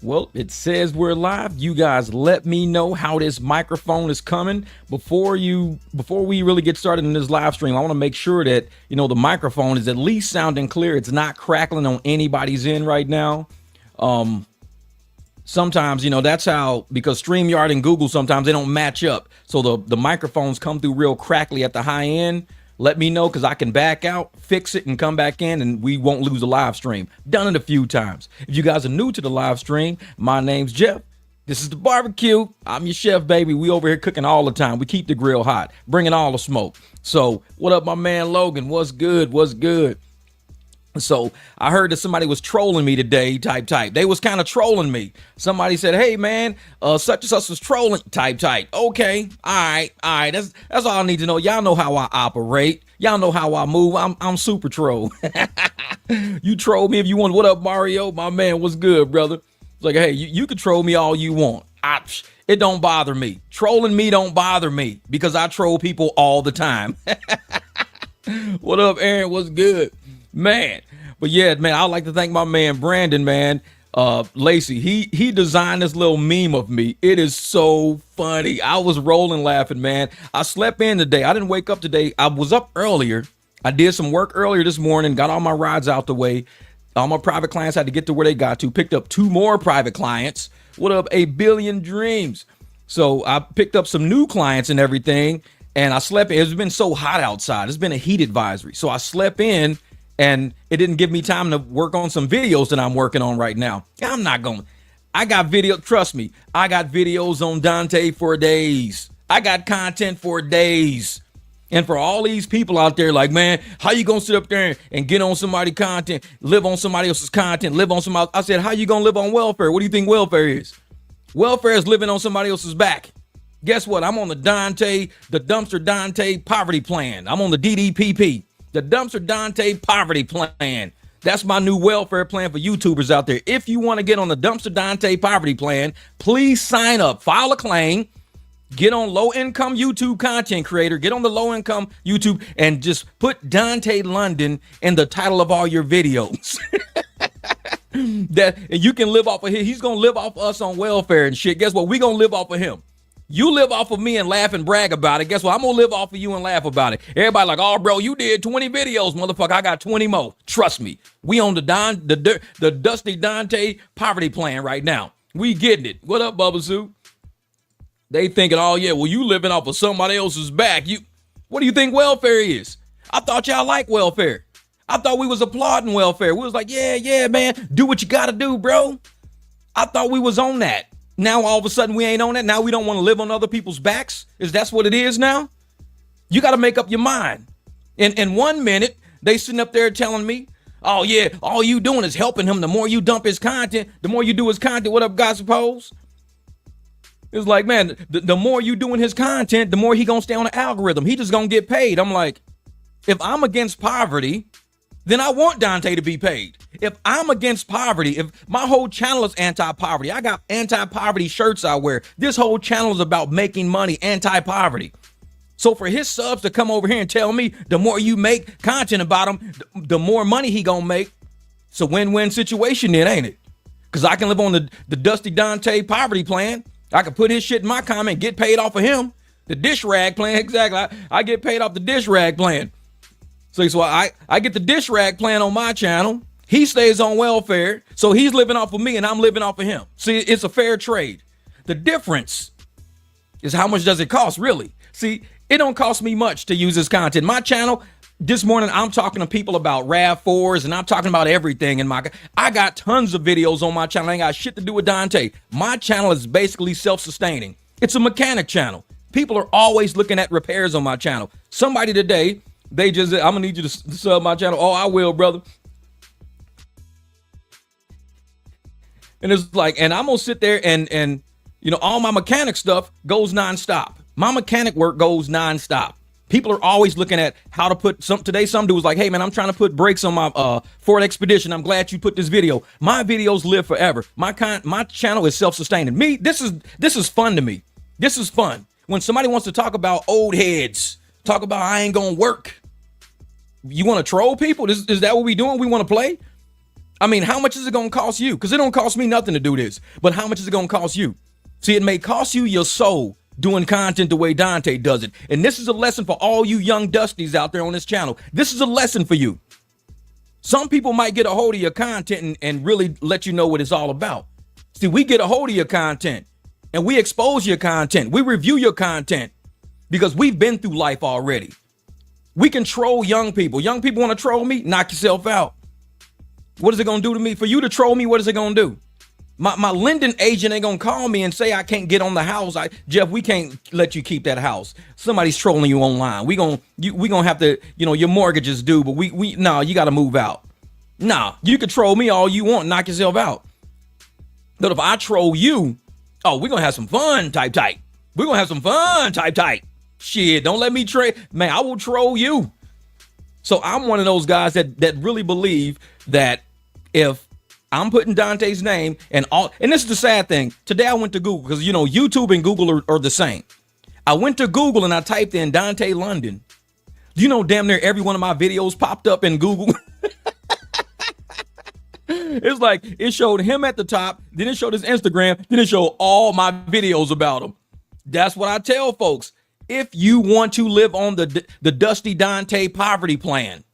Well, it says we're live. You guys let me know how this microphone is coming before we really get started in this live stream. I want to make sure that, the microphone is at least sounding clear. It's not crackling on anybody's end right now. Sometimes, that's how, because StreamYard and Google, sometimes they don't match up. So the microphones come through real crackly at the high end. Let me know, because I can back out, fix it, and come back in, and we won't lose a live stream. Done it a few times. If you guys are new to the live stream, my name's Jeff. This is the barbecue. I'm your chef, baby. We over here cooking all the time. We keep the grill hot, bringing all the smoke. So what up, my man Logan? What's good? What's good? So I heard that somebody was trolling me today, type. They was kind of trolling me. Somebody said, hey, man, such and such was trolling, type. Okay, all right. That's all I need to know. Y'all know how I operate. Y'all know how I move. I'm super troll. You troll me if you want. What up, Mario? My man, what's good, brother? It's like, hey, you can troll me all you want. It don't bother me. Trolling me don't bother me, because I troll people all the time. What up, Aaron? What's good? Man, but yeah, man, I'd like to thank my man Brandon, man. Lacey, he designed this little meme of me. It is so funny. I was rolling laughing, man. I slept in today. I didn't wake up today. I was up earlier. I did some work earlier this morning, got all my rides out the way. All my private clients had to get to where they got to. Picked up 2 more private clients. What up, A Billion Dreams? So I picked up some new clients and everything, and I slept in. It's been so hot outside. It's been a heat advisory. So I slept in, and it didn't give me time to work on some videos that I'm working on right now. I got video. Trust me, I got videos on Dontay for days. I got content for days. And for all these people out there like, man, how you going to sit up there and get on somebody's content, live on somebody else's content, live on somebody? I said, how you going to live on welfare? What do you think welfare is? Welfare is living on somebody else's back. Guess what? I'm on the Dumpster Dontay poverty plan. I'm on the DDPP. The Dumpster Dontay poverty plan. That's my new welfare plan for YouTubers out there. If you want to get on the Dumpster Dontay poverty plan, please sign up, file a claim, get on low income YouTube content creator, get on the low income YouTube, and just put Dontay London in the title of all your videos. That and you can live off of him. He's going to live off us on welfare and shit. Guess what? We're going to live off of him. You live off of me and laugh and brag about it. Guess what? I'm going to live off of you and laugh about it. Everybody like, oh, bro, you did 20 videos, motherfucker. I got 20 more. Trust me. We on the Dusty Dontay poverty plan right now. We getting it. What up, Bubba Sue? They thinking, oh, yeah, well, you living off of somebody else's back. What do you think welfare is? I thought y'all like welfare. I thought we was applauding welfare. We was like, yeah, man, do what you got to do, bro. I thought we was on that. Now, all of a sudden, we ain't on that. Now we don't want to live on other people's backs. That's what it is now? You got to make up your mind. In 1 minute, they sitting up there telling me, oh, yeah, all you doing is helping him. The more you dump his content, the more you do his content. What up, God suppose? It's like, man, the more you doing his content, the more he going to stay on the algorithm. He just going to get paid. I'm like, if I'm against poverty, then I want Dontay to be paid. If I'm against poverty, if my whole channel is anti-poverty, I got anti-poverty shirts I wear. This whole channel is about making money, anti-poverty. So for his subs to come over here and tell me the more you make content about him, the more money he gonna make, it's a win-win situation then, ain't it? Because I can live on the Dusty Dontay poverty plan. I can put his shit in my comment, get paid off of him. The dish rag plan, exactly. I get paid off the dish rag plan. So I get the dish rag plan on my channel. He stays on welfare. So he's living off of me and I'm living off of him. See, it's a fair trade. The difference is how much does it cost, really? See, it don't cost me much to use this content. My channel, this morning, I'm talking to people about RAV4s and I'm talking about everything in I got tons of videos on my channel. I ain't got shit to do with Dontay. My channel is basically self-sustaining. It's a mechanic channel. People are always looking at repairs on my channel. Somebody today, I'm gonna need you to sub my channel. Oh, I will, brother. And it's like, and I'm gonna sit there and all my mechanic stuff goes nonstop. My mechanic work goes nonstop. People are always looking at how to put some dude was like, hey man, I'm trying to put brakes on my Ford Expedition. I'm glad you put this video. My videos live forever. My channel is self-sustaining. This is fun to me. This is fun. When somebody wants to talk about old heads, talk about I ain't gonna work. You want to troll people? Is that what we doing? We want to play? I mean, how much is it going to cost you? Because it don't cost me nothing to do this. But how much is it going to cost you? See, it may cost you your soul doing content the way Dontay does it. And this is a lesson for all you young Dusties out there on this channel. This is a lesson for you. Some people might get a hold of your content and really let you know what it's all about. See, we get a hold of your content and we expose your content. We review your content because we've been through life already. We can troll young people. Young people want to troll me? Knock yourself out. What is it going to do to me? For you to troll me, what is it going to do? My lending agent ain't going to call me and say I can't get on the house. Jeff, we can't let you keep that house. Somebody's trolling you online. We gonna have to, your mortgage is due, but no, you got to move out. Nah, you can troll me all you want, knock yourself out. But if I troll you, oh, we're going to have some fun, type. We're going to have some fun, type. Shit, don't let me trade. Man, I will troll you. So I'm one of those guys that really believe that if I'm putting Dontay's name and this is the sad thing. Today I went to Google because, YouTube and Google are the same. I went to Google and I typed in Dontay London. Damn near every one of my videos popped up in Google. It's like it showed him at the top, then it showed his Instagram, then it showed all my videos about him. That's what I tell folks. If you want to live on the Dusty Dontay poverty plan,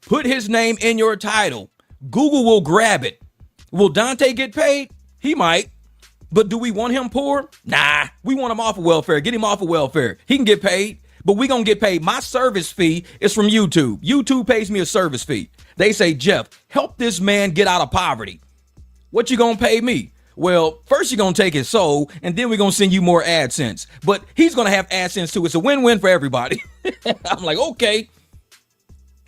put his name in your title. Google will grab it. Will Dontay get paid? He might. But do we want him poor? Nah, we want him off of welfare. Get him off of welfare. He can get paid, but we gonna get paid. My service fee is from YouTube. YouTube pays me a service fee. They say, Jeff, help this man get out of poverty. What you gonna pay me? Well, first you're gonna take his soul, and then we're gonna send you more AdSense. But he's gonna have AdSense too. It's a win-win for everybody. I'm like, okay.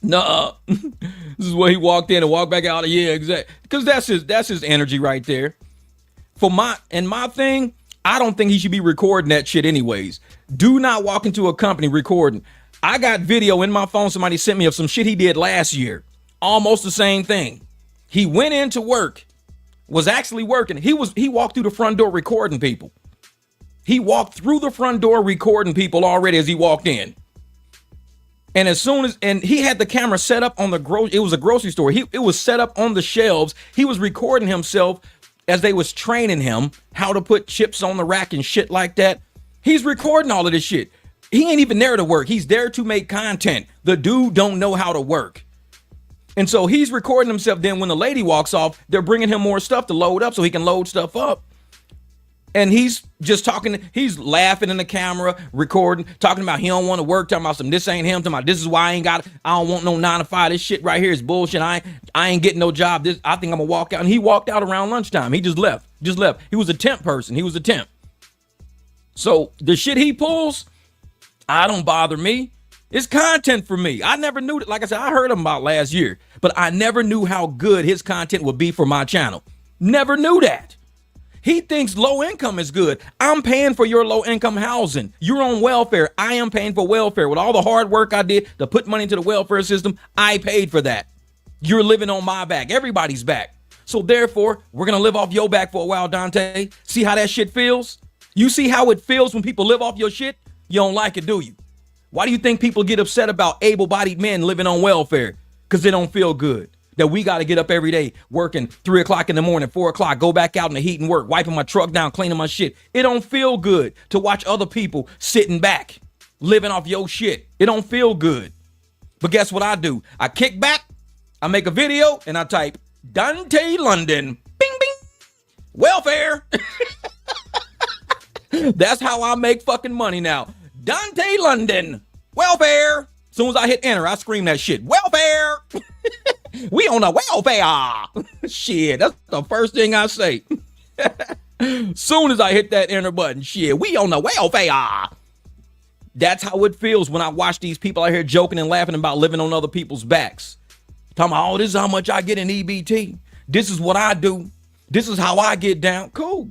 Nuh-uh. This is where he walked in and walked back out. Yeah, exactly. Because that's his energy right there. For my thing, I don't think he should be recording that shit anyways. Do not walk into a company recording. I got video in my phone somebody sent me of some shit he did last year. Almost the same thing. He went into work, was actually working. He walked through the front door recording people. He walked through the front door recording people already as he walked in. And and he had the camera set up on it was a grocery store. It was set up on the shelves. He was recording himself as they was training him how to put chips on the rack and shit like that. He's recording all of this shit. He ain't even there to work. He's there to make content. The dude don't know how to work. And so he's recording himself. Then when the lady walks off, they're bringing him more stuff to load up so he can load stuff up. And he's just talking. He's laughing in the camera, recording, talking about he don't want to work, talking about some this ain't him, talking about this is why I don't want no 9 to 5. This shit right here is bullshit. I ain't getting no job. I think I'm gonna walk out. And he walked out around lunchtime. He just left. He was a temp person. He was a temp. So the shit he pulls, I don't bother me. It's content for me. I never knew that. Like I said, I heard him about last year, but I never knew how good his content would be for my channel. Never knew that. He thinks low income is good. I'm paying for your low income housing. You're on welfare. I am paying for welfare. With all the hard work I did to put money into the welfare system, I paid for that. You're living on my back. Everybody's back. So therefore, we're going to live off your back for a while, Dontay. See how that shit feels? You see how it feels when people live off your shit? You don't like it, do you? Why do you think people get upset about able-bodied men living on welfare? Because they don't feel good. That we got to get up every day, working 3 o'clock in the morning, 4 o'clock, go back out in the heat and work, wiping my truck down, cleaning my shit. It don't feel good to watch other people sitting back, living off your shit. It don't feel good. But guess what I do? I kick back, I make a video, and I type, Dontay London, bing, bing, welfare. That's how I make fucking money now. Dontay London, welfare. As soon as I hit enter, I scream that shit. Welfare. We on the welfare. Shit, that's the first thing I say. Soon as I hit that enter button, shit, we on the welfare. That's how it feels when I watch these people out here joking and laughing about living on other people's backs. Talking about, oh, this is how much I get in EBT. This is what I do. This is how I get down. Cool.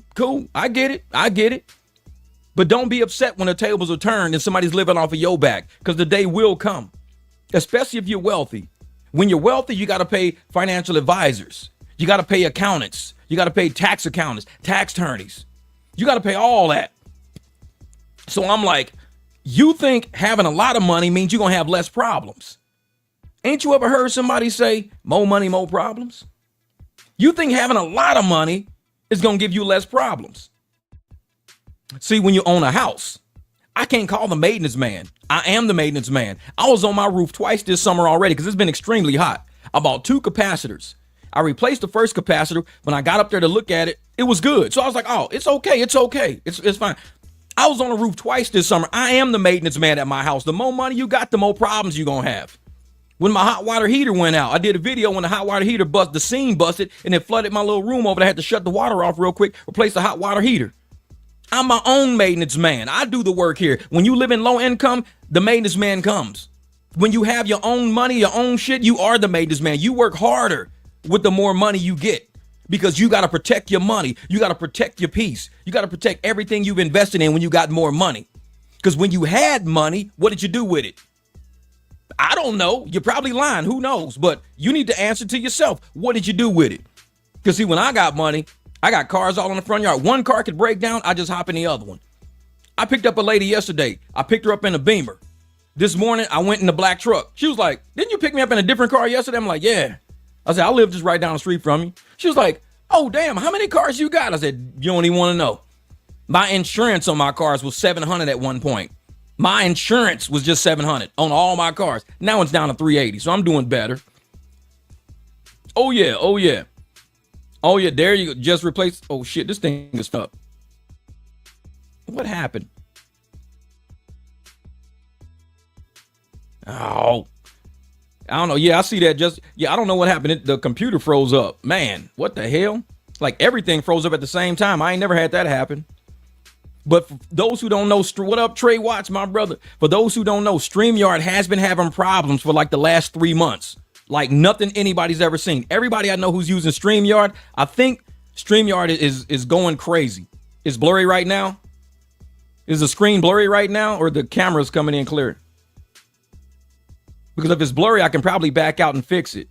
I get it. But don't be upset when the tables are turned and somebody's living off of your back, because the day will come, especially if you're wealthy. When you're wealthy, you got to pay financial advisors. You got to pay accountants. You got to pay tax accountants, tax attorneys. You got to pay all that. So I'm like, you think having a lot of money means you're going to have less problems. Ain't you ever heard somebody say, more money, more problems? You think having a lot of money is going to give you less problems. See, when you own a house, I can't call the maintenance man. I am the maintenance man. I was on my roof twice this summer already because it's been extremely hot. I bought 2 capacitors. I replaced the first capacitor. When I got up there to look at it, it was good. So I was like, oh, it's okay. It's okay. It's fine. I was on the roof twice this summer. I am the maintenance man at my house. The more money you got, the more problems you're going to have. When my hot water heater went out, I did a video when the hot water heater the scene busted, and it flooded my little room over there. I had to shut the water off real quick, replace the hot water heater. I'm my own maintenance man. I do the work here. When you live in low income, the maintenance man comes. When you have your own money, your own shit, you are the maintenance man. You work harder with the more money you get because you got to protect your money. You got to protect your peace. You got to protect everything you've invested in when you got more money. Because when you had money, what did you do with it? I don't know. You're probably lying. Who knows? But you need to answer to yourself. What did you do with it? Because see, when I got money, I got cars all in the front yard. One car could break down. I just hop in the other one. I picked up a lady yesterday. I picked her up in a Beamer. This morning, I went in the black truck. She was like, didn't you pick me up in a different car yesterday? I'm like, yeah. I said, I live just right down the street from you. She was like, oh, damn, how many cars you got? I said, you don't even want to know. My insurance on my cars was $700 at one point. My insurance was just $700 on all my cars. Now it's down to $380, so I'm doing better. Oh, yeah. Oh, yeah. Oh, yeah, there you go. Just replace. Oh, shit, this thing is up. What happened? Oh, I don't know. Yeah, I see that. I don't know what happened. The computer froze up. Man, what the hell? Like everything froze up at the same time. I ain't never had that happen. But for those who don't know, what up, Trey Watts, my brother? For those who don't know, StreamYard has been having problems for like the last 3 months. Like nothing anybody's ever seen. Everybody I know who's using StreamYard, I think StreamYard is going crazy. It's blurry right now. Is the screen blurry right now or the camera's coming in clear? Because if it's blurry, I can probably back out and fix it.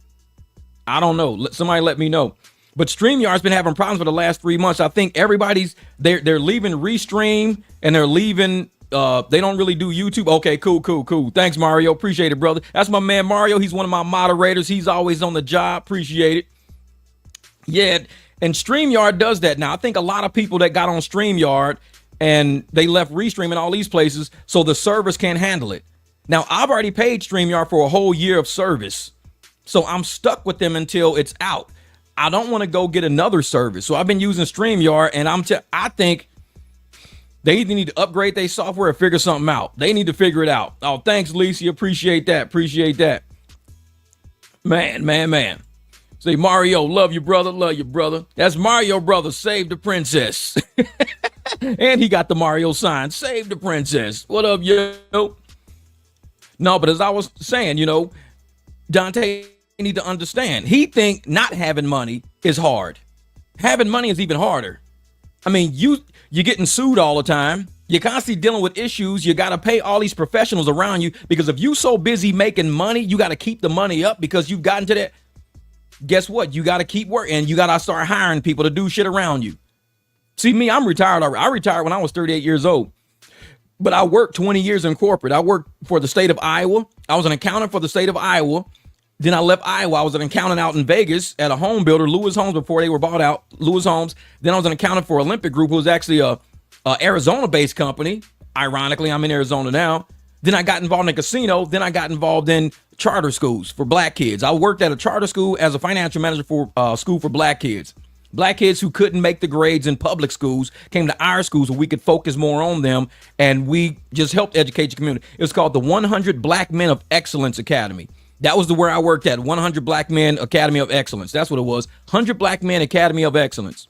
I don't know. Somebody let me know. But StreamYard's been having problems for the last 3 months. I think everybody's they're leaving Restream and they're leaving. They don't really do YouTube. Okay, cool. Thanks, Mario. Appreciate it, brother. That's my man Mario. He's one of my moderators. He's always on the job. Appreciate it. Yeah, and StreamYard does that now. I think a lot of people that got on StreamYard and they left Restream and all these places, so the servers can't handle it. Now, I've already paid StreamYard for a whole year of service, so I'm stuck with them until it's out. I don't want to go get another service. So I've been using StreamYard, and I think they either need to upgrade their software or figure something out. They need to figure it out. Oh, thanks, Lisa. Appreciate that. Man. Say, Mario, love you, brother. That's Mario, brother. Save the princess. And he got the Mario sign. Save the princess. What up, yo? No, but as I was saying, Dontay need to understand. He think not having money is hard. Having money is even harder. I mean, you're getting sued all the time. You're constantly dealing with issues. You got to pay all these professionals around you because if you so busy making money, you got to keep the money up because you've gotten to that. Guess what? You got to keep working. You got to start hiring people to do shit around you. See me, I'm retired already. I retired when I was 38 years old. But I worked 20 years in corporate. I worked for the state of Iowa. I was an accountant for the state of Iowa. Then I left Iowa. I was an accountant out in Vegas at a home builder, Lewis Homes, before they were bought out, Lewis Homes. Then I was an accountant for Olympic Group, who was actually a Arizona-based company. Ironically, I'm in Arizona now. Then I got involved in a casino. Then I got involved in charter schools for black kids. I worked at a charter school as a financial manager for school for black kids. Black kids who couldn't make the grades in public schools came to our schools where we could focus more on them, and we just helped educate the community. It was called the 100 Black Men of Excellence Academy. That was where I worked at, 100 Black Men Academy of Excellence. That's what it was, 100 Black Men Academy of Excellence.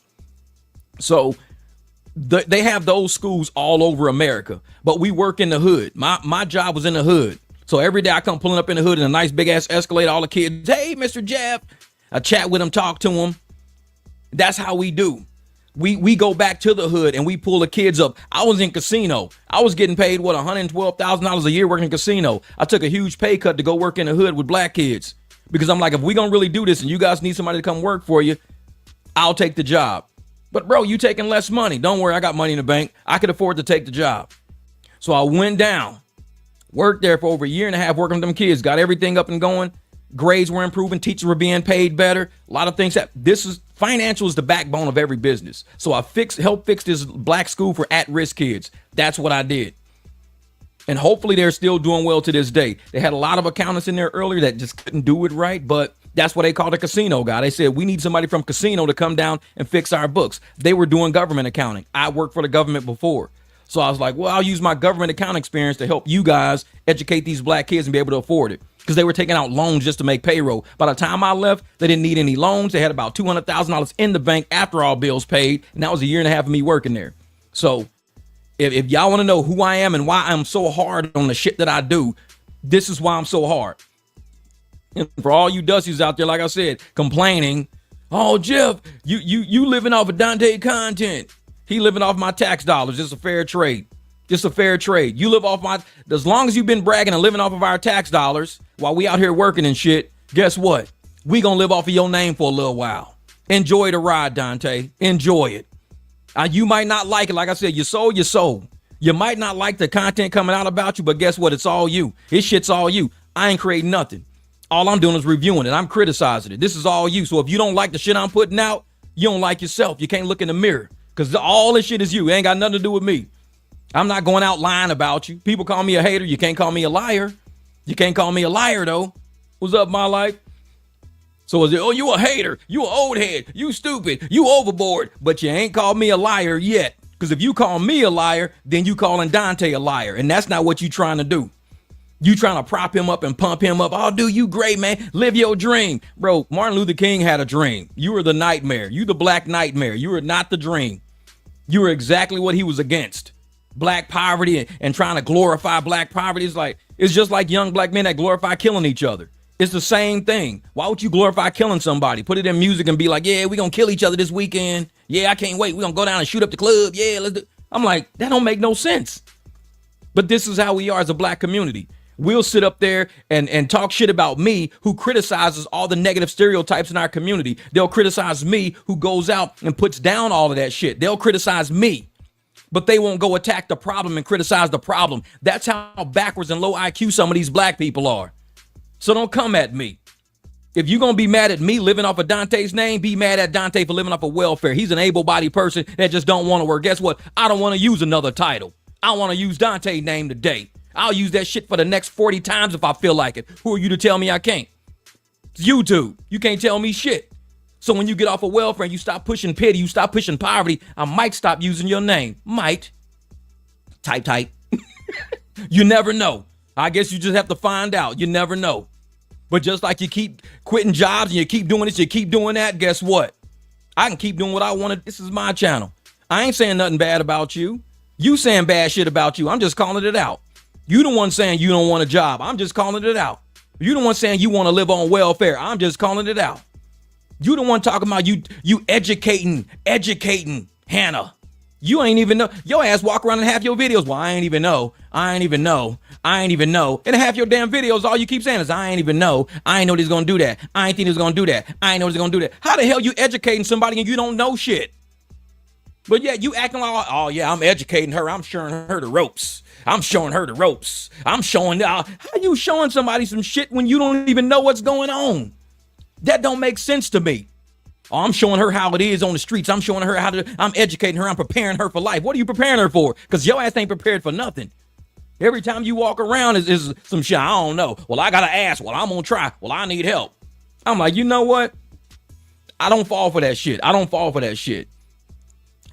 So they have those schools all over America, but we work in the hood. My job was in the hood. So every day I come pulling up in the hood in a nice big ass Escalade, all the kids, hey, Mr. Jeff. I chat with them, talk to them. That's how we do. We go back to the hood and we pull the kids up. I was in casino. I was getting paid, $112,000 a year working in casino. I took a huge pay cut to go work in the hood with black kids because I'm like, if we gonna really do this and you guys need somebody to come work for you, I'll take the job. But bro, you taking less money. Don't worry, I got money in the bank. I could afford to take the job. So I went down, worked there for over a year and a half working with them kids, got everything up and going. Grades were improving. Teachers were being paid better. A lot of things. Financial is the backbone of every business. So I helped fix this black school for at-risk kids. That's what I did. And hopefully they're still doing well to this day. They had a lot of accountants in there earlier that just couldn't do it right, but that's what they called a casino guy. They said, we need somebody from casino to come down and fix our books. They were doing government accounting. I worked for the government before. So I was like, well, I'll use my government accounting experience to help you guys educate these black kids and be able to afford it. Because they were taking out loans just to make payroll. By the time I left, they didn't need any loans. They had about $200,000 in the bank after all bills paid. And that was a year and a half of me working there. So if y'all want to know who I am and why I'm so hard on the shit that I do, this is why I'm so hard. And for all you Dusties out there, like I said, complaining, oh, Jeff, you living off of Dontay content. He living off my tax dollars. It's a fair trade. Just a fair trade. You live off as long as you've been bragging and living off of our tax dollars while we out here working and shit, guess what? We gonna live off of your name for a little while. Enjoy the ride, Dontay. Enjoy it. You might not like it. Like I said, your soul. You might not like the content coming out about you, but guess what? It's all you. This shit's all you. I ain't creating nothing. All I'm doing is reviewing it. I'm criticizing it. This is all you. So if you don't like the shit I'm putting out, you don't like yourself. You can't look in the mirror because all this shit is you. It ain't got nothing to do with me. I'm not going out lying about you. People call me a hater. You can't call me a liar. You can't call me a liar, though. What's up, my life? So is it, oh, you a hater. You an old head. You stupid. You overboard. But you ain't called me a liar yet. Because if you call me a liar, then you calling Dontay a liar. And that's not what you trying to do. You trying to prop him up and pump him up. Oh, dude, you great, man. Live your dream. Bro, Martin Luther King had a dream. You were the nightmare. You the black nightmare. You were not the dream. You were exactly what he was against. Black poverty and trying to glorify black poverty. It's just like young black men that glorify killing each other. It's the same thing. Why would you glorify killing somebody? Put it in music and be like, yeah, we gonna kill each other this weekend. Yeah, I can't wait. We gonna go down and shoot up the club. Yeah, let's do. I'm like, that don't make no sense. But this is how we are as a black community. We'll sit up there and talk shit about me, who criticizes all the negative stereotypes in our community. They'll criticize me, who goes out and puts down all of that shit. They'll criticize me. But they won't go attack the problem and criticize the problem. That's how backwards and low IQ some of these black people are. So don't come at me. If you're going to be mad at me living off of Dontay's name, be mad at Dontay for living off of welfare. He's an able-bodied person that just don't want to work. Guess what? I don't want to use another title. I want to use Dontay's name today. I'll use that shit for the next 40 times if I feel like it. Who are you to tell me I can't? It's YouTube. You can't tell me shit. So when you get off of welfare and you stop pushing pity, you stop pushing poverty, I might stop using your name. Might. Type. You never know. I guess you just have to find out. You never know. But just like you keep quitting jobs and you keep doing this, you keep doing that, guess what? I can keep doing what I want to. This is my channel. I ain't saying nothing bad about you. You saying bad shit about you. I'm just calling it out. You the one saying you don't want a job. I'm just calling it out. You the one saying you want to live on welfare. I'm just calling it out. You the one talking about you educating Hannah. You ain't even know. Your ass walk around and half your videos. Well, I ain't even know. And half your damn videos, all you keep saying is, I ain't even know. I ain't know he's going to do that. I ain't think he's going to do that. I ain't know he's going to do that. How the hell you educating somebody and you don't know shit? But yeah, you acting like, oh yeah, I'm educating her. I'm showing her the ropes. I'm showing how you showing somebody some shit when you don't even know what's going on? That don't make sense to me. Oh, I'm showing her how it is on the streets. I'm showing her I'm educating her. I'm preparing her for life. What are you preparing her for? Because your ass ain't prepared for nothing. Every time you walk around is some shit. I don't know. Well, I got to ask. Well, I'm going to try. Well, I need help. I'm like, you know what? I don't fall for that shit. A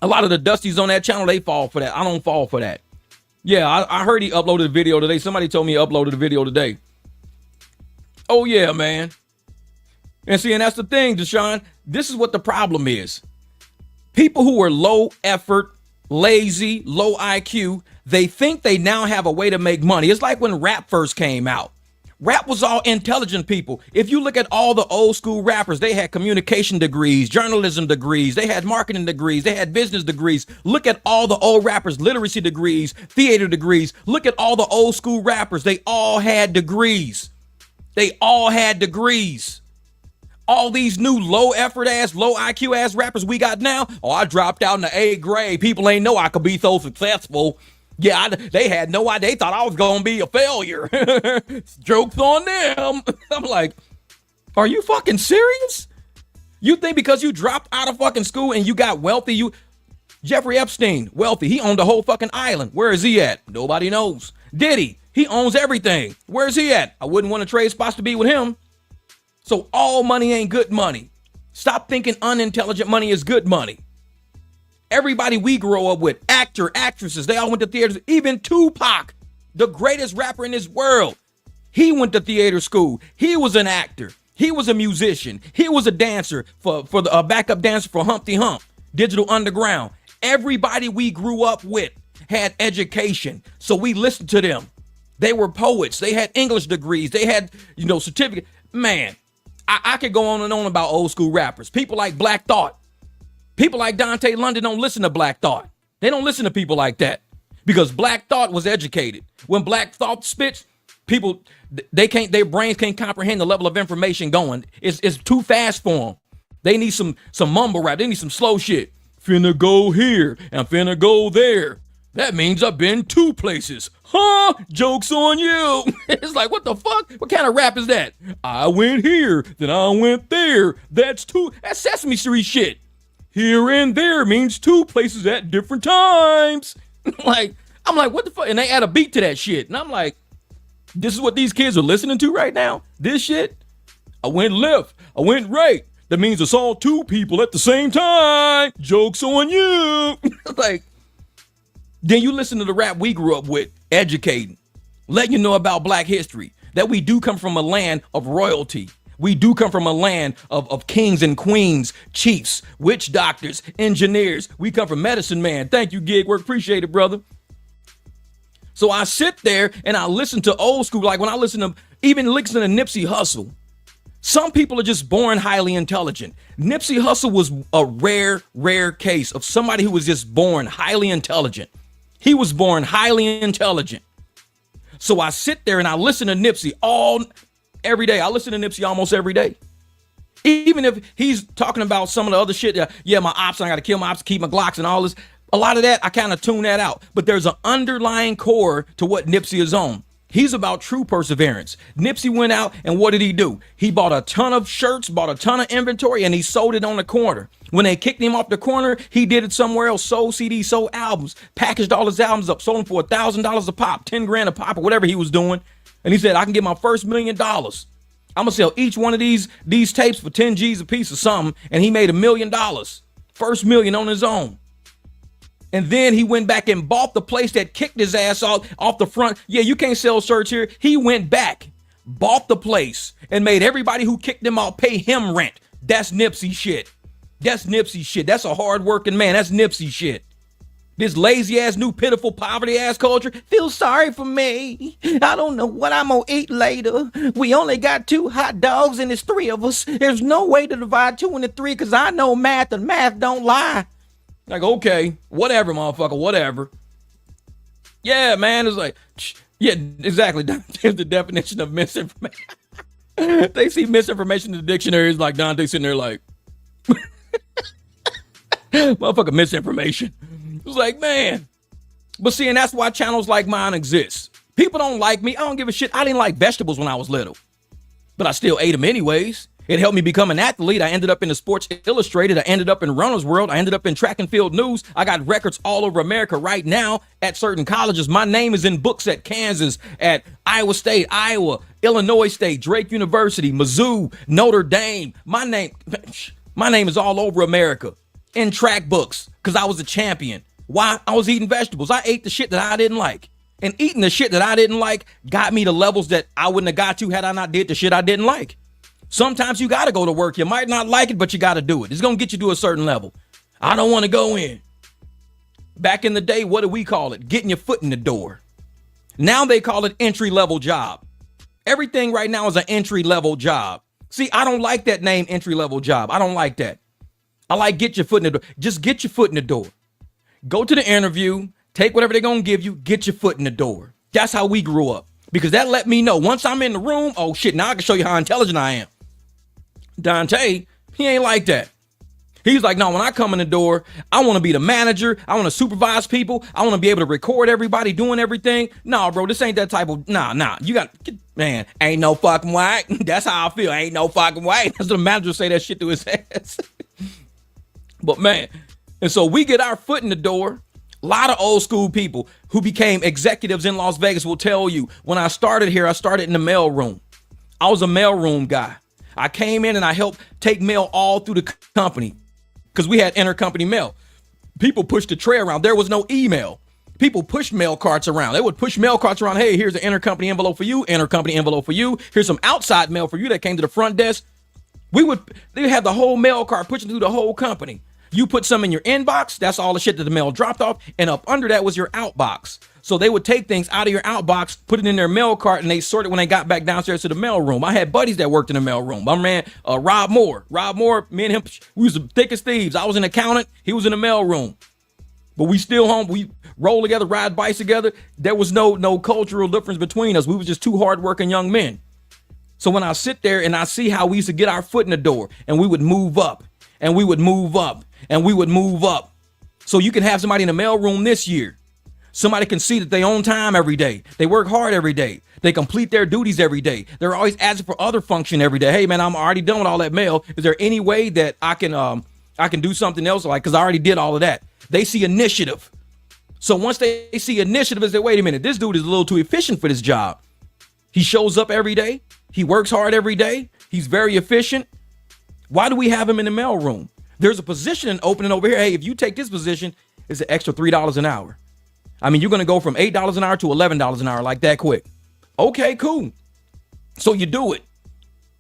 lot of the Dusties on that channel, they fall for that. I don't fall for that. Yeah, I heard he uploaded a video today. Somebody told me he uploaded a video today. Oh, yeah, man. And see, and that's the thing, Deshaun. This is what the problem is. People who are low effort, lazy, low IQ, they think they now have a way to make money. It's like when rap first came out. Rap was all intelligent people. If you look at all the old school rappers, they had communication degrees, journalism degrees, they had marketing degrees, they had business degrees. Look at all the old rappers, literacy degrees, theater degrees. Look at all the old school rappers. They all had degrees. All these new low effort ass, low IQ ass rappers we got now. Oh, I dropped out in the 8th grade. People ain't know I could be so successful. Yeah, they had no idea. They thought I was going to be a failure. Joke's on them. I'm like, are you fucking serious? You think because you dropped out of fucking school and you got wealthy, Jeffrey Epstein, wealthy, he owned the whole fucking island. Where is he at? Nobody knows. Diddy, he owns everything. Where is he at? I wouldn't want to trade spots to be with him. So all money ain't good money. Stop thinking unintelligent money is good money. Everybody we grow up with, actor, actresses, they all went to theaters. Even Tupac, the greatest rapper in this world, he went to theater school. He was an actor. He was a musician. He was a dancer for the backup dancer for Humpty Hump, Digital Underground. Everybody we grew up with had education, so we listened to them. They were poets. They had English degrees. They had, certificate. Man, I could go on and on about old school rappers. People like Black Thought. People like Dontay London don't listen to Black Thought. They don't listen to people like that because Black Thought was educated. When Black Thought spits, people, their brains can't comprehend the level of information going. It's too fast for them. They need some mumble rap. They need some slow shit. Finna go here and finna go there. That means I've been 2 places. Huh? Joke's on you. It's like, what the fuck? What kind of rap is that? I went here, then I went there. That's Sesame Street shit. Here and there means 2 places at different times. I'm like, what the fuck? And they add a beat to that shit. And I'm like, this is what these kids are listening to right now? This shit? I went left. I went right. That means I saw 2 people at the same time. Joke's on you. Like, then you listen to the rap we grew up with, educating, letting you know about Black history, that we do come from a land of royalty. We do come from a land of kings and queens, chiefs, witch doctors, engineers. We come from medicine man. Thank you, Gig Work. Appreciate it, brother. So I sit there and I listen to old school, like when I listen to Nipsey Hussle. Some people are just born highly intelligent. Nipsey Hussle was a rare case of somebody who was just born highly intelligent. He was born highly intelligent. So I sit there and I listen to Nipsey every day. I listen to Nipsey almost every day. Even if he's talking about some of the other shit, my ops, I got to kill my ops, keep my Glocks and all this. A lot of that, I kind of tune that out. But there's an underlying core to what Nipsey is on. He's about true perseverance. Nipsey went out and what did he do? He bought a ton of shirts, bought a ton of inventory, and he sold it on the corner. When they kicked him off the corner, he did it somewhere else, sold CDs, sold albums, packaged all his albums up, sold them for $1,000 a pop, 10 grand a pop, or whatever he was doing. And he said, I can get my first $1 million. I'm going to sell each one of these tapes for 10 G's a piece or something. And he made $1 million. First million on his own. And then he went back and bought the place that kicked his ass off the front. Yeah, you can't sell shirts here. He went back, bought the place, and made everybody who kicked him out pay him rent. That's Nipsey shit. That's Nipsey shit. That's a hard-working man. That's Nipsey shit. This lazy-ass, new, pitiful, poverty-ass culture. Feel sorry for me. I don't know what I'm going to eat later. We only got 2 hot dogs and it's 3 of us. There's no way to divide 2 into 3 because I know math and math don't lie. Like, okay, whatever, motherfucker, whatever. Yeah, man, it's like, yeah, exactly. There's the definition of misinformation. They see misinformation in the dictionary. It's like Dante sitting there like, motherfucker, misinformation. It's like, man. But see, and that's why channels like mine exist. People don't like me. I don't give a shit. I didn't like vegetables when I was little, but I still ate them anyways. It helped me become an athlete. I ended up in the Sports Illustrated. I ended up in Runner's World. I ended up in Track and Field News. I got records all over America right now at certain colleges. My name is in books at Kansas, at Iowa State, Iowa, Illinois State, Drake University, Mizzou, Notre Dame. My name is all over America in track books because I was a champion. Why? I was eating vegetables. I ate the shit that I didn't like. And eating the shit that I didn't like got me to levels that I wouldn't have got to had I not did the shit I didn't like. Sometimes you got to go to work. You might not like it, but you got to do it. It's going to get you to a certain level. I don't want to go in. Back in the day, what do we call it? Getting your foot in the door. Now they call it entry-level job. Everything right now is an entry-level job. See, I don't like that name, entry-level job. I don't like that. I like get your foot in the door. Just get your foot in the door. Go to the interview. Take whatever they're going to give you. Get your foot in the door. That's how we grew up. Because that let me know once I'm in the room, oh shit, now I can show you how intelligent I am. Dante, he ain't like that. He's like, no, when I come in the door, I want to be the manager. I want to supervise people. I want to be able to record everybody doing everything. No, bro, this ain't that type of, nah. You got, man, ain't no fucking way. That's how I feel. Ain't no fucking way. That's the manager say that shit to his ass. But man, and so we get our foot in the door. A lot of old school people who became executives in Las Vegas will tell you, when I started here, I started in the mail room. I was a mail room guy. I came in and I helped take mail all through the company because we had intercompany mail. People pushed the tray around. There was no email. People pushed mail carts around. They would push mail carts around. Hey, here's an intercompany envelope for you, intercompany envelope for you. Here's some outside mail for you that came to the front desk. They had the whole mail cart pushing through the whole company. You put some in your inbox. That's all the shit that the mail dropped off. And up under that was your outbox. So they would take things out of your outbox, put it in their mail cart, and they sort it when they got back downstairs to the mail room. I had buddies that worked in the mail room. My man, Rob Moore, me and him, we was the thickest thieves. I was an accountant. He was in the mail room. But we still home. We roll together, ride bikes together. There was no cultural difference between us. We was just two hardworking young men. So when I sit there and I see how we used to get our foot in the door, and we would move up, and we would move up, and we would move up. So you can have somebody in the mail room this year. Somebody can see that they own time every day. They work hard every day. They complete their duties every day. They're always asking for other function every day. Hey man, I'm already done with all that mail. Is there any way that I can do something else? Like, cause I already did all of that. They see initiative. So once they see initiative, they say, wait a minute, this dude is a little too efficient for this job. He shows up every day. He works hard every day. He's very efficient. Why do we have him in the mail room? There's a position opening over here. Hey, if you take this position, it's an extra $3 an hour. I mean, you're going to go from $8 an hour to $11 an hour like that quick. Okay, cool. So you do it.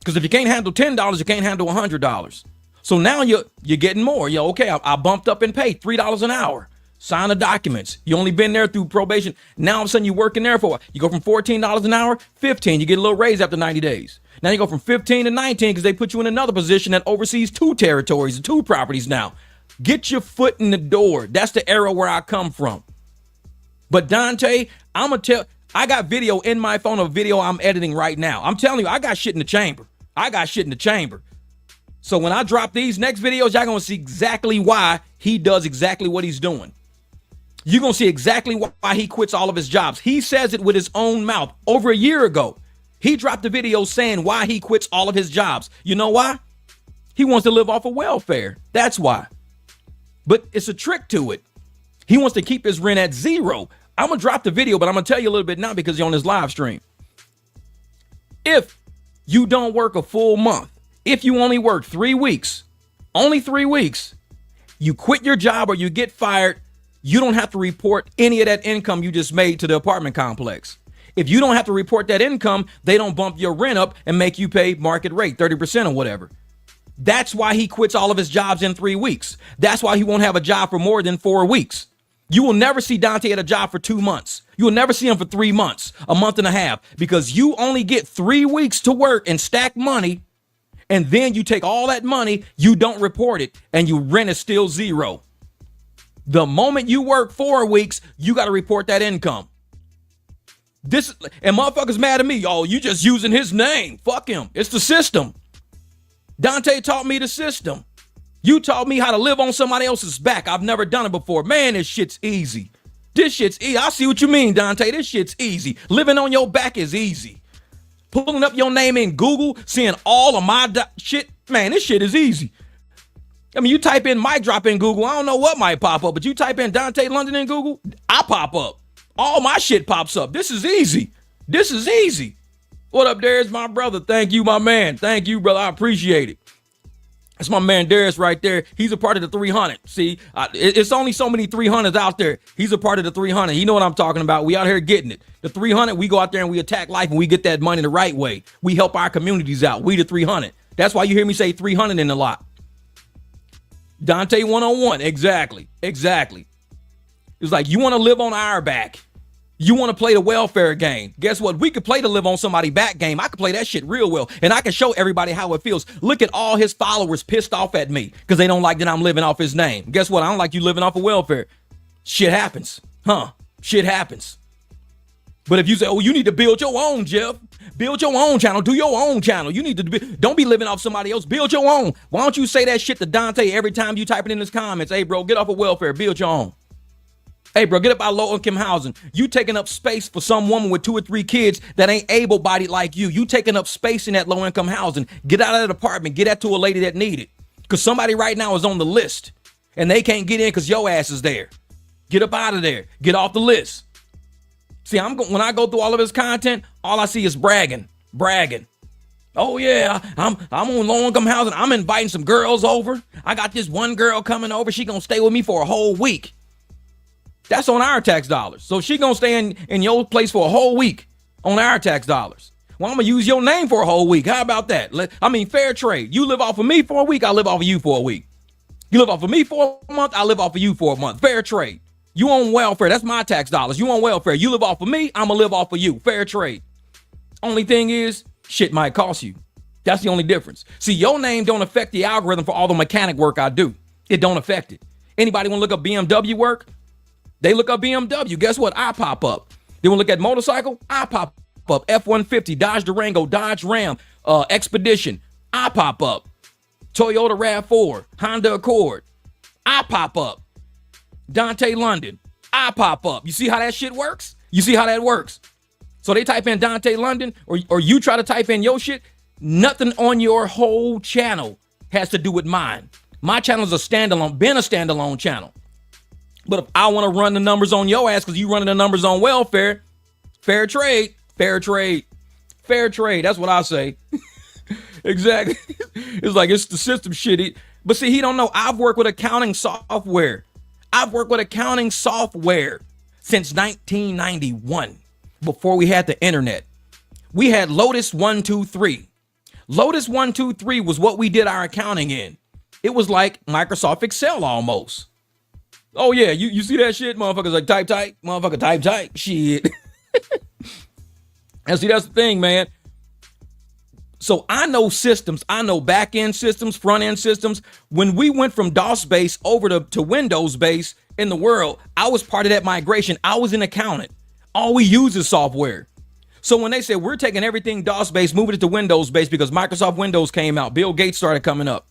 Because if you can't handle $10, you can't handle $100. So now you're getting more. Okay, I bumped up in pay, $3 an hour. Sign the documents. You only been there through probation. Now all of a sudden you're working there for a while. You go from $14 an hour, $15. You get a little raise after 90 days. Now you go from 15 to 19 because they put you in another position that oversees 2 territories and 2 properties now. Get your foot in the door. That's the era where I come from. But Dontay, I'm going to tell, I got video in my phone, a video I'm editing right now. I'm telling you, I got shit in the chamber. So when I drop these next videos, y'all going to see exactly why he does exactly what he's doing. You're going to see exactly why he quits all of his jobs. He says it with his own mouth. Over a year ago, he dropped a video saying why he quits all of his jobs. You know why? He wants to live off of welfare. That's why. But it's a trick to it. He wants to keep his rent at 0. I'm going to drop the video, but I'm going to tell you a little bit now because you're on this live stream. If you don't work a full month, if you only work 3 weeks, only 3 weeks, you quit your job or you get fired, you don't have to report any of that income you just made to the apartment complex. If you don't have to report that income, they don't bump your rent up and make you pay market rate, 30% or whatever. That's why he quits all of his jobs in 3 weeks. That's why he won't have a job for more than 4 weeks. You will never see Dontay at a job for 2 months. You will never see him for 3 months, a month and a half, because you only get 3 weeks to work and stack money. And then you take all that money, you don't report it, and your rent is still 0. The moment you work 4 weeks, you got to report that income. And motherfuckers mad at me. Oh, you just using his name. Fuck him. It's the system. Dontay taught me the system. You taught me how to live on somebody else's back. I've never done it before. Man, this shit's easy. I see what you mean, Dontay. This shit's easy. Living on your back is easy. Pulling up your name in Google, seeing all of my shit. Man, this shit is easy. I mean, you type in MicDrop in Google, I don't know what might pop up, but you type in Dontay London in Google, I pop up. All my shit pops up. This is easy. What up, Darius, my brother? Thank you, my man. Thank you, brother. I appreciate it. That's my man Darius right there. He's a part of the 300. See, it's only so many 300s out there. He's a part of the 300. You know what I'm talking about. We out here getting it. The 300, we go out there and we attack life and we get that money the right way. We help our communities out. We the 300. That's why you hear me say 300 in a lot. Dontay 101. Exactly. It's like, you want to live on our back. You want to play the welfare game. Guess what? We could play the live on somebody back game. I could play that shit real well. And I can show everybody how it feels. Look at all his followers pissed off at me because they don't like that I'm living off his name. Guess what? I don't like you living off of welfare. Shit happens. Shit happens. But if you say, oh, you need to build your own, Jeff, build your own channel, do your own channel. You need to don't be living off somebody else. Build your own. Why don't you say that shit to Dontay every time you type it in his comments? Hey, bro, get off of welfare. Build your own. Hey, bro, get up out of low-income housing. You taking up space for some woman with 2 or 3 kids that ain't able-bodied like you. You taking up space in that low-income housing. Get out of that apartment. Get that to a lady that need it. Because somebody right now is on the list, and they can't get in because your ass is there. Get up out of there. Get off the list. See, when I go through all of his content, all I see is bragging. Oh yeah, I'm on low-income housing. I'm inviting some girls over. I got this one girl coming over. She gonna stay with me for a whole week. That's on our tax dollars. So she gonna stay in your place for a whole week on our tax dollars. Well, I'm gonna use your name for a whole week. How about that? I mean, fair trade. You live off of me for a week, I live off of you for a week. You live off of me for a month, I live off of you for a month. Fair trade. You on welfare, that's my tax dollars. You on welfare, you live off of me, I'm gonna live off of you. Fair trade. Only thing is, shit might cost you. That's the only difference. See, your name don't affect the algorithm for all the mechanic work I do. It don't affect it. Anybody wanna look up BMW work? They look up BMW. Guess what? I pop up. They want to look at motorcycle? I pop up. F-150, Dodge Durango, Dodge Ram, Expedition. I pop up. Toyota RAV4, Honda Accord. I pop up. Dontay London. I pop up. You see how that shit works? You see how that works? So they type in Dontay London, or you try to type in your shit. Nothing on your whole channel has to do with mine. My channel is a standalone channel. But if I want to run the numbers on your ass because you running the numbers on welfare, fair trade. That's what I say. Exactly. It's like it's the system shit. But see, he don't know. I've worked with accounting software. Since 1991, before we had the internet. We had Lotus 123. Lotus 123 was what we did our accounting in. It was like Microsoft Excel almost. Oh yeah, you see that shit? Motherfuckers like type. Motherfucker type. Shit. And see, that's the thing, man. So I know systems. I know back-end systems, front-end systems. When we went from DOS-based over to Windows-based in the world, I was part of that migration. I was an accountant. All we use is software. So when they said we're taking everything DOS-based, moving it to Windows-based because Microsoft Windows came out, Bill Gates started coming up.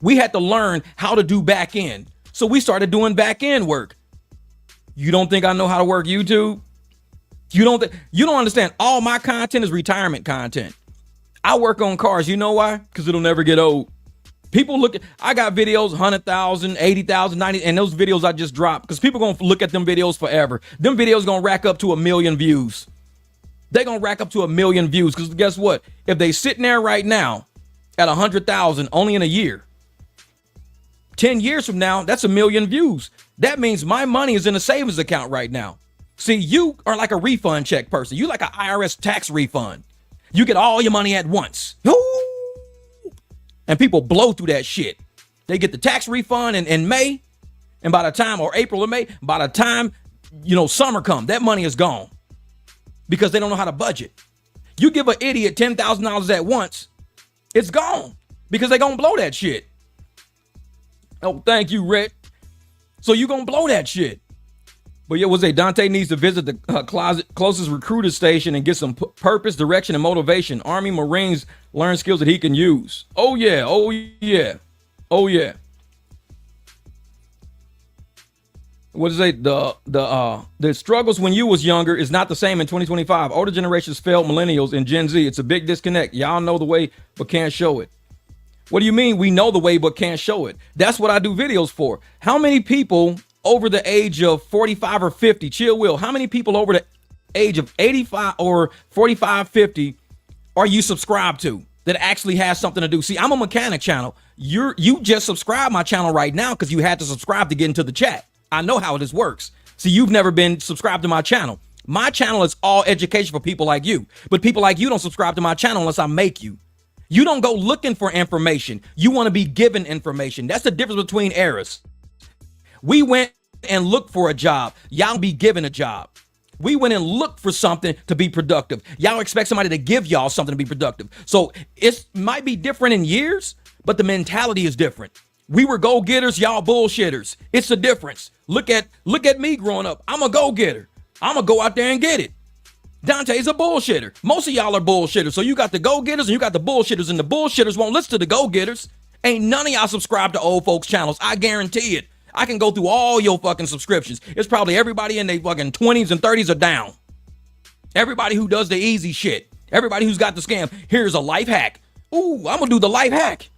We had to learn how to do back-end. So we started doing back-end work. You don't think I know how to work YouTube? You don't understand. All my content is retirement content. I work on cars. You know why? Because it'll never get old. People I got videos, 100,000, 80,000, 90, and those videos I just dropped because people going to look at them videos forever. Them videos going to rack up to 1 million views. They're going to rack up to 1 million views because guess what? If they sitting there right now at 100,000 only in a year, 10 years from now, that's 1 million views. That means my money is in a savings account right now. See, you are like a refund check person. You like an IRS tax refund. You get all your money at once. And people blow through that shit. They get the tax refund in May, and by the time, or April or May, by the time, summer come, that money is gone because they don't know how to budget. You give an idiot $10,000 at once, it's gone because they're going to blow that shit. Oh, thank you, Rick. So you gonna blow that shit. But yeah, Dontay needs to visit the closest recruiter station and get some purpose, direction, and motivation. Army, Marines, learn skills that he can use. Oh yeah. What is it? The struggles when you was younger is not the same in 2025. Older generations failed millennials and Gen Z. It's a big disconnect. Y'all know the way, but can't show it. What do you mean we know the way but can't show it? That's what I do videos for. How many people over the age of 45 or 50, chill Will, how many people over the age of 85 or 45, 50 are you subscribed to that actually has something to do? See, I'm a mechanic channel. You just subscribed my channel right now because you had to subscribe to get into the chat. I know how this works. See, you've never been subscribed to my channel. My channel is all education for people like you, but people like you don't subscribe to my channel unless I make you. You don't go looking for information. You want to be given information. That's the difference between eras. We went and looked for a job. Y'all be given a job. We went and looked for something to be productive. Y'all expect somebody to give y'all something to be productive. So it might be different in years, but the mentality is different. We were go-getters, y'all bullshitters. It's the difference. Look at me growing up. I'm a go-getter. I'm going to go out there and get it. Dontay's a bullshitter. Most of y'all are bullshitters. So you got the go-getters and you got the bullshitters, and the bullshitters won't listen to the go-getters. Ain't none of y'all subscribe to old folks channels. I guarantee it. I can go through all your fucking subscriptions. It's probably everybody in their fucking 20s and 30s are down. Everybody who does the easy shit. Everybody who's got the scam. Here's a life hack. Ooh, I'm gonna do the life hack.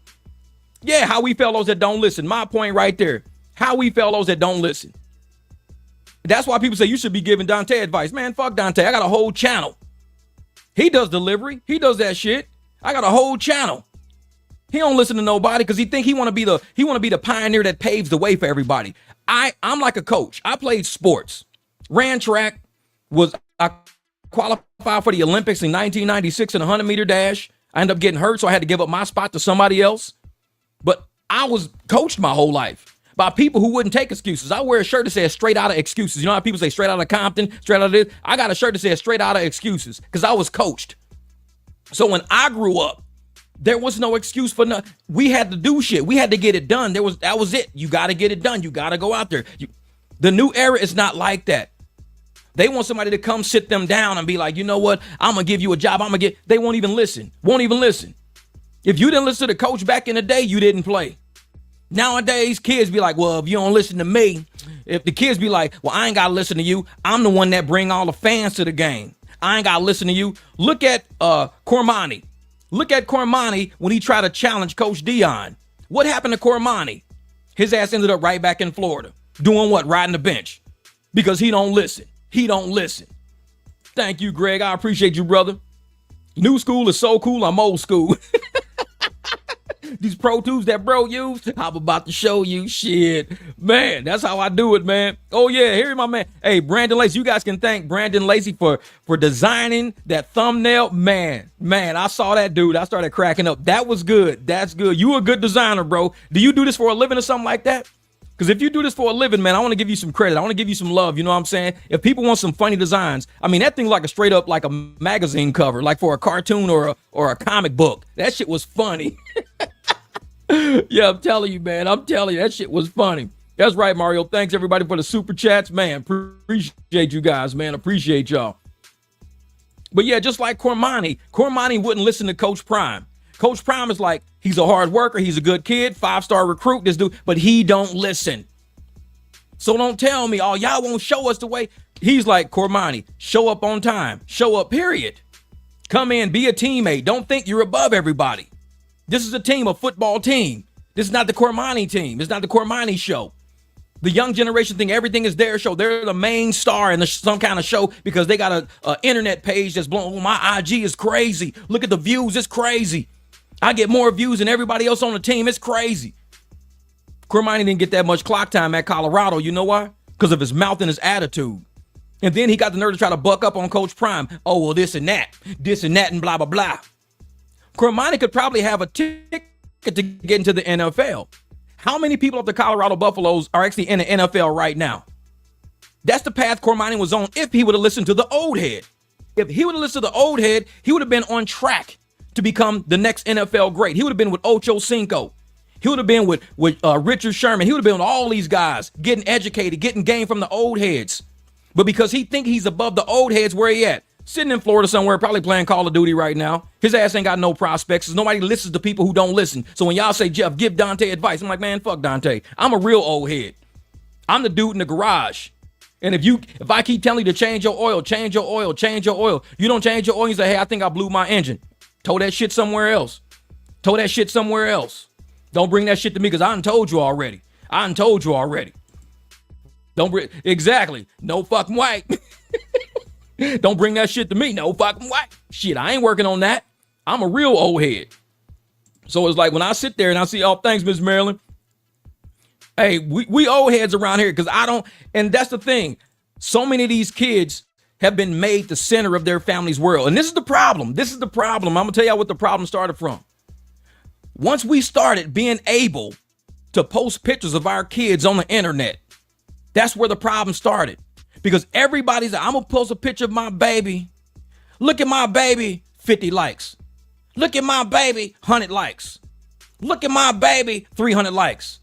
Yeah, how we fellows that don't listen. My point right there. How we fellows that don't listen. That's why people say you should be giving Dontay advice. Man, fuck Dontay. I got a whole channel. He does delivery. He does that shit. I got a whole channel. He don't listen to nobody because he think he want to be the pioneer that paves the way for everybody. I'm like a coach. I played sports, ran track, I qualified for the Olympics in 1996 in a 100-meter dash. I ended up getting hurt, so I had to give up my spot to somebody else. But I was coached my whole life by people who wouldn't take excuses. I wear a shirt that says straight out of excuses. You know how people say straight out of Compton, straight out of this? I got a shirt that says straight out of excuses because I was coached. So when I grew up, there was no excuse for nothing. We had to do shit. We had to get it done. That was it. You got to get it done. You got to go out there. The new era is not like that. They want somebody to come sit them down and be like, you know what? I'm going to give you a job. They won't even listen. Won't even listen. If you didn't listen to the coach back in the day, you didn't play. Nowadays, kids be like, well, if you don't listen to me, if the kids be like, well, I ain't got to listen to you. I'm the one that bring all the fans to the game. I ain't got to listen to you. Look at Cormani. Look at Cormani when he tried to challenge Coach Dion. What happened to Cormani? His ass ended up right back in Florida. Doing what? Riding the bench. Because he don't listen. He don't listen. Thank you, Greg. I appreciate you, brother. New school is so cool. I'm old school. These Pro Tools that bro used, I'm about to show you shit. Man, that's how I do it, man. Oh, yeah, here's my man. Hey, Brandon Lacey. You guys can thank Brandon Lacey for designing that thumbnail. Man, I saw that dude. I started cracking up. That was good. That's good. You a good designer, bro. Do you do this for a living or something like that? Because if you do this for a living, man, I want to give you some credit. I want to give you some love. You know what I'm saying? If people want some funny designs, I mean, that thing's like a straight up like a magazine cover, like for a cartoon or a comic book. That shit was funny. Yeah, I'm telling you, man. I'm telling you, that shit was funny. That's right, Mario. Thanks, everybody, for the super chats. Man, appreciate you guys, man. Appreciate y'all. But, yeah, just like Cormani wouldn't listen to Coach Prime. Coach Prime is like, he's a hard worker. He's a good kid, 5-star recruit, this dude, but he don't listen. So don't tell me, oh, y'all won't show us the way. He's like, Cormani, show up on time. Show up, period. Come in, be a teammate. Don't think you're above everybody. This is a team, a football team. This is not the Cormani team. It's not the Cormani show. The young generation think everything is their show. They're the main star in some kind of show because they got a internet page that's blown. Oh, my IG is crazy. Look at the views. It's crazy. I get more views than everybody else on the team. It's crazy. Cormani didn't get that much clock time at Colorado. You know why? Because of his mouth and his attitude. And then he got the nerve to try to buck up on Coach Prime. Oh, well, this and that and blah, blah, blah. Cormani could probably have a ticket to get into the NFL. How many people of the Colorado Buffaloes are actually in the NFL right now? That's the path Cormani was on if he would have listened to the old head. If he would have listened to the old head, he would have been on track to become the next NFL great. He would have been with Ocho Cinco. He would have been with Richard Sherman. He would have been with all these guys, getting educated, getting game from the old heads. But because he think he's above the old heads, where he at? Sitting in Florida somewhere, probably playing Call of Duty right now. His ass ain't got no prospects. Nobody listens to people who don't listen. So when y'all say, Jeff, give Dontay advice, I'm like, man, fuck Dontay. I'm a real old head. I'm the dude in the garage. And if I keep telling you to change your oil, change your oil, change your oil, you don't change your oil, you say, hey, I think I blew my engine. Tow that shit somewhere else. Tow that shit somewhere else. Don't bring that shit to me because I done told you already. Exactly. No fucking way. Don't bring that shit to me. No fucking way. Shit, I ain't working on that. I'm a real old head. So it's like when I sit there and I see, oh, thanks, Miss Marilyn. Hey, we old heads around here because I don't, and that's the thing. So many of these kids have been made the center of their family's world. And this is the problem. I'm going to tell y'all what the problem started from. Once we started being able to post pictures of our kids on the internet, that's where the problem started. Because everybody's like, I'm going to post a picture of my baby. Look at my baby, 50 likes. Look at my baby, 100 likes. Look at my baby, 300 likes.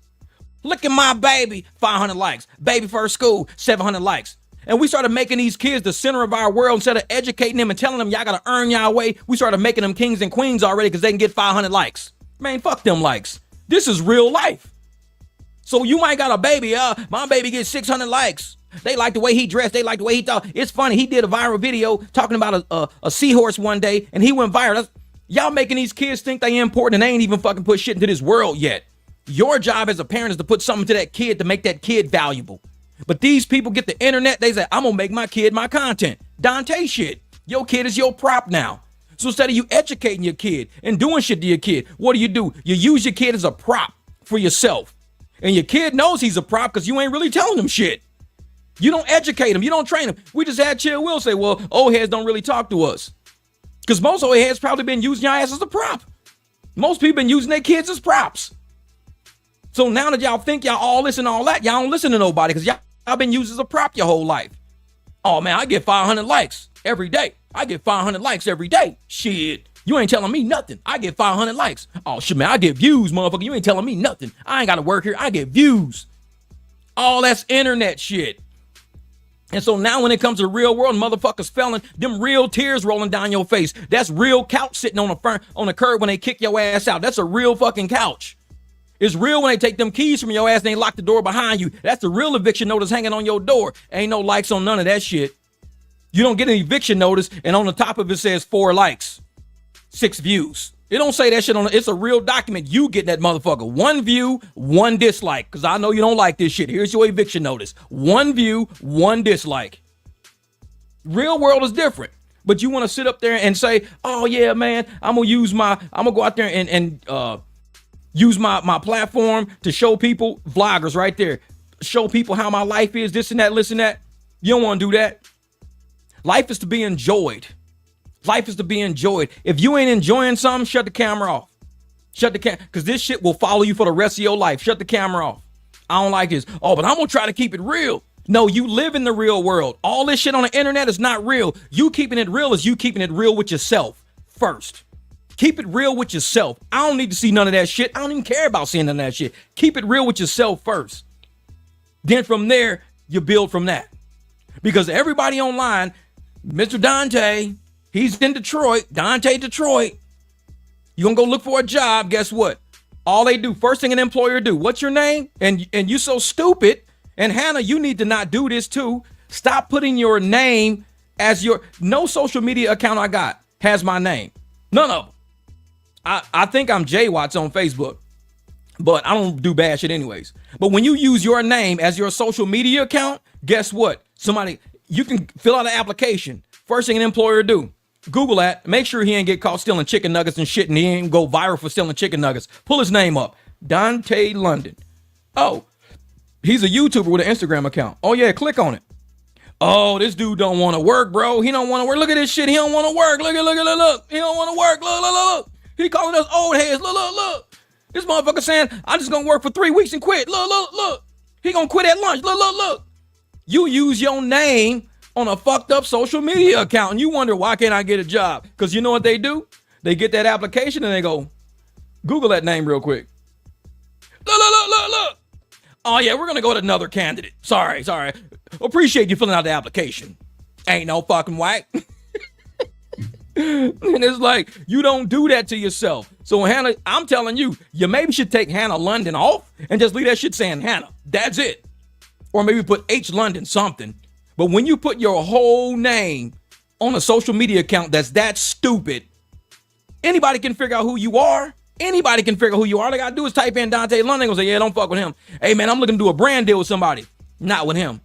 Look at my baby, 500 likes. Baby first school, 700 likes. And we started making these kids the center of our world instead of educating them and telling them y'all got to earn y'all way. We started making them kings and queens already because they can get 500 likes. Man, fuck them likes. This is real life. So you might got a baby. My baby gets 600 likes. They like the way he dressed. They like the way he thought. It's funny. He did a viral video talking about a seahorse one day, and he went viral. Y'all making these kids think they important, and they ain't even fucking put shit into this world yet. Your job as a parent is to put something to that kid to make that kid valuable. But these people get the internet. They say, I'm going to make my kid my content. Dontay shit. Your kid is your prop now. So instead of you educating your kid and doing shit to your kid, what do? You use your kid as a prop for yourself. And your kid knows he's a prop because you ain't really telling him shit. You don't educate him. You don't train him. We just had Chill Will say, well, old heads don't really talk to us. Because most old heads probably been using your ass as a prop. Most people been using their kids as props. So now that y'all think y'all all this and all that, y'all don't listen to nobody because y'all been used as a prop your whole life. Oh, man, I get 500 likes every day. I get 500 likes every day. Shit, you ain't telling me nothing. I get 500 likes. Oh, shit, man, I get views, motherfucker. You ain't telling me nothing. I ain't got to work here. I get views. All that's internet shit. And so now when it comes to the real world, motherfuckers felling, them real tears rolling down your face. That's real couch sitting on the curb when they kick your ass out. That's a real fucking couch. It's real when they take them keys from your ass and they lock the door behind you. That's the real eviction notice hanging on your door. Ain't no likes on none of that shit. You don't get an eviction notice and on the top of it says 4 likes, 6 views. It don't say that shit on it. It's a real document. You get that motherfucker. 1 view, 1 dislike. Because I know you don't like this shit. Here's your eviction notice. 1 view, 1 dislike. Real world is different. But you want to sit up there and say, oh yeah, man, I'm going to go out there and use my platform to show people, vloggers right there, show people how my life is, this and that, listen that. You don't want to do that. Life is to be enjoyed. Life is to be enjoyed. If you ain't enjoying something, shut the camera off. Shut the camera, because this shit will follow you for the rest of your life. Shut the camera off. I don't like this. Oh, but I'm going to try to keep it real. No, you live in the real world. All this shit on the internet is not real. You keeping it real is you keeping it real with yourself first. Keep it real with yourself. I don't need to see none of that shit. I don't even care about seeing none of that shit. Keep it real with yourself first. Then from there, you build from that. Because everybody online, Mr. Dontay, he's in Detroit, Dontay Detroit. You gonna go look for a job, guess what? All they do, first thing an employer do, what's your name? And you so stupid. And Hannah, you need to not do this too. Stop putting your name as no social media account I got has my name. None of them. I think I'm Jay Watts on Facebook, but I don't do bad shit anyways. But when you use your name as your social media account, guess what? You can fill out an application. First thing an employer do, Google that, make sure he ain't get caught stealing chicken nuggets and shit and he ain't go viral for stealing chicken nuggets. Pull his name up, Dontay London. Oh, he's a YouTuber with an Instagram account. Oh yeah, click on it. Oh, this dude don't want to work, bro. He don't want to work. Look at this shit. He don't want to work. Look. He don't want to work. Look. He calling us old heads. Look. This motherfucker saying, I'm just going to work for 3 weeks and quit. Look. He going to quit at lunch. Look. You use your name on a fucked up social media account and you wonder, why can't I get a job? Because you know what they do? They get that application and they go, Google that name real quick. Look. Oh yeah, we're going to go to another candidate. Sorry. Appreciate you filling out the application. Ain't no fucking whack. And it's like, you don't do that to yourself. So Hannah, I'm telling you maybe should take Hannah London off and just leave that shit saying Hannah. That's it. Or maybe put H London something. But when you put your whole name on a social media account that's that stupid, anybody can figure out who you are. Anybody can figure out who you are. All they gotta do is type in Dontay London and say, yeah, don't fuck with him. Hey man, I'm looking to do a brand deal with somebody. Not with him.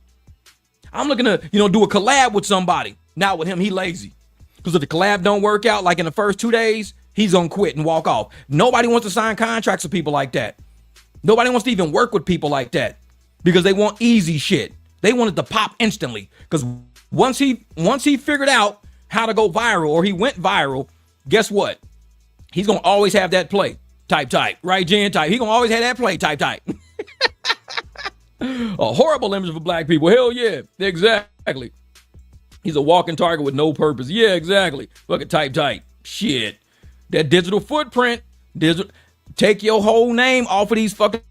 I'm looking to, do a collab with somebody. Not with him. He lazy. Because if the collab don't work out, like in the first 2 days, he's going to quit and walk off. Nobody wants to sign contracts with people like that. Nobody wants to even work with people like that because they want easy shit. They want it to pop instantly. Because once he figured out how to go viral or he went viral, guess what? He's going to always have that play. Type. Right, Jen? Type. He's going to always have that play. Type. A horrible image for black people. Hell yeah. Exactly. He's a walking target with no purpose. Yeah, exactly. Fucking type. Shit. That digital footprint. Take your whole name off of these fucking.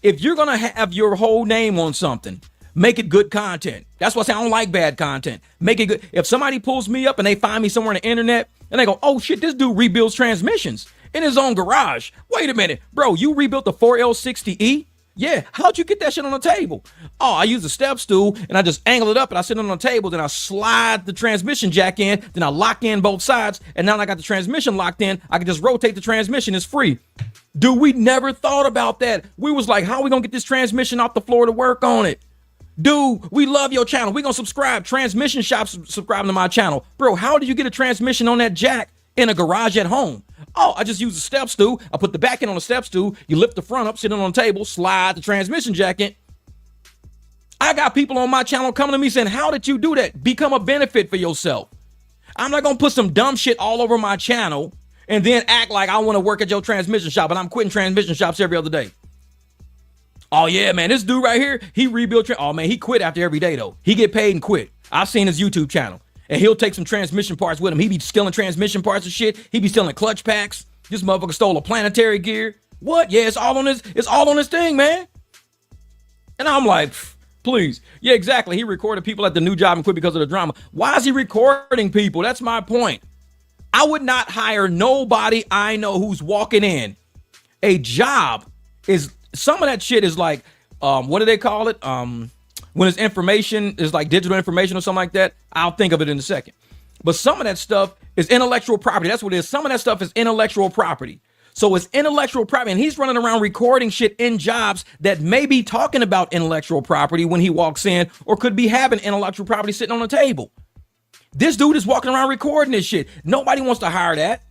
If you're going to have your whole name on something, Make it good content. That's why I say I don't like bad content. Make it good. If somebody pulls me up and they find me somewhere on the internet and they go, oh shit, this dude rebuilds transmissions in his own garage. Wait a minute, bro, you rebuilt the 4L60E? Yeah, how'd you get that shit on the table? Oh, I use a step stool and I just angle it up and I sit it on the table, then I slide the transmission jack in, then I lock in both sides, and now I got the transmission locked in, I can just rotate the transmission, it's free. Dude, we never thought about that. We was like, how are we gonna get this transmission off the floor to work on it? Dude, we love your channel. We gonna subscribe. Transmission shops subscribing to my channel. Bro, how do you get a transmission on that jack in a garage at home? Oh, I just use a step stool. I put the back end on the step stool. You lift the front up, sit it on the table, slide the transmission jack in. I got people on my channel coming to me saying, how did you do that? Become a benefit for yourself. I'm not gonna put some dumb shit all over my channel and then act like I want to work at your transmission shop, and I'm quitting transmission shops every other day. Oh yeah, man, this dude right here, he rebuilt. Oh man, he quit after every day though. He get paid and quit. I've seen his YouTube channel, and he'll take some transmission parts with him. He be stealing transmission parts and shit. He be stealing clutch packs. This motherfucker stole a planetary gear. What? Yeah, it's all on this. It's all on this thing, man. And I'm like, please. Yeah, exactly. He recorded people at the new job and quit because of the drama. Why is he recording people? That's my point. I would not hire nobody I know who's walking in. A job is. Some of that shit is like, what do they call it? When it's information is like digital information or something like that. I'll think of it in a second. But some of that stuff is intellectual property. That's what it is. Some of that stuff is intellectual property. So it's intellectual property. And he's running around recording shit in jobs that may be talking about intellectual property when he walks in, or could be having intellectual property sitting on the table. This dude is walking around recording this shit. Nobody wants to hire that.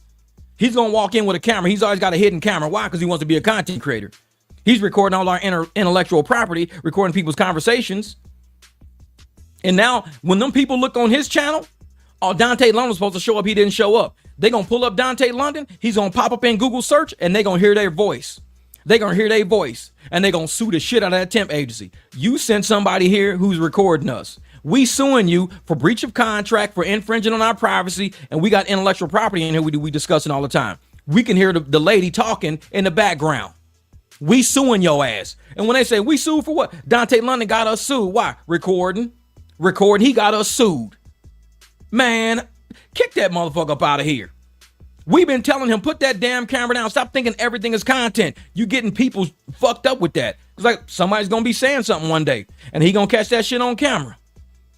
He's going to walk in with a camera. He's always got a hidden camera. Why? Because he wants to be a content creator. He's recording all our intellectual property, recording people's conversations. And now, when them people look on his channel, oh, Dontay London was supposed to show up. He didn't show up. They're going to pull up Dontay London. He's going to pop up in Google search, and they're going to hear their voice. They're going to hear their voice, and they're going to sue the shit out of that temp agency. You sent somebody here who's recording us. We suing you for breach of contract, for infringing on our privacy, and we got intellectual property in here we discussing all the time. We can hear the lady talking in the background. We suing your ass. And when they say we sued for what? Dontay London got us sued. Why? Recording. He got us sued. Man, kick that motherfucker up out of here. We've been telling him, put that damn camera down. Stop thinking everything is content. You getting people fucked up with that. It's like somebody's going to be saying something one day, and he going to catch that shit on camera.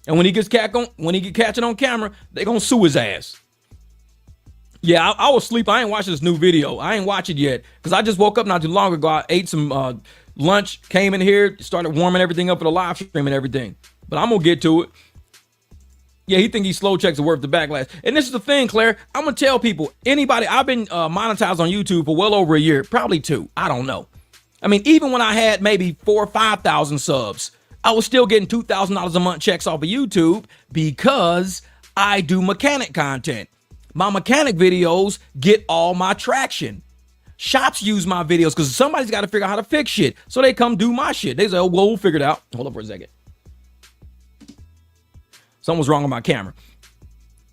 And when he gets catching on camera, they going to sue his ass. Yeah, I was asleep. I ain't watching this new video. I ain't watch it yet because I just woke up not too long ago. I ate some lunch, came in here, started warming everything up for the live stream and everything. But I'm going to get to it. Yeah, he think he slow checks are worth the backlash. And this is the thing, Claire. I'm going to tell people, anybody, I've been monetized on YouTube for well over a year, probably 2. I don't know. I mean, even when I had maybe 4,000 or 5,000 subs, I was still getting $2,000 a month checks off of YouTube because I do mechanic content. My mechanic videos get all my traction. Shops use my videos because somebody's got to figure out how to fix shit. So they come do my shit. They say, oh, well, we'll figure it out. Hold up for a second. Something's wrong with my camera.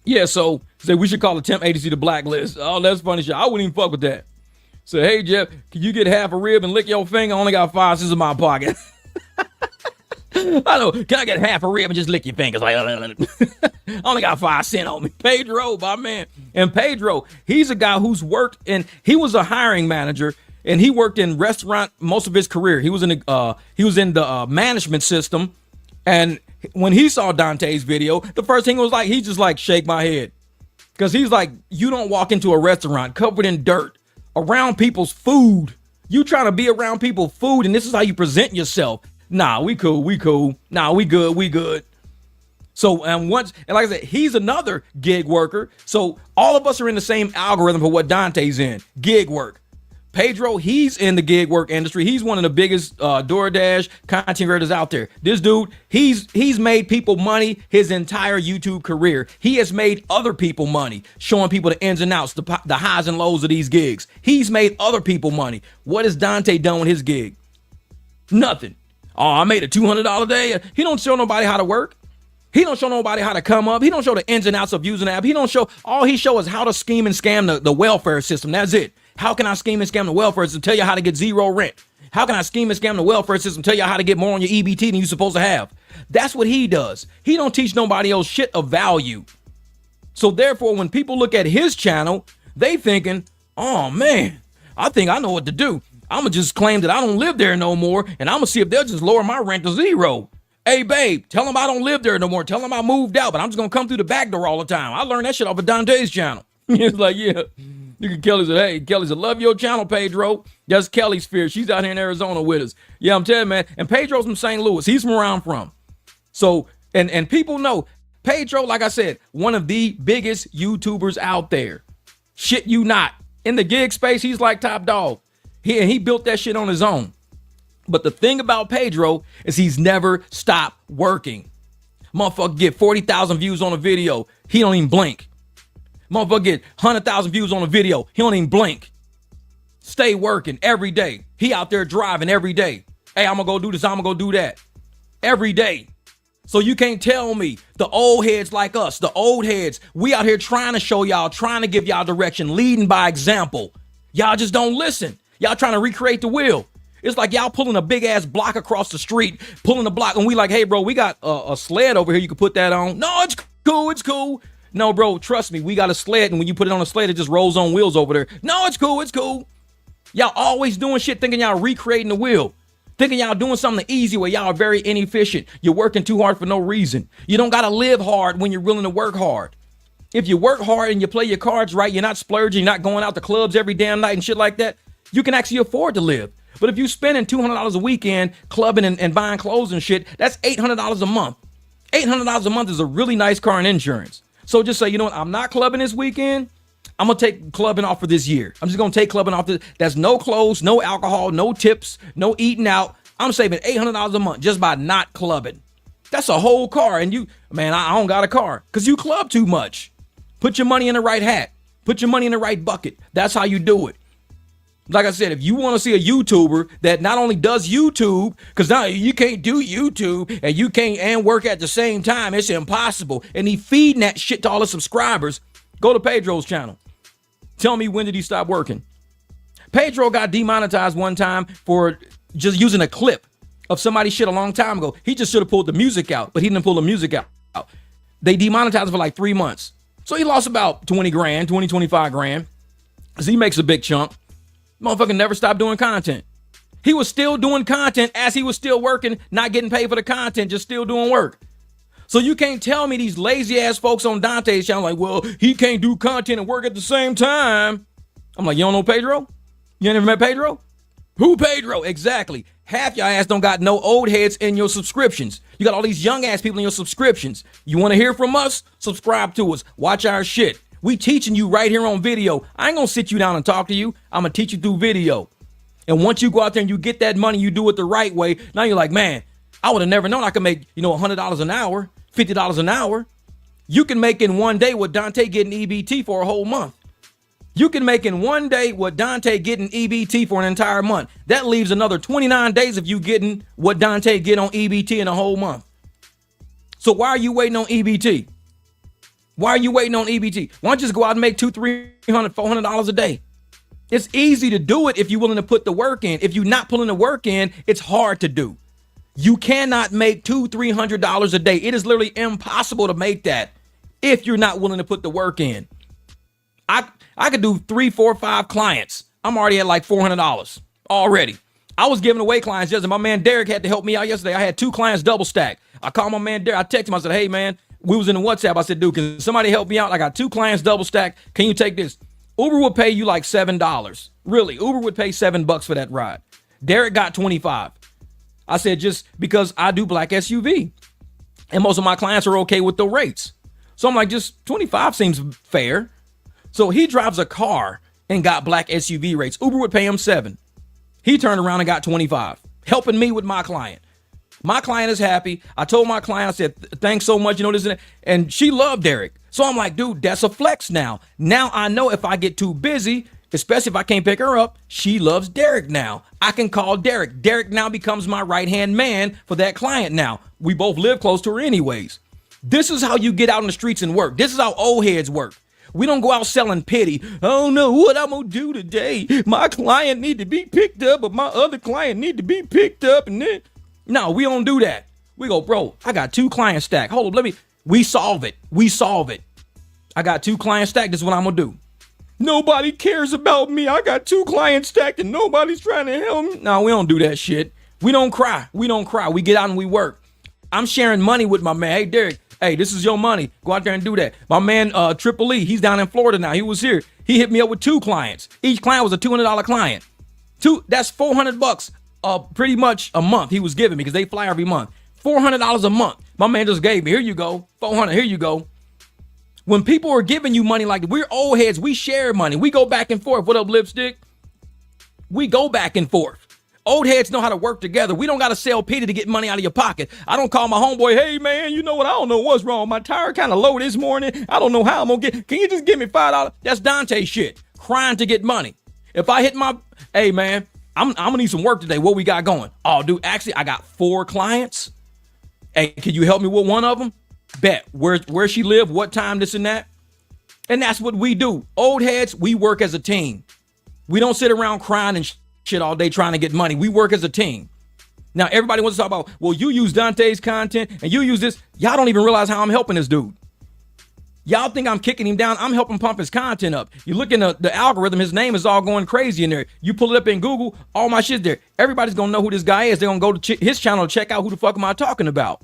Yeah, so say we should call the temp agency the blacklist. Oh, that's funny shit. I wouldn't even fuck with that. Say, hey, Jeff, can you get half a rib and lick your finger? I only got 5 cents in my pocket. I know. Can I get half a rib and just lick your fingers? Like, I only got 5 cents on me. Pedro, my man. And Pedro, he's a guy who's worked in, he was a hiring manager, and he worked in restaurant most of his career. He was in the management system. And when he saw Dontay's video, the first thing was like, he just like shake my head. Because he's like, you don't walk into a restaurant covered in dirt, around people's food. You trying to be around people's food, and this is how you present yourself. Nah, we cool. Nah, we good. So, and like I said, he's another gig worker. So all of us are in the same algorithm for what Dontay's in, gig work. Pedro, he's in the gig work industry. He's one of the biggest DoorDash content creators out there. This dude, he's made people money his entire YouTube career. He has made other people money, showing people the ins and outs, the highs and lows of these gigs. He's made other people money. What has Dontay done with his gig? Nothing. Oh, I made a $200 a day. He don't show nobody how to work. He don't show nobody how to come up. He don't show the ins and outs of using the app. He don't show, all he shows is how to scheme and scam the welfare system. That's it. How can I scheme and scam the welfare system? Tell you how to get zero rent. How can I scheme and scam the welfare system? Tell you how to get more on your EBT than you're supposed to have. That's what he does. He don't teach nobody else shit of value. So therefore, when people look at his channel, they thinking, oh man, I think I know what to do. I'm going to just claim that I don't live there no more, and I'm going to see if they'll just lower my rent to 0. Hey, babe, tell them I don't live there no more. Tell them I moved out, but I'm just going to come through the back door all the time. I learned that shit off of Dontay's channel. He's like, yeah. Kelly said, hey, Kelly said, love your channel, Pedro. That's Kelly's fear. She's out here in Arizona with us. Yeah, I'm telling you, man. And Pedro's from St. Louis. He's from where I'm from. So, and people know, Pedro, like I said, one of the biggest YouTubers out there. Shit you not. In the gig space, he's like top dog. He built that shit on his own. But the thing about Pedro is he's never stopped working. Motherfucker get 40,000 views on a video. He don't even blink. Motherfucker get 100,000 views on a video. He don't even blink. Stay working every day. He out there driving every day. Hey, I'm going to go do this. I'm going to go do that. Every day. So you can't tell me the old heads like us, the old heads, we out here trying to show y'all, trying to give y'all direction, leading by example. Y'all just don't listen. Y'all trying to recreate the wheel. It's like y'all pulling a big ass block across the street, pulling a block, and we like, hey, bro, we got a sled over here. You can put that on. No, it's cool. It's cool. No, bro, trust me. We got a sled, and when you put it on a sled, it just rolls on wheels over there. No, it's cool. It's cool. Y'all always doing shit thinking y'all recreating the wheel. Thinking y'all doing something the easy way. Y'all are very inefficient. You're working too hard for no reason. You don't got to live hard when you're willing to work hard. If you work hard and you play your cards right, you're not splurging, you're not going out to clubs every damn night and shit like that, you can actually afford to live. But if you spending $200 a weekend clubbing and buying clothes and shit, that's $800 a month. $800 a month is a really nice car and insurance. So just say, you know what, I'm not clubbing this weekend. I'm going to take clubbing off for this year. I'm just going to take clubbing off. That's no clothes, no alcohol, no tips, no eating out. I'm saving $800 a month just by not clubbing. That's a whole car. And you, man, I don't got a car because you club too much. Put your money in the right hat. Put your money in the right bucket. That's how you do it. Like I said, if you want to see a YouTuber that not only does YouTube, because now you can't do YouTube and you can't and work at the same time. It's impossible. And he feeding that shit to all the subscribers. Go to Pedro's channel. Tell me, when did he stop working? Pedro got demonetized one time for just using a clip of somebody's shit a long time ago. He just should have pulled the music out, but he didn't pull the music out. They demonetized him for like 3 months. So he lost about 20 grand, 20, 25 grand. Because he makes a big chunk. Motherfucker never stopped doing content. He was still doing content as he was still working, not getting paid for the content, just still doing work. So you can't tell me these lazy ass folks on Dontay's channel like, well, he can't do content and work at the same time. I'm like, you don't know Pedro? You ain't never met Pedro? Who Pedro? Exactly. Half y'all ass don't got no old heads in your subscriptions. You got all these young ass people in your subscriptions. You want to hear from us? Subscribe to us. Watch our shit. We teaching you right here on video. I ain't gonna sit you down and talk to you. I'm gonna teach you through video. And once you go out there and you get that money, you do it the right way. Now you're like, man, I would have never known I could make, $100 an hour, $50 an hour. You can make in one day what Dontay getting EBT for a whole month. You can make in one day what Dontay getting EBT for an entire month. That leaves another 29 days of you getting what Dontay get on EBT in a whole month. So why are you waiting on EBT? Why are you waiting on EBT? Why don't you just go out and make $200, $300, $400 a day? It's easy to do it if you're willing to put the work in. If you're not pulling the work in, it's hard to do. You cannot make $200, $300 a day. It is literally impossible to make that if you're not willing to put the work in. I could do 3, 4, 5 clients. I'm already at like $400 already. I was giving away clients yesterday. My man Derek had to help me out yesterday. I had 2 clients double stack. I called my man Derek. I texted him. I said, hey, man, we was in the WhatsApp. I said, dude, can somebody help me out? I got 2 clients double stack. Can you take this? Uber would pay you like $7. Really, Uber would pay $7 for that ride. Derek got 25. I said, just because I do black SUV. And most of my clients are okay with the rates. So I'm like, just 25 seems fair. So he drives a car and got black SUV rates. Uber would pay him 7. He turned around and got 25, helping me with my client. My client is happy. I told my client, I said, thanks so much. This and that. And she loved Derek. So I'm like, dude, that's a flex now. Now I know if I get too busy, especially if I can't pick her up, she loves Derek now. I can call Derek. Derek now becomes my right-hand man for that client now. We both live close to her anyways. This is how you get out in the streets and work. This is how old heads work. We don't go out selling pity. I don't know what I'm going to do today. My client need to be picked up, but my other client need to be picked up. And then, no, we don't do that. We go, bro, I got 2 clients stacked. Hold up, we solve it. We solve it. I got 2 clients stacked. This is what I'm gonna do. Nobody cares about me. I got 2 clients stacked and nobody's trying to help me. No, we don't do that shit. We don't cry. We don't cry. We get out and we work. I'm sharing money with my man. Hey, Derek, hey, this is your money. Go out there and do that. My man, Triple E, he's down in Florida now. He was here. He hit me up with 2 clients. Each client was a $200 client. That's $400 pretty much a month he was giving me because they fly every month. $400 a month. My man just gave me. Here you go. 400. Here you go. When people are giving you money like that, we're old heads. We share money. We go back and forth. What up, Lipstick? We go back and forth. Old heads know how to work together. We don't got to sell pity to get money out of your pocket. I don't call my homeboy, hey, man, you know what? I don't know what's wrong. My tire kind of low this morning. I don't know how I'm going to get. Can you just give me $5? That's Dontay shit. Crying to get money. If I hit my, hey, man, I'm going to need some work today. What we got going? Oh, dude, actually, I got 4 clients. Hey, can you help me with one of them? Bet. Where she live, what time, this and that. And that's what we do. Old heads, we work as a team. We don't sit around crying and shit all day trying to get money. We work as a team. Now, everybody wants to talk about, well, you use Dontay's content and you use this. Y'all don't even realize how I'm helping this dude. Y'all think I'm kicking him down. I'm helping pump his content up. You look in the algorithm, his name is all going crazy in there. You pull it up in Google, all my shit's there. Everybody's going to know who this guy is. They're going to go to his channel to check out who the fuck am I talking about.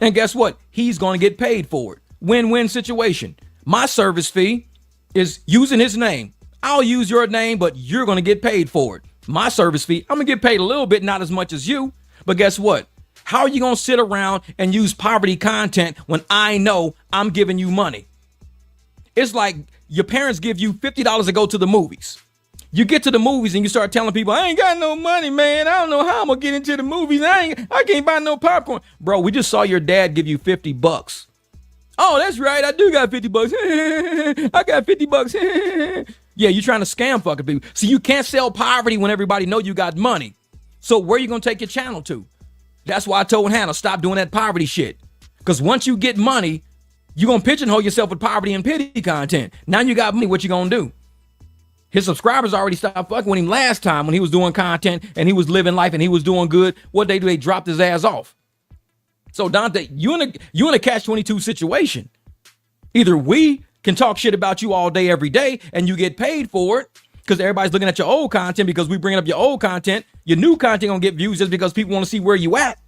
And guess what? He's going to get paid for it. Win-win situation. My service fee is using his name. I'll use your name, but you're going to get paid for it. My service fee, I'm going to get paid a little bit, not as much as you. But guess what? How are you going to sit around and use poverty content when I know I'm giving you money? It's like your parents give you $50 to go to the movies. You get to the movies and you start telling people, I ain't got no money, man. I don't know how I'm going to get into the movies. I can't buy no popcorn. Bro, we just saw your dad give you $50. Oh, that's right. I do got $50. I got $50. Yeah, you're trying to scam fucking people. See, you can't sell poverty when everybody know you got money. So where you going to take your channel to? That's why I told Hannah, stop doing that poverty shit. Because once you get money, you're going to pigeonhole yourself with poverty and pity content. Now you got money, what you going to do? His subscribers already stopped fucking with him last time when he was doing content and he was living life and he was doing good. What they do? They dropped his ass off. So Dontay, you in a catch-22 situation. Either we can talk shit about you all day, every day, and you get paid for it because everybody's looking at your old content because we bringing up your old content. Your new content gonna get views just because people want to see where you at.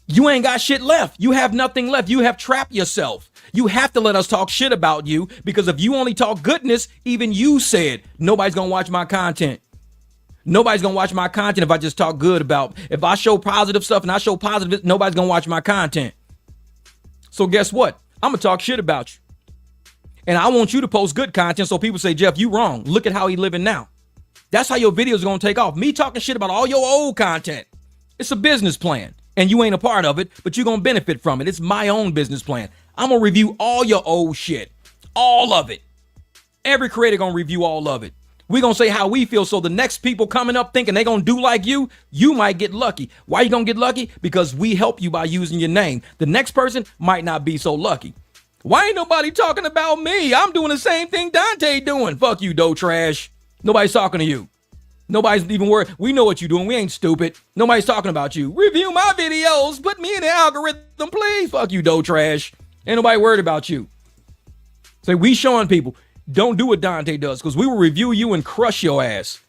You ain't got shit left. You have nothing left. You have trapped yourself. You have to let us talk shit about you because if you only talk goodness, even you said, nobody's going to watch my content. Nobody's going to watch my content if I just talk good about. If I show positive stuff and I show positive, nobody's going to watch my content. So guess what? I'm going to talk shit about you. And I want you to post good content so people say, Jeff, you wrong. Look at how he living now. That's how your videos are going to take off. Me talking shit about all your old content. It's a business plan. And you ain't a part of it, but you're going to benefit from it. It's my own business plan. I'm going to review all your old shit. All of it. Every creator going to review all of it. We're going to say how we feel so the next people coming up thinking they're going to do like you might get lucky. Why you going to get lucky? Because we help you by using your name. The next person might not be so lucky. Why ain't nobody talking about me? I'm doing the same thing Dontay doing. Fuck you, dough trash. Nobody's talking to you. Nobody's even worried. We know what you're doing. We ain't stupid. Nobody's talking about you. Review my videos. Put me in the algorithm, please. Fuck you, dough trash. Ain't nobody worried about you. So we showing people, don't do what Dontay does because we will review you and crush your ass.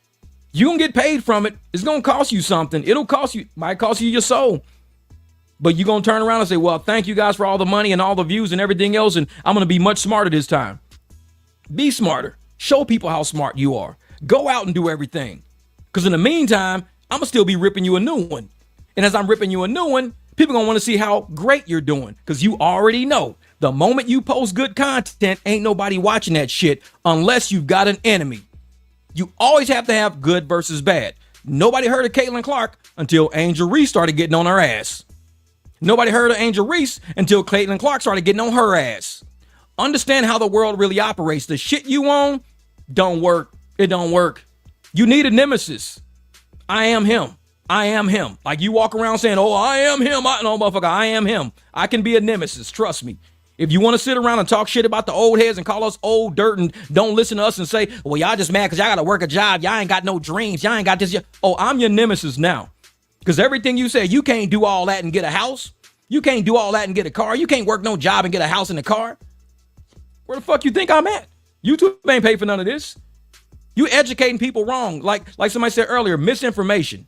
You gonna get paid from it. It's gonna cost you something. It'll cost you, might cost you your soul. But you're gonna turn around and say, well, thank you guys for all the money and all the views and everything else. And I'm gonna be much smarter this time. Be smarter. Show people how smart you are. Go out and do everything. Because in the meantime, I'm going to still be ripping you a new one. And as I'm ripping you a new one, people going to want to see how great you're doing. Because you already know the moment you post good content, ain't nobody watching that shit unless you've got an enemy. You always have to have good versus bad. Nobody heard of Caitlin Clark until Angel Reese started getting on her ass. Nobody heard of Angel Reese until Caitlin Clark started getting on her ass. Understand how the world really operates. The shit you own don't work. It don't work. You need a nemesis. I am him. I am him. Like you walk around saying, oh, I am him. No, motherfucker, I am him. I can be a nemesis. Trust me. If you want to sit around and talk shit about the old heads and call us old dirt and don't listen to us and say, well, y'all just mad because y'all got to work a job. Y'all ain't got no dreams. Y'all ain't got this. Oh, I'm your nemesis now. Because everything you say, you can't do all that and get a house. You can't do all that and get a car. You can't work no job and get a house and a car. Where the fuck you think I'm at? YouTube ain't paid for none of this. You educating people wrong. Like somebody said earlier, misinformation.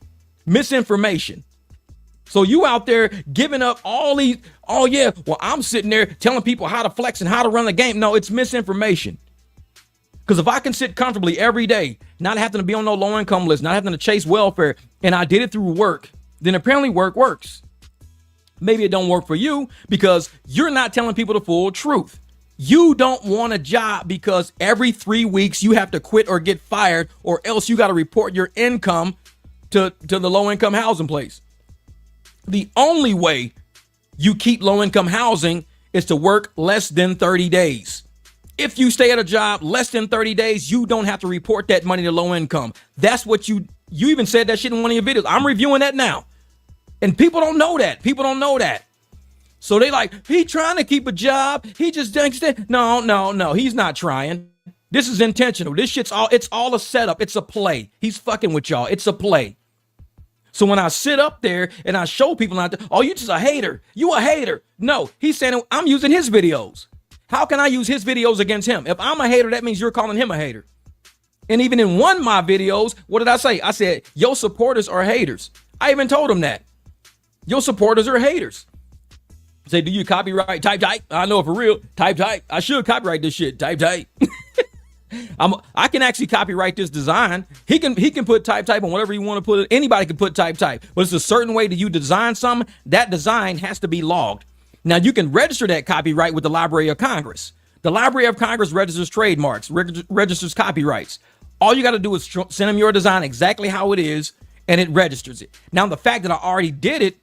So you out there giving up all these, oh yeah, well, I'm sitting there telling people how to flex and how to run the game. No, it's misinformation. Because if I can sit comfortably every day, not having to be on no low income list, not having to chase welfare, and I did it through work, then apparently work works. Maybe it don't work for you because you're not telling people the full truth. You don't want a job because every 3 weeks you have to quit or get fired, or else you got to report your income to the low income housing place. The only way you keep low income housing is to work less than 30 days. If you stay at a job less than 30 days, you don't have to report that money to low income. That's what you even said that shit in one of your videos. I'm reviewing that now. And people don't know that. So they like, he trying to keep a job. He just thinks that. No, he's not trying. This is intentional. This shit's it's all a setup. It's a play. He's fucking with y'all. It's a play. So when I sit up there and I show people, oh, you just a hater. You a hater. No, he's saying I'm using his videos. How can I use his videos against him? If I'm a hater, that means you're calling him a hater. And even in one of my videos, what did I say? I said, your supporters are haters. I even told him that. Your supporters are haters. Say, do you copyright? Type. I know it for real. Type. I should copyright this shit. Type. I can actually copyright this design. He can put type on whatever you want to put it. Anybody can put type. But it's a certain way that you design something. That design has to be logged. Now, you can register that copyright with the Library of Congress. The Library of Congress registers trademarks, registers copyrights. All you got to do is send them your design exactly how it is, and it registers it. Now, the fact that I already did it,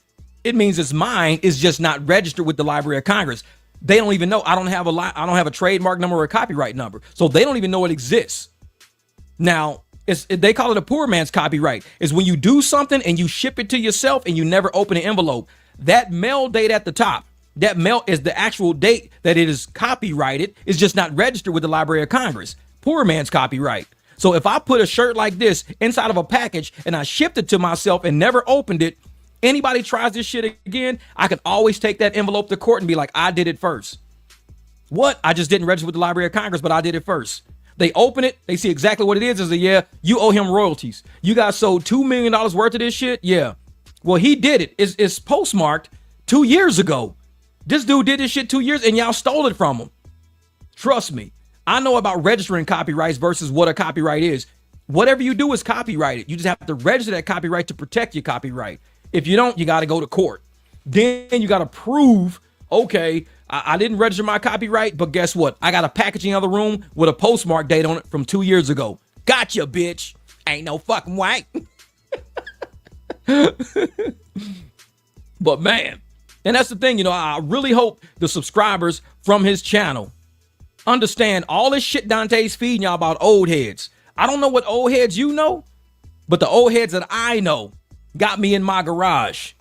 it means it's mine. Is just not registered with the Library of Congress. They don't even know. I don't have a trademark number or a copyright number, so they don't even know it exists. Now, they call it a poor man's copyright. Is when you do something and you ship it to yourself and you never open an envelope. That mail date at the top. That mail is the actual date that it is copyrighted. It's just not registered with the Library of Congress. Poor man's copyright. So if I put a shirt like this inside of a package and I shipped it to myself and never opened it, anybody tries this shit again, I can always take that envelope to court and be like, I did it first. What? I just didn't register with the Library of Congress, but I did it first. They open it. They see exactly what it is. Yeah, you owe him royalties. You guys sold $2 million worth of this shit. Yeah. Well, he did it. It's postmarked 2 years ago. This dude did this shit 2 years and y'all stole it from him. Trust me. I know about registering copyrights versus what a copyright is. Whatever you do is copyrighted. You just have to register that copyright to protect your copyright. If you don't, you got to go to court. Then you got to prove, okay, I didn't register my copyright, but guess what? I got a package in the other room with a postmark date on it from 2 years ago. Gotcha, bitch. Ain't no fucking white. But man, and that's the thing, I really hope the subscribers from his channel understand all this shit Dontay's feeding y'all about old heads. I don't know what old heads you know, but the old heads that I know got me in my garage.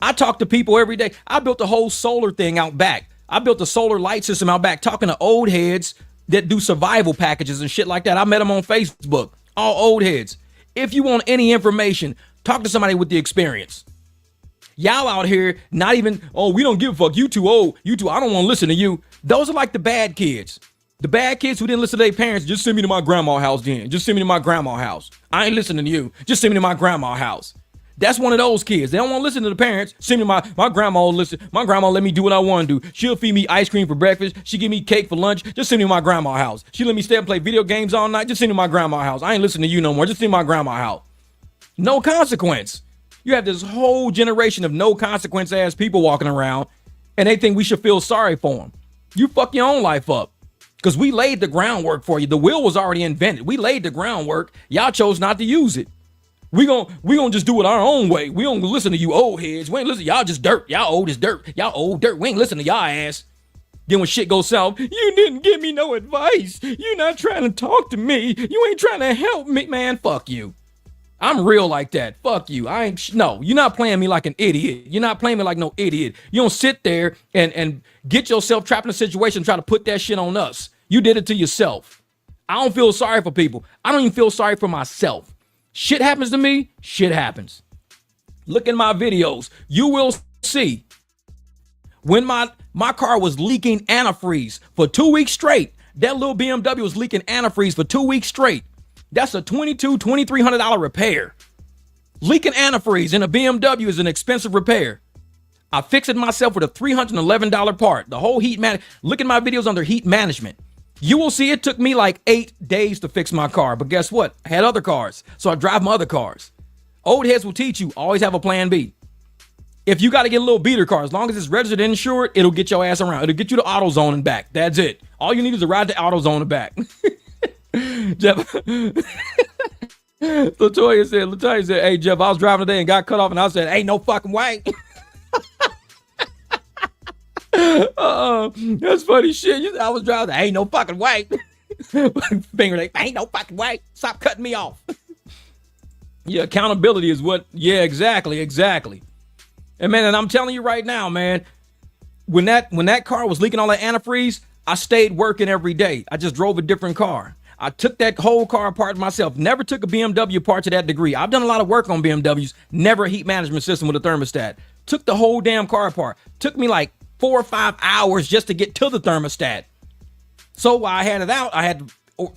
I talk to people every day. I built a whole solar thing out back. I built a solar light system out back talking to old heads that do survival packages and shit like that. I met them on Facebook, all old heads. If you want any information, talk to somebody with the experience. Y'all out here not even, oh, we don't give a fuck. You too old. I don't want to listen to you. Those are like the bad kids. The bad kids who didn't listen to their parents. Just send me to my grandma's house then. Just send me to my grandma's house. I ain't listening to you. Just send me to my grandma's house. That's one of those kids. They don't want to listen to the parents. Send me to my grandma. Listen, my grandma let me do what I want to do. She'll feed me ice cream for breakfast. She give me cake for lunch. Just send me to my grandma's house. She let me stay and play video games all night. Just send me to my grandma's house. I ain't listening to you no more. Just send me to my grandma's house. No consequence. You have this whole generation of no consequence ass people walking around, and they think we should feel sorry for them. You fuck your own life up. Because we laid the groundwork for you. The wheel was already invented. We laid the groundwork. Y'all chose not to use it. We gonna just do it our own way. We don't listen to you old heads. We ain't listen. Y'all just dirt. Y'all old as dirt. Y'all old dirt. We ain't listen to y'all ass. Then when shit goes south, you didn't give me no advice. You not trying to talk to me. You ain't trying to help me. Man, fuck you. I'm real like that. Fuck you. No, you're not playing me like an idiot. You're not playing me like no idiot. You don't sit there and get yourself trapped in a situation and try to put that shit on us. You did it to yourself. I don't feel sorry for people. I don't even feel sorry for myself. Shit happens to me. Shit happens. Look in my videos. You will see when my car was leaking antifreeze for 2 weeks straight. That little BMW was leaking antifreeze for 2 weeks straight. That's a $2,300 repair. Leaking antifreeze in a BMW is an expensive repair. I fixed it myself with a $311 part. The whole look at my videos under heat management. You will see it took me like 8 days to fix my car. But guess what? I had other cars, so I drive my other cars. Old heads will teach you, always have a plan B. If you got to get a little beater car, as long as it's registered and insured, it'll get your ass around. It'll get you to AutoZone and back. That's it. All you need is a ride to AutoZone and back. Jeff. Latoya said, hey, Jeff, I was driving today and got cut off, and I said, ain't no fucking way. That's funny shit. I was driving, ain't no fucking way. Finger like, ain't no fucking way. Stop cutting me off. Yeah, accountability is what, yeah, exactly. And man, and I'm telling you right now, man, when that car was leaking all that antifreeze, I stayed working every day. I just drove a different car. I took that whole car apart myself. Never took a BMW apart to that degree. I've done a lot of work on BMWs. Never a heat management system with a thermostat. Took the whole damn car apart. Took me like 4 or 5 hours just to get to the thermostat. So while I had it out, I had to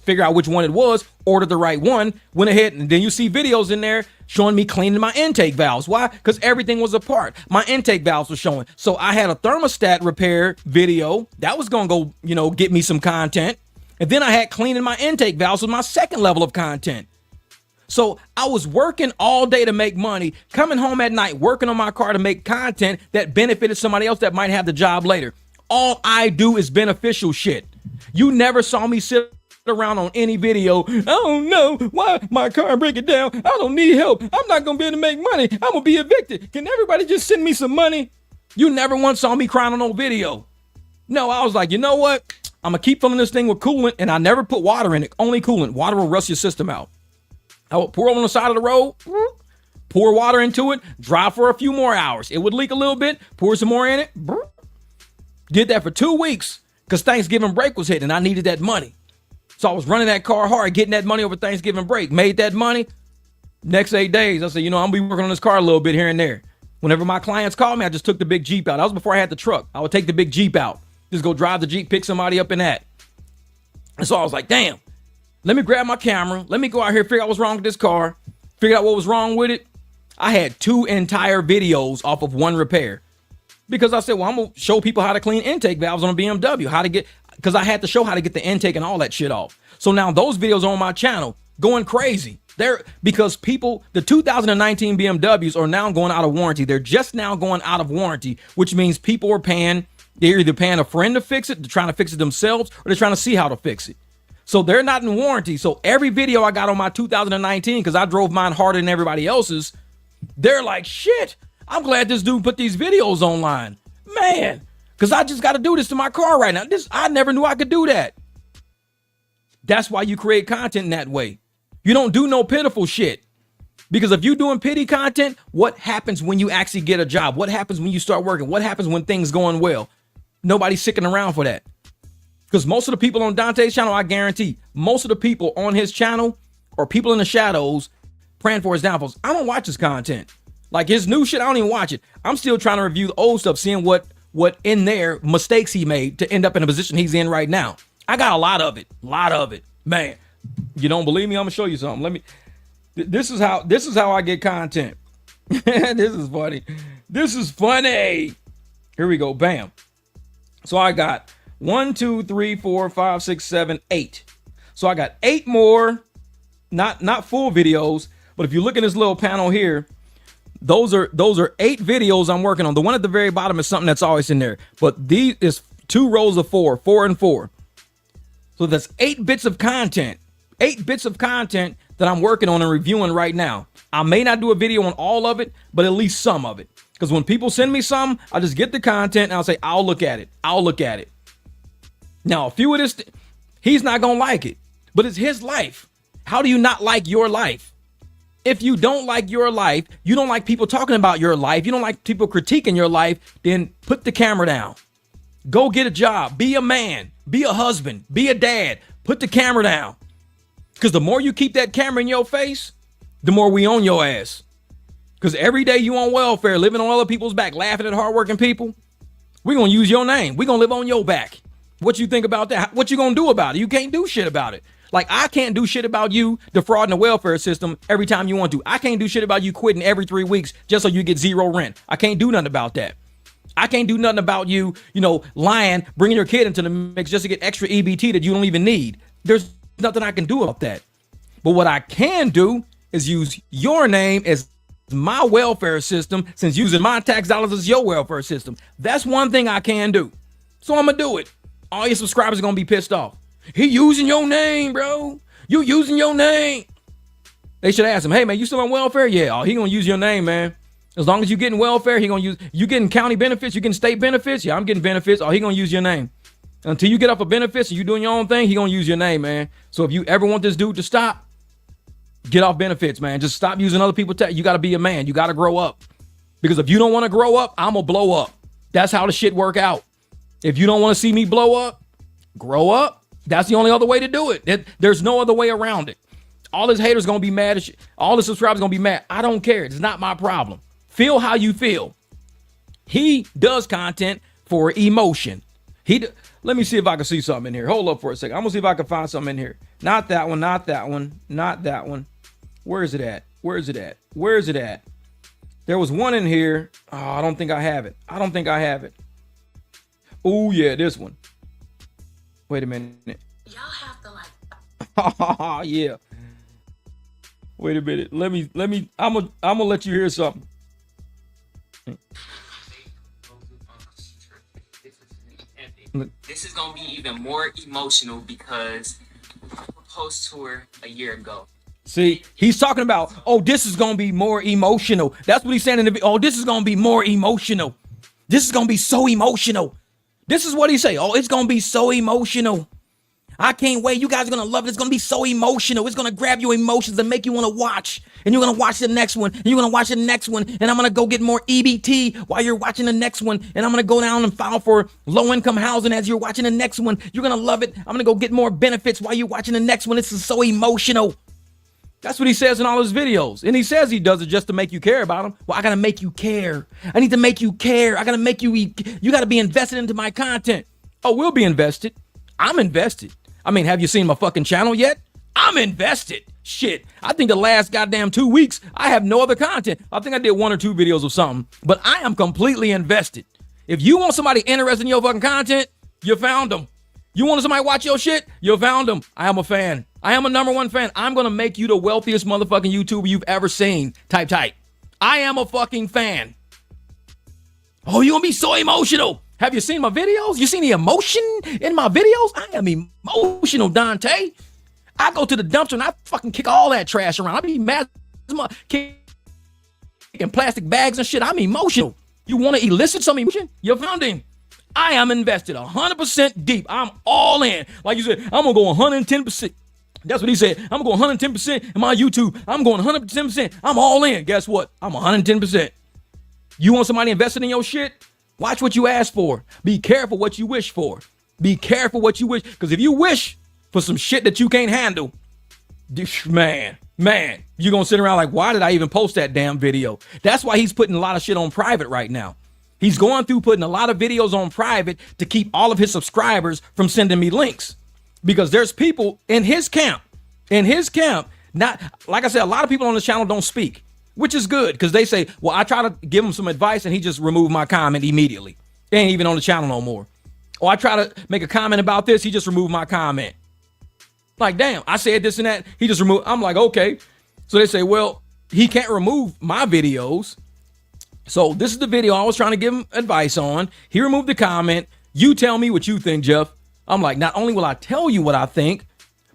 figure out which one it was, order the right one, went ahead, and then you see videos in there showing me cleaning my intake valves. Why? Because everything was apart. My intake valves were showing. So I had a thermostat repair video. That was going to go, get me some content. And then I had cleaning my intake valves with my second level of content. So I was working all day to make money, coming home at night, working on my car to make content that benefited somebody else that might have the job later. All I do is beneficial shit. You never saw me sit around on any video. I don't know why my car break it down. I don't need help. I'm not going to be able to make money. I'm going to be evicted. Can everybody just send me some money? You never once saw me crying on no video. No, I was like, you know what? I'm going to keep filling this thing with coolant, and I never put water in it. Only coolant. Water will rust your system out. I would pour it on the side of the road, pour water into it, drive for a few more hours. It would leak a little bit, pour some more in it. Did that for 2 weeks because Thanksgiving break was hitting and I needed that money. So I was running that car hard, getting that money over Thanksgiving break, made that money. Next 8 days, I said, I'm going to be working on this car a little bit here and there. Whenever my clients called me, I just took the big Jeep out. That was before I had the truck. I would take the big Jeep out. Just go drive the Jeep, pick somebody up in that. And so I was like, damn, let me grab my camera. Let me go out here, figure out what's wrong with this car. Figure out what was wrong with it. I had 2 entire videos off of one repair. Because I said, well, I'm going to show people how to clean intake valves on a BMW. Because I had to show how to get the intake and all that shit off. So now those videos are on my channel going crazy. Because people, the 2019 BMWs are now going out of warranty. They're just now going out of warranty, which means people are paying. They're either paying a friend to fix it, they're trying to fix it themselves, or they're trying to see how to fix it. So they're not in warranty. So every video I got on my 2019, because I drove mine harder than everybody else's, they're like, shit, I'm glad this dude put these videos online. Man, because I just got to do this to my car right now. I never knew I could do that. That's why you create content in that way. You don't do no pitiful shit. Because if you're doing pity content, what happens when you actually get a job? What happens when you start working? What happens when things going well? Nobody's sticking around for that. Because most of the people on Dontay's channel, I guarantee, most of the people on his channel are people in the shadows praying for his downfalls. I don't watch his content. Like his new shit, I don't even watch it. I'm still trying to review the old stuff, seeing what in there mistakes he made to end up in a position he's in right now. I got a lot of it. Man, you don't believe me? I'm gonna show you something. This is how I get content. This is funny. Here we go. Bam. So I got 1, 2, 3, 4, 5, 6, 7, 8. So I got 8 more, not full videos, but if you look at this little panel here, those are 8 videos I'm working on. The one at the very bottom is something that's always in there, but these is 2 rows of 4 and 4. So that's 8 bits of content. 8 bits of content that I'm working on and reviewing right now. I may not do a video on all of it, but at least some of it. Because when people send me some, I just get the content and I'll say, I'll look at it. Now, a few of this, he's not going to like it, but it's his life. How do you not like your life? If you don't like your life, you don't like people talking about your life, you don't like people critiquing your life, then put the camera down. Go get a job. Be a man. Be a husband. Be a dad. Put the camera down. Because the more you keep that camera in your face, the more we own your ass. Because every day you on welfare, living on other people's back, laughing at hardworking people, we're going to use your name. We're going to live on your back. What you think about that? What you going to do about it? You can't do shit about it. Like, I can't do shit about you defrauding the welfare system every time you want to. I can't do shit about you quitting every 3 weeks just so you get zero rent. I can't do nothing about that. I can't do nothing about you, lying, bringing your kid into the mix just to get extra EBT that you don't even need. There's nothing I can do about that. But what I can do is use your name as my welfare system, since using my tax dollars as your welfare system. That's one thing I can do. So I'm going to do it. All your subscribers are going to be pissed off. He using your name, bro. You using your name. They should ask him, hey, man, you still on welfare? Yeah, he going to use your name, man. As long as you getting welfare, he going to use, you getting county benefits, you getting state benefits? Yeah, I'm getting benefits. He going to use your name. Until you get off of benefits and you doing your own thing, he going to use your name, man. So if you ever want this dude to stop, get off benefits, man. Just stop using other people's tax. You got to be a man. You got to grow up. Because if you don't want to grow up, I'm going to blow up. That's how the shit work out. If you don't want to see me blow up, grow up. That's the only other way to do it. There's no other way around it. All his haters going to be mad. All the subscribers going to be mad. I don't care. It's not my problem. Feel how you feel. He does content for emotion. Let me see if I can see something in here. Hold up for a second. I'm going to see if I can find something in here. Not that one, not that one, not that one. Where is it at? Where is it at? Where is it at? There was one in here. Oh, I don't think I have it. I don't think I have it. Oh, yeah, this one. Wait a minute. Y'all have to Oh, yeah. Wait a minute. Let me, I'm gonna let you hear something. This is gonna be even more emotional because I proposed to her a year ago. See, he's talking about, this is gonna be more emotional. That's what he's saying in the video. This is gonna be more emotional. This is gonna be so emotional. This is what he say. It's gonna be so emotional. I can't wait. You guys are going to love it. It's going to be so emotional. It's going to grab your emotions and make you want to watch. And you're going to watch the next one. And you're going to watch the next one. And I'm going to go get more EBT while you're watching the next one. And I'm going to go down and file for low-income housing as you're watching the next one. You're going to love it. I'm going to go get more benefits while you're watching the next one. This is so emotional. That's what he says in all his videos. And he says he does it just to make you care about him. Well, I got to make you care. I need to make you care. I got to make you got to be invested into my content. We'll be invested. I'm invested. I mean, have you seen my fucking channel yet? I'm invested. Shit. I think the last goddamn 2 weeks, I have no other content. I think I did 1 or 2 videos of something, but I am completely invested. If you want somebody interested in your fucking content, you found them. You want somebody to watch your shit? You found them. I am a fan. I am a #1 fan. I'm going to make you the wealthiest motherfucking YouTuber you've ever seen. Type. I am a fucking fan. You're going to be so emotional. Have you seen my videos? You seen the emotion in my videos? I am emotional, Dontay. I go to the dumpster and I fucking kick all that trash around. I be mad kicking plastic bags and shit. I'm emotional. You want to elicit some emotion? You found him. I am invested 100% deep. I'm all in. Like you said, I'm going to go 110%. That's what he said. I'm going to go 110% in my YouTube. I'm going 110%. I'm all in. Guess what? I'm 110%. You want somebody invested in your shit? Watch what you ask for. Be careful what you wish for. Be careful what you wish. Because if you wish for some shit that you can't handle, man, you're going to sit around like, why did I even post that damn video? That's why he's putting a lot of shit on private right now. He's going through putting a lot of videos on private to keep all of his subscribers from sending me links. Because there's people in his camp. Not, like I said, a lot of people on the channel don't speak. Which is good, because they say, well, I try to give him some advice and he just removed my comment immediately. They ain't even on the channel no more. Or I try to make a comment about this, he just removed my comment. Like, damn, I said this and that, he just removed. I'm like, okay. So they say, well, he can't remove my videos. So this is the video I was trying to give him advice on. He removed the comment. You tell me what you think, Jeff. I'm like, not only will I tell you what I think,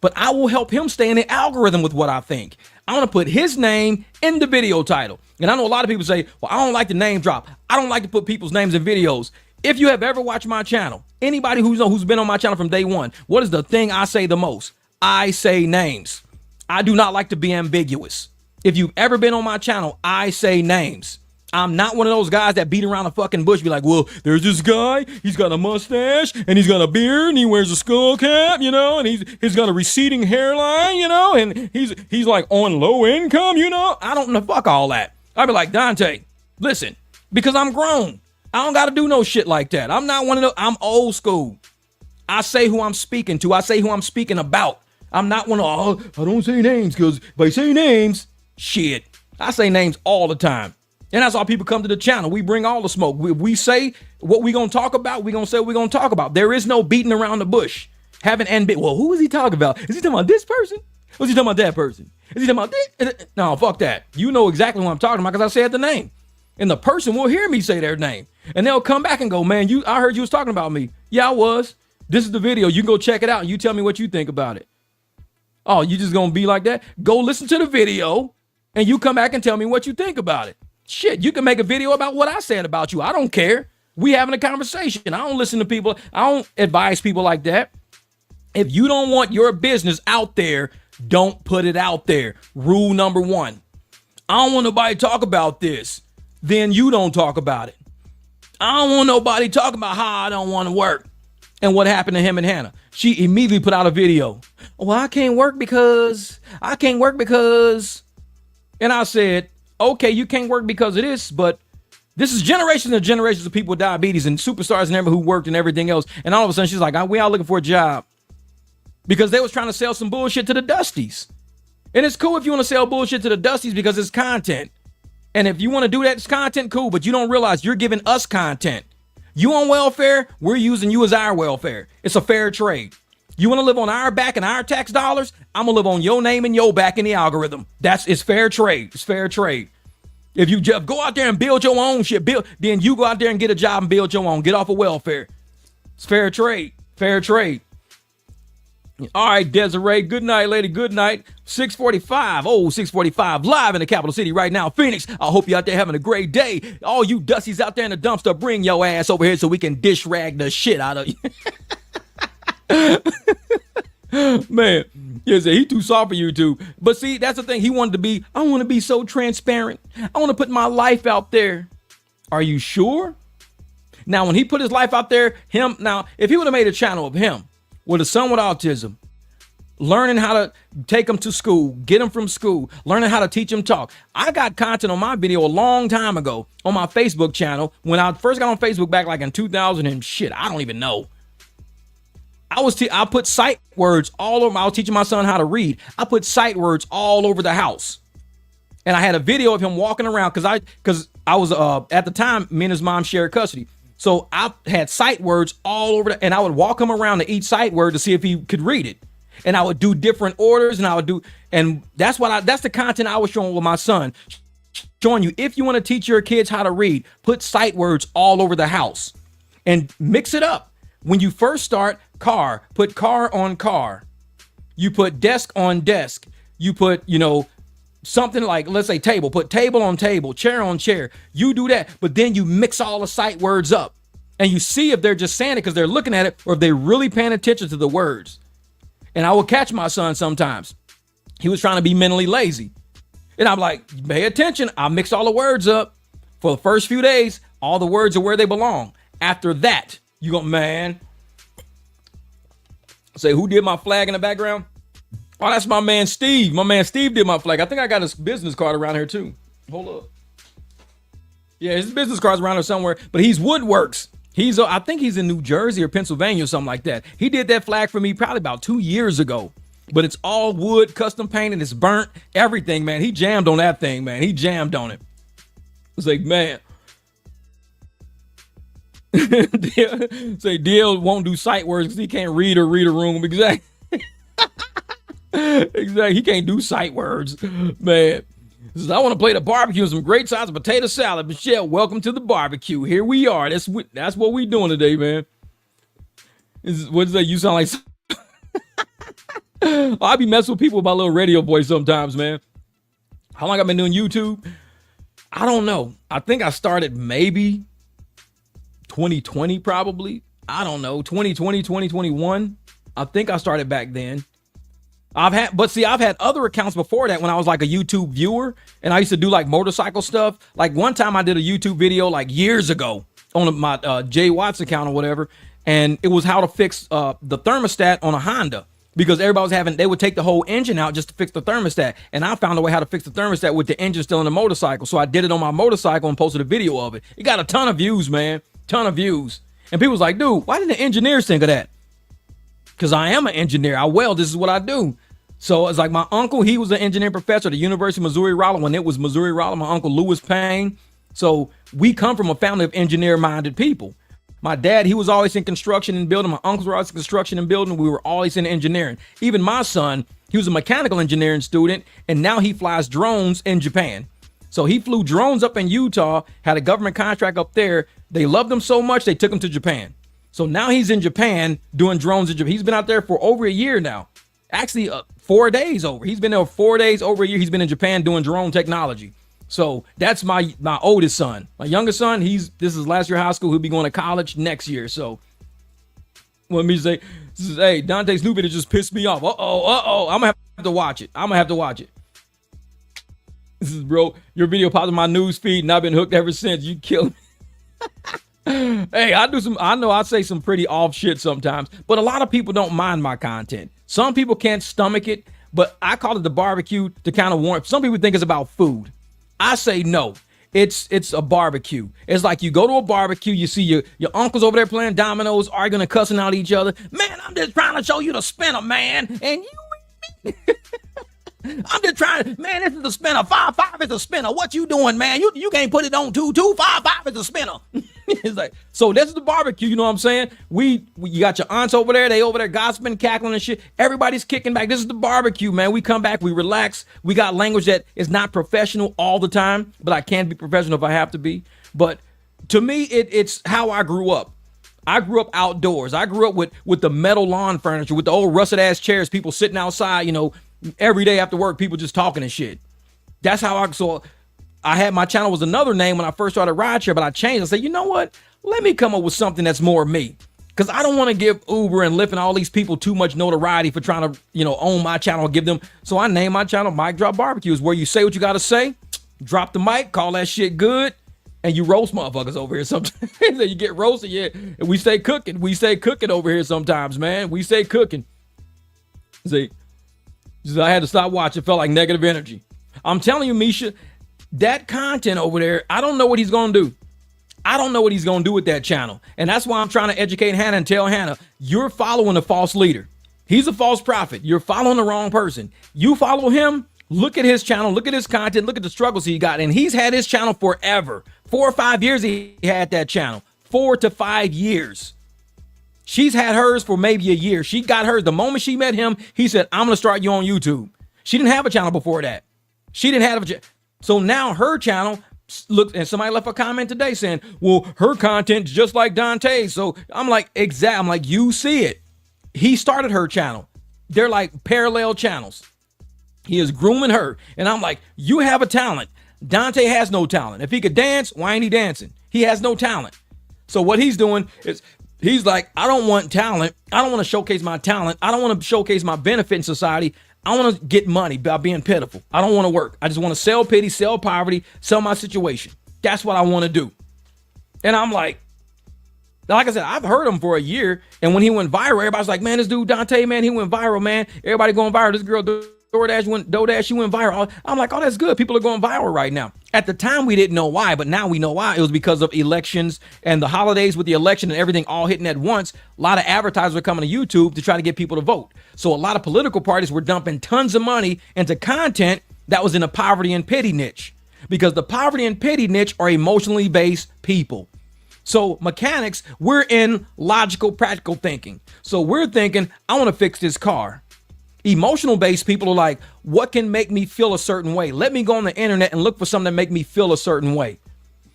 but I will help him stay in the algorithm with what I think. I want to put his name in the video title. And I know a lot of people say, well, I don't like the name drop. I don't like to put people's names in videos. If you have ever watched my channel, anybody who's been on my channel from day one, what is the thing I say the most? I say names. I do not like to be ambiguous. If you've ever been on my channel, I say names. I'm not one of those guys that beat around the fucking bush, be like, well, there's this guy, he's got a mustache, and he's got a beard, and he wears a skull cap, and he's got a receding hairline, and he's like on low income, I don't know, fuck all that. I'd be like, Dontay, listen, because I'm grown. I don't got to do no shit like that. I'm not one of those. I'm old school. I say who I'm speaking to. I say who I'm speaking about. I'm not one of, oh, I don't say names because if I say names, shit. I say names all the time. And that's why people come to the channel. We bring all the smoke. We say what we going to talk about. We going to say what we going to talk about. There is no beating around the bush. Well, who is he talking about? Is he talking about this person? Or is he talking about that person? Is he talking about this? No, fuck that. You know exactly what I'm talking about because I said the name. And the person will hear me say their name. And they'll come back and go, man, I heard you was talking about me. Yeah, I was. This is the video. You can go check it out and you tell me what you think about it. Oh, you just going to be like that? Go listen to the video and you come back and tell me what you think about it. Shit, you can make a video about what I said about you. I don't care. We having a conversation. I don't listen to people. I don't advise people like that. If you don't want your business out there, don't put it out there. Rule number 1. I don't want nobody to talk about this. Then you don't talk about it. I don't want nobody talking about how I don't want to work. And what happened to him and Hannah? She immediately put out a video. Well, I can't work because. And I said, okay, you can't work because of this, but this is generations and generations of people with diabetes and superstars and everyone who worked and everything else. And all of a sudden she's like, we all looking for a job because they was trying to sell some bullshit to the Dusties. And it's cool if you want to sell bullshit to the Dusties because it's content. And if you want to do that, it's content, cool, but you don't realize you're giving us content. You on welfare, we're using you as our welfare. It's a fair trade. You want to live on our back and our tax dollars? I'm going to live on your name and your back in the algorithm. It's fair trade. It's fair trade. If you just go out there and build your own shit, then you go out there and get a job and build your own. Get off of welfare. It's fair trade. Fair trade. All right, Desiree. Good night, lady. Good night. 645. Oh, 645. Live in the capital city right now, Phoenix. I hope you out there having a great day. All you Dusties out there in the dumpster, bring your ass over here so we can dish rag the shit out of you. Man, he too soft for YouTube. But see, that's the thing. He wanted to be, I want to be so transparent. I want to put my life out there. Are you sure? Now, when he put his life out there, if he would have made a channel of him with a son with autism, learning how to take him to school, get him from school, learning how to teach him talk. I got content on my video a long time ago on my Facebook channel. When I first got on Facebook back like in 2000 and shit, I don't even know. I put sight words all over. I was teaching my son how to read. I put sight words all over the house. And I had a video of him walking around because I was at the time, me and his mom shared custody. So I had sight words all over and I would walk him around to each sight word to see if he could read it. And I would do different orders and that's the content I was showing with my son. Showing you, if you want to teach your kids how to read, put sight words all over the house and mix it up. When you first start, car, put car on car. You put desk on desk. You put, something like, let's say table, put table on table, chair on chair. You do that, but then you mix all the sight words up and you see if they're just saying it because they're looking at it or if they're really paying attention to the words. And I would catch my son sometimes. He was trying to be mentally lazy. And I'm like, pay attention. I mix all the words up. For the first few days, all the words are where they belong. After that, you go, man. Say, who did my flag in the background? Oh, that's my man Steve. My man Steve did my flag. I think I got his business card around here too. Hold up. Yeah, his business card's around here somewhere, but he's Woodworks. I think he's in New Jersey or Pennsylvania or something like that. He did that flag for me probably about 2 years ago, but it's all wood, custom painted, it's burnt, everything, man. He jammed on that thing, man. He jammed on it. It's like, man. Say DL won't do sight words because he can't read or read a room. Exactly. Exactly. He can't do sight words, man. Says, I want to play the barbecue and some great sides of potato salad. Michelle, welcome to the barbecue. Here we are. That's what we doing today, man. What's that? You sound like. I be messing with people with my little radio voice sometimes, man. How long I've been doing YouTube? I don't know. I think I started maybe 2020, probably. I don't know. 2020, 2021. I think I started back then. I've had other accounts before that when I was like a YouTube viewer and I used to do like motorcycle stuff. Like one time I did a YouTube video like years ago on my Jay Watts account or whatever. And it was how to fix the thermostat on a Honda. because everybody was they would take the whole engine out just to fix the thermostat. And I found a way how to fix the thermostat with the engine still in the motorcycle. So I did it on my motorcycle and posted a video of it. It got a ton of views, man. Ton of views. And people was like, dude, why didn't the engineers think of that? Because I am an engineer. I weld. This is what I do. So it's like my uncle, he was an engineering professor at the University of Missouri-Rolla when it was Missouri-Rolla, my uncle Lewis Payne. So we come from a family of engineer-minded people. My dad, he was always in construction and building. My uncles were always in construction and building. We were always in engineering. Even my son, he was a mechanical engineering student, and now he flies drones in Japan. So he flew drones up in Utah, had a government contract up there. They loved him so much, they took him to Japan. So now he's in Japan doing drones in Japan. He's been out there for over a year now. Actually, 4 days over. He's been there 4 days, over a year. He's been in Japan doing drone technology. So that's my oldest son. My youngest son, this is last year of high school. He'll be going to college next year. So let me say, hey, Dontay's new video just pissed me off. Uh-oh. I'm going to have to watch it. This is, bro, your video popped in my news feed and I've been hooked ever since. You killed me. Hey, I know I say some pretty off shit sometimes, but a lot of people don't mind my content. Some people can't stomach it, but I call it the barbecue to kind of warm. Some people think it's about food. I say no. It's a barbecue. It's like you go to a barbecue, you see your uncles over there playing dominoes, arguing and cussing out each other. Man, I'm just trying to show you the spinner, man. And you I'm just trying, man, this is the spinner. 5-5 is the spinner. What you doing, man? You can't put it on 2-2. 5-5 is the spinner. It's like, so this is the barbecue, you know what I'm saying? You got your aunts over there, they over there gossiping, cackling and shit. Everybody's kicking back. This is the barbecue, man. We come back, we relax. We got language that is not professional all the time, but I can be professional if I have to be. But to me, it's how I grew up. I grew up outdoors. I grew up with the metal lawn furniture, with the old rusted ass chairs, people sitting outside, you know, every day after work, people just talking and shit. That's how I had my channel was another name when I first started rideshare, but I changed. I said, you know what? Let me come up with something that's more me. Because I don't want to give Uber and Lyft and all these people too much notoriety for trying to, own my channel and give them. So I named my channel MicDrop Barbecues, where you say what you got to say, drop the mic, call that shit good, and you roast motherfuckers over here sometimes. You get roasted, yeah. And we stay cooking. We stay cooking over here sometimes, man. We stay cooking. See? I had to stop watching. It felt like negative energy. I'm telling you, Misha, that content over there, I don't know what he's going to do. I don't know what he's going to do with that channel. And that's why I'm trying to educate Hannah and tell Hannah, you're following a false leader. He's a false prophet. You're following the wrong person. You follow him, look at his channel, look at his content, look at the struggles he got. And he's had his channel forever. 4 or 5 years he had that channel. 4 to 5 years. She's had hers for maybe a year. She got hers. The moment she met him, he said, I'm going to start you on YouTube. She didn't have a channel before that. She didn't have a So now her channel, look, and somebody left a comment today saying, well, her content's just like Dontay's. So I'm like, I'm like, you see it. He started her channel. They're like parallel channels. He is grooming her. And I'm like, you have a talent. Dontay has no talent. If he could dance, why ain't he dancing? He has no talent. So what he's doing is, he's like, I don't want talent. I don't want to showcase my talent. I don't want to showcase my benefit in society. I want to get money by being pitiful. I don't want to work. I just want to sell pity, sell poverty, sell my situation. That's what I want to do. And I'm like I said, I've heard him for a year. And when he went viral, everybody's like, man, this dude Dontay, man, he went viral, man. Everybody going viral. This girl DoorDash, she went viral. I'm like, oh, that's good. People are going viral right now. At the time, we didn't know why, but now we know why. It was because of elections and the holidays with the election and everything all hitting at once. A lot of advertisers were coming to YouTube to try to get people to vote. So a lot of political parties were dumping tons of money into content that was in a poverty and pity niche, because the poverty and pity niche are emotionally based people. So mechanics, we're in logical, practical thinking. So we're thinking, I want to fix this car. Emotional based people are like, what can make me feel a certain way? Let me go on the internet and look for something that make me feel a certain way.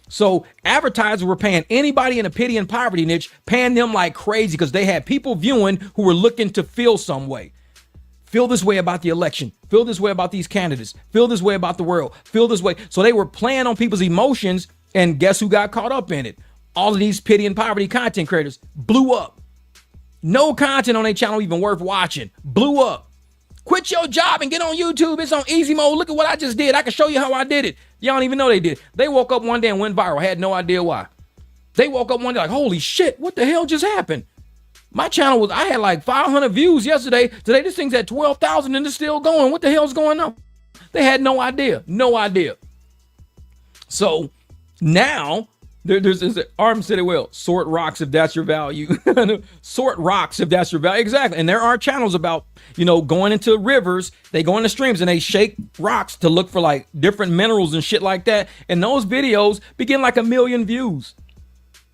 So advertisers were paying anybody in a pity and poverty niche, paying them like crazy because they had people viewing who were looking to feel some way. Feel this way about the election. Feel this way about these candidates. Feel this way about the world. Feel this way. So they were playing on people's emotions, and guess who got caught up in it? All of these pity and poverty content creators blew up. No content on their channel even worth watching. Blew up. Quit your job and get on YouTube. It's on easy mode. Look at what I just did. I can show you how I did it. Y'all don't even know they did. They woke up one day and went viral. Had no idea why. They woke up one day like, holy shit, what the hell just happened? My channel I had like 500 views yesterday. Today, this thing's at 12,000 and it's still going. What the hell's going on? They had no idea. No idea. So now, there's Arm said it well. Sort rocks if that's your value. Sort rocks if that's your value. Exactly. And there are channels about, going into rivers. They go into streams and they shake rocks to look for like different minerals and shit like that. And those videos begin like 1 million views.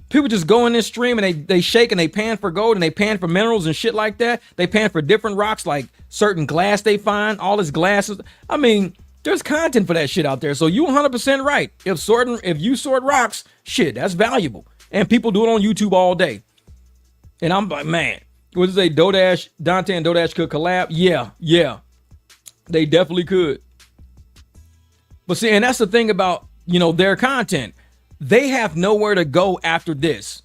People just go in this stream and they shake and they pan for gold and they pan for minerals and shit like that. They pan for different rocks, like certain glass they find, all this glasses. I mean, there's content for that shit out there. So you 100% right. If you sort rocks, shit, that's valuable. And people do it on YouTube all day. And I'm like, man, what is it? Dontay and Dodash could collab? Yeah. They definitely could. But see, and that's the thing about, their content. They have nowhere to go after this.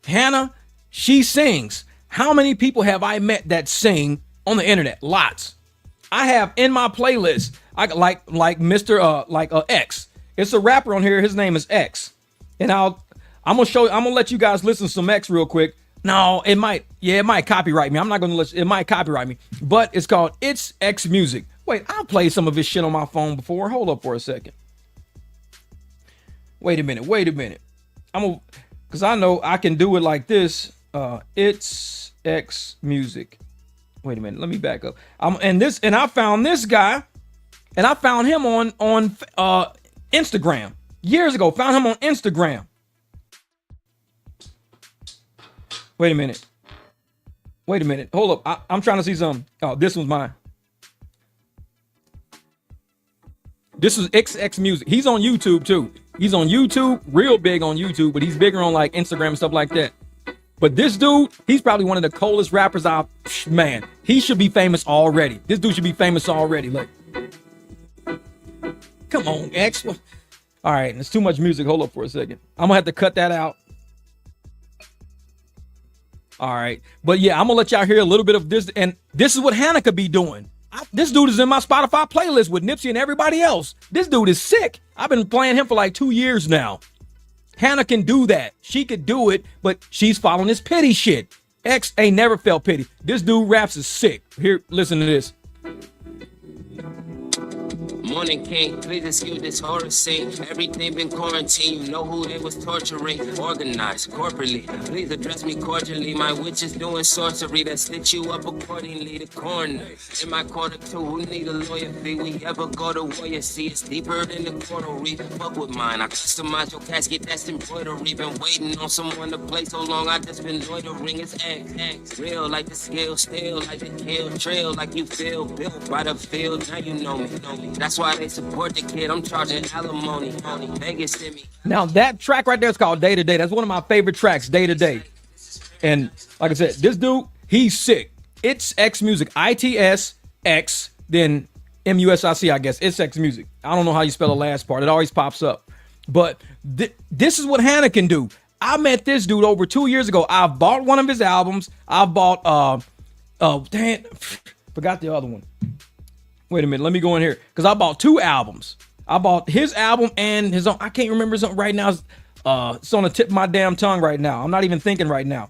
Hannah, she sings. How many people have I met that sing on the internet? Lots. I have in my playlist, I like Mr. X. It's a rapper on here. His name is X. And I'm gonna let you guys listen to some X real quick. No, it might copyright me. I'm not gonna it might copyright me. But it's called It's X Music. Wait, I've played some of his shit on my phone before. Hold up for a second. Wait a minute. Because I know I can do it like this. It's X Music. Wait a minute. Let me back up. And I found this guy, and I found him on Instagram years ago. Found him on Instagram. Wait a minute. Hold up. I'm trying to see something. Oh, this one's mine. This is XX Music. He's on YouTube too. He's on YouTube, real big on YouTube, but he's bigger on like Instagram and stuff like that. But this dude, he's probably one of the coldest rappers man, he should be famous already. This dude should be famous already. Look. Come on, X. All right, there's too much music. Hold up for a second. I'm gonna have to cut that out. All right. But yeah, I'm gonna let y'all hear a little bit of this. And this is what Hannah could be doing. This dude is in my Spotify playlist with Nipsey and everybody else. This dude is sick. I've been playing him for like 2 years now. Hannah can do that. She could do it, but she's following this pity shit. X ain't never felt pity. This dude raps is sick. Here, listen to this. Morning King, please excuse this horror scene. Everything been quarantined, you know who they was torturing. Organized, corporately, please address me cordially. My witch is doing sorcery that stitch you up accordingly. The corner, in my corner too, who need a lawyer fee? We ever go to war, you see it's deeper than the coral reef. Fuck with mine, I customize your casket, that's embroidery. Been waiting on someone to play so long, I just been loitering. It's X, real like the scale, still like the kill trail, like you feel built by the field. Now you know me. That's why they support the kid. I'm charging alimony. Vegas to me. Now that track right there is called Day to Day. That's one of my favorite tracks, Day to Day. And like I said, this dude, he's sick. It's X Music. ITSX, then MUSIC, I guess. It's X Music. I don't know how you spell the last part. It always pops up. But this is what Hannah can do. I met this dude over 2 years ago. I bought one of his albums. I bought forgot the other one. Wait a minute, let me go in here. Because I bought 2 albums. I bought his album and his own. I can't remember something right now. It's on the tip of my damn tongue right now. I'm not even thinking right now.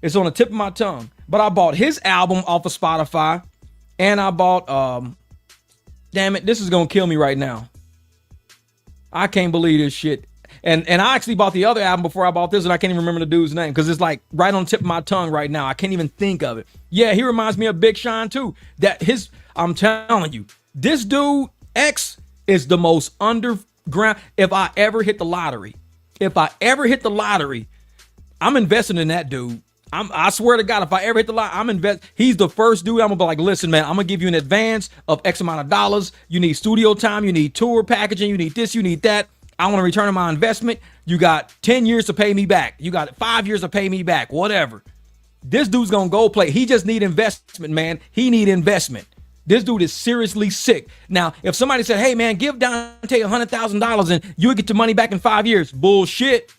It's on the tip of my tongue. But I bought his album off of Spotify. And I bought, damn it, this is going to kill me right now. I can't believe this shit. And I actually bought the other album before I bought this, and I can't even remember the dude's name because it's like right on the tip of my tongue right now. I can't even think of it. Yeah, he reminds me of Big Sean too. I'm telling you, this dude X is the most underground. If I ever hit the lottery, I'm investing in that dude. I swear to God, if I ever hit the lottery, he's the first dude I'm gonna be like, listen, man, I'm gonna give you an advance of X amount of dollars. You need studio time, you need tour packaging, you need this, you need that. I want to return on my investment. You got 10 years to pay me back. You got 5 years to pay me back, whatever. This dude's gonna go play. He just need investment, man. He need investment. This dude is seriously sick. Now, if somebody said, hey, man, give Dontay $100,000 and you'll get your money back in 5 years. Bullshit.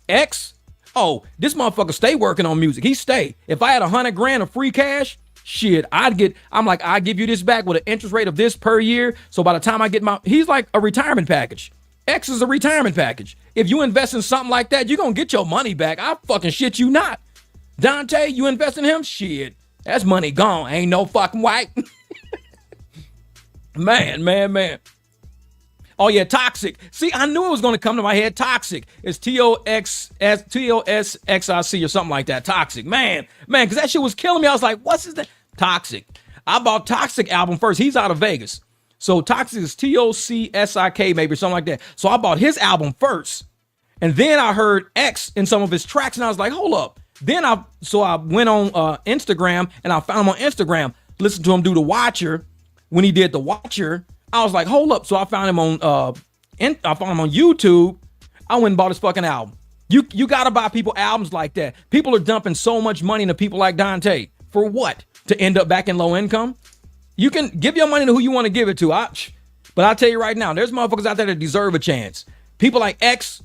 X, oh, this motherfucker stay working on music. He stay. If I had $100,000 of free cash, shit, I give you this back with an interest rate of this per year. So by the time I get he's like a retirement package. X is a retirement package. If you invest in something like that, you're going to get your money back. I fucking shit you not. Dontay, you invest in him? Shit. That's money gone. Ain't no fucking white. Man. Oh, yeah, toxic. See, I knew it was going to come to my head. Toxic. It's TOSXIC or something like that. Toxic. Man, because that shit was killing me. I was like, what's his name? Toxic. I bought Toxic album first. He's out of Vegas. So Toxic is TOCSIK maybe or something like that. So I bought his album first. And then I heard X in some of his tracks and I was like, hold up. Then I went on Instagram and I found him on Instagram, listened to him do The Watcher. When he did The Watcher, I was like, hold up. So I found him on YouTube. I went and bought his fucking album. You gotta buy people albums like that. People are dumping so much money into people like Dontay. For what? To end up back in low income? You can give your money to who you want to give it to. But I'll tell you right now, there's motherfuckers out there that deserve a chance. People like X,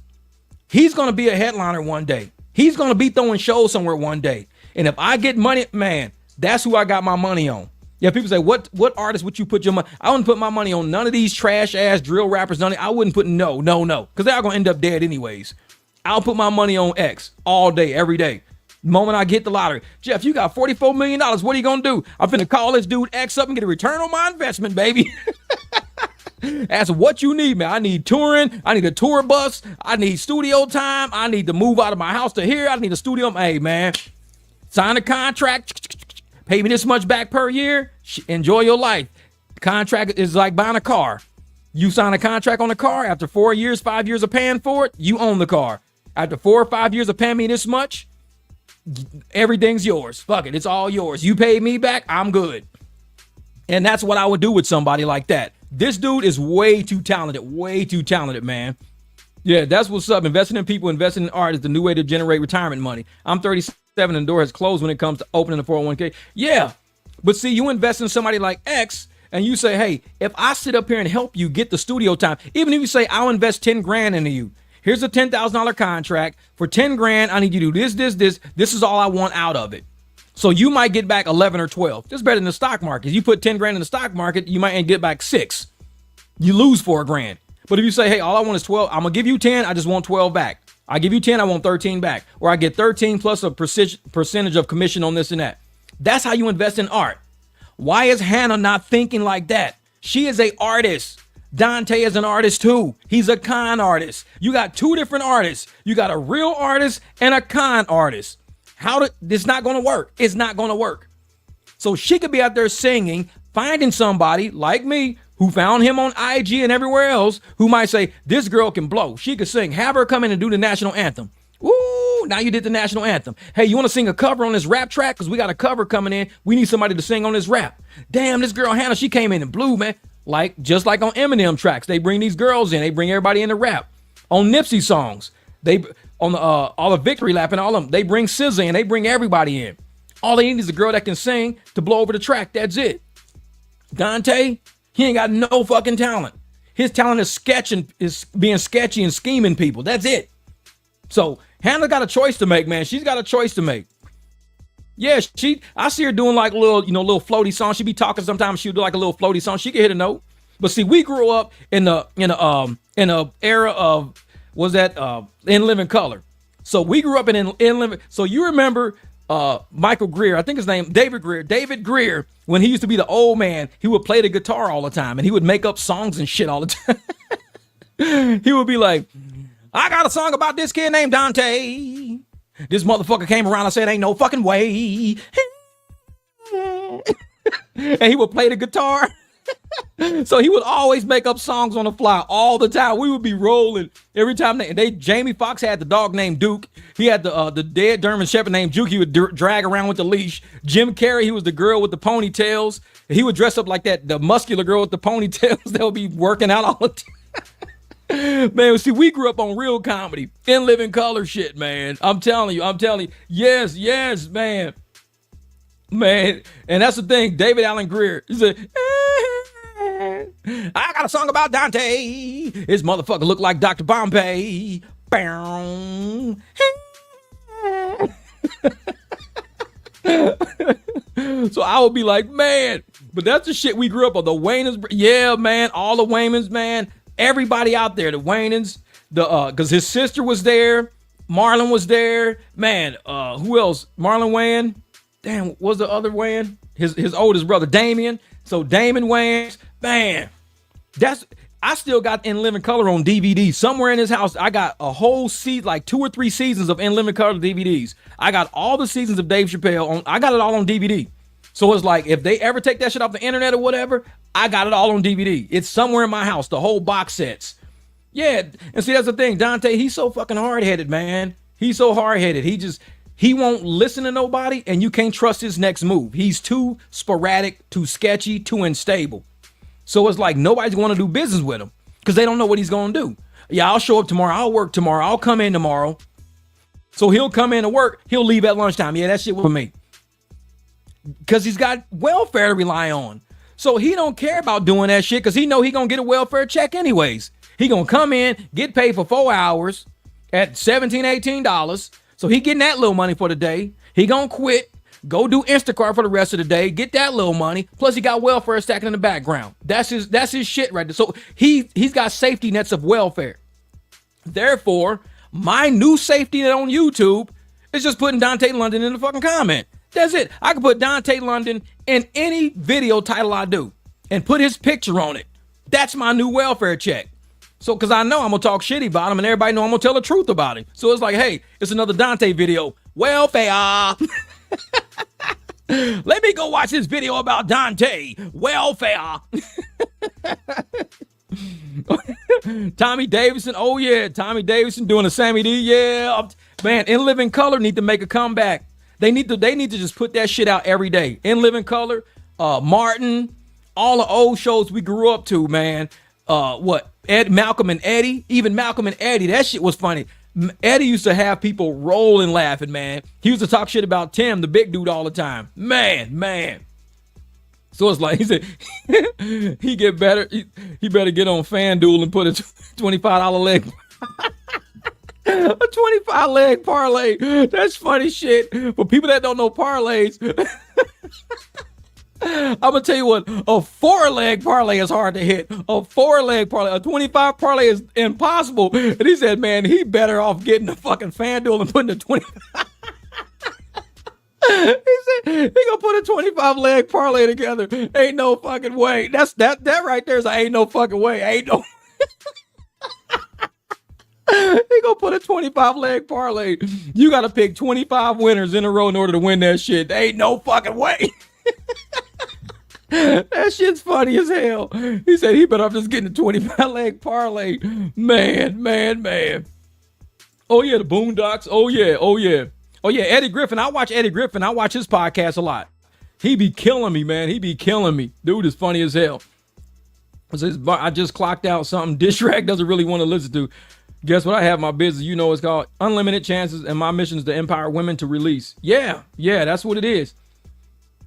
he's gonna be a headliner one day. He's gonna be throwing shows somewhere one day. And if I get money, man, that's who I got my money on. Yeah, people say, what artist would you put your money? I wouldn't put my money on none of these trash ass drill rappers. I wouldn't put no. Because they're gonna end up dead anyways. I'll put my money on X all day, every day. The moment I get the lottery. Jeff, you got $44 million. What are you gonna do? I'm finna call this dude X up and get a return on my investment, baby. That's what you need, man. I need touring. I need a tour bus. I need studio time. I need to move out of my house to here. I need a studio. Hey, man, sign a contract. Pay me this much back per year. Enjoy your life. Contract is like buying a car. You sign a contract on a car. After 4 years, 5 years of paying for it, you own the car. After 4 or 5 years of paying me this much, everything's yours. Fuck it. It's all yours. You pay me back, I'm good. And that's what I would do with somebody like that. This dude is way too talented, man. Yeah, that's what's up. Investing in people, investing in art is the new way to generate retirement money. I'm 37 and the door has closed when it comes to opening a 401k. Yeah, but see, you invest in somebody like X and you say, hey, if I sit up here and help you get the studio time, even if you say I'll invest 10 grand into you, here's a $10,000 contract. For 10 grand, I need you to do this. This is all I want out of it. So you might get back 11 or 12. That's better than the stock market. You put 10 grand in the stock market, you might get back 6. You lose 4 grand. But if you say, hey, all I want is 12, I'm going to give you 10. I just want 12 back. I give you 10. I want 13 back. Or I get 13 plus a percentage of commission on this and that. That's how you invest in art. Why is Hannah not thinking like that? She is an artist. Dontay is an artist too. He's a con artist. You got 2 different artists. You got a real artist and a con artist. It's not going to work. It's not going to work. So she could be out there singing, finding somebody like me who found him on IG and everywhere else who might say, this girl can blow. She could sing. Have her come in and do the national anthem. Ooh, now you did the national anthem. Hey, you want to sing a cover on this rap track? Because we got a cover coming in. We need somebody to sing on this rap. Damn, this girl Hannah, she came in and blew, man. Just like on Eminem tracks, they bring these girls in. They bring everybody in to rap. On Nipsey songs, on all the Victory Lap and all of them, they bring SZA in. They bring everybody in. All they need is a girl that can sing to blow over the track. That's it. Dontay, he ain't got no fucking talent. His talent is being sketchy and scheming people. That's it. So Hannah got a choice to make, man. She's got a choice to make. Yeah, I see her doing like little floaty songs. She be talking sometimes. She'll do like a little floaty song. She can hit a note. But see, we grew up in a era of In Living Color. So we grew up in Living. So you remember Michael Greer, I think his name David Greer, when he used to be the old man, he would play the guitar all the time and he would make up songs and shit all the time. He would be like, I got a song about this kid named Dontay. This motherfucker came around and said, ain't no fucking way. And he would play the guitar. So he would always make up songs on the fly all the time. We would be rolling every time. Jamie Foxx had the dog named Duke. He had the dead German Shepherd named Duke. He would drag around with the leash. Jim Carrey, he was the girl with the ponytails. He would dress up like that, the muscular girl with the ponytails that would be working out all the time. Man, see, we grew up on real comedy, In Living Color shit, man. I'm telling you. Yes, man. Man, and that's the thing, David Allen Greer. He said, I got a song about Dontay. This motherfucker look like Dr. Bombay. So I would be like, man, but that's the shit we grew up on. The Wayners, yeah, man, all the Waymans, man. Everybody out there, the Waynans, because his sister was there, Marlon was there, man. Who else? Marlon Wayans. Damn, what was the other Wayans? His oldest brother, Damien. So Damon Wayans, man. I still got In Living Color on DVD somewhere in his house. I got a whole like 2 or 3 seasons of In Living Color DVDs. I got all the seasons of Dave Chappelle I got it all on DVD. So it's like, if they ever take that shit off the internet or whatever, I got it all on DVD. It's somewhere in my house, the whole box sets. Yeah, and see, that's the thing. Dontay, he's so fucking hard-headed, man. He's so hard-headed. He won't listen to nobody, and you can't trust his next move. He's too sporadic, too sketchy, too unstable. So it's like nobody's going to do business with him because they don't know what he's going to do. Yeah, I'll show up tomorrow. I'll work tomorrow. I'll come in tomorrow. So he'll come in to work. He'll leave at lunchtime. Yeah, that shit with me. Because he's got welfare to rely on. So he don't care about doing that shit because he know he going to get a welfare check anyways. He going to come in, get paid for 4 hours at $17, $18. So he getting that little money for the day. He going to quit, go do Instacart for the rest of the day, get that little money. Plus he got welfare stacking in the background. That's his shit right there. So he's got safety nets of welfare. Therefore, my new safety net on YouTube is just putting Dontay London in the fucking comment. That's it. I can put Dontay London in any video title I do and put his picture on it. That's my new welfare check. So, because I know I'm going to talk shitty about him and everybody know I'm going to tell the truth about him. So it's like, hey, it's another Dontay video. Welfare. Let me go watch this video about Dontay. Welfare. Tommy Davidson. Oh, yeah. Tommy Davidson doing a Sammy D. Yeah. Man, In Living Color need to make a comeback. They need to just put that shit out every day. In Living Color, Martin, all the old shows we grew up to, man. Malcolm and Eddie, even Malcolm and Eddie, that shit was funny. Eddie used to have people rolling laughing, man. He used to talk shit about Tim, the big dude, all the time. Man. So it's like, he said, he get better. He better get on FanDuel and put a $25 leg. A 25 leg parlay. That's funny shit. For people that don't know parlays, I'm gonna tell you what, a 4-leg parlay is hard to hit. A 4-leg parlay, a 25 parlay is impossible. And he said, man, he better off getting the fucking FanDuel and putting the 20. He said he gonna put a 25 leg parlay together. Ain't no fucking way. That right there is ain't no fucking way. Ain't no. He gonna put a 25 leg parlay. You gotta pick 25 winners in a row in order to win that shit. There ain't no fucking way. That shit's funny as hell. He said he better off just getting a 25 leg parlay. Man. Oh yeah, the Boondocks. Oh yeah, Eddie Griffin. I watch Eddie Griffin. I watch his podcast a lot. He be killing me, man. He be killing me. Dude is funny as hell. I just clocked out something Dish Rack doesn't really want to listen to. Guess what? I have my business. You know, it's called Unlimited Chances, and my mission is to empower women to release. Yeah, that's what it is.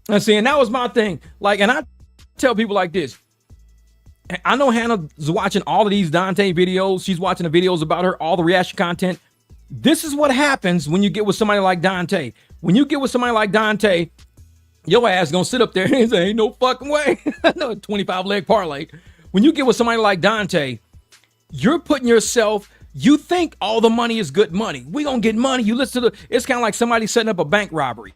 And see, and that was my thing. Like, and I tell people like this. I know Hannah's watching all of these Dontay videos. She's watching the videos about her, all the reaction content. This is what happens when you get with somebody like Dontay. When you get with somebody like Dontay, your ass gonna sit up there and say, ain't no fucking way. No, 25 leg parlay. When you get with somebody like Dontay, you're putting yourself, you think all the money is good money. We gonna get money. You listen to it's kind of like somebody setting up a bank robbery.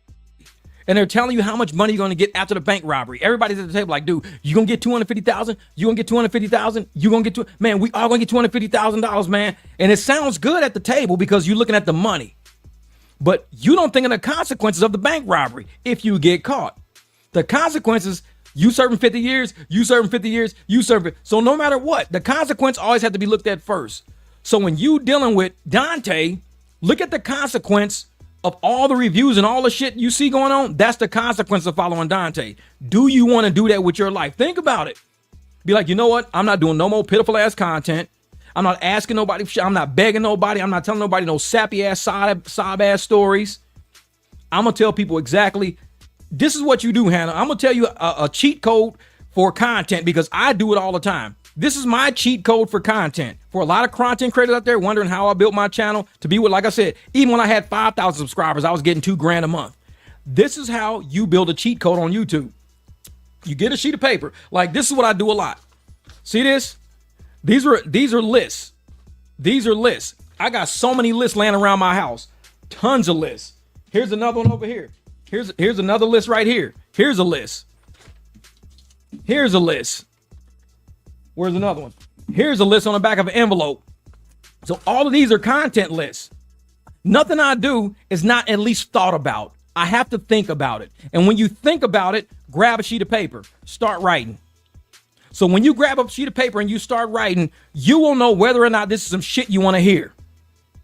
And they're telling you how much money you're going to get after the bank robbery. Everybody's at the table like, dude, you going to get $250,000? You going to get $250,000? You going to get, man, we are going to get $250,000, man. And it sounds good at the table because you're looking at the money. But you don't think of the consequences of the bank robbery if you get caught. The consequences, you serving 50 years, you serving 50 years, you serving. So no matter what, the consequence always have to be looked at first. So when you dealing with Dontay, look at the consequence of all the reviews and all the shit you see going on. That's the consequence of following Dontay. Do you want to do that with your life? Think about it. Be like, you know what? I'm not doing no more pitiful ass content. I'm not asking nobody for shit. I'm not begging nobody. I'm not telling nobody no sappy ass sob ass stories. I'm going to tell people exactly, this is what you do, Hannah. I'm going to tell you a cheat code for content because I do it all the time. This is my cheat code for content. For a lot of content creators out there wondering how I built my channel to be what, like I said, even when I had 5,000 subscribers, I was getting $2,000 a month. This is how you build a cheat code on YouTube. You get a sheet of paper. Like, this is what I do a lot. See this? These are lists. These are lists. I got so many lists laying around my house. Tons of lists. Here's another one over here. Here's another list right here. Here's a list. Here's a list. Where's another one? Here's a list on the back of an envelope. So all of these are content lists. Nothing I do is not at least thought about. I have to think about it. And when you think about it, grab a sheet of paper, start writing. So when you grab a sheet of paper and you start writing, you will know whether or not this is some shit you want to hear.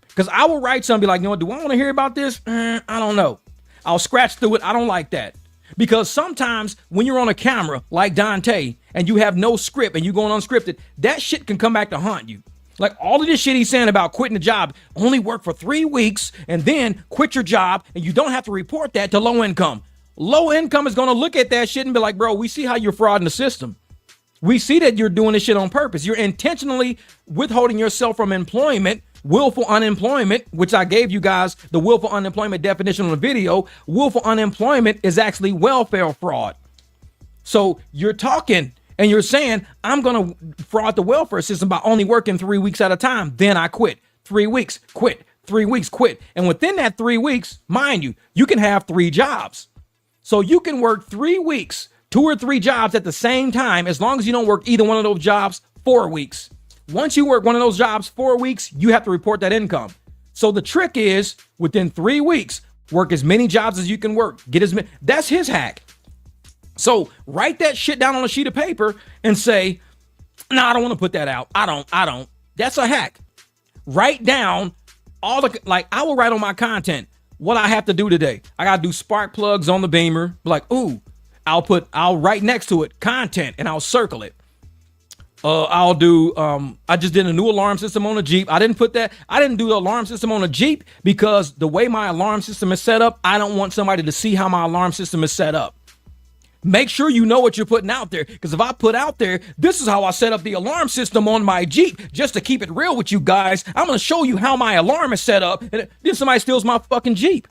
Because I will write something like, you know what, do I want to hear about this? I don't know. I'll scratch through it. I don't like that. Because sometimes when you're on a camera like Dontay and you have no script and you're going unscripted, that shit can come back to haunt you. Like all of this shit he's saying about quitting the job, only work for 3 weeks and then quit your job and you don't have to report that to low income. Low income is going to look at that shit and be like, bro, we see how you're frauding the system. We see that you're doing this shit on purpose. You're intentionally withholding yourself from employment, willful unemployment, which I gave you guys the willful unemployment definition on the video. Willful unemployment is actually welfare fraud. So you're talking and you're saying, I'm going to fraud the welfare system by only working 3 weeks at a time. Then I quit. 3 weeks, quit. 3 weeks, quit. And within that 3 weeks, mind you, you can have 3 jobs. So you can work 3 weeks, 2 or 3 jobs at the same time, as long as you don't work either one of those jobs 4 weeks. Once you work one of those jobs 4 weeks, you have to report that income. So the trick is within 3 weeks, work as many jobs as you can work. Get as many. That's his hack. So write that shit down on a sheet of paper and say, no, I don't want to put that out. I don't. That's a hack. Write down all the, like I will write on my content what I have to do today. I got to do spark plugs on the Beamer. Like, ooh, I'll write next to it content and I'll circle it. I'll do, I just did a new alarm system on a Jeep. I didn't do the alarm system on a Jeep because the way my alarm system is set up, I don't want somebody to see how my alarm system is set up. Make sure you know what you're putting out there. Because if I put out there, this is how I set up the alarm system on my Jeep, just to keep it real with you guys, I'm going to show you how my alarm is set up. And then somebody steals my fucking Jeep.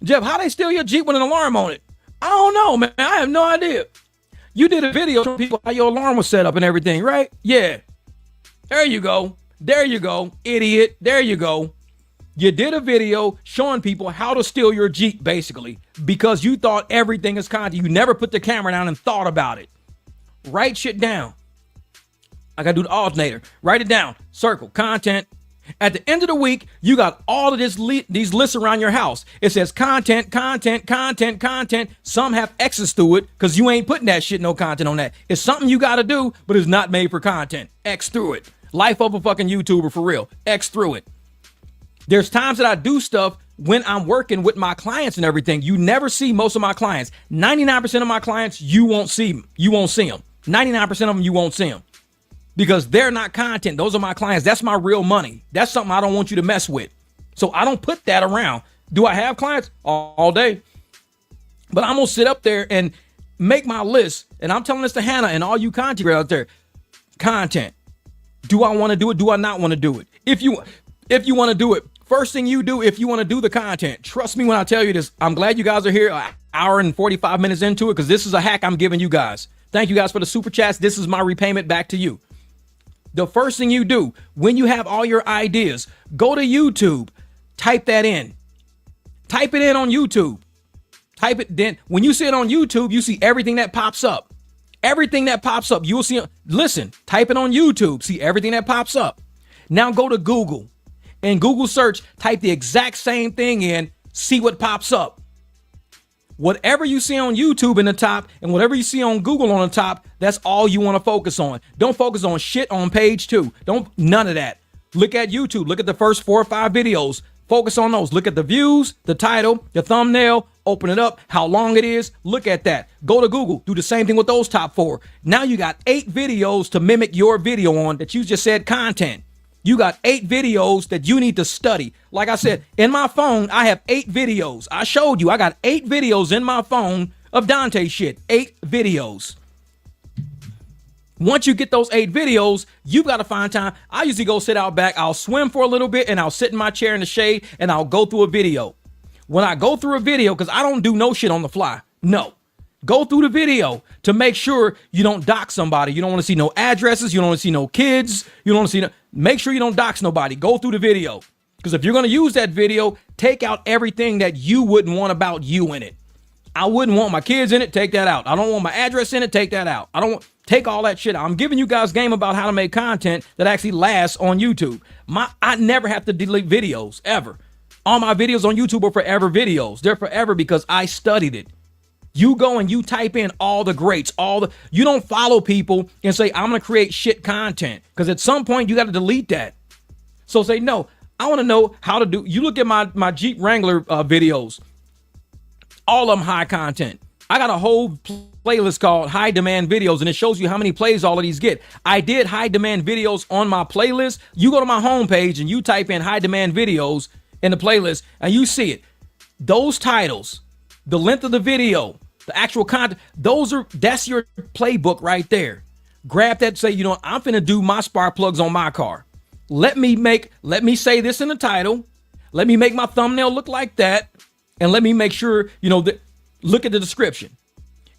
Jeff, how they steal your Jeep with an alarm on it? I don't know, man. I have no idea. You did a video showing people how your alarm was set up and everything, right? Yeah. There you go. There you go, idiot. There you go. You did a video showing people how to steal your Jeep, basically, because you thought everything is content. You never put the camera down and thought about it. Write shit down. I gotta do the alternator. Write it down. Circle content. At the end of the week, you got all of these lists around your house. It says content, content, content, content. Some have X's through it because you ain't putting that shit, no content on that. It's something you got to do, but it's not made for content. X through it. Life of a fucking YouTuber for real. X through it. There's times that I do stuff when I'm working with my clients and everything. You never see most of my clients. 99% of my clients, you won't see them. You won't see them. 99% of them, you won't see them. Because they're not content. Those are my clients. That's my real money. That's something I don't want you to mess with. So I don't put that around. Do I have clients? All day. But I'm going to sit up there and make my list. And I'm telling this to Hannah and all you content creators out there. Content. Do I want to do it? Do I not want to do it? If you want to do it, first thing you do if you want to do the content, trust me when I tell you this, I'm glad you guys are here an hour and 45 minutes into it because this is a hack I'm giving you guys. Thank you guys for the super chats. This is my repayment back to you. The first thing you do when you have all your ideas, go to YouTube, type that in. Type it in on YouTube. Type it then. When you see it on YouTube, you see everything that pops up. Everything that pops up, you'll see. Listen, type it on YouTube. See everything that pops up. Now go to Google. In Google search, type the exact same thing in, see what pops up. Whatever you see on YouTube in the top and whatever you see on Google on the top, that's all you want to focus on. Don't focus on shit on page 2. None of that. Look at YouTube. Look at the first 4 or 5 videos. Focus on those. Look at the views, the title, the thumbnail, open it up, how long it is. Look at that. Go to Google. Do the same thing with those top 4. Now you got 8 videos to mimic your video on that you just said content. You got 8 videos that you need to study. Like I said, in my phone, I have 8 videos. I showed you, I got 8 videos in my phone of Dontay shit. 8 videos. Once you get those 8 videos, you've got to find time. I usually go sit out back. I'll swim for a little bit and I'll sit in my chair in the shade and I'll go through a video. When I go through a video, because I don't do no shit on the fly. No. Go through the video to make sure you don't dox somebody. You don't want to see no addresses. You don't want to see no kids. You don't want to see make sure you don't dox nobody. Go through the video. Because if you're going to use that video, take out everything that you wouldn't want about you in it. I wouldn't want my kids in it. Take that out. I don't want my address in it. Take that out. I don't want, take all that shit out. I'm giving you guys game about how to make content that actually lasts on YouTube. I never have to delete videos ever. All my videos on YouTube are forever videos. They're forever because I studied it. You go and you type in all the greats, you don't follow people and say, I'm going to create shit content. Because at some point you got to delete that. So say, no, I want to know how to do, you look at my Jeep Wrangler videos, all of them high content. I got a whole playlist called high demand videos, and it shows you how many plays all of these get. I did high demand videos on my playlist. You go to my homepage and you type in high demand videos in the playlist and you see it. Those titles, the length of the video, the actual content, that's your playbook right there. Grab that, say, I'm finna do my spark plugs on my car. Let me say this in the title. Let me make my thumbnail look like that. And let me make sure, look at the description.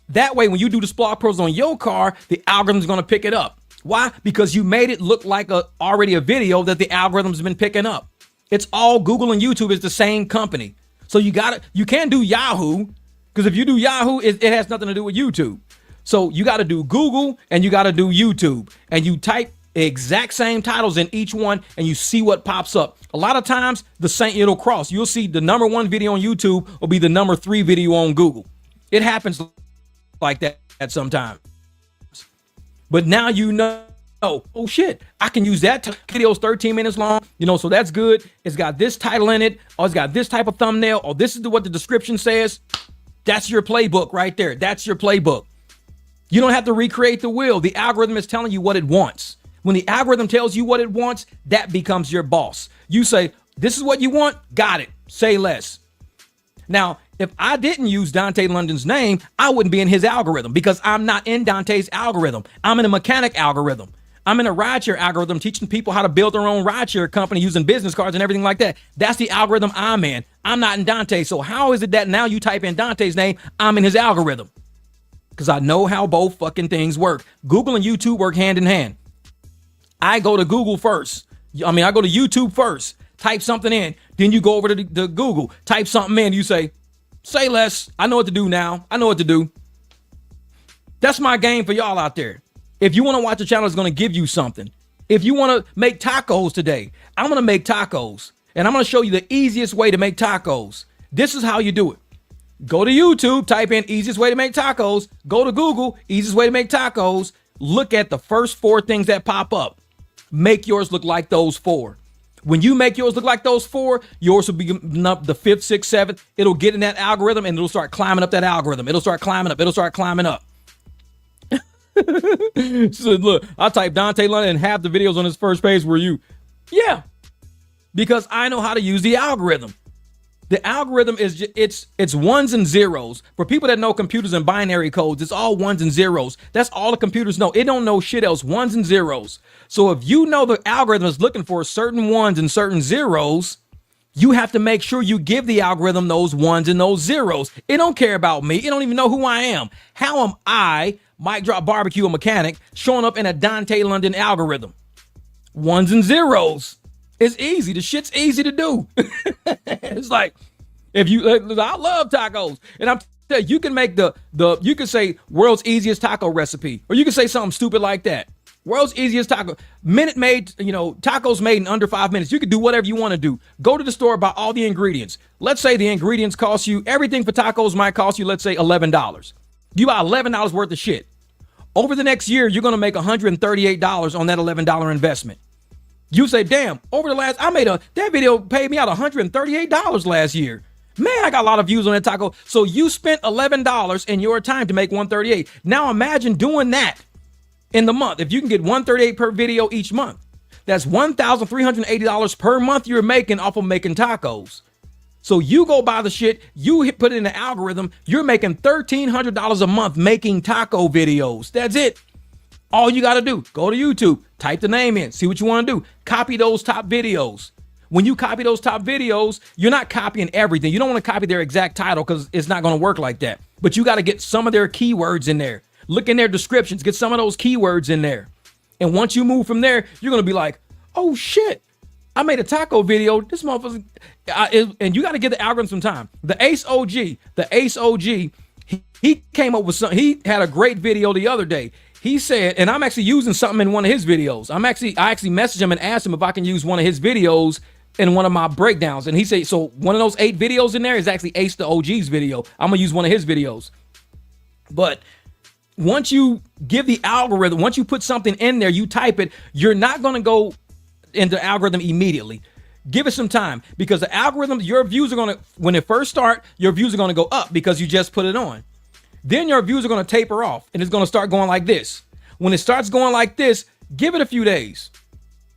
That way, when you do the spark plugs on your car, the algorithm's gonna pick it up. Why? Because you made it look like already a video that the algorithm's been picking up. It's all Google and YouTube is the same company. So you can't do Yahoo. Because if you do Yahoo, it has nothing to do with YouTube. So you got to do Google and you got to do YouTube. And you type exact same titles in each one and you see what pops up. A lot of times, it'll cross. You'll see the number 1 video on YouTube will be the number 3 video on Google. It happens like that sometimes. But now oh shit, I can use that. Video's 13 minutes long, so that's good. It's got this title in it, or it's got this type of thumbnail, or this is what the description says. That's your playbook right there. That's your playbook. You don't have to recreate the wheel. The algorithm is telling you what it wants. When the algorithm tells you what it wants, that becomes your boss. You say, this is what you want. Got it. Say less. Now, if I didn't use Dontay London's name, I wouldn't be in his algorithm because I'm not in Dontay's algorithm. I'm in a mechanic algorithm. I'm in a rideshare algorithm teaching people how to build their own rideshare company using business cards and everything like that. That's the algorithm I'm in. I'm not in Dontay. So how is it that now you type in Dontay's name, I'm in his algorithm? Because I know how both fucking things work. Google and YouTube work hand in hand. I go to Google first. I go to YouTube first. Type something in. Then you go over to the Google. Type something in. You say less. I know what to do now. I know what to do. That's my game for y'all out there. If you want to watch a channel that's going to give you something. If you want to make tacos today, I'm going to make tacos. And I'm going to show you the easiest way to make tacos. This is how you do it. Go to YouTube, type in easiest way to make tacos. Go to Google, easiest way to make tacos. Look at the first 4 things that pop up. Make yours look like those 4. When you make yours look like those 4, yours will be up the 5th, 6th, 7th. It'll get in that algorithm and it'll start climbing up that algorithm. It'll start climbing up. It'll start climbing up. So look, I type Dontay London and half the videos on his first page were you. Yeah, because I know how to use the algorithm. The algorithm is it's ones and zeros. For people that know computers and binary codes, it's all ones and zeros. That's all the computers know. It don't know shit else. Ones and zeros. So if you know the algorithm is looking for certain ones and certain zeros, you have to make sure you give the algorithm those ones and those zeros. It don't care about me. It don't even know who I am. How am I, MicDrop Barbecue, a mechanic, showing up in a Dontay London algorithm? Ones and zeros. It's easy. The shit's easy to do. It's like, if you, I love tacos. And I'm telling you, you can make you can say world's easiest taco recipe, or you can say something stupid like that. World's easiest taco, minute made, tacos made in under 5 minutes. You can do whatever you want to do. Go to the store, buy all the ingredients. Let's say the ingredients cost you, everything for tacos might cost you, let's say $11. You buy $11 worth of shit. Over the next year, you're going to make $138 on that $11 investment. You say, damn, that video paid me out $138 last year. Man, I got a lot of views on that taco. So you spent $11 in your time to make $138. Now imagine doing that in the month. If you can get $138 per video each month, that's $1,380 per month you're making off of making tacos. So you go buy the shit, put it in the algorithm, you're making $1,300 a month making taco videos. That's it. All you got to do, go to YouTube, type the name in, see what you want to do. Copy those top videos. When you copy those top videos, you're not copying everything. You don't want to copy their exact title because it's not going to work like that. But you got to get some of their keywords in there. Look in their descriptions, get some of those keywords in there. And once you move from there, you're going to be like, oh shit, I made a taco video. This motherfucker, and you got to give the algorithm some time. The Ace OG, he came up with something. He had a great video the other day. He said, and I'm actually using something in one of his videos. I actually messaged him and asked him if I can use one of his videos in one of my breakdowns. And he said, so one of those 8 videos in there is actually Ace the OG's video. I'm going to use one of his videos. But once you give the algorithm, once you put something in there, you type it, you're not going to go into the algorithm immediately. Give it some time, because the algorithm, your views are going to, when it first start, your views are going to go up because you just put it on. Then your views are going to taper off and it's going to start going like this. When it starts going like this, give it a few days.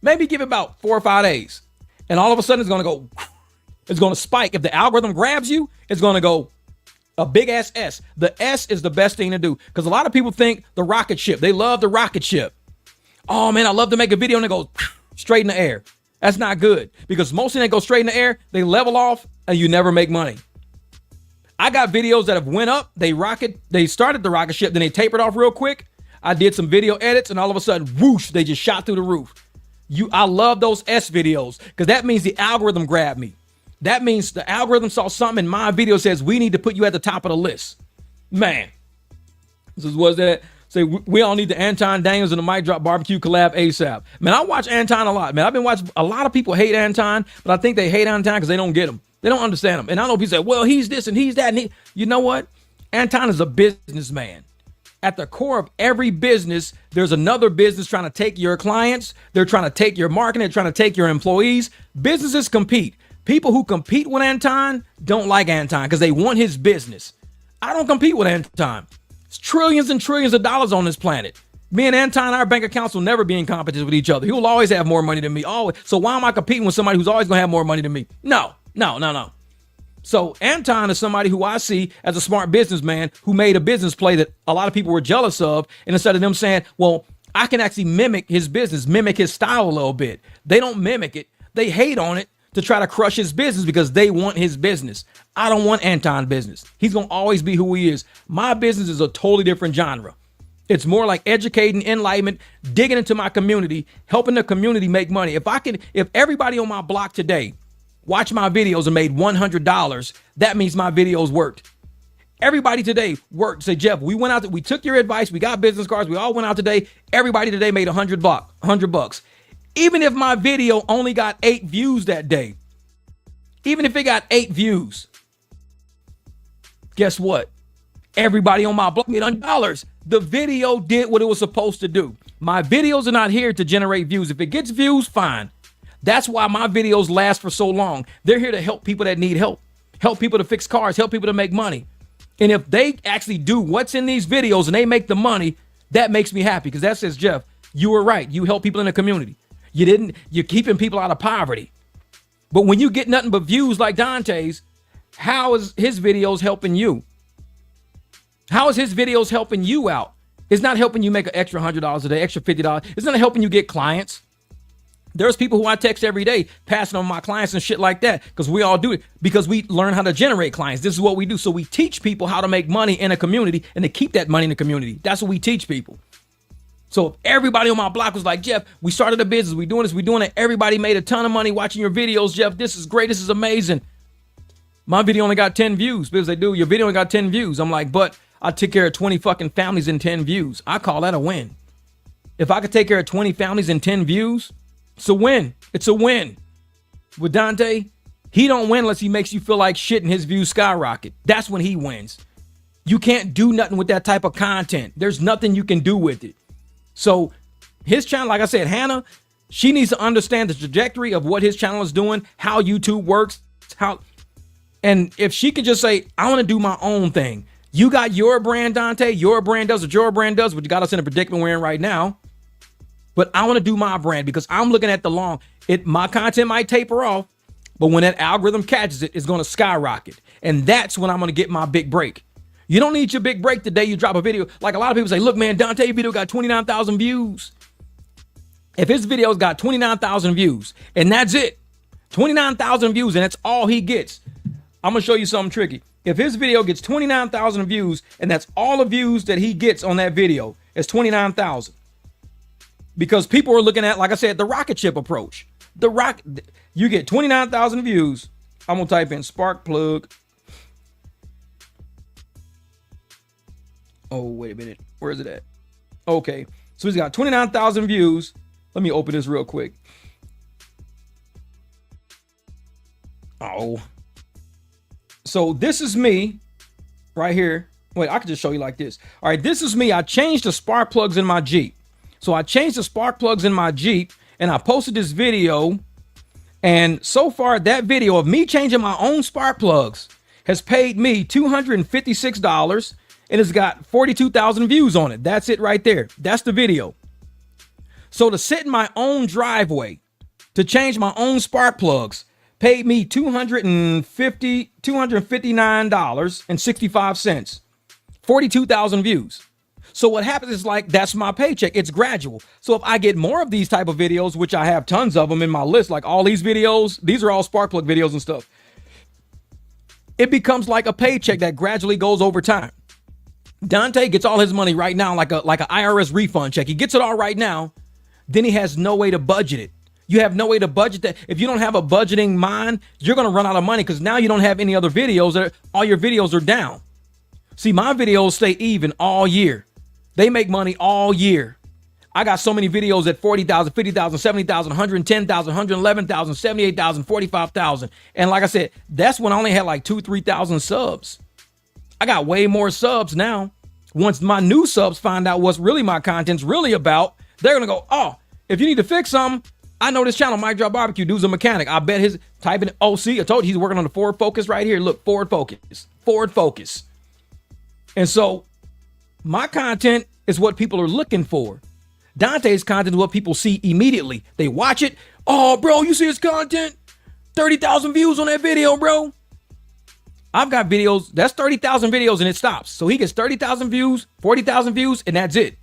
Maybe give it about 4 or 5 days. And all of a sudden it's going to go, it's going to spike. If the algorithm grabs you, it's going to go a big ass S. The S is the best thing to do, because a lot of people think the rocket ship. They love the rocket ship. Oh man, I love to make a video and it goes straight in the air. That's not good, because most of them go straight in the air, they level off and you never make money. I got videos that have went up, they started the rocket ship, then they tapered off real quick. I did some video edits and all of a sudden, whoosh, they just shot through the roof. I love those S videos, because that means the algorithm grabbed me. That means the algorithm saw something in my video, says we need to put you at the top of the list. Man, this is what's that. Say we all need the Anton Daniels and the MicDrop barbecue collab ASAP. Man, I watch Anton a lot, man. I've been watching, a lot of people hate Anton, but I think they hate Anton because they don't get him. They don't understand him. And I know people say, well, he's this and he's that. And you know what? Anton is a businessman. At the core of every business, there's another business trying to take your clients. They're trying to take your marketing. They're trying to take your employees. Businesses compete. People who compete with Anton don't like Anton because they want his business. I don't compete with Anton. It's trillions and trillions of dollars on this planet. Me and Anton, our bank accounts will never be in competition with each other. He will always have more money than me. Always. So why am I competing with somebody who's always going to have more money than me? No. So Anton is somebody who I see as a smart businessman who made a business play that a lot of people were jealous of. And instead of them saying, well, I can actually mimic his business, mimic his style a little bit. They don't mimic it. They hate on it to try to crush his business because they want his business. I don't want Anton business. He's going to always be who he is. My business is a totally different genre. It's more like educating, enlightenment, digging into my community, helping the community make money. If everybody on my block today watched my videos and made $100, that means my videos worked. Everybody today worked. Say, Jeff, we went out, we took your advice. We got business cards. We all went out today. Everybody today made $100. Even if my video only got 8 views that day, even if it got 8 views, guess what? Everybody on my block made $100. The video did what it was supposed to do. My videos are not here to generate views. If it gets views, fine. That's why my videos last for so long. They're here to help people that need help people to fix cars, help people to make money. And if they actually do what's in these videos and they make the money, that makes me happy, because that says, Jeff, you were right. You help people in the community. You're keeping people out of poverty. But when you get nothing but views like Dontay's, how is his videos helping you? How is his videos helping you out? It's not helping you make an extra $100 a day, extra $50. It's not helping you get clients. There's people who I text every day passing on my clients and shit like that, because we all do it, because we learn how to generate clients. This is what we do. So we teach people how to make money in a community and to keep that money in the community. That's what we teach people. So if everybody on my block was like, Jeff, we started a business, we doing it. Everybody made a ton of money watching your videos. Jeff, this is great. This is amazing. My video only got 10 views, because they do. Your video only got 10 views. I'm like, but I took care of 20 fucking families in 10 views. I call that a win. If I could take care of 20 families in 10 views, it's a win. It's a win. With Dontay, he don't win unless he makes you feel like shit and his views skyrocket. That's when he wins. You can't do nothing with that type of content. There's nothing you can do with it. So his channel, like I said, Hannah, she needs to understand the trajectory of what his channel is doing, how YouTube works, and if she can just say, I want to do my own thing. You got your brand, Dontay. Your brand does what your brand does, but you got us in a predicament we're in right now. But I want to do my brand, because I'm looking at the long. My content might taper off, but when that algorithm catches it, it's going to skyrocket. And that's when I'm going to get my big break. You don't need your big break the day you drop a video. Like a lot of people say, look, man, Dontay video got 29,000 views. If his video's got 29,000 views and that's it, 29,000 views and that's all he gets, I'm gonna show you something tricky. If his video gets 29,000 views, and that's all the views that he gets on that video, it's 29,000. Because people are looking at, like I said, the rocket ship approach. You get 29,000 views. I'm gonna type in spark plug. Oh, wait a minute. Where is it at? Okay, so he's got 29,000 views. Let me open this real quick. Oh. So this is me right here. Wait, I can just show you like this. All right, this is me. I changed the spark plugs in my Jeep. So I changed the spark plugs in my Jeep and I posted this video. And so far, that video of me changing my own spark plugs has paid me $256 and it's got 42,000 views on it. That's it right there. That's the video. So to sit in my own driveway to change my own spark plugs paid me $259.65, 42,000 views. So what happens is, like, that's my paycheck. It's gradual. So if I get more of these type of videos, which I have tons of them in my list, like all these videos, these are all spark plug videos and stuff. It becomes like a paycheck that gradually goes over time. Dontay gets all his money right now like a IRS refund check. He gets it all right now. Then he has no way to budget it. You have no way to budget that. If you don't have a budgeting mind, you're going to run out of money because now you don't have any other videos. All your videos are down. See, my videos stay even all year. They make money all year. I got so many videos at 40,000, 50,000, 70,000, 110,000, 111,000, 78,000, 45,000. And like I said, that's when I only had like 2,000, 3,000 subs. I got way more subs now. Once my new subs find out what's really my content's really about, they're going to go, oh, if you need to fix something, I know this channel, MicDrop Barbecue, dude's a mechanic. I bet his typing OC. I told you he's working on the Ford Focus right here. Look, Ford Focus. And so my content is what people are looking for. Dontay's content is what people see immediately. They watch it. Oh, bro, you see his content? 30,000 views on that video, bro. I've got videos. That's 30,000 videos and it stops. So he gets 30,000 views, 40,000 views, and that's it.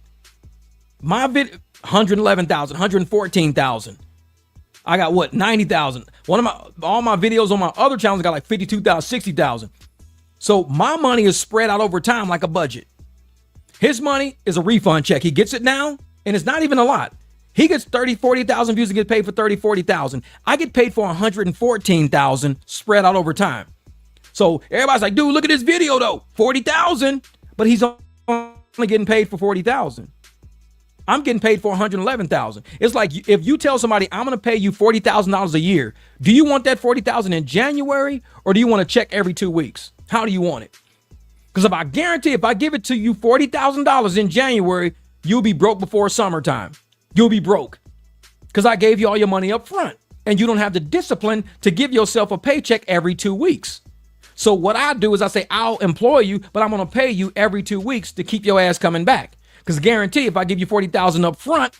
My video, 111,000, 114,000. I got what? 90,000. All my videos on my other channels got like 52,000, 60,000. So my money is spread out over time like a budget. His money is a refund check. He gets it now, and it's not even a lot. He gets 30, 40,000 views and gets paid for 30, 40,000. I get paid for 114,000 spread out over time. So everybody's like, dude, look at this video though, 40,000, but he's only getting paid for 40,000. I'm getting paid for 111,000. It's like if you tell somebody I'm going to pay you $40,000 a year, do you want that 40,000 in January or do you want a check every 2 weeks? How do you want it? Because if I guarantee if I give it to you $40,000 in January, you'll be broke before summertime. You'll be broke because I gave you all your money up front and you don't have the discipline to give yourself a paycheck every 2 weeks. So what I do is I say, I'll employ you, but I'm going to pay you every 2 weeks to keep your ass coming back. Because guarantee if I give you 40,000 up front,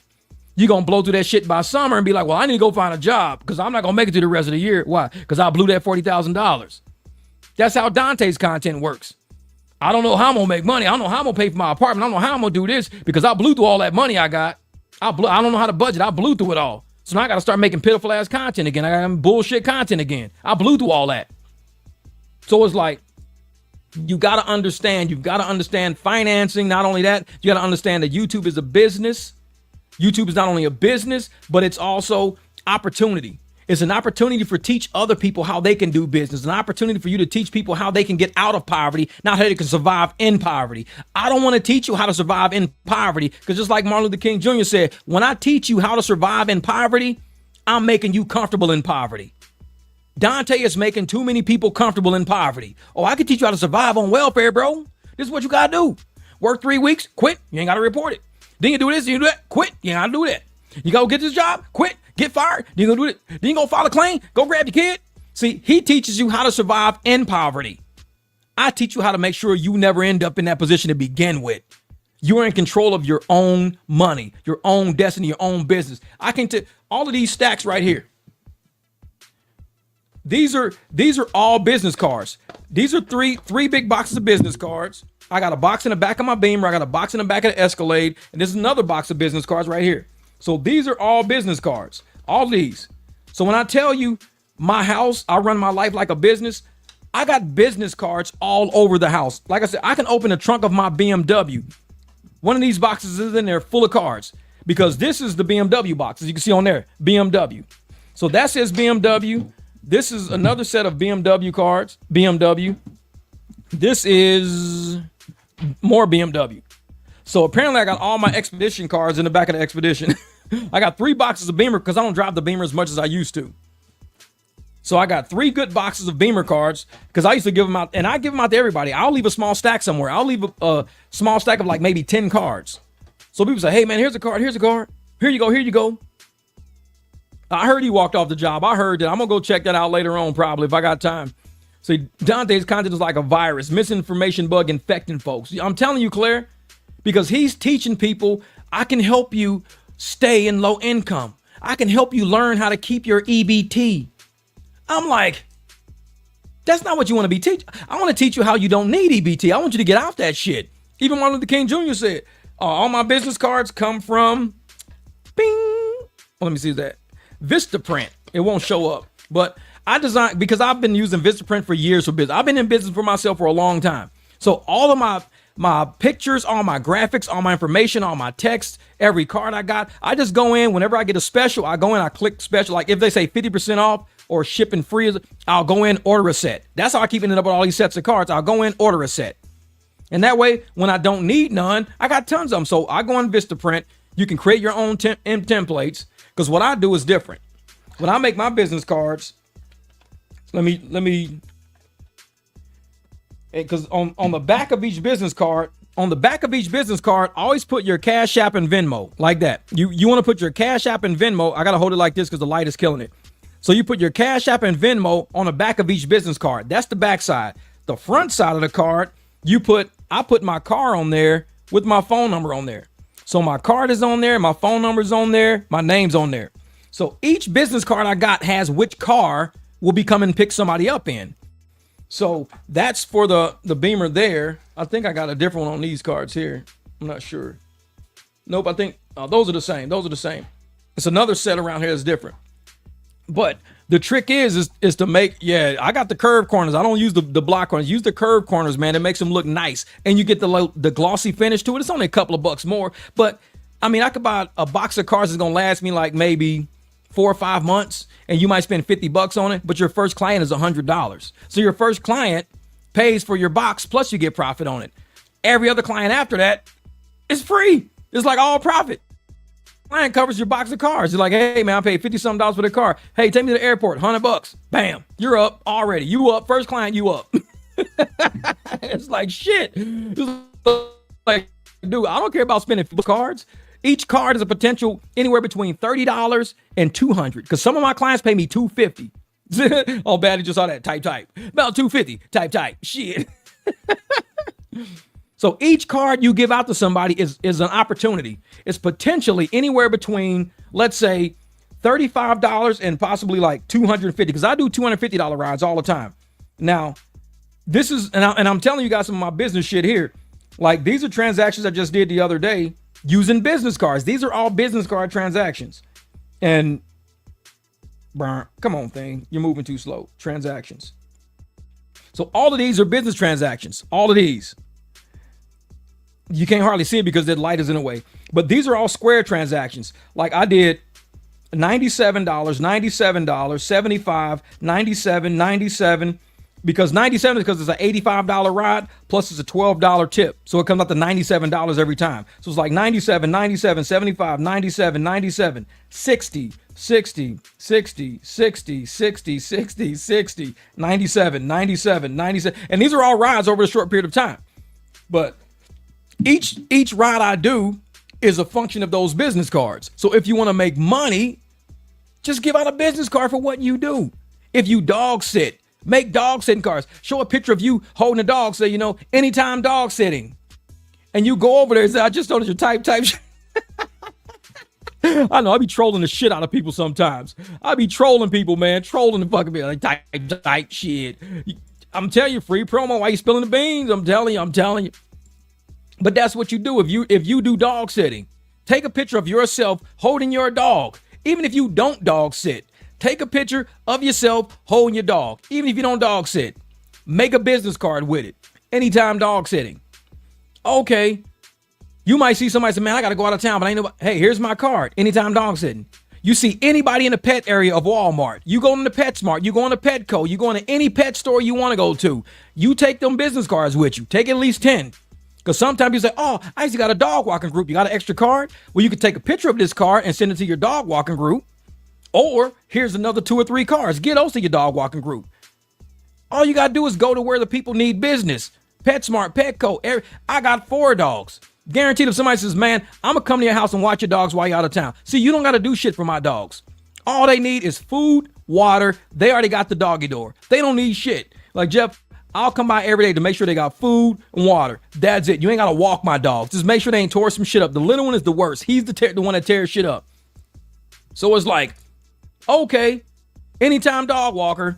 you're going to blow through that shit by summer and be like, well, I need to go find a job because I'm not going to make it through the rest of the year. Why? Because I blew that $40,000. That's how Dontay's content works. I don't know how I'm going to make money. I don't know how I'm going to pay for my apartment. I don't know how I'm going to do this because I blew through all that money I got. I don't know how to budget. I blew through it all. So now I got to start making pitiful ass content again. I got bullshit content again. I blew through all that. So it's like, you've got to understand financing. Not only that, you got to understand that YouTube is a business. YouTube is not only a business, but it's also opportunity. It's an opportunity for teach other people how they can do business, an opportunity for you to teach people how they can get out of poverty, not how they can survive in poverty. I don't want to teach you how to survive in poverty because just like Martin Luther King Jr. said, when I teach you how to survive in poverty, I'm making you comfortable in poverty. Dontay is making too many people comfortable in poverty. Oh, I can teach you how to survive on welfare, bro. This is what you got to do. Work 3 weeks, quit. You ain't got to report it. Then you do this, you do that, quit. You ain't got to do that. You go get this job, quit, get fired. Then you go do it. Then you go file a claim, go grab your kid. See, he teaches you how to survive in poverty. I teach you how to make sure you never end up in that position to begin with. You're in control of your own money, your own destiny, your own business. I can tell all of these stacks right here. These are all business cards. These are three big boxes of business cards. I got a box in the back of my Beamer. I got a box in the back of the Escalade. And this is another box of business cards right here. So these are all business cards. All these. So when I tell you my house, I run my life like a business. I got business cards all over the house. Like I said, I can open the trunk of my BMW. One of these boxes is in there full of cards because this is the BMW box, as you can see on there, BMW. So that says BMW. This is another set of BMW cards, BMW. This is more BMW. So apparently I got all my Expedition cards in the back of the Expedition. I got 3 boxes of Beamer because I don't drive the Beamer as much as I used to. So I got 3 good boxes of Beamer cards because I used to give them out, and I give them out to everybody. I'll leave a small stack somewhere. I'll leave a small stack of like maybe 10 cards. So people say, hey man, here's a card, here's a card. Here you go, here you go. I heard he walked off the job. I heard that. I'm going to go check that out later on probably if I got time. See, Dontay's content is like a virus, misinformation bug infecting folks. I'm telling you, Claire, because he's teaching people, I can help you stay in low income. I can help you learn how to keep your EBT. I'm like, that's not what you want to be teaching. I want to teach you how you don't need EBT. I want you to get off that shit. Even Martin Luther King Jr. said, all my business cards come from, bing. Well, let me see that. Vistaprint. It won't show up. But I designed, because I've been using Vistaprint for years for business. I've been in business for myself for a long time. So all of my pictures, all my graphics, all my information, all my text, every card I got, I just go in, whenever I get a special, I go in, I click special. Like if they say 50% off or shipping free, I'll go in, order a set. That's how I keep ending up with all these sets of cards. I'll go in, order a set. And that way, when I don't need none, I got tons of them. So I go in Vistaprint. You can create your own templates because what I do is different. When I make my business cards, let me, because on the back of each business card, always put your Cash App and Venmo like that. You want to put your Cash App and Venmo. I got to hold it like this because the light is killing it. So you put your Cash App and Venmo on the back of each business card. That's the back side. The front side of the card, I put my car on there with my phone number on there. So my card is on there, my phone number is on there, my name's on there. So each business card I got has which car will be coming and pick somebody up in. So that's for the Beamer there. I think I got a different one on these cards here. I'm not sure. Nope, I think those are the same. Those are the same. It's another set around here that's different. But the trick is to make, I got the curved corners. I don't use the block corners. Use the curved corners, man. It makes them look nice. And you get the glossy finish to it. It's only a couple of bucks more. But, I mean, I could buy a box of cards that's going to last me like maybe 4 or 5 months. And you might spend $50 on it. But your first client is $100. So your first client pays for your box, plus you get profit on it. Every other client after that is free. It's like all profit. Client covers your box of cards. You're like, hey man, I paid $50-something for the car. Hey, take me to the airport, $100. Bam, you're up already. You up. First client, you up. It's like shit. It's like, dude, I don't care about spending cards. Each card is a potential anywhere between $30 and $200. Because some of my clients pay me $250. Oh, bad, you just saw that. Type. About $250. Type. Shit. So each card you give out to somebody is an opportunity. It's potentially anywhere between, let's say, $35 and possibly like $250, because I do $250 rides all the time. Now, this is, and I'm telling you guys some of my business shit here. Like, these are transactions I just did the other day using business cards. These are all business card transactions. And, come on, thing. You're moving too slow. Transactions. So all of these are business transactions. All of these. You can't hardly see it because the light is in the way. But these are all square transactions. Like I did $97, $97, $75, $97, $97. Because $97 is because it's an $85 ride plus it's a $12 tip. So it comes out to $97 every time. So it's like $97, $97, $75, $97, $97, $60, $60, $60, $60, $60, $60, $60, $97, $97, $97. And these are all rides over a short period of time. But each ride I do is a function of those business cards. So if you want to make money, just give out a business card for what you do. If you dog sit, make dog sitting cards. Show a picture of you holding a dog. Say, anytime dog sitting. And you go over there and say, I just noticed your type. I know, I be trolling the shit out of people sometimes. I be trolling people, man. Trolling the fucking people. Like, type shit. I'm telling you, free promo. Why you spilling the beans? I'm telling you. But that's what you do. If you do dog sitting, take a picture of yourself holding your dog. Even if you don't dog sit, take a picture of yourself holding your dog. Even if you don't dog sit, Make a business card with it. Anytime dog sitting. Okay. You might see somebody say, man, I got to go out of town, but I ain't nobody. Hey, here's my card. Anytime dog sitting. You see anybody in the pet area of Walmart. You go into PetSmart. You go into Petco. You go into any pet store you want to go to. You take them business cards with you. Take at least 10. Because sometimes you say, oh, I actually got a dog walking group. You got an extra card? Well, you could take a picture of this card and send it to your dog walking group. Or here's another 2 or 3 cards. Get those to your dog walking group. All you got to do is go to where the people need business. PetSmart, Petco. I got 4 dogs. Guaranteed if somebody says, man, I'm going to come to your house and watch your dogs while you're out of town. See, you don't got to do shit for my dogs. All they need is food, water. They already got the doggy door. They don't need shit. Like, Jeff, I'll come by every day to make sure they got food and water. That's it. You ain't got to walk my dogs. Just make sure they ain't tore some shit up. The little one is the worst. He's the one that tears shit up. So it's like, okay, anytime dog walker,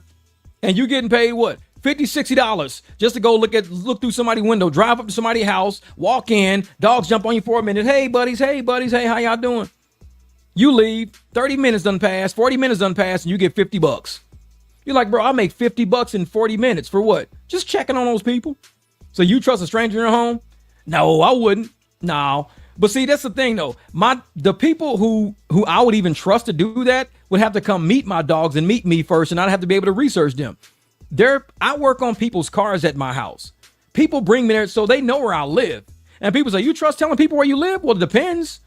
and you getting paid what? $50, $60 just to go look through somebody's window, drive up to somebody's house, walk in, dogs jump on you for a minute. Hey, buddies, hey, how y'all doing? You leave, 30 minutes done pass, 40 minutes done pass, and you get $50. You're like, bro, I make $50 in 40 minutes for what? Just checking on those people. So you trust a stranger in your home? No, I wouldn't. No. But see, that's the thing though. The people who I would even trust to do that would have to come meet my dogs and meet me first, and I'd have to be able to research them. I work on people's cars at my house. People bring me there so they know where I live. And people say, you trust telling people where you live? Well, it depends.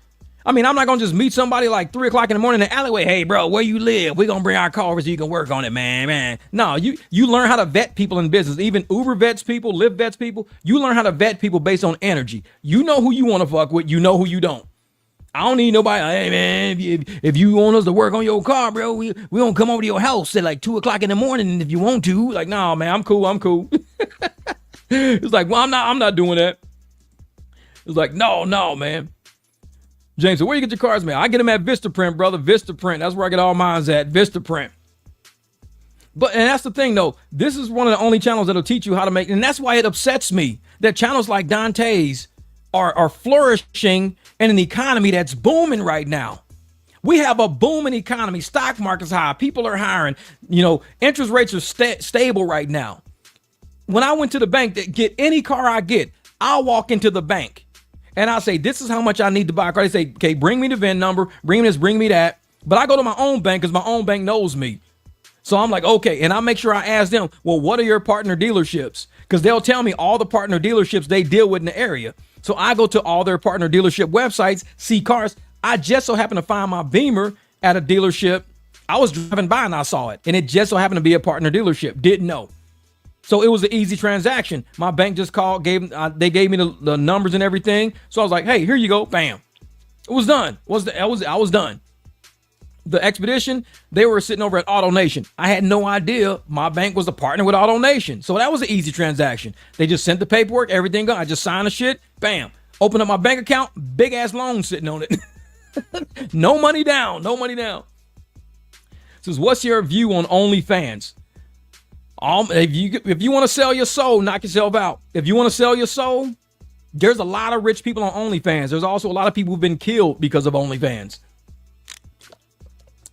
I mean, I'm not going to just meet somebody like 3 o'clock in the morning in the alleyway. Hey, bro, where you live? We're going to bring our car over so you can work on it, man. No, you learn how to vet people in business. Even Uber vets people, Lyft vets people. You learn how to vet people based on energy. You know who you want to fuck with. You know who you don't. I don't need nobody. Hey, man, if you want us to work on your car, bro, we gonna come over to your house at like 2 o'clock in the morning if you want to. Like, no, man, I'm cool. It's like, well, I'm not doing that. It's like, no, man. James, so where you get your cars, man? I get them at Vistaprint, brother. Vistaprint. That's where I get all mine at. Vistaprint. And that's the thing, though. This is one of the only channels that'll teach you how to make, and that's why it upsets me that channels like Dontay's are flourishing in an economy that's booming right now. We have a booming economy. Stock market's high. People are hiring. Interest rates are stable right now. When I went to the bank to get any car I get, I'll walk into the bank and I'll say, this is how much I need to buy a car. They say, okay, bring me the VIN number, bring me this, bring me that. But I go to my own bank because my own bank knows me. So I'm like, okay. And I make sure I ask them, well, what are your partner dealerships? Because they'll tell me all the partner dealerships they deal with in the area. So I go to all their partner dealership websites, see cars. I just so happened to find my Beamer at a dealership. I was driving by and I saw it. And it just so happened to be a partner dealership. Didn't know. So it was an easy transaction. My bank just called, they gave me the numbers and everything. So I was like, hey, here you go. Bam. It was done. I was done. The Expedition, they were sitting over at AutoNation. I had no idea my bank was a partner with AutoNation. So that was an easy transaction. They just sent the paperwork, everything gone. I just signed the shit. Bam. Open up my bank account. Big ass loan sitting on it. No money down. Says, what's your view on OnlyFans? If you want to sell your soul, knock yourself out. If you want to sell your soul, there's a lot of rich people on OnlyFans. There's also a lot of people who've been killed because of OnlyFans.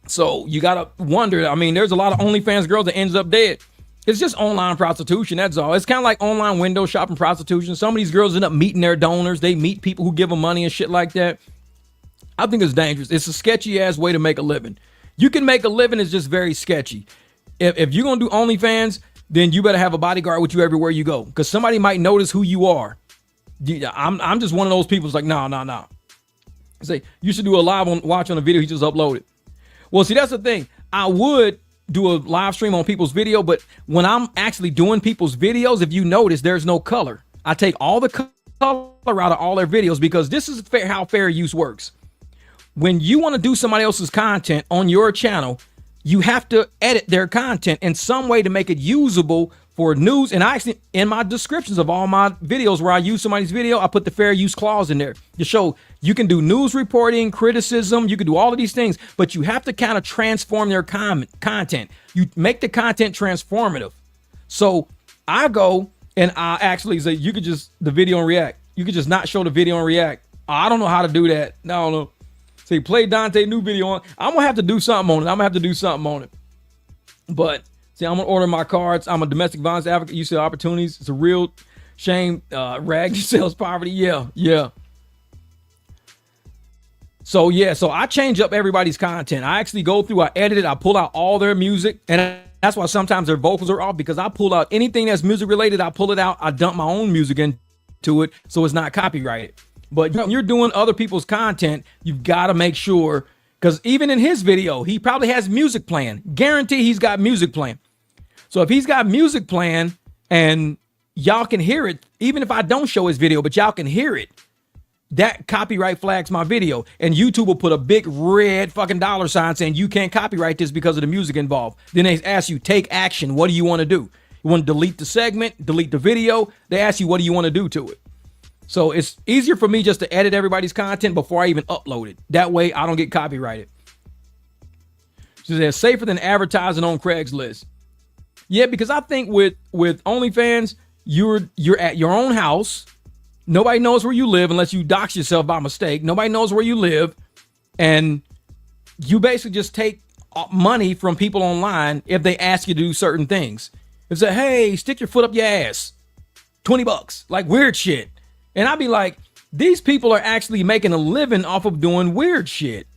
So you got to wonder. I mean, there's a lot of OnlyFans girls that ends up dead. It's just online prostitution. That's all. It's kind of like online window shopping prostitution. Some of these girls end up meeting their donors. They meet people who give them money and shit like that. I think it's dangerous. It's a sketchy ass way to make a living. You can make a living. It's just very sketchy. If you're going to do OnlyFans, then you better have a bodyguard with you everywhere you go. Because somebody might notice who you are. I'm just one of those people who's like, no. Say, you should do a live watch on a video he just uploaded. Well, see, that's the thing. I would do a live stream on people's video, but when I'm actually doing people's videos, if you notice, there's no color. I take all the color out of all their videos because this is how fair use works. When you want to do somebody else's content on your channel, you have to edit their content in some way to make it usable for news. And I actually, in my descriptions of all my videos where I use somebody's video, I put the fair use clause in there to show you can do news reporting, criticism, you can do all of these things, but you have to kind of transform their content. You make the content transformative. So I go and I actually say, you could just the video and react. You could just not show the video and react. I don't know how to do that. No. Say, play Dontay new video on. I'm going to have to do something on it. But See, I'm gonna order my cards. I'm a domestic violence advocate. You sell opportunities. It's a real shame. Rag sells poverty. Yeah. So I change up everybody's content. I actually go through, I edit it, I pull out all their music, and that's why sometimes their vocals are off, because I pull out anything that's music related. I pull it out. I dump my own music into it, so it's not copyrighted. But when you're doing other people's content, you've got to make sure, because even in his video, he probably has music playing. Guarantee he's got music playing. So if he's got music playing and y'all can hear it, even if I don't show his video, but y'all can hear it, that copyright flags my video. And YouTube will put a big red fucking dollar sign saying you can't copyright this because of the music involved. Then they ask you, take action. What do you want to do? You want to delete the segment, delete the video? They ask you, what do you want to do to it? So it's easier for me just to edit everybody's content before I even upload it. That way I don't get copyrighted. So they're safer than advertising on Craigslist. Yeah, because I think with OnlyFans, you're at your own house. Nobody knows where you live unless you dox yourself by mistake. Nobody knows where you live. And you basically just take money from people online if they ask you to do certain things. If say, hey, stick your foot up your ass. $20. Like weird shit. And I'd be like, these people are actually making a living off of doing weird shit.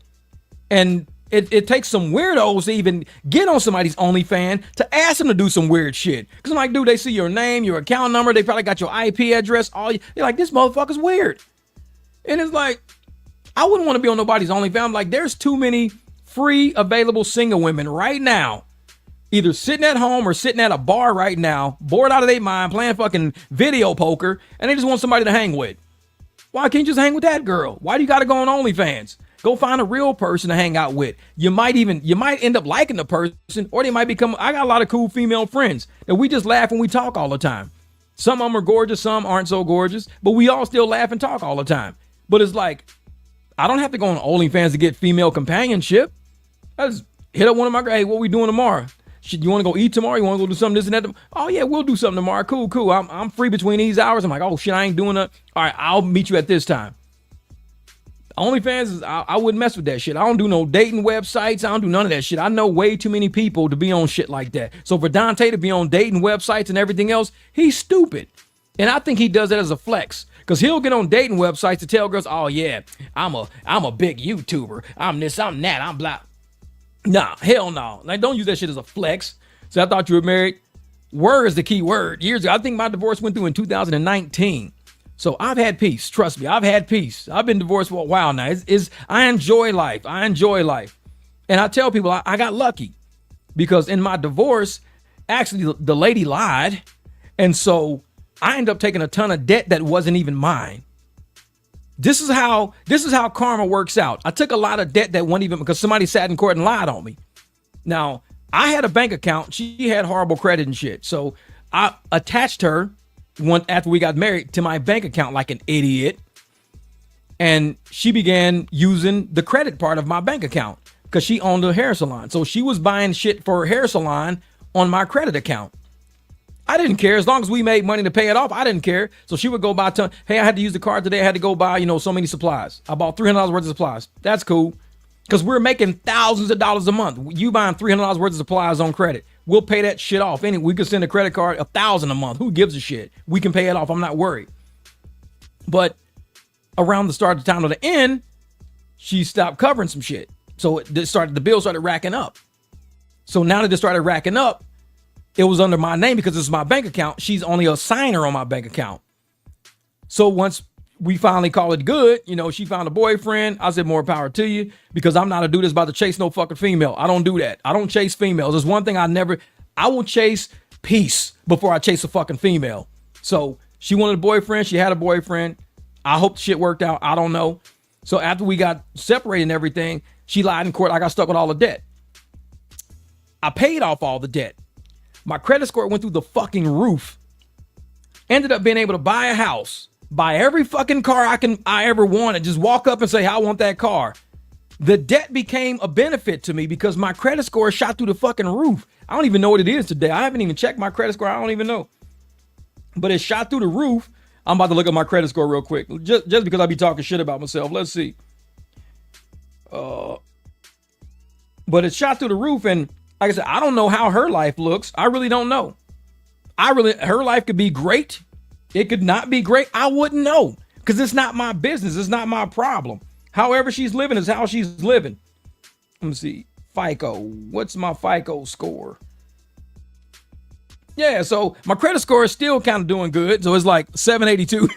And it takes some weirdos to even get on somebody's OnlyFans to ask them to do some weird shit. Because I'm like, dude, they see your name, your account number, they probably got your IP address. They're like, this motherfucker's weird. And it's like, I wouldn't want to be on nobody's OnlyFans. I'm like, there's too many free available single women right now, either sitting at home or sitting at a bar right now, bored out of their mind, playing fucking video poker, and they just want somebody to hang with. Why can't you just hang with that girl? Why do you got to go on OnlyFans? Go find a real person to hang out with. You might end up liking the person, or they might become, I got a lot of cool female friends that we just laugh when we talk all the time. Some of them are gorgeous, some aren't so gorgeous, but we all still laugh and talk all the time. But it's like, I don't have to go on OnlyFans to get female companionship. I just hit up one of my guys, hey, what we doing tomorrow? You want to go eat tomorrow? You want to go do something, this and that? Oh yeah, we'll do something tomorrow. Cool. I'm free between these hours. I'm like, oh shit, I ain't doing that. All right, I'll meet you at this time. OnlyFans is, I wouldn't mess with that shit. I don't do no dating websites. I don't do none of that shit. I know way too many people to be on shit like that. So for Dontay to be on dating websites and everything else, he's stupid. And I think he does that as a flex. Because he'll get on dating websites to tell girls, oh yeah, I'm a big YouTuber. I'm this, I'm that, I'm blah. Nah, hell no. Like, don't use that shit as a flex. So I thought you were married. Word is the key word. Years ago, I think my divorce went through in 2019. So I've had peace. Trust me, I've had peace. I've been divorced for a while now. I enjoy life. And I tell people I got lucky because in my divorce, actually the lady lied. And so I ended up taking a ton of debt that wasn't even mine. This is how karma works out. I took a lot of debt that wasn't even, because somebody sat in court and lied on me. Now, I had a bank account. She had horrible credit and shit. So I attached her after we got married to my bank account like an idiot. And she began using the credit part of my bank account because she owned a hair salon. So she was buying shit for her hair salon on my credit account. I didn't care. As long as we made money to pay it off, I didn't care. So she would go buy hey, I had to use the card today. I had to go buy, so many supplies. I bought $300 worth of supplies. That's cool. Because we're making thousands of dollars a month. You buying $300 worth of supplies on credit. We'll pay that shit off. Anyway, we could send a credit card $1,000 a month. Who gives a shit? We can pay it off. I'm not worried. But around the start of the time of the end, she stopped covering some shit. So the bill started racking up. So now that it started racking up, it was under my name because it's my bank account. She's only a signer on my bank account. So once we finally call it good, she found a boyfriend. I said, more power to you, because I'm not a dude that's about to chase no fucking female. I don't do that. I don't chase females. There's one thing I will chase peace before I chase a fucking female. So she wanted a boyfriend. She had a boyfriend. I hope the shit worked out. I don't know. So after we got separated and everything, she lied in court. I got stuck with all the debt. I paid off all the debt. My credit score went through the fucking roof. Ended up being able to buy a house, buy every fucking car I ever wanted. Just walk up and say, I want that car. The debt became a benefit to me because my credit score shot through the fucking roof. I don't even know what it is today. I haven't even checked my credit score. I don't even know. But it shot through the roof. I'm about to look at my credit score real quick. Just because I be talking shit about myself. Let's see. But it shot through the roof, and Like I said, I don't know how her life looks. I really don't know. Her life could be great. It could not be great. I wouldn't know because it's not my business. It's not my problem. However she's living is how she's living. Let me see. FICO. What's my FICO score? Yeah, so my credit score is still kind of doing good. So it's like 782.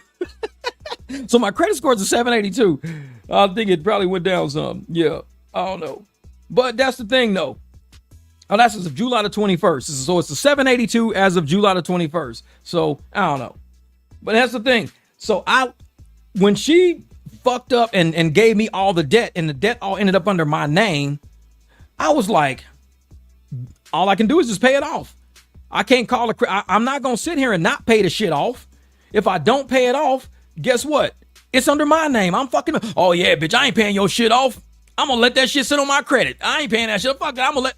So my credit score is a 782. I think it probably went down some. Yeah, I don't know. But that's the thing, though. Oh, that's as of July the 21st. So it's a 782 as of July the 21st. So I don't know. But that's the thing. So when she fucked up and gave me all the debt and the debt all ended up under my name, I was like, all I can do is just pay it off. I can't call I'm not going to sit here and not pay the shit off. If I don't pay it off, guess what? It's under my name. I'm fucking, oh yeah, bitch, I ain't paying your shit off. I'm going to let that shit sit on my credit. I ain't paying that shit. Fuck it. I'm going to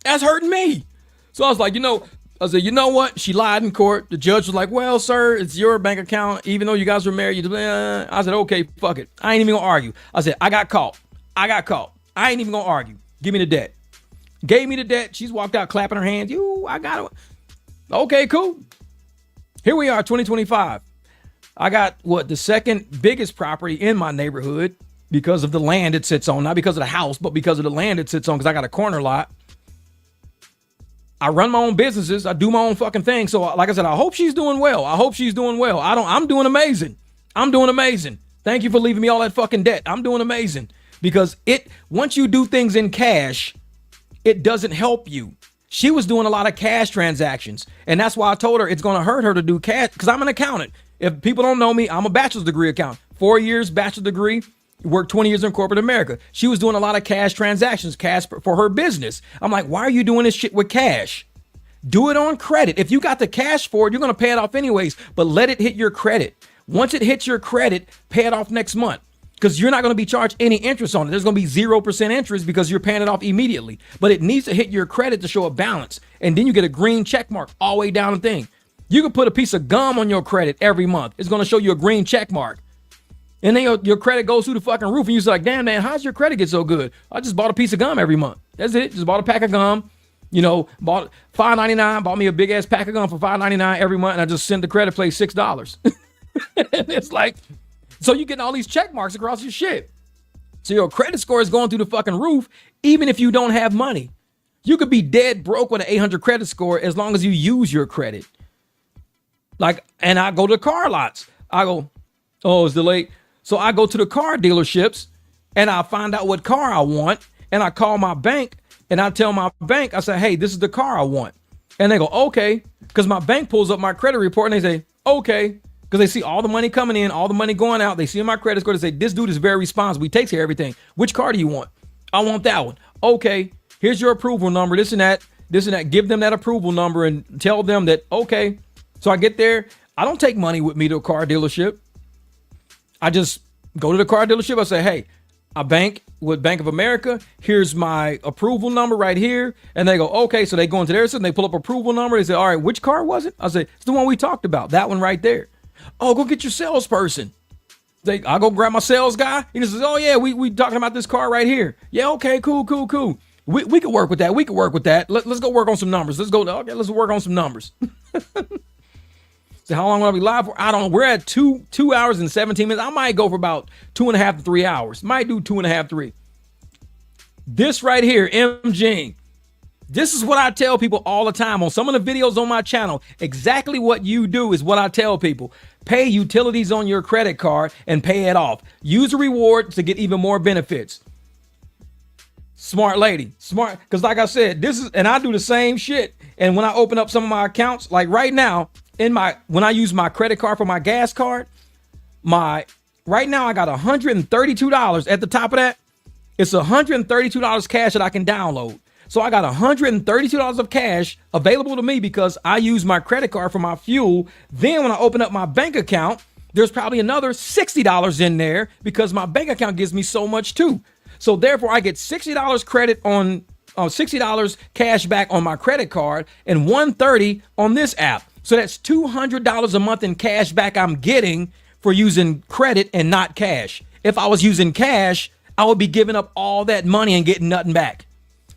that's hurting me. So I was like, I said, you know what? She lied in court. The judge was like, well, sir, it's your bank account. Even though you guys were married, I said, okay, fuck it. I ain't even gonna argue. I said, I got caught. I ain't even gonna argue. Give me the debt. Gave me the debt. She's walked out clapping her hands. I got it. Okay, cool. Here we are, 2025. I got the second biggest property in my neighborhood because of the land it sits on. Not because of the house, but because of the land it sits on, because I got a corner lot. I run my own businesses. I do my own fucking thing. So like I said, I hope she's doing well. I'm doing amazing. Thank you for leaving me all that fucking debt. I'm doing amazing because once you do things in cash, it doesn't help you. She was doing a lot of cash transactions. And that's why I told her it's going to hurt her to do cash because I'm an accountant. If people don't know me, I'm a bachelor's degree accountant. 4 years bachelor's degree. Worked 20 years in corporate America. She was doing a lot of cash transactions, cash for her business. I'm like, why are you doing this shit with cash? Do it on credit. If you got the cash for it, you're going to pay it off anyways, but let it hit your credit. Once it hits your credit, pay it off next month because you're not going to be charged any interest on it. There's going to be 0% interest because you're paying it off immediately, but it needs to hit your credit to show a balance. And then you get a green check mark all the way down the thing. You can put a piece of gum on your credit every month. It's going to show you a green check mark. And then your credit goes through the fucking roof and you're like, damn, man, how's your credit get so good? I just bought a piece of gum every month. That's it. Just bought a pack of gum, bought $5.99, bought me a big ass pack of gum for $5.99 every month. And I just sent the credit place $6. And it's like, so you're getting all these check marks across your shit. So your credit score is going through the fucking roof, even if you don't have money. You could be dead broke with an 800 credit score as long as you use your credit. And I go to car lots. I go, oh, it's delayed. So I go to the car dealerships and I find out what car I want. And I call my bank and I tell my bank, I say, hey, this is the car I want. And they go, okay. Because my bank pulls up my credit report and they say, okay. Because they see all the money coming in, all the money going out. They see my credit score. They say, this dude is very responsible. He takes care of everything. Which car do you want? I want that one. Okay. Here's your approval number. This and that. Give them that approval number and tell them that, okay. So I get there. I don't take money with me to a car dealership. I just go to the car dealership. I say, hey, I bank with Bank of America. Here's my approval number right here. And they go, okay. So they go into their system. They pull up approval number. They say, all right, which car was it? I say, it's the one we talked about. That one right there. Oh, go get your salesperson. I go grab my sales guy. He says, oh, yeah, we talking about this car right here. Yeah, okay, cool. We could work with that. Let's go work on some numbers. Let's work on some numbers. So how long will I be live for? I don't know. We're at 2 hours and 17 minutes. I might go for about 2.5 to 3 hours. Might do 2.5, 3. This right here, MG. This is what I tell people all the time on some of the videos on my channel. Exactly what you do is what I tell people. Pay utilities on your credit card and pay it off. Use a reward to get even more benefits. Smart lady. Smart. Because like I said, and I do the same shit. And when I open up some of my accounts, like right now, when I use my credit card for my gas card, right now I got $132 at the top of that. It's $132 cash that I can download. So I got $132 of cash available to me because I use my credit card for my fuel. Then when I open up my bank account, there's probably another $60 in there because my bank account gives me so much too. So therefore I get $60 credit on $60 cash back on my credit card and $130 on this app. So that's $200 a month in cash back I'm getting for using credit and not cash. If I was using cash, I would be giving up all that money and getting nothing back.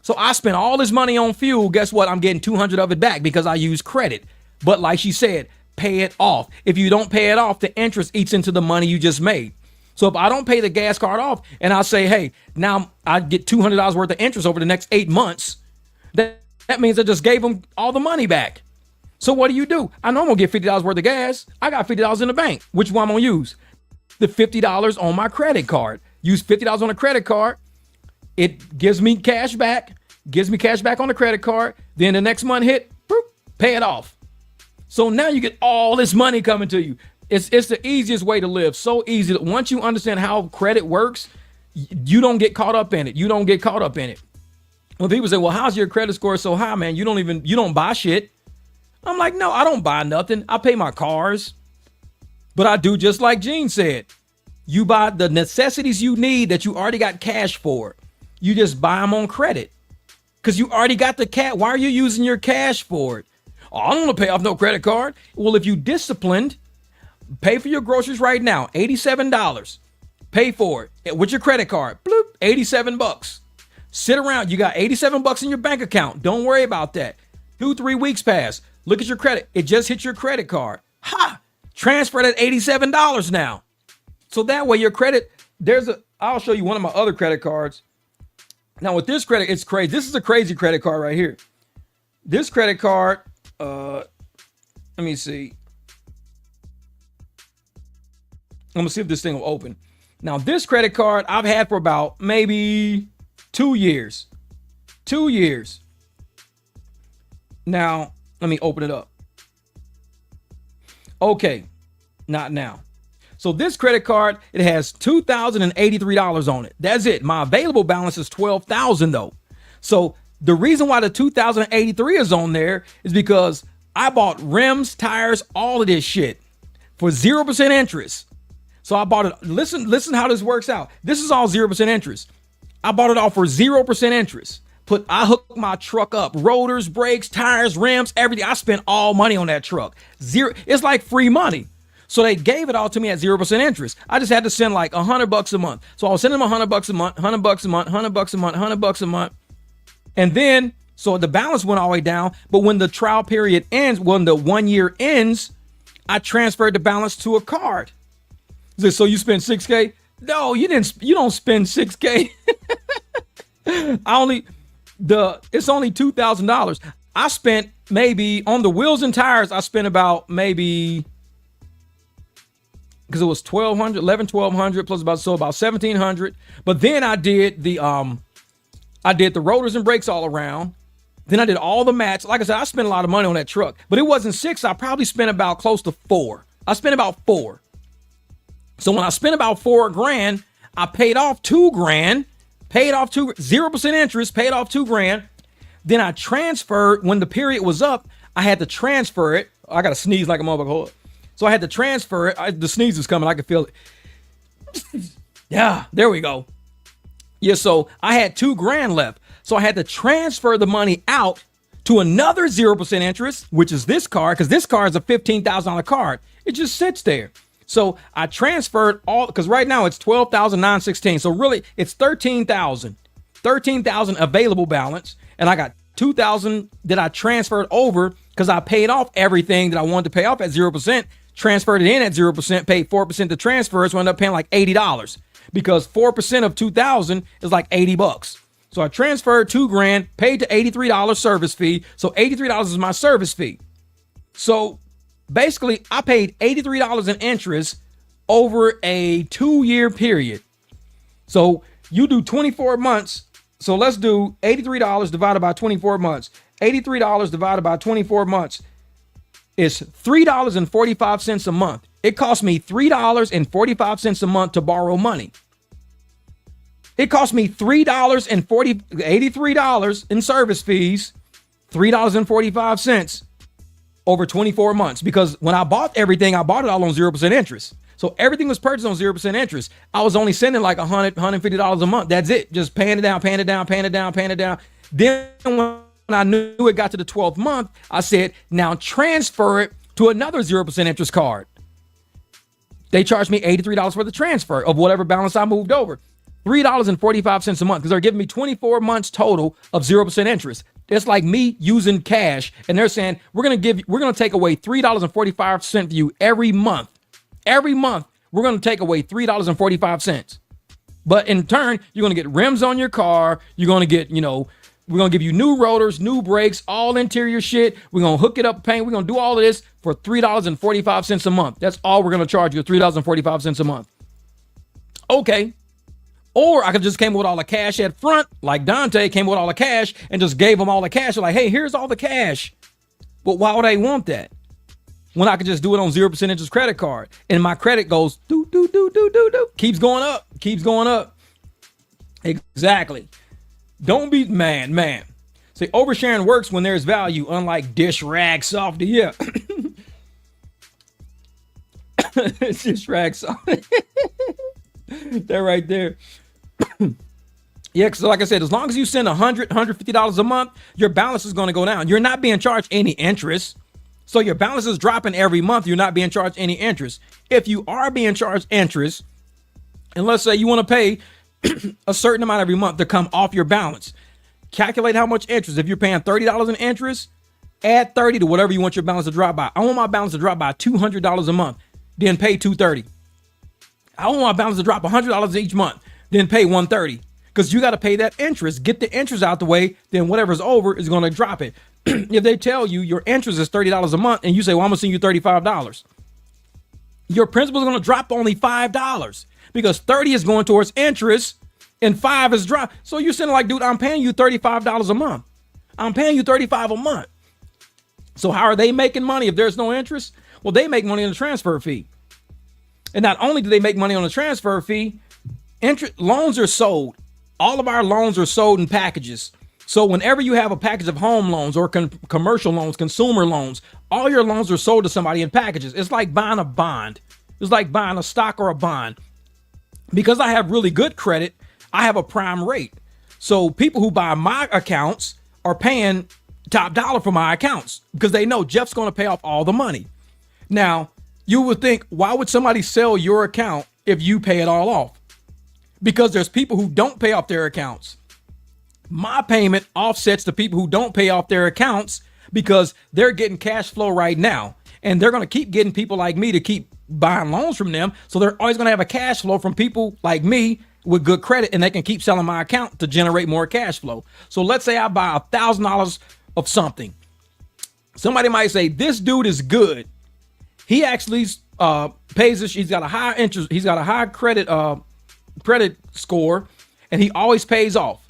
So I spent all this money on fuel. Guess what? I'm getting 200 of it back because I use credit. But like she said, pay it off. If you don't pay it off, the interest eats into the money you just made. So if I don't pay the gas card off and I say, hey, now I get $200 worth of interest over the next 8 months, that means I just gave them all the money back. So what do? I know I'm going to get $50 worth of gas. I got $50 in the bank. Which one I'm going to use? The $50 on my credit card. Use $50 on a credit card. It gives me cash back. Gives me cash back on the credit card. Then the next month hit, boop, pay it off. So now you get all this money coming to you. It's the easiest way to live. So easy. Once you understand how credit works, you don't get caught up in it. You don't get caught up in it. When people say, well, how's your credit score so high, man? You don't buy shit. I'm like, no, I don't buy nothing. I pay my cars. But I do just like Gene said. You buy the necessities you need that you already got cash for. You just buy them on credit. Because you already got the cash. Why are you using your cash for it? Oh, I don't want to pay off no credit card. Well, if you disciplined, pay for your groceries right now, $87. Pay for it with your credit card. Bloop, $87. Sit around. You got $87 in your bank account. Don't worry about that. 2-3 weeks pass. Look at your credit. It just hit your credit card. Ha! Transfer that $87 now. So that way your credit, I'll show you one of my other credit cards. Now with this credit, it's crazy. This is a crazy credit card right here. This credit card, let me see. I'm gonna see if this thing will open. Now this credit card I've had for about maybe 2 years. 2 years. Now, let me open it up. Okay, not now. So this credit card, it has $2,083 on it. That's it. My available balance is $12,000 though. So the reason why the $2,083 is on there is because I bought rims, tires, all of this shit for 0% interest. So I bought it. Listen how this works out. This is all 0% interest. I bought it all for 0% interest. I hooked my truck up, rotors, brakes, tires, rims, everything. I spent all money on that truck. Zero. It's like free money. So they gave it all to me at 0% interest. I just had to send like $100 a month. So I was sending them $100 a month, $100 a month, $100 a month, $100 a month. And then, so the balance went all the way down. But when the trial period ends, when the 1 year ends, I transferred the balance to a card. So you spent $6K? No, you didn't. You don't spend $6K. It's only $2,000. I spent maybe on the wheels and tires. I spent about maybe, because it was $1,200 plus about 1,700. But then I did the rotors and brakes all around. Then I did all the mats. Like I said, I spent a lot of money on that truck, but it wasn't 6. I probably spent about close to 4. I spent about 4. So when I spent about $4,000, I paid off $2,000, paid off 0% interest, paid off $2,000. Then I transferred when the period was up. I had to transfer it. I got to sneeze like a motherfucker. So I had to transfer it. The sneeze is coming. I can feel it. Yeah, there we go. Yeah, so I had $2,000 left. So I had to transfer the money out to another 0% interest, which is this card, because this card is a $15,000 card. It just sits there. So I transferred all, because right now it's $12,916. So really it's $13,000 available balance. And I got $2,000 that I transferred over because I paid off everything that I wanted to pay off at 0%, transferred it in at 0%, paid 4% to transfer. So I ended up paying like $80 because 4% of 2,000 is like $80. So I transferred $2,000, paid the $83 service fee. So $83 is my service fee. So basically, I paid $83 in interest over a 2-year period. So you do 24 months. So let's do $83 divided by 24 months. $83 divided by 24 months is $3.45 a month. It cost me $3.45 a month to borrow money. It cost me $83 in service fees, $3.45 over 24 months. Because when I bought everything, I bought it all on 0% interest. So everything was purchased on 0% interest. I was only sending like $100, $150 a month. That's it. Just paying it down, paying it down, paying it down, paying it down. Then when I knew it got to the 12th month, I said, now transfer it to another 0% interest card. They charged me $83 for the transfer of whatever balance I moved over. $3.45 a month because they're giving me 24 months total of 0% interest. It's like me using cash, and they're saying we're gonna take away $3.45 for you every month. Every month we're gonna take away $3.45. But in turn, you're gonna get rims on your car. You're gonna get, we're gonna give you new rotors, new brakes, all interior shit. We're gonna hook it up, paint. We're gonna do all of this for $3.45 a month. That's all we're gonna charge you, $3.45 a month. Okay. Or I could just came with all the cash at front, like Dontay came with all the cash and just gave them all the cash. They're like, hey, here's all the cash. But why would I want that when I could just do it on 0% interest credit card? And my credit goes do, do, do, do, do, do. Keeps going up. Keeps going up. Exactly. Don't be, man. See, oversharing works when there's value, unlike dish rag softy. Yeah. Dish rag softy. That right there. Yeah, so like I said, as long as you send $150 a month, your balance is going to go down. You're not being charged any interest. So your balance is dropping every month. You're not being charged any interest. If you are being charged interest, and let's say you want to pay a certain amount every month to come off your balance, calculate how much interest. If you're paying $30 in interest, add 30 to whatever you want your balance to drop by. I want my balance to drop by $200 a month, then pay $230. I want my balance to drop $100 each month, then pay $130. Because you got to pay that interest. Get the interest out the way, then whatever's over is going to drop it. If they tell you your interest is $30 a month and you say, well, I'm going to send you $35, your principal is going to drop only $5 because 30 is going towards interest and 5 is drop. So you're saying like, dude, I'm paying you $35 a month. I'm paying you $35 a month. So how are they making money if there's no interest? Well, they make money on the transfer fee. And not only do they make money on the transfer fee, loans are sold. All of our loans are sold in packages. So whenever you have a package of home loans or commercial loans, consumer loans, all your loans are sold to somebody in packages. It's like buying a bond. It's like buying a stock or a bond. Because I have really good credit, I have a prime rate. So people who buy my accounts are paying top dollar for my accounts because they know Jeff's going to pay off all the money. Now, you would think, why would somebody sell your account if you pay it all off? Because there's people who don't pay off their accounts. My payment offsets the people who don't pay off their accounts because they're getting cash flow right now. And they're going to keep getting people like me to keep buying loans from them. So they're always going to have a cash flow from people like me with good credit, and they can keep selling my account to generate more cash flow. So let's say I buy $1,000 of something. Somebody might say, this dude is good. He actually pays this. He's got a high interest. He's got a high credit score, and he always pays off.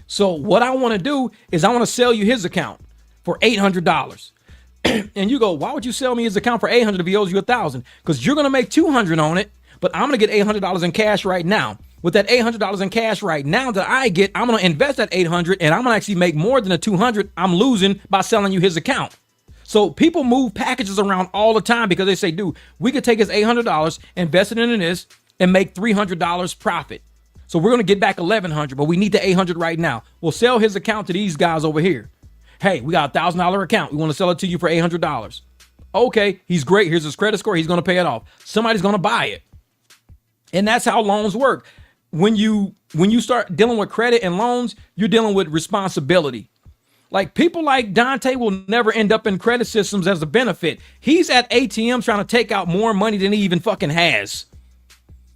So what I want to do is I want to sell you his account for $800. And you go, why would you sell me his account for $800 if he owes you $1,000? Because you're going to make $200 on it, but I'm going to get $800 in cash right now. With that $800 in cash right now that I get, I'm going to invest that $800, and I'm going to actually make more than the $200 I'm losing by selling you his account. So people move packages around all the time because they say, dude, we could take his $800, invest it in this, and make $300 profit. So we're going to get back $1,100, but we need the $800 right now. We'll sell his account to these guys over here. Hey, we got a $1,000 account. We want to sell it to you for $800. Okay, he's great. Here's his credit score. He's going to pay it off. Somebody's going to buy it. And that's how loans work. When you start dealing with credit and loans, you're dealing with responsibility. Like people like Dontay will never end up in credit systems as a benefit. He's at ATMs trying to take out more money than he even fucking has.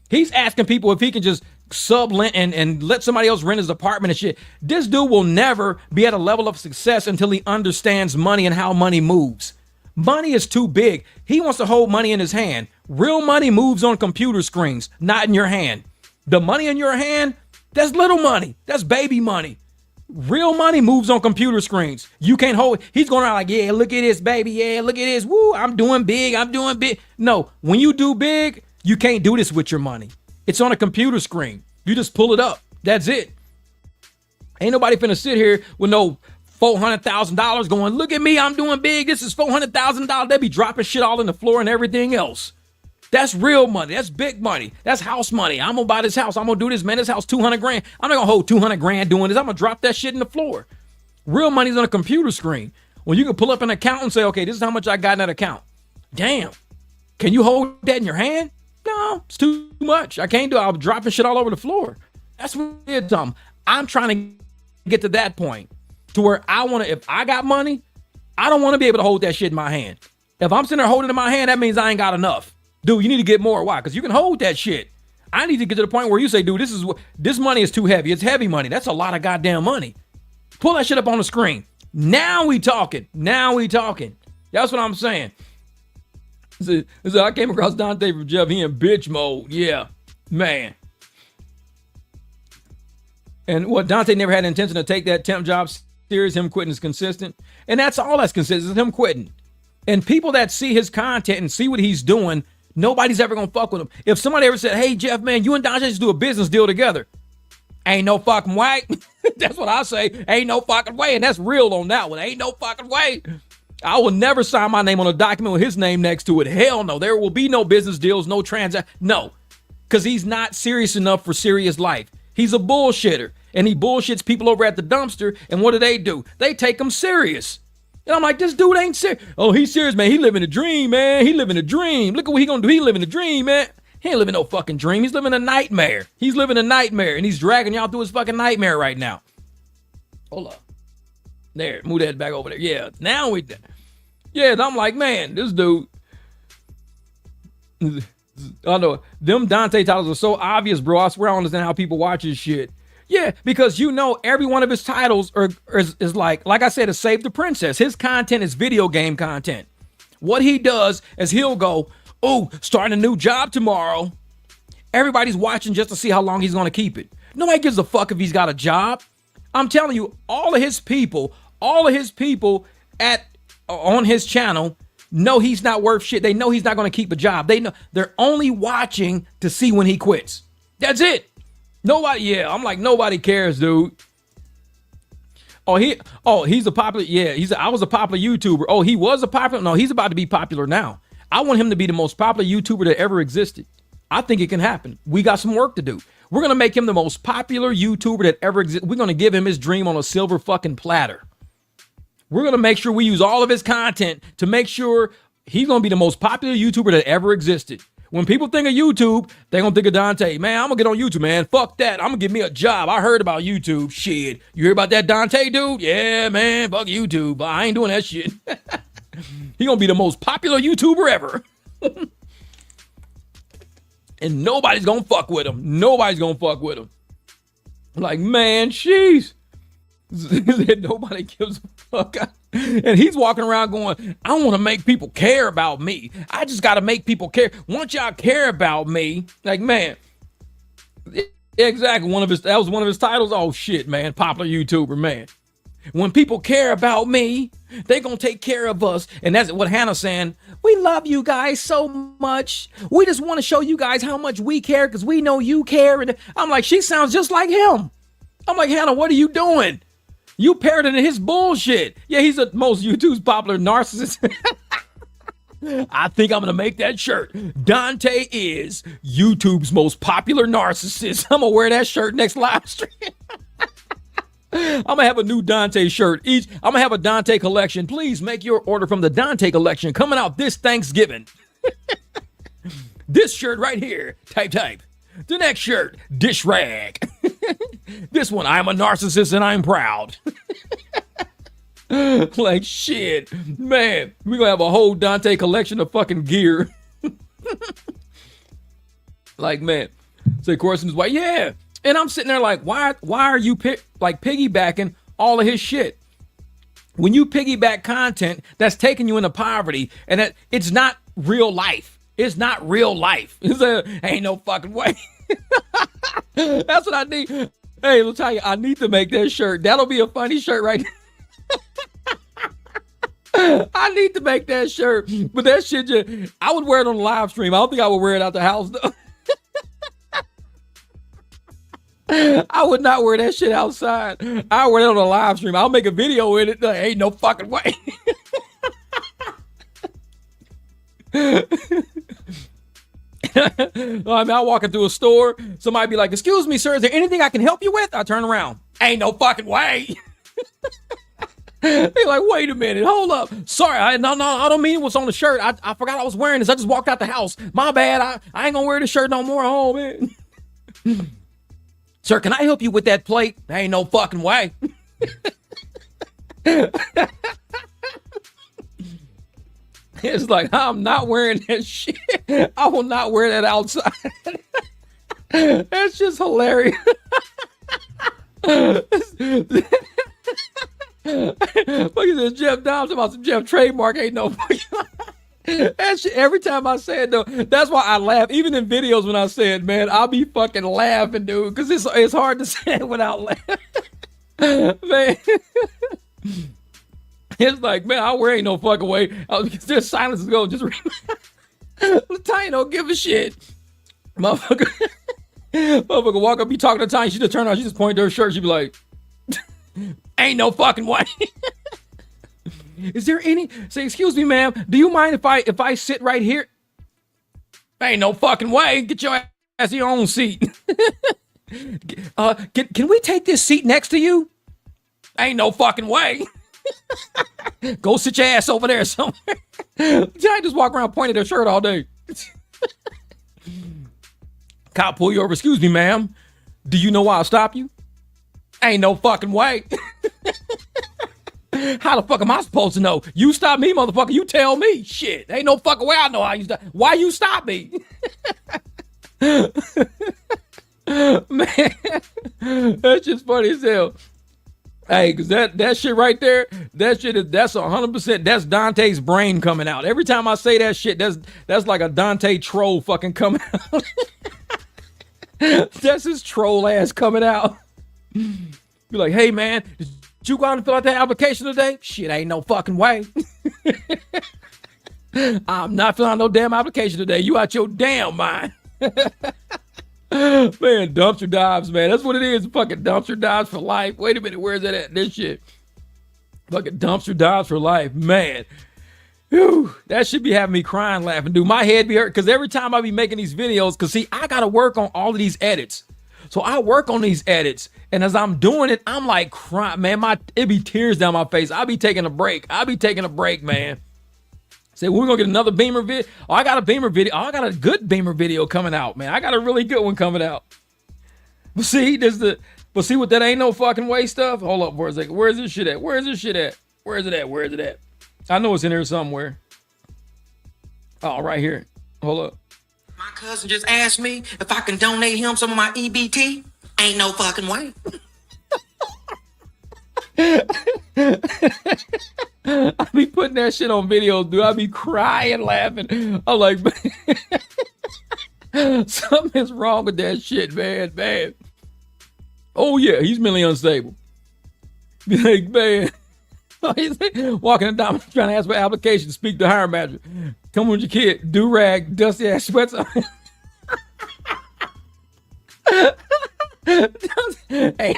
He's asking people if he can just sublet and let somebody else rent his apartment and shit. This dude will never be at a level of success until he understands money and how money moves. Money is too big. He wants to hold money in his hand. Real money moves on computer screens, not in your hand. The money in your hand, that's little money. That's baby money. Real money moves on computer screens. You can't hold it. He's going around like, yeah, look at this, baby. Yeah, look at this. Woo, I'm doing big. I'm doing big. No, when you do big, you can't do this with your money. It's on a computer screen. You just pull it up. That's it. Ain't nobody finna sit here with no $400,000 going, look at me, I'm doing big. This is $400,000. They be dropping shit all in the floor and everything else. That's real money. That's big money. That's house money. I'm gonna buy this house. I'm gonna do this, man. This house, 200 grand. I'm not gonna hold 200 grand doing this. I'm gonna drop that shit in the floor. Real money's on a computer screen. When you can pull up an account and say, okay, this is how much I got in that account. Damn. Can you hold that in your hand? No, it's too much. I can't do it. I'm dropping shit all over the floor. That's weird, Tom. I'm trying to get to that point to where I want to, if I got money, I don't want to be able to hold that shit in my hand. If I'm sitting there holding it in my hand, that means I ain't got enough. Dude, you need to get more. Why? Because you can hold that shit. I need to get to the point where you say, dude, this money is too heavy. It's heavy money. That's a lot of goddamn money. Pull that shit up on the screen. Now we talking. That's what I'm saying. So I came across Dontay from Jeff. He in bitch mode. Yeah, man. And what, Dontay never had the intention to take that temp job serious. Him quitting is consistent. And that's all that's consistent, is him quitting. And people that see his content and see what he's doing, nobody's ever going to fuck with him. If somebody ever said, hey, Jeff, man, you and Dontay just do a business deal together. Ain't no fucking way. That's what I say. Ain't no fucking way. And that's real on that one. Ain't no fucking way. I will never sign my name on a document with his name next to it. Hell no. There will be no business deals, no transaction. No. Because he's not serious enough for serious life. He's a bullshitter. And he bullshits people over at the dumpster. And what do? They take him serious. And I'm like, this dude ain't serious. Oh, he's serious, man. He living a dream, man. He living a dream. Look at what he gonna do. He living a dream, man. He ain't living no fucking dream. He's living a nightmare. He's living a nightmare. And he's dragging y'all through his fucking nightmare right now. Hold up. There. Move that back over there. Yeah. Now we... Yeah, and I'm like, man, this dude... I know. Them Dontay titles are so obvious, bro. I swear I don't understand how people watch his shit. Yeah, because you know every one of his titles is like I said, is Save the Princess. His content is video game content. What he does is he'll go, oh, starting a new job tomorrow. Everybody's watching just to see how long he's going to keep it. Nobody gives a fuck if he's got a job. I'm telling you, all of his people on his channel know he's not worth shit. They know he's not going to keep a job. They know they're only watching to see when he quits. That's it. Nobody, yeah, I'm like, nobody cares, dude. He's a popular, yeah, I was a popular YouTuber. Oh, he was a popular, no, he's about to be popular now. I want him to be the most popular YouTuber that ever existed. I think it can happen. We got some work to do. We're going to make him the most popular YouTuber that ever existed. We're going to give him his dream on a silver fucking platter. We're going to make sure we use all of his content to make sure he's going to be the most popular YouTuber that ever existed. When people think of YouTube, they're going to think of Dontay. Man, I'm going to get on YouTube, man. Fuck that. I'm going to give me a job. I heard about YouTube. Shit. You hear about that Dontay dude? Yeah, man. Fuck YouTube. But I ain't doing that shit. He going to be the most popular YouTuber ever. And nobody's going to fuck with him. Nobody's going to fuck with him. I'm like, man, jeez. Nobody gives a fuck. And he's walking around going, I want to make people care about me. I just got to make people care. Once y'all care about me, like, man, exactly. That was one of his titles. Oh shit, man. Popular YouTuber, man. When people care about me, they gonna take care of us. And that's what Hannah's saying. We love you guys so much. We just want to show you guys how much we care because we know you care. And I'm like, she sounds just like him. I'm like, Hannah, what are you doing? You parroting his bullshit. Yeah, he's the most YouTube's popular narcissist. I think I'm going to make that shirt. Dontay is YouTube's most popular narcissist. I'm going to wear that shirt next live stream. I'm going to have a new Dontay shirt. I'm going to have a Dontay collection. Please make your order from the Dontay collection coming out this Thanksgiving. This shirt right here. Type. The next shirt, dish rag. This one, I'm a narcissist and I'm proud. Like, shit. Man, we're going to have a whole Dontay collection of fucking gear. Like, man. So, Corson's like, yeah. And I'm sitting there like, why are you piggybacking all of his shit? When you piggyback content that's taking you into poverty and that it's not real life. It's not real life. Ain't no fucking way. That's what I need. Hey, let me tell you, I need to make that shirt. That'll be a funny shirt right now. I need to make that shirt. But that shit, I would wear it on the live stream. I don't think I would wear it out the house, though. I would not wear that shit outside. I wear it on the live stream. I'll make a video with it. Like, ain't no fucking way. I'm walking through a store. Somebody be like, excuse me, sir, is there anything I can help you with? I turn around. Ain't no fucking way. They're like, wait a minute, hold up. Sorry, I don't mean what's on the shirt. I forgot I was wearing this. I just walked out the house. My bad. I ain't gonna wear this shirt no more. Oh, man. Sir, can I help you with that plate? Ain't no fucking way. It's like, I'm not wearing that shit. I will not wear that outside. That's just hilarious. Look at this Jeff Dobbs about some Jeff trademark. Ain't no fucking. That shit, every time I say it though, that's why I laugh. Even in videos when I say it, man, I'll be fucking laughing, dude, because it's hard to say it without laughing. Man. It's like, man, I wear ain't no fucking way. There's silence to go. Just Tanya don't give a shit. Motherfucker walk up, be talking to Tanya. She just turn around, she just point to her shirt. She be like, ain't no fucking way. Is there any? Say, excuse me, ma'am. Do you mind if I sit right here? Ain't no fucking way. Get your ass your own seat. Can we take this seat next to you? Ain't no fucking way. Go sit your ass over there somewhere. I just walk around pointing at her shirt all day. Cop pull you over. Excuse me, ma'am. Do you know why I'll stop you? Ain't no fucking way. How the fuck am I supposed to know? You stop me, motherfucker. You tell me. Shit. Ain't no fucking way I know how you stop. Why you stop me? Man, that's just funny as hell. Hey, cause that shit right there, that's 100%. That's Dontay's brain coming out. Every time I say that shit, that's like a Dontay troll fucking coming out. That's his troll ass coming out. Be like, hey man, did you go out and fill out that application today? Shit, ain't no fucking way. I'm not filling out no damn application today. You out your damn mind. Man, dumpster dives, man. That's what it is. Fucking dumpster dives for life. Wait a minute, where's that at? This shit. Fucking dumpster dives for life, man. Whew, that should be having me crying, laughing, dude. My head be hurt because every time I be making these videos, because see, I gotta work on all of these edits. So I work on these edits, and as I'm doing it, I'm like crying, man. It be tears down my face. I be taking a break. Man. Say, we're gonna get another Beamer video. Oh, I got a Beamer video. Oh, I got a good Beamer video coming out, man. I got a really good one coming out. But see, what that ain't no fucking way stuff. Hold up for a second. Where's this shit at? Where is it at? I know it's in here somewhere. Oh, right here. Hold up. My cousin just asked me if I can donate him some of my EBT. Ain't no fucking way. I be putting that shit on videos, dude. I be crying, laughing. I'm like, man, something is wrong with that shit, man. Oh yeah, he's mentally unstable. Be like, man, walking in down trying to ask for application, speak to hiring manager. Come with your kid, do rag, dusty ass sweats on. Hey,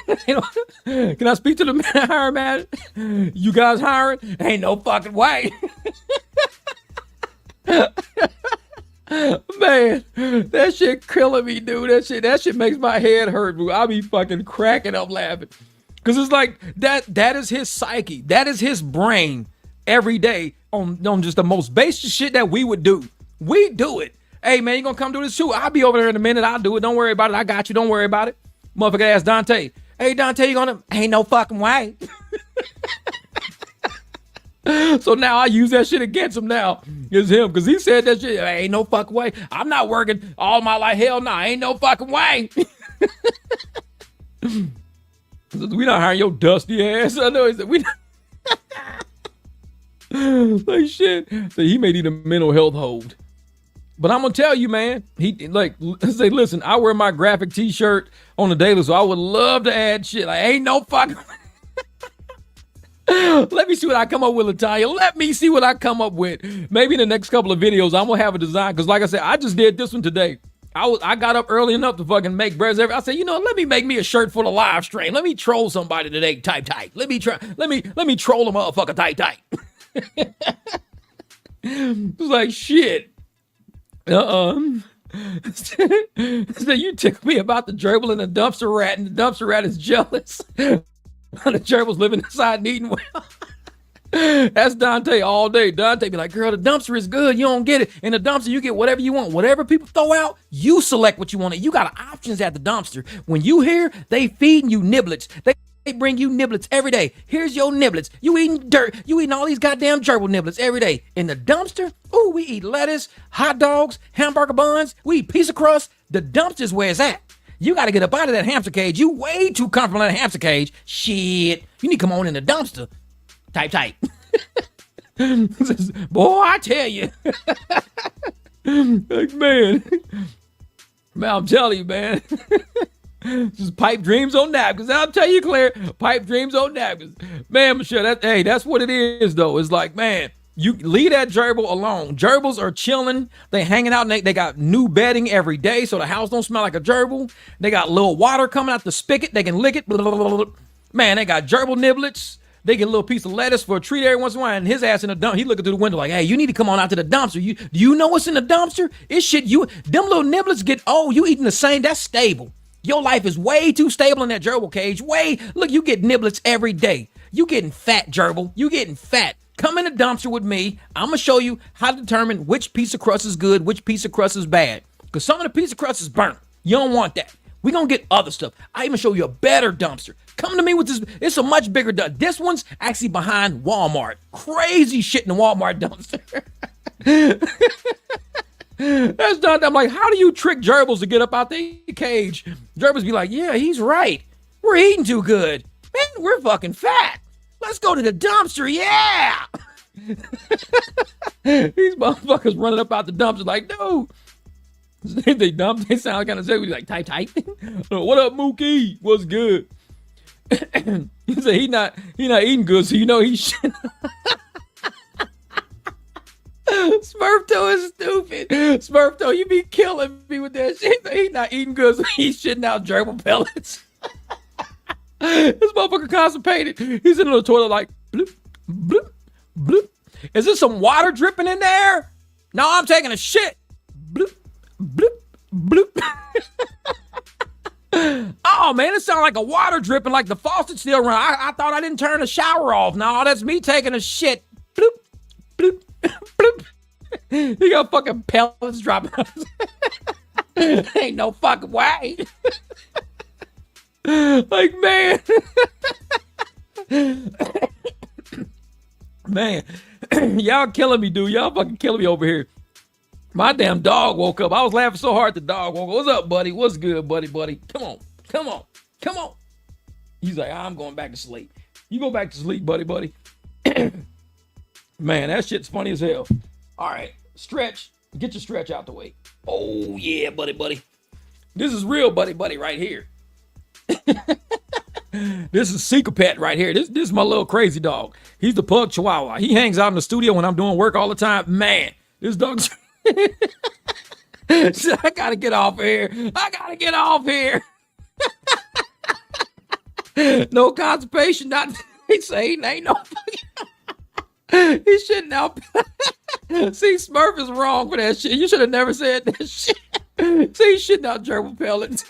can I speak to the hiring manager? You guys hiring? Ain't no fucking way. Man, that shit killing me, dude. That shit makes my head hurt, bro. I be fucking cracking up laughing. Cause it's like that is his psyche. That is his brain every day on just the most basic shit that we would do. We do it. Hey man, you gonna come do this too? I'll be over there in a minute. I'll do it. Don't worry about it. I got you. Don't worry about it. Motherfucker asked Dontay. Hey Dontay, you gonna? Ain't no fucking way. So now I use that shit against him now. It's him because he said that shit. Ain't no fucking way. I'm not working all my life. Hell no. Ain't no fucking way. We not hiring your dusty ass. I know he said we. Like shit. So he may need a mental health hold. But I'm gonna tell you, man. He like say, listen. I wear my graphic T-shirt on the daily, so I would love to add shit. Like ain't no fucking. Let me see what I come up with, LaTanya. Let me see what I come up with. Maybe in the next couple of videos, I'm gonna have a design. Cause like I said, I just did this one today. I got up early enough to fucking make breads. I said, you know, let me make me a shirt for the live stream. Let me troll somebody today, tight. Let me troll a motherfucker, tight. It's like shit. So you tickle me about the gerbil and the dumpster rat, and the dumpster rat is jealous. The gerbil's living inside and eating well. That's Dontay all day. Dontay be like, girl, the dumpster is good. You don't get it. In the dumpster, you get whatever you want. Whatever people throw out, you select what you want. You got options at the dumpster. When you hear they feeding you niblets, they bring you niblets every day. Here's your niblets. You eating dirt. You eating all these goddamn gerbil niblets every day. In the dumpster, ooh, we eat lettuce, hot dogs, hamburger buns. We eat pizza crust. The dumpster's where it's at. You got to get up out of that hamster cage. You way too comfortable in that hamster cage. Shit. You need to come on in the dumpster. Type. Boy, I tell you. Like, man, I'm telling you, man. Just pipe dreams on napkins. I'll tell you, Claire, pipe dreams on napkins. Man, Michelle, that's what it is, though. It's like, man, you leave that gerbil alone. Gerbils are chilling. They hanging out. And they got new bedding every day, so the house don't smell like a gerbil. They got little water coming out the spigot. They can lick it. Man, they got gerbil niblets. They get a little piece of lettuce for a treat every once in a while, and his ass in the dump. He looking through the window like, hey, you need to come on out to the dumpster. Do you know what's in the dumpster? It's shit. Them little niblets get, you eating the same. That's stable. Your life is way too stable in that gerbil cage. Look, you get niblets every day. You getting fat, gerbil. You getting fat. Come in the dumpster with me. I'm going to show you how to determine which piece of crust is good, which piece of crust is bad. Because some of the piece of crust is burnt. You don't want that. We're going to get other stuff. I even show you a better dumpster. Come to me with this. It's a much bigger dumpster. This one's actually behind Walmart. Crazy shit in the Walmart dumpster. That's done. I'm like, how do you trick gerbils to get up out the cage? Gerbils be like, yeah, he's right. We're eating too good. Man, we're fucking fat. Let's go to the dumpster. Yeah. These motherfuckers running up out the dumpster like, no. They dump. They sound kind of sick. We like type. What up, Mookie? What's good? He said he not eating good, so you know he should. Smurfto is stupid. Smurfto, you be killing me with that shit. He not eating good, so he's shitting out gerbil pellets. This motherfucker constipated. He's in the toilet like bloop, bloop, bloop. Is there some water dripping in there? No, I'm taking a shit. Bloop. Bloop, bloop. Oh, man, it sounds like a water dripping, like the faucet still running. I thought I didn't turn the shower off. No, that's me taking a shit. Bloop, bloop, bloop. He got fucking pellets dropping out. Ain't no fucking way. Like, man. Man, y'all killing me, dude. Y'all fucking killing me over here. My damn dog woke up. I was laughing so hard the dog woke up. What's up, buddy? What's good, buddy? Come on. He's like, I'm going back to sleep. You go back to sleep, buddy. Man, that shit's funny as hell. All right, stretch. Get your stretch out the way. Oh, yeah, buddy. This is real buddy right here. This is Seeker Pet right here. This is my little crazy dog. He's the pug chihuahua. He hangs out in the studio when I'm doing work all the time. Man, this dog's... I gotta get off here. No constipation. Not he say ain't no fucking. He shouldn't out. See, Smurf is wrong for that shit. You should have never said that shit. See, he's shitting out gerbil pellets.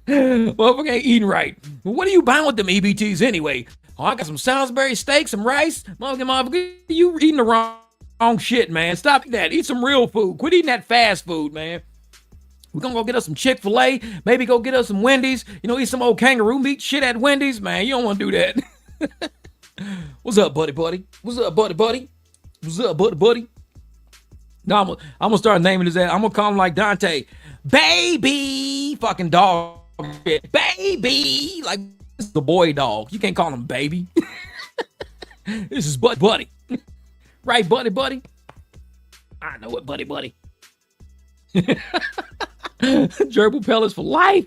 Motherfucker ain't eating right. What are you buying with them EBTs anyway? Oh, I got some Salisbury steak, some rice. Motherfucker, you eating the wrong shit, man. Stop that. Eat some real food. Quit eating that fast food, man. We're gonna go get us some Chick-fil-A. Maybe go get us some Wendy's. Eat some old kangaroo meat shit at Wendy's. Man, you don't want to do that. What's up, buddy? What's up, buddy? No, I'm gonna start naming his ass. I'm gonna call him like Dontay. Baby! Fucking dog shit. Baby! Like, this is the boy dog. You can't call him baby. This is buddy. Right, buddy? I know it, buddy. Gerbil pellets for life.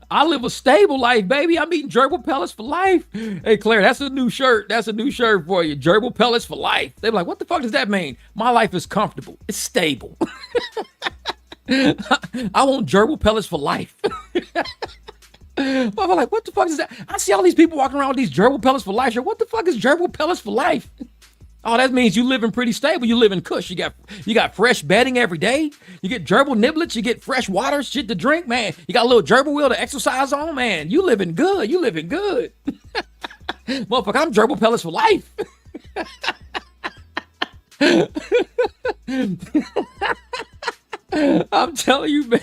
I live a stable life, baby. I'm eating gerbil pellets for life. Hey, Claire, that's a new shirt. That's a new shirt for you. Gerbil pellets for life. They're like, what the fuck does that mean? My life is comfortable. It's stable. I want gerbil pellets for life. I'm like, what the fuck is that? I see all these people walking around with these gerbil pellets for life. What the fuck is gerbil pellets for life? Oh, that means you living pretty stable. You live in cush. You got fresh bedding every day. You get gerbil niblets. You get fresh water, shit to drink, man. You got a little gerbil wheel to exercise on, man. You living good. Motherfucker, I'm gerbil pellets for life. I'm telling you, man.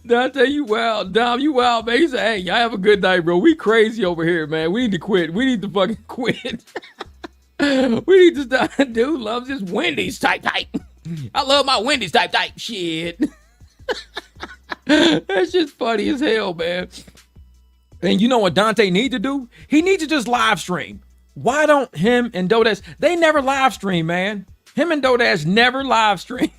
Dontay, you wild. Dom, you wild, man. He said, hey, y'all have a good night, bro. We crazy over here, man. We need to quit. We need to fucking quit. We need to stop. Dude loves his Wendy's type. I love my Wendy's type. Shit. That's just funny as hell, man. And you know what Dontay need to do? He needs to just live stream. Why don't him and Dodash, they never live stream, man. Him and Dodash never live stream.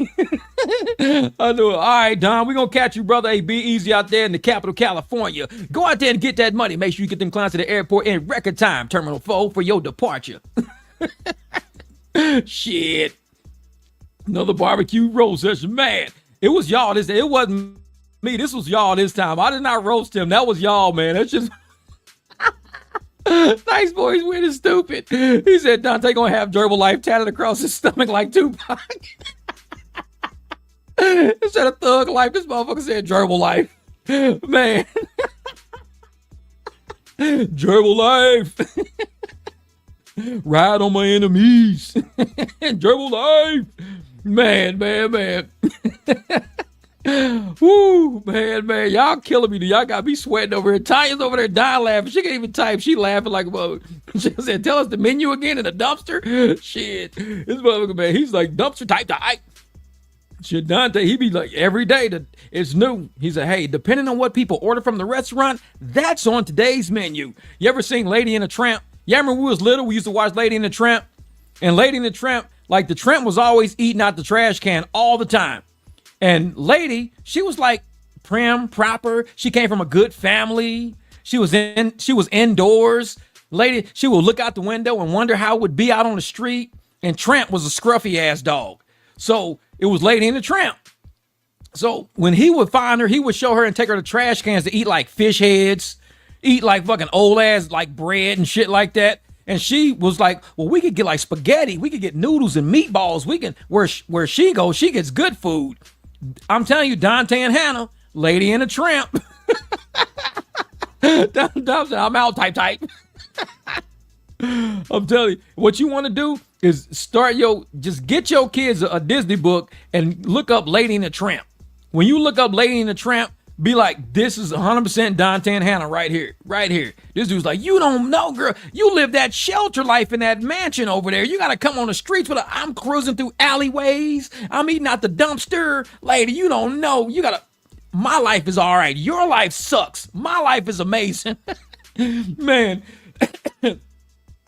I know. All right, Don, we're going to catch you, brother. Hey, be easy out there in the capital, California. Go out there and get that money. Make sure you get them clients to the airport in record time, Terminal 4, for your departure. Shit. Another barbecue roast session. Man, it was y'all this day. It wasn't me. This was y'all this time. I did not roast him. That was y'all, man. That's just... Nice boys weird and stupid. He said Dontay gonna have Gerbil Life tatted across his stomach like Tupac. Instead of Thug Life, this motherfucker said Gerbil Life. Man. Gerbil Life. Ride on my enemies. Gerbil Life. Man. Woo, man, y'all killing me. Y'all got me sweating over here. Tanya's over there dying laughing. She can't even type. She laughing like a mother. She said, tell us the menu again in the dumpster. Shit. This motherfucker, man, he's like, dumpster type. Shit, Dontay, he be like, every day it's new. He said, hey, depending on what people order from the restaurant, that's on today's menu. You ever seen Lady and the Tramp? Yeah, I remember when we was little, we used to watch Lady and the Tramp. And Lady and the Tramp, like the tramp was always eating out the trash can all the time. And Lady, she was like prim, proper. She came from a good family. She was indoors. Lady, she would look out the window and wonder how it would be out on the street. And Tramp was a scruffy ass dog. So it was Lady and the Tramp. So when he would find her, he would show her and take her to trash cans to eat like fish heads, eat like fucking old ass like bread and shit like that. And she was like, well, we could get like spaghetti. We could get noodles and meatballs. We can, where she goes, she gets good food. I'm telling you, Dontay and Hannah, Lady and the Tramp. I'm out type. I'm telling you, what you want to do is just get your kids a Disney book and look up Lady and the Tramp. When you look up Lady and the Tramp, be like, this is 100% Dontay and Hannah right here. This dude's like, you don't know, girl. You live that shelter life in that mansion over there. You got to come on the streets I'm cruising through alleyways. I'm eating out the dumpster. Lady, you don't know. My life is all right. Your life sucks. My life is amazing. Man.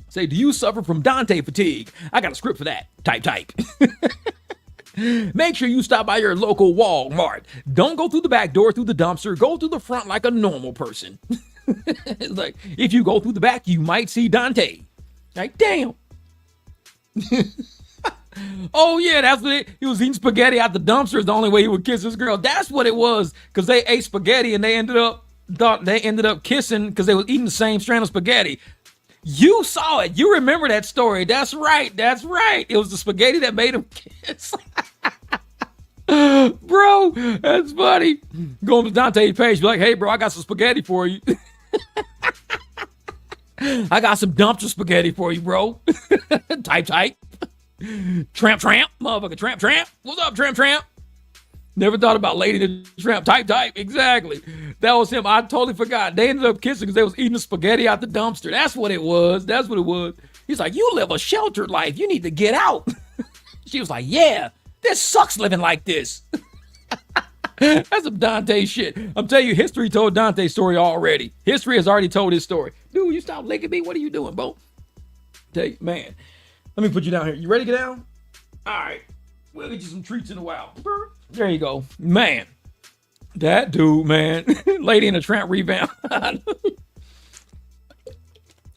Say, do you suffer from Dontay fatigue? I got a script for that. Type. Make sure you stop by your local Walmart. Don't go through the back door through the dumpster. Go through the front like a normal person. Like, if you go through the back, you might see Dontay. Like, damn. Oh, yeah, that's what he was eating spaghetti out the dumpster is the only way he would kiss his girl. That's what it was, because they ate spaghetti and they ended up kissing because they was eating the same strand of spaghetti. You saw it. You remember that story. That's right. It was the spaghetti that made him kiss. Bro, that's funny. Go to Dontay's page, be like, hey, bro, I got some spaghetti for you. I got some dumpster spaghetti for you, bro. Type. Tramp. Motherfucker, tramp. What's up, tramp? Never thought about Lady the Tramp. Type. Exactly. That was him. I totally forgot. They ended up kissing because they was eating the spaghetti out the dumpster. That's what it was. He's like, you live a sheltered life. You need to get out. She was like, yeah, this sucks living like this. That's some Dontay shit. I'm telling you, history told Dontay's story already. History has already told his story. Dude, you stop licking me. What are you doing, bro? Man, let me put you down here. You ready to get down? All right. We'll get you some treats in a while. There you go. Man, that dude, man. Lady and the Tramp revamp.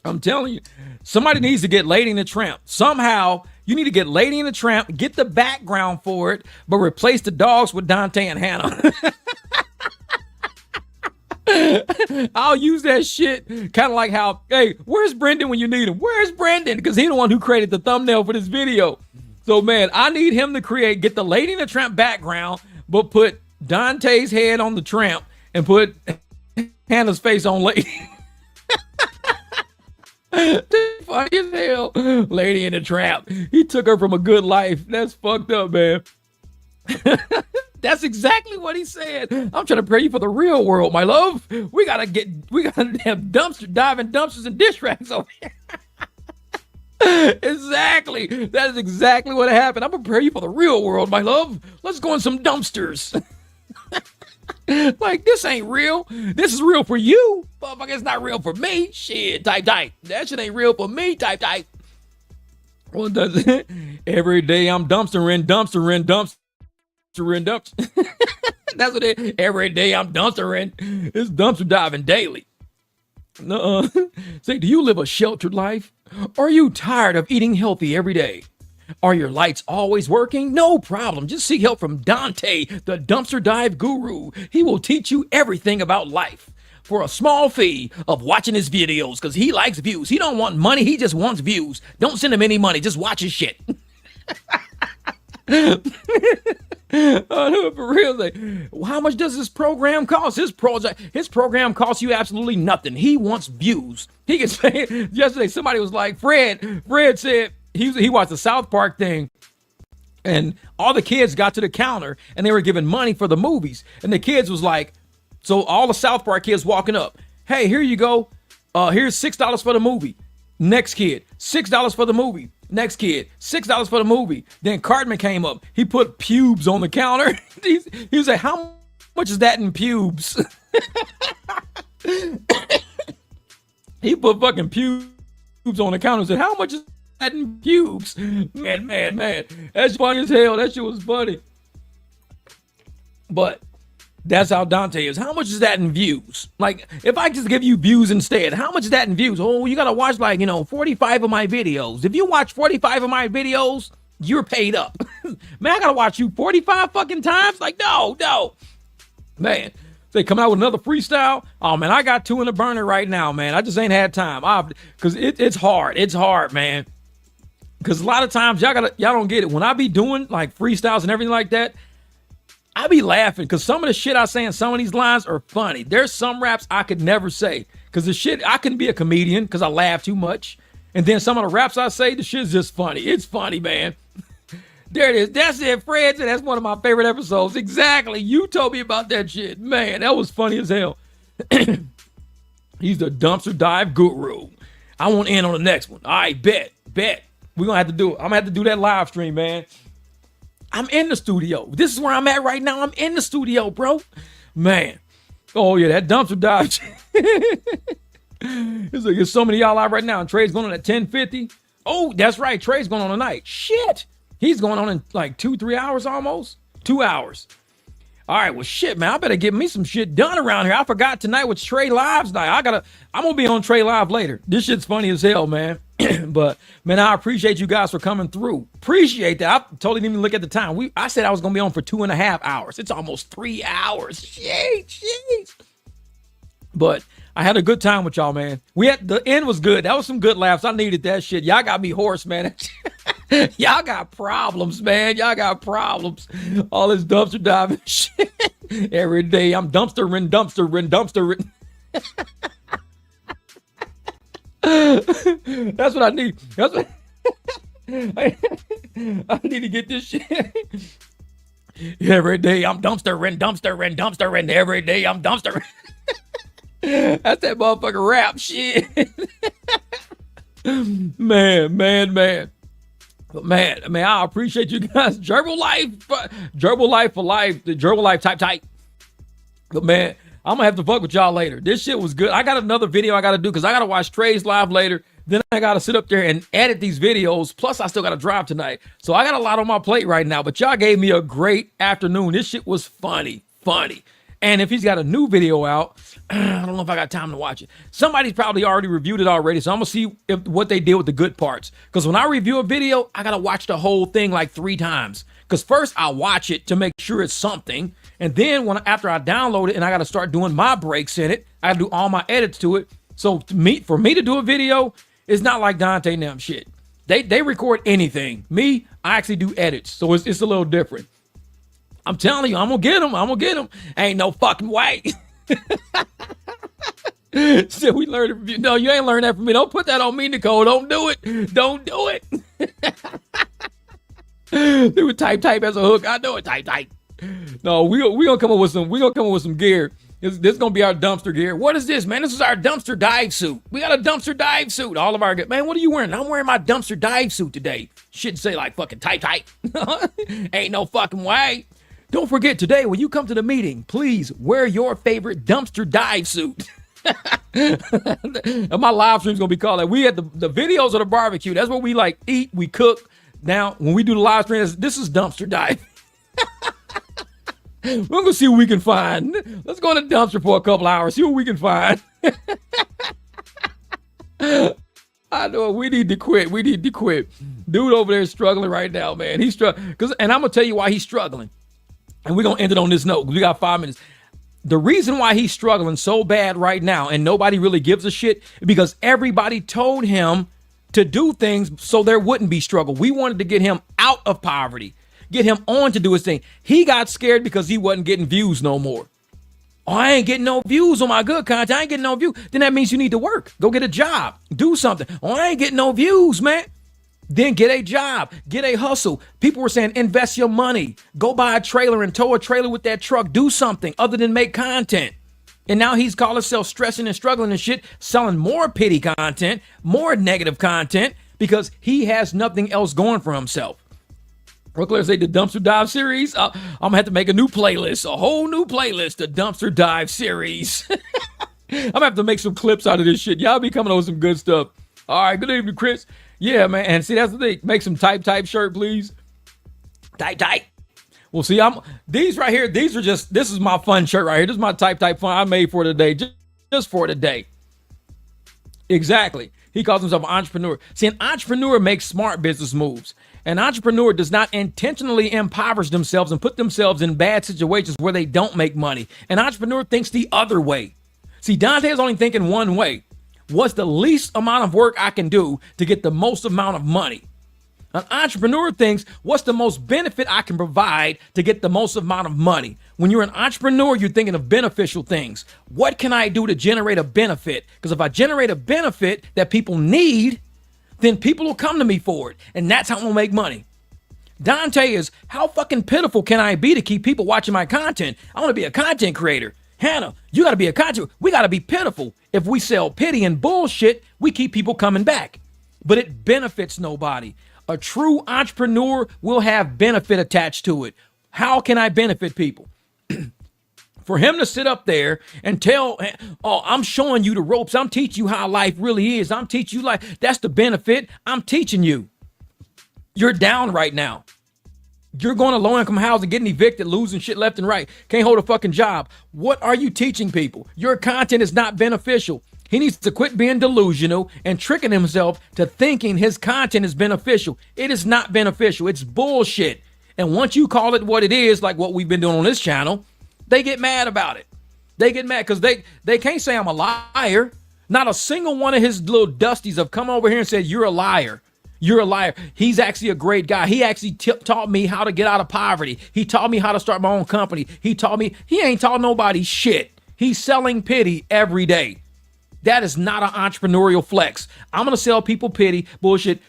I'm telling you, somebody needs to get Lady and the Tramp. Somehow, you need to get Lady and the Tramp, get the background for it, but replace the dogs with Dontay and Hannah. I'll use that shit kind of like how, hey, where's Brendan when you need him? Where's Brendan? Because he's the one who created the thumbnail for this video. So, man, I need him to get the Lady and the Tramp background, but put Dontay's head on the tramp and put Hannah's face on Lady. Funny as hell. Lady in a trap. He took her from a good life. That's fucked up, man. That's exactly what he said. I'm trying to prepare you for the real world, my love. We gotta have diving dumpsters and dish racks over here. Exactly. That is exactly what happened. I'm prepare you for the real world, my love. Let's go in some dumpsters. Like, this ain't real. This is real for you. Motherfucker, it's not real for me. Shit, type. That shit ain't real for me, type. What does it? Every day I'm dumpstering. That's what it. Every day I'm dumpstering. It's dumpster diving daily. Say, do you live a sheltered life? Are you tired of eating healthy every day? Are your lights always working? No problem. Just seek help from Dontay, the dumpster dive guru. He will teach you everything about life for a small fee of watching his videos, because he likes views. He don't want money. He just wants views. Don't send him any money. Just watch his shit. Oh, no, for real. Like, how much does this program cost? His program costs you absolutely nothing. He wants views. He gets paid. Yesterday, somebody was like, Fred said he watched the South Park thing, and all the kids got to the counter and they were giving money for the movies. And the kids was like, so all the South Park kids walking up, hey, here you go. Here's $6 for the movie. Next kid, $6 for the movie. Next kid, $6 for the movie. Then Cartman came up. He put pubes on the counter. He was like, how much is that in pubes? He put fucking pubes on the counter and said, how much is that in pubes? Man. That's funny as hell. That shit was funny. But that's how Dontay is. How much is that in views? Like, if I just give you views instead, how much is that in views? Oh, you got to watch 45 of my videos. If you watch 45 of my videos, you're paid up. Man, I got to watch you 45 fucking times? Like, no. Man, they come out with another freestyle. Oh, man, I got 2 in the burner right now, man. I just ain't had time. Because it's hard. It's hard, man. Because a lot of times, y'all don't get it. When I be doing like freestyles and everything like that, I be laughing because some of the shit I say in some of these lines are funny. There's some raps I could never say because the shit, I couldn't be a comedian because I laugh too much. And then some of the raps I say, the shit's just funny. It's funny, man. There it is. That's it, Fred. That's one of my favorite episodes. Exactly. You told me about that shit. Man, that was funny as hell. He's the dumpster dive guru. I want to end on the next one. All right, bet. We're going to have to do it. I'm going to have to do that live stream, man. I'm in the studio. This is where I'm at right now. I'm in the studio, bro. Man. Oh, yeah, that dumpster dive. It's like, there's so many of y'all out right now. And Trey's going on at 10:50. Oh, that's right. Trey's going on tonight. Shit. He's going on in like 2-3 hours almost. 2 hours. All right, well, shit, man. I better get me some shit done around here. I forgot tonight was Trey Live's night. I'm going to be on Trey Live later. This shit's funny as hell, man. But, man, I appreciate you guys for coming through. Appreciate that. I totally didn't even look at the time. I said I was going to be on for 2.5 hours. It's almost 3 hours. Jeez. But I had a good time with y'all, man. The end was good. That was some good laughs. I needed that shit. Y'all got me hoarse, man. Y'all got problems, man. Y'all got problems. All this dumpster diving shit. Every day I'm dumpstering. That's what I need. That's what I need to get this shit. Every day I'm dumpstering. Every day I'm dumpstering. That's that motherfucker rap shit. Man. But man, I appreciate you guys. Gerbil life for life. The Gerbil life type. But man, I'm gonna have to fuck with y'all later. This shit was good. I got another video I gotta do because I gotta watch Trey's live later. Then I gotta sit up there and edit these videos. Plus, I still gotta drive tonight. So I got a lot on my plate right now. But y'all gave me a great afternoon. This shit was funny. And if he's got a new video out, I don't know if I got time to watch it. Somebody's probably already reviewed it already, so I'm going to see what they did with the good parts. Because when I review a video, I got to watch the whole thing like 3 times. Because first I watch it to make sure it's something. And then after I download it and I got to start doing my breaks in it, I got to do all my edits to it. So for me to do a video, it's not like Dontay and them shit. They record anything. Me, I actually do edits. So it's a little different. I'm telling you, I'm gonna get him. Ain't no fucking way. Shit, we learned it from you. No, you ain't learned that from me. Don't put that on me, Nicole. Don't do it. Don't do it. They would type as a hook. I know it. Type. No, we gonna come up with some gear. This gonna be our dumpster gear. What is this, man? This is our dumpster dive suit. We got a dumpster dive suit. All of our man, what are you wearing? I'm wearing my dumpster dive suit today. Shouldn't say like fucking type. Ain't no fucking way. Don't forget today when you come to the meeting, please wear your favorite dumpster dive suit. My live stream's gonna be called that. We had the videos of the barbecue. That's what we like eat. We cook. Now when we do the live stream, this is dumpster dive. We're gonna see what we can find. Let's go in the dumpster for a couple hours. See what we can find. I know we need to quit. Dude over there is struggling right now, man. He's struggling and I'm gonna tell you why he's struggling. And we're gonna end it on this note. We got 5 minutes. The reason why he's struggling so bad right now and nobody really gives a shit is because everybody told him to do things so there wouldn't be struggle. We wanted to get him out of poverty, get him on to do his thing. He got scared because he wasn't getting views no more. Oh, I ain't getting no views on my good content. I ain't getting no views. Then that means you need to work. Go get a job. Do something. Oh, I ain't getting no views, man. Then get a job, get a hustle. People were saying, invest your money, go buy a trailer and tow a trailer with that truck. Do something other than make content. And now he's calling himself stressing and struggling and shit, selling more pity content, more negative content because he has nothing else going for himself. What Claire say, the dumpster dive series? I'm gonna have to make a new playlist, a whole new playlist, the dumpster dive series. I'm gonna have to make some clips out of this shit. Y'all be coming up with some good stuff. All right, good evening, Chris. Yeah, man. And see, that's the thing. Make some type shirt, please. Type. Well, see, these right here. This is my fun shirt right here. This is my type fun I made for today, just for today. Exactly. He calls himself an entrepreneur. See, an entrepreneur makes smart business moves. An entrepreneur does not intentionally impoverish themselves and put themselves in bad situations where they don't make money. An entrepreneur thinks the other way. See, Dontay is only thinking one way. What's the least amount of work I can do to get the most amount of money? An entrepreneur thinks, what's the most benefit I can provide to get the most amount of money? When you're an entrepreneur, you're thinking of beneficial things. What can I do to generate a benefit? Because if I generate a benefit that people need, then people will come to me for it. And that's how I'm gonna make money. Dontay is, how fucking pitiful can I be to keep people watching my content? I want to be a content creator. Hannah, you got to be a content. We got to be pitiful. If we sell pity and bullshit, we keep people coming back. But it benefits nobody. A true entrepreneur will have benefit attached to it. How can I benefit people? For him to sit up there and tell, oh, I'm showing you the ropes. I'm teaching you how life really is. I'm teaching you life. That's the benefit. I'm teaching you. You're down right now. You're going to low-income housing, getting evicted, losing shit left and right. Can't hold a fucking job. What are you teaching people? Your content is not beneficial. He needs to quit being delusional and tricking himself to thinking his content is beneficial. It is not beneficial. It's bullshit. And once you call it what it is, like what we've been doing on this channel, they get mad about it. They get mad because they can't say I'm a liar. Not a single one of his little dusties have come over here and said, you're a liar. You're a liar. He's actually a great guy. He actually taught me how to get out of poverty. He taught me how to start my own company. He ain't taught nobody shit. He's selling pity every day. That is not an entrepreneurial flex. I'm going to sell people pity. Bullshit.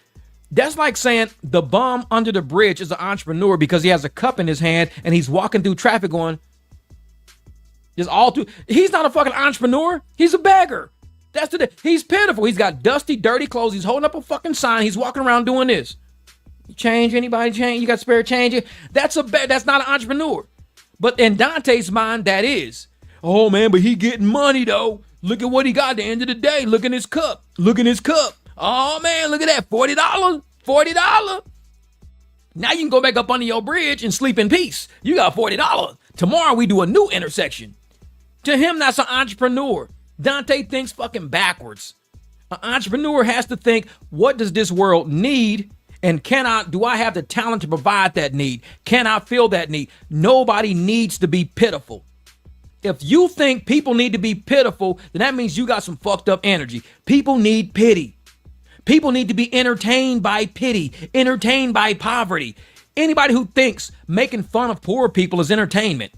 That's like saying the bum under the bridge is an entrepreneur because he has a cup in his hand and he's walking through traffic going, he's not a fucking entrepreneur. He's a beggar. He's pitiful. He's got dusty, dirty clothes. He's holding up a fucking sign. He's walking around doing this. Anybody change? You got spare change? That's not an entrepreneur. But in Dontay's mind, that is. Oh man, but he getting money though. Look at what he got at the end of the day. Look in his cup. Oh man, look at that. $40. Now you can go back up under your bridge and sleep in peace. You got $40. Tomorrow we do a new intersection. To him, that's an entrepreneur. Dontay thinks fucking backwards. An entrepreneur has to think, what does this world need? And do I have the talent to provide that need? Can I fill that need? Nobody needs to be pitiful. If you think people need to be pitiful, then that means you got some fucked up energy. People need pity. People need to be entertained by pity, entertained by poverty. Anybody who thinks making fun of poor people is entertainment,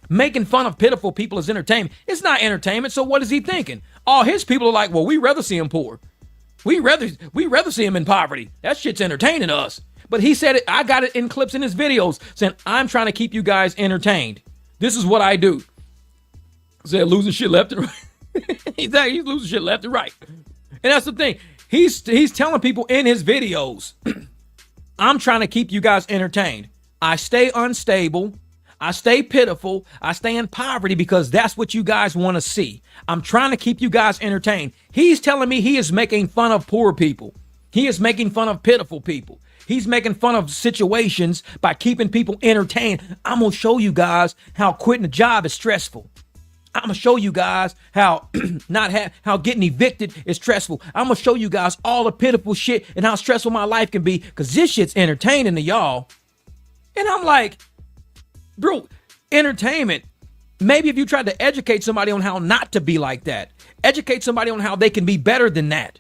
making fun of pitiful people is entertainment, it's not entertainment. So what is he thinking? All his people are like, well, we rather see him poor. We rather see him in poverty. That shit's entertaining us. But he said it, I got it in clips in his videos saying, I'm trying to keep you guys entertained. This is what I do. Said losing shit left and right. He's losing shit left and right. And that's the thing. He's telling people in his videos, I'm trying to keep you guys entertained. I stay unstable. I stay pitiful. I stay in poverty because that's what you guys want to see. I'm trying to keep you guys entertained. He's telling me he is making fun of poor people. He is making fun of pitiful people. He's making fun of situations by keeping people entertained. I'm going to show you guys how quitting a job is stressful. I'm going to show you guys how how getting evicted is stressful. I'm going to show you guys all the pitiful shit and how stressful my life can be because this shit's entertaining to y'all. And I'm like, bro, entertainment. Maybe if you tried to educate somebody on how not to be like that, educate somebody on how they can be better than that.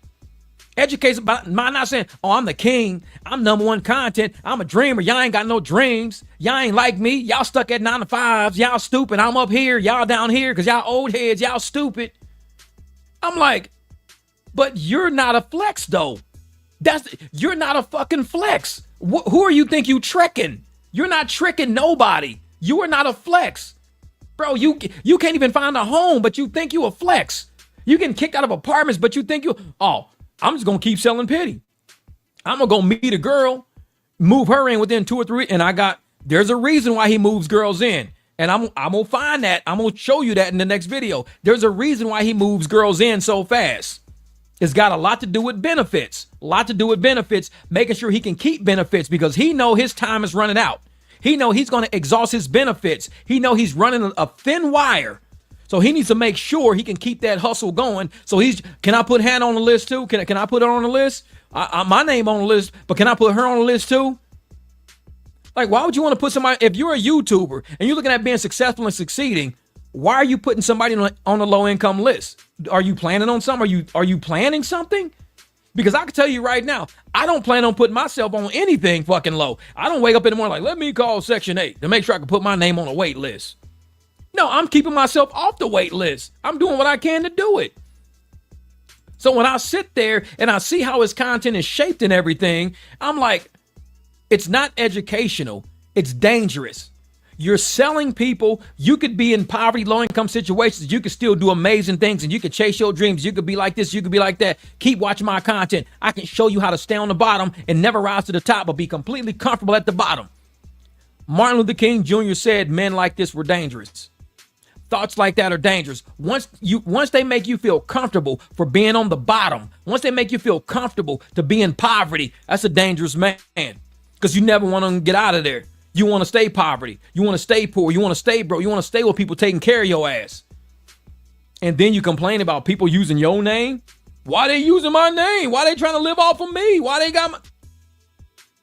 Educate about not saying, oh, I'm the king. I'm number one content. I'm a dreamer. Y'all ain't got no dreams. Y'all ain't like me. Y'all stuck at 9 to 5s. Y'all stupid. I'm up here. Y'all down here because y'all old heads. Y'all stupid. I'm like, but you're not a flex though. You're not a fucking flex. Who are you think you tricking? You're not tricking nobody. You are not a flex. Bro, you can't even find a home, but you think you a flex. You getting kicked out of apartments, but you think I'm just going to keep selling pity. I'm going to go meet a girl, move her in within 2 or 3. And there's a reason why he moves girls in. And I'm going to find that. I'm going to show you that in the next video. There's a reason why he moves girls in so fast. It's got a lot to do with benefits. Making sure he can keep benefits because he know his time is running out. He know he's going to exhaust his benefits. He know he's running a thin wire. So he needs to make sure he can keep that hustle going. So can I put Hannah on the list too? Can I put her on the list? My name on the list, but can I put her on the list too? Like, why would you want to put somebody, if you're a YouTuber and you're looking at being successful and succeeding, why are you putting somebody on a low income list? Are you planning on something? Are you planning something? Because I can tell you right now, I don't plan on putting myself on anything fucking low. I don't wake up in the morning like, let me call Section 8 to make sure I can put my name on a wait list. No, I'm keeping myself off the wait list. I'm doing what I can to do it. So when I sit there and I see how his content is shaped and everything, I'm like, it's not educational. It's dangerous. You're selling people. You could be in poverty, low income situations. You could still do amazing things and you could chase your dreams. You could be like this. You could be like that. Keep watching my content. I can show you how to stay on the bottom and never rise to the top, but be completely comfortable at the bottom. Martin Luther King Jr. said men like this were dangerous. Thoughts like that are dangerous. Once they make you feel comfortable for being on the bottom, once they make you feel comfortable to be in poverty, that's a dangerous man because you never want to get out of there. You want to stay poverty. You want to stay poor. You want to stay broke. You want to stay with people taking care of your ass. And then you complain about people using your name. Why they using my name? Why they trying to live off of me? Why they got my...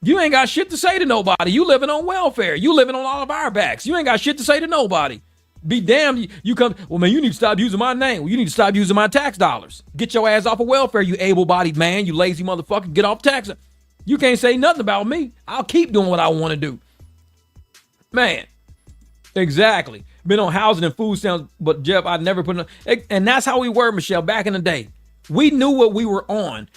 You ain't got shit to say to nobody. You living on welfare. You living on all of our backs. You ain't got shit to say to nobody. Be damned. You come, well, man, you need to stop using my name. Well, you need to stop using my tax dollars. Get your ass off of welfare, you able-bodied man, you lazy motherfucker. Get off tax. You can't say nothing about me. I'll keep doing what I want to do. Man, exactly. Been on housing and food stamps, but Jeff, I never put and that's how we were, Michelle, back in the day. We knew what we were on.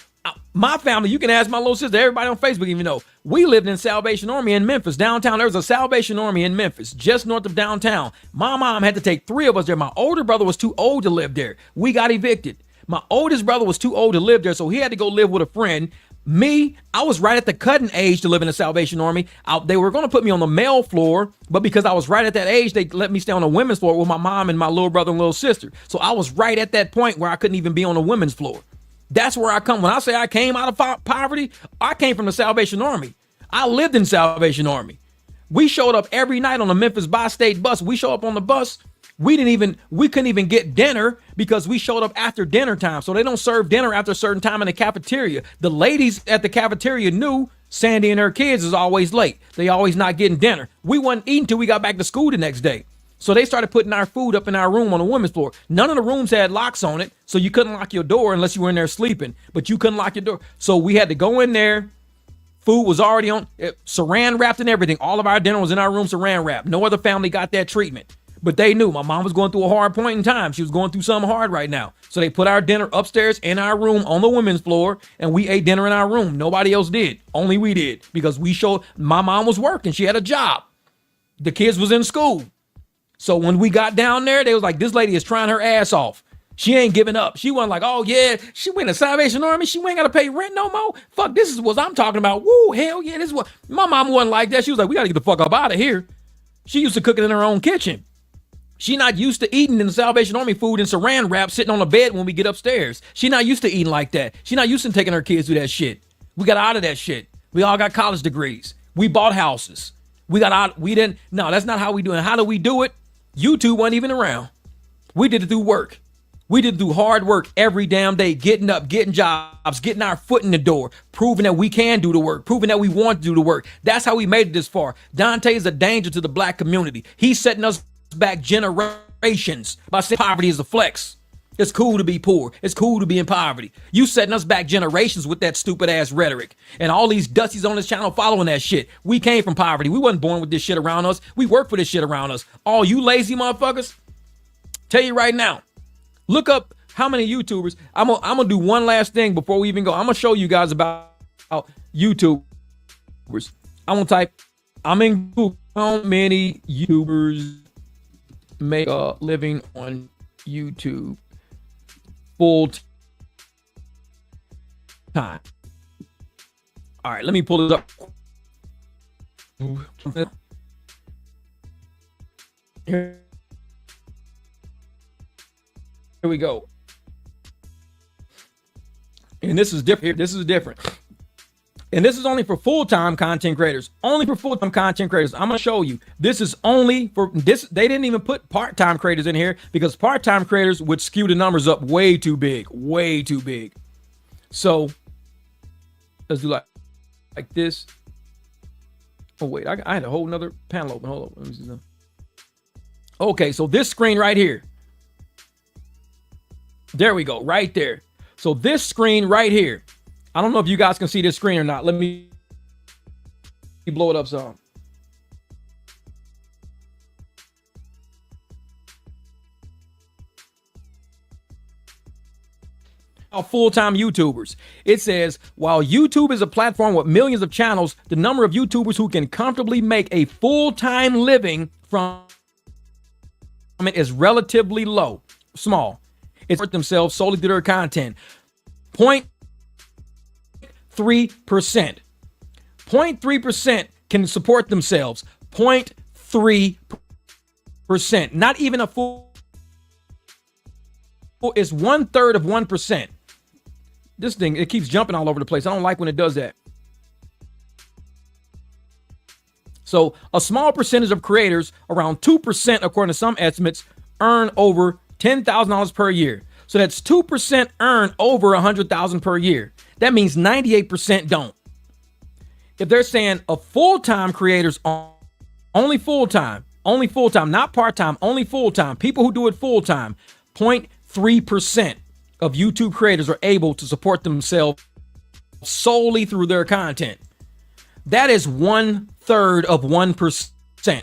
My family, you can ask my little sister, everybody on Facebook even know, we lived in Salvation Army in Memphis, downtown. There was a Salvation Army in Memphis, just north of downtown. My mom had to take 3 of us there. My older brother was too old to live there. We got evicted. My oldest brother was too old to live there, so he had to go live with a friend. Me, I was right at the cutting age to live in the Salvation Army. They were going to put me on the male floor, but because I was right at that age, they let me stay on the women's floor with my mom and my little brother and little sister. So I was right at that point where I couldn't even be on the women's floor. That's where I come. When I say I came out of poverty, I came from the Salvation Army. I lived in Salvation Army. We showed up every night on the Memphis bi-state bus. We show up on the bus. We couldn't even get dinner because we showed up after dinner time. So they don't serve dinner after a certain time in the cafeteria. The ladies at the cafeteria knew Sandy and her kids is always late. They always not getting dinner. We wasn't eating till we got back to school the next day. So they started putting our food up in our room on the women's floor. None of the rooms had locks on it, so you couldn't lock your door unless you were in there sleeping. But you couldn't lock your door. So we had to go in there. Food was already on, saran wrapped and everything. All of our dinner was in our room saran wrapped. No other family got that treatment. But they knew my mom was going through a hard point in time. She was going through something hard right now. So they put our dinner upstairs in our room on the women's floor, and we ate dinner in our room. Nobody else did. Only we did, because we showed my mom was working. She had a job. The kids was in school. So when we got down there, they was like, this lady is trying her ass off. She ain't giving up. She wasn't like, oh yeah, she went to Salvation Army. She ain't got to pay rent no more. Fuck, this is what I'm talking about. Woo, hell yeah, this is what. My mom wasn't like that. She was like, we got to get the fuck up out of here. She used to cook it in her own kitchen. She not used to eating in the Salvation Army food in saran wrap sitting on the bed when we get upstairs. She not used to eating like that. She not used to taking her kids through that shit. We got out of that shit. We all got college degrees. We bought houses. We got out. We didn't. No, that's not how we do it. How do we do it? YouTube wasn't even around. We did it through work. We did it through hard work every damn day, getting up, getting jobs, getting our foot in the door, proving that we can do the work, proving that we want to do the work. That's how we made it this far. Dontay is a danger to the black community. He's setting us back generations by saying poverty is a flex. It's cool to be poor. It's cool to be in poverty. You setting us back generations with that stupid ass rhetoric. And all these dusties on this channel following that shit. We came from poverty. We wasn't born with this shit around us. We work for this shit around us. All you lazy motherfuckers, tell you right now, look up how many YouTubers. I'm gonna do one last thing before we even go. I'm gonna show you guys about YouTubers. I'm gonna type, I'm in Google, how many YouTubers make a living on YouTube full time. All right, let me pull it up. Here we go. And this is different. This is different. And this is only for full-time content creators. Only for full-time content creators. I'm going to show you. This is only for this. They didn't even put part-time creators in here because part-time creators would skew the numbers up way too big. Way too big. So let's do like this. Oh, wait. I had a whole nother panel open. Hold on. Let me see something. Okay, so this screen right here. There we go. Right there. So this screen right here. I don't know if you guys can see this screen or not. Let me blow it up some. Full-time YouTubers. It says, while YouTube is a platform with millions of channels, the number of YouTubers who can comfortably make a full-time living from it is relatively low, small. It's hurt themselves solely through their content. 0.3%. 0.3% can support themselves. 0.3%. Not even a full. It's 1/3 of 1%. This thing, it keeps jumping all over the place. I don't like when it does that. So a small percentage of creators, around 2%, according to some estimates, earn over $10,000 per year. So that's 2% earn over $100,000 per year. That means 98% don't. If they're saying a full-time creators only full-time, not part-time, only full-time, people who do it full-time, 0.3% of YouTube creators are able to support themselves solely through their content. That is 1/3 of 1%.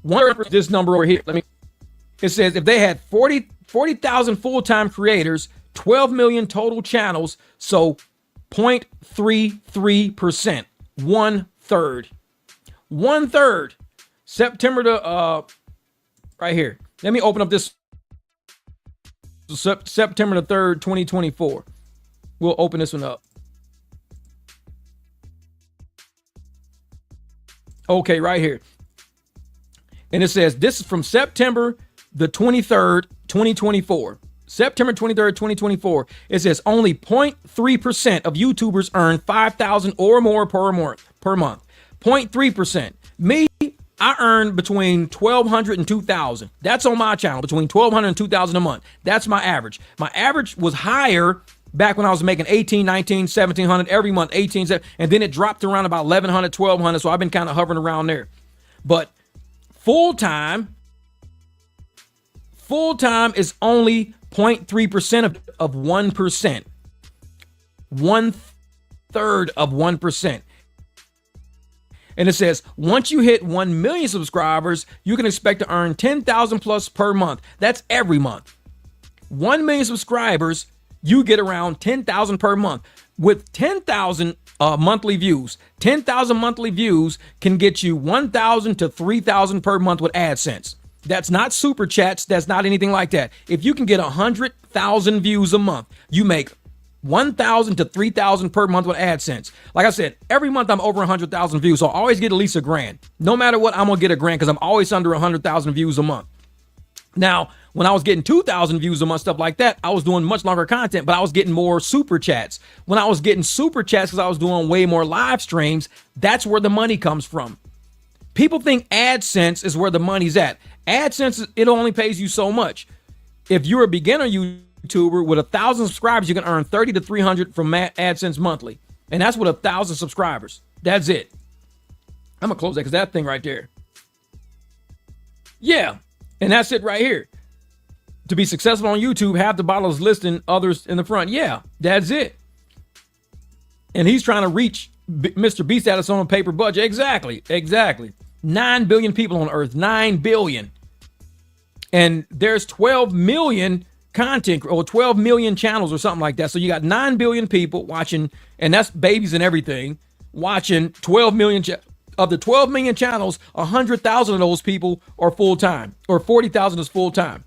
1/3 this number over here. It says if they had 40,000 full-time creators, 12 million total channels, so 0.33%, 1/3. 1/3. September to right here. Let me open up this September the 3rd, 2024. We'll open this one up. Okay, right here. And it says this is from September the 23rd, 2024. September 23rd, 2024. It says only 0.3% of YouTubers earn $5,000 or more per month. 0.3%. Me, I earn between $1,200 and $2,000. That's on my channel, between $1,200 and $2,000 a month. That's my average. My average was higher back when I was making $1,800, $1,900, $1,700 every month, $1,800, and then it dropped around about $1,100, $1,200. So I've been kind of hovering around there. But full-time is only 0.3% of 1%. 1/3 of 1%. And it says, once you hit 1 million subscribers, you can expect to earn 10,000 plus per month. That's every month. 1 million subscribers, you get around 10,000 per month. With 10,000 monthly views, 10,000 monthly views can get you 1,000 to 3,000 per month with AdSense. That's not super chats. That's not anything like that. If you can get 100,000 views a month, you make 1,000 to 3,000 per month with AdSense. Like I said, every month I'm over 100,000 views, so I always get at least $1,000. No matter what, I'm gonna get $1,000 because I'm always under 100,000 views a month. Now, when I was getting 2,000 views a month, stuff like that, I was doing much longer content, but I was getting more super chats. When I was getting super chats because I was doing way more live streams, that's where the money comes from. People think AdSense is where the money's at. AdSense, it only pays you so much. If you're a beginner YouTuber with 1,000 subscribers, you can earn 30 to 300 from AdSense monthly. And that's with 1,000 subscribers. That's it. I'm gonna close that because that thing right there. Yeah. And that's it right here. To be successful on YouTube, half the bottle is listing, others in the front. Yeah, that's it. And he's trying to reach Mr. Beast status on a paper budget. Exactly. 9 billion people on Earth. 9 billion. And there's 12 million content or 12 million channels or something like that. So you got 9 billion people watching, and that's babies and everything, watching 12 million of the 12 million channels. 100,000 of those people are full-time, or 40,000 is full-time.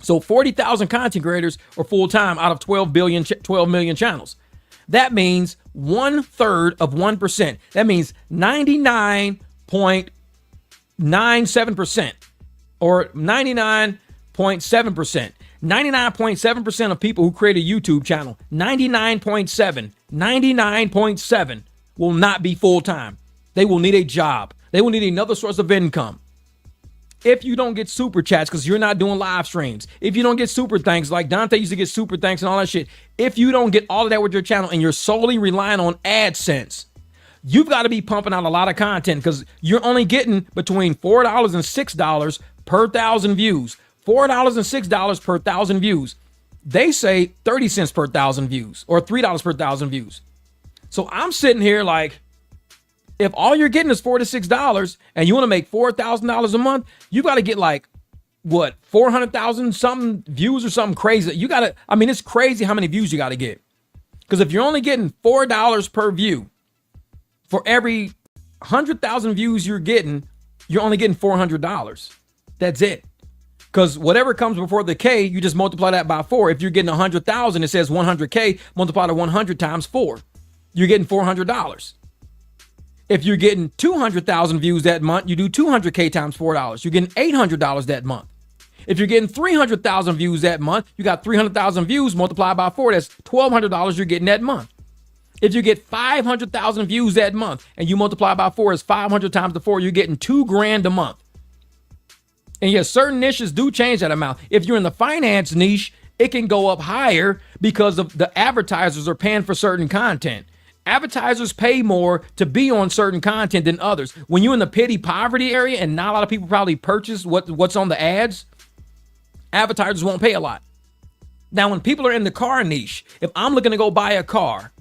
So 40,000 content creators are full-time out of 12 million channels. That means 1/3 of 1%. That means 99.97% or 99.7%. 99.7% of people who create a YouTube channel, 99.7 will not be full-time. They will need a job. They will need another source of income. If you don't get super chats because you're not doing live streams, if you don't get super thanks like Dontay used to get super thanks and all that shit, if you don't get all of that with your channel and you're solely relying on AdSense, you've got to be pumping out a lot of content because you're only getting between $4 and $6 per 1,000 views. $4 and $6 per 1,000 views. They say 30 cents per 1,000 views or $3 per 1,000 views. So I'm sitting here like, if all you're getting is $4 to $6 and you want to make $4,000 a month, you got to get like, what, 400,000 something views or something crazy. You got to, I mean, it's crazy how many views you got to get. Because if you're only getting $4 per view, for every 100,000 views you're only getting $400. That's it. Because whatever comes before the K, you just multiply that by 4. If you're getting 100,000, it says 100K, multiply to 100 times 4. You're getting $400. If you're getting 200,000 views that month, you do 200K times $4. You're getting $800 that month. If you're getting 300,000 views that month, you got 300,000 views multiplied by 4. That's $1,200 you're getting that month. If you get 500,000 views that month and you multiply by 4, it's 500 times the 4. You're getting $2,000 a month. And yes, certain niches do change that amount. If you're in the finance niche, it can go up higher because of the advertisers are paying for certain content. Advertisers pay more to be on certain content than others. When you're in the pity poverty area and not a lot of people probably purchase what's on the ads, advertisers won't pay a lot. Now, when people are in the car niche, if I'm looking to go buy a car,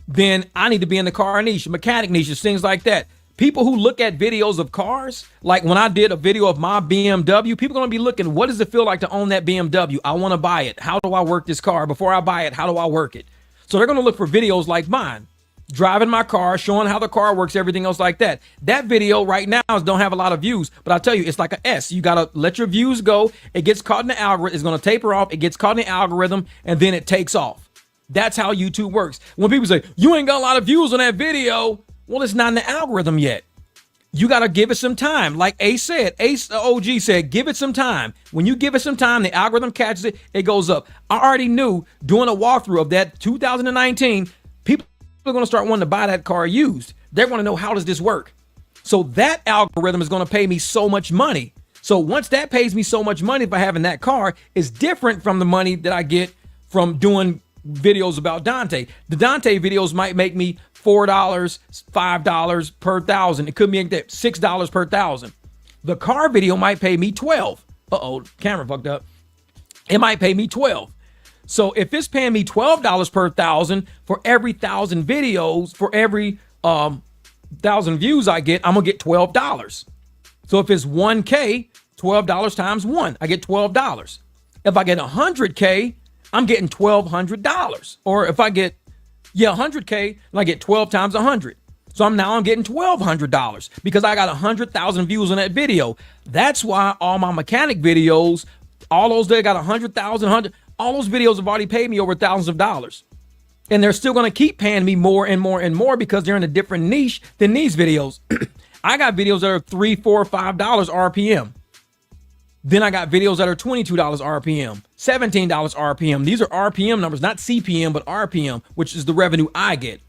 then I need to be in the car niche, mechanic niches, things like that. People who look at videos of cars, like when I did a video of my BMW, people are going to be looking, what does it feel like to own that BMW? I want to buy it. How do I work this car? Before I buy it, how do I work it? So they're going to look for videos like mine. Driving my car, showing how the car works, everything else like that. That video right now don't have a lot of views, but I tell you, it's like a S. You got to let your views go. It gets caught in the algorithm. It's going to taper off. It gets caught in the algorithm, and then it takes off. That's how YouTube works. When people say, you ain't got a lot of views on that video, well, it's not in the algorithm yet. You got to give it some time. Like Ace said, Ace OG said, give it some time. When you give it some time, the algorithm catches it, it goes up. I already knew doing a walkthrough of that 2019, people are going to start wanting to buy that car used. They're going to know, how does this work? So that algorithm is going to pay me so much money. So once that pays me so much money for having that car, is different from the money that I get from doing videos about Dontay. The Dontay videos might make me $4, $5 per 1,000. It could be $6 per 1,000. The car video might pay me 12. Uh-oh, camera fucked up. It might pay me 12. So if it's paying me $12 per 1,000 for every 1,000 videos, for every thousand views I get, I'm gonna get $12. So if it's 1K, $12 times 1, I get $12. If I get 100K, I'm getting $1,200. Or if I get 100K, I get 12 times 100. So I'm getting $1,200 because I got 100,000 views on that video. That's why all my mechanic videos, all those that got 100,000, all those videos have already paid me over thousands of dollars. And they're still going to keep paying me more and more and more because they're in a different niche than these videos. I got videos that are $3, $4, $5 RPM. Then I got videos that are $22 RPM, $17 RPM. These are RPM numbers, not CPM, but RPM, which is the revenue I get.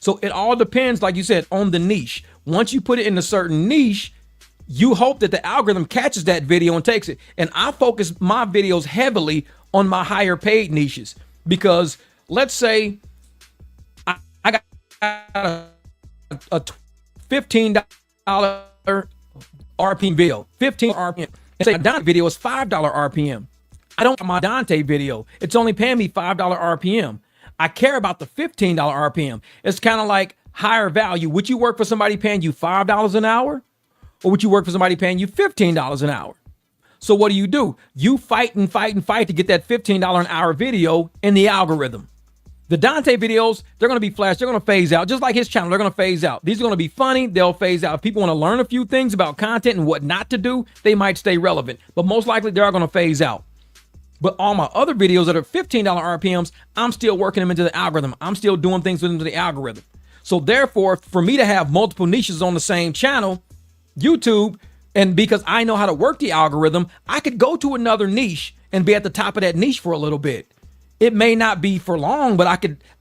So it all depends, like you said, on the niche. Once you put it in a certain niche, you hope that the algorithm catches that video and takes it. And I focus my videos heavily on my higher paid niches because let's say I got a $15 RPM video, 15 RPM. And say a Dontay video is $5 RPM. I don't want my Dontay video. It's only paying me $5 RPM. I care about the $15 RPM. It's kind of like higher value. Would you work for somebody paying you $5 an hour? Or would you work for somebody paying you $15 an hour? So what do? You fight and fight and fight to get that $15 an hour video in the algorithm. The Dontay videos, they're going to be flash. They're going to phase out. Just like his channel, they're going to phase out. These are going to be funny. They'll phase out. If people want to learn a few things about content and what not to do, they might stay relevant. But most likely, they are going to phase out. But all my other videos that are $15 RPMs, I'm still working them into the algorithm. I'm still doing things with them to the algorithm. So therefore, for me to have multiple niches on the same channel, YouTube, and because I know how to work the algorithm, I could go to another niche and be at the top of that niche for a little bit. It may not be for long, but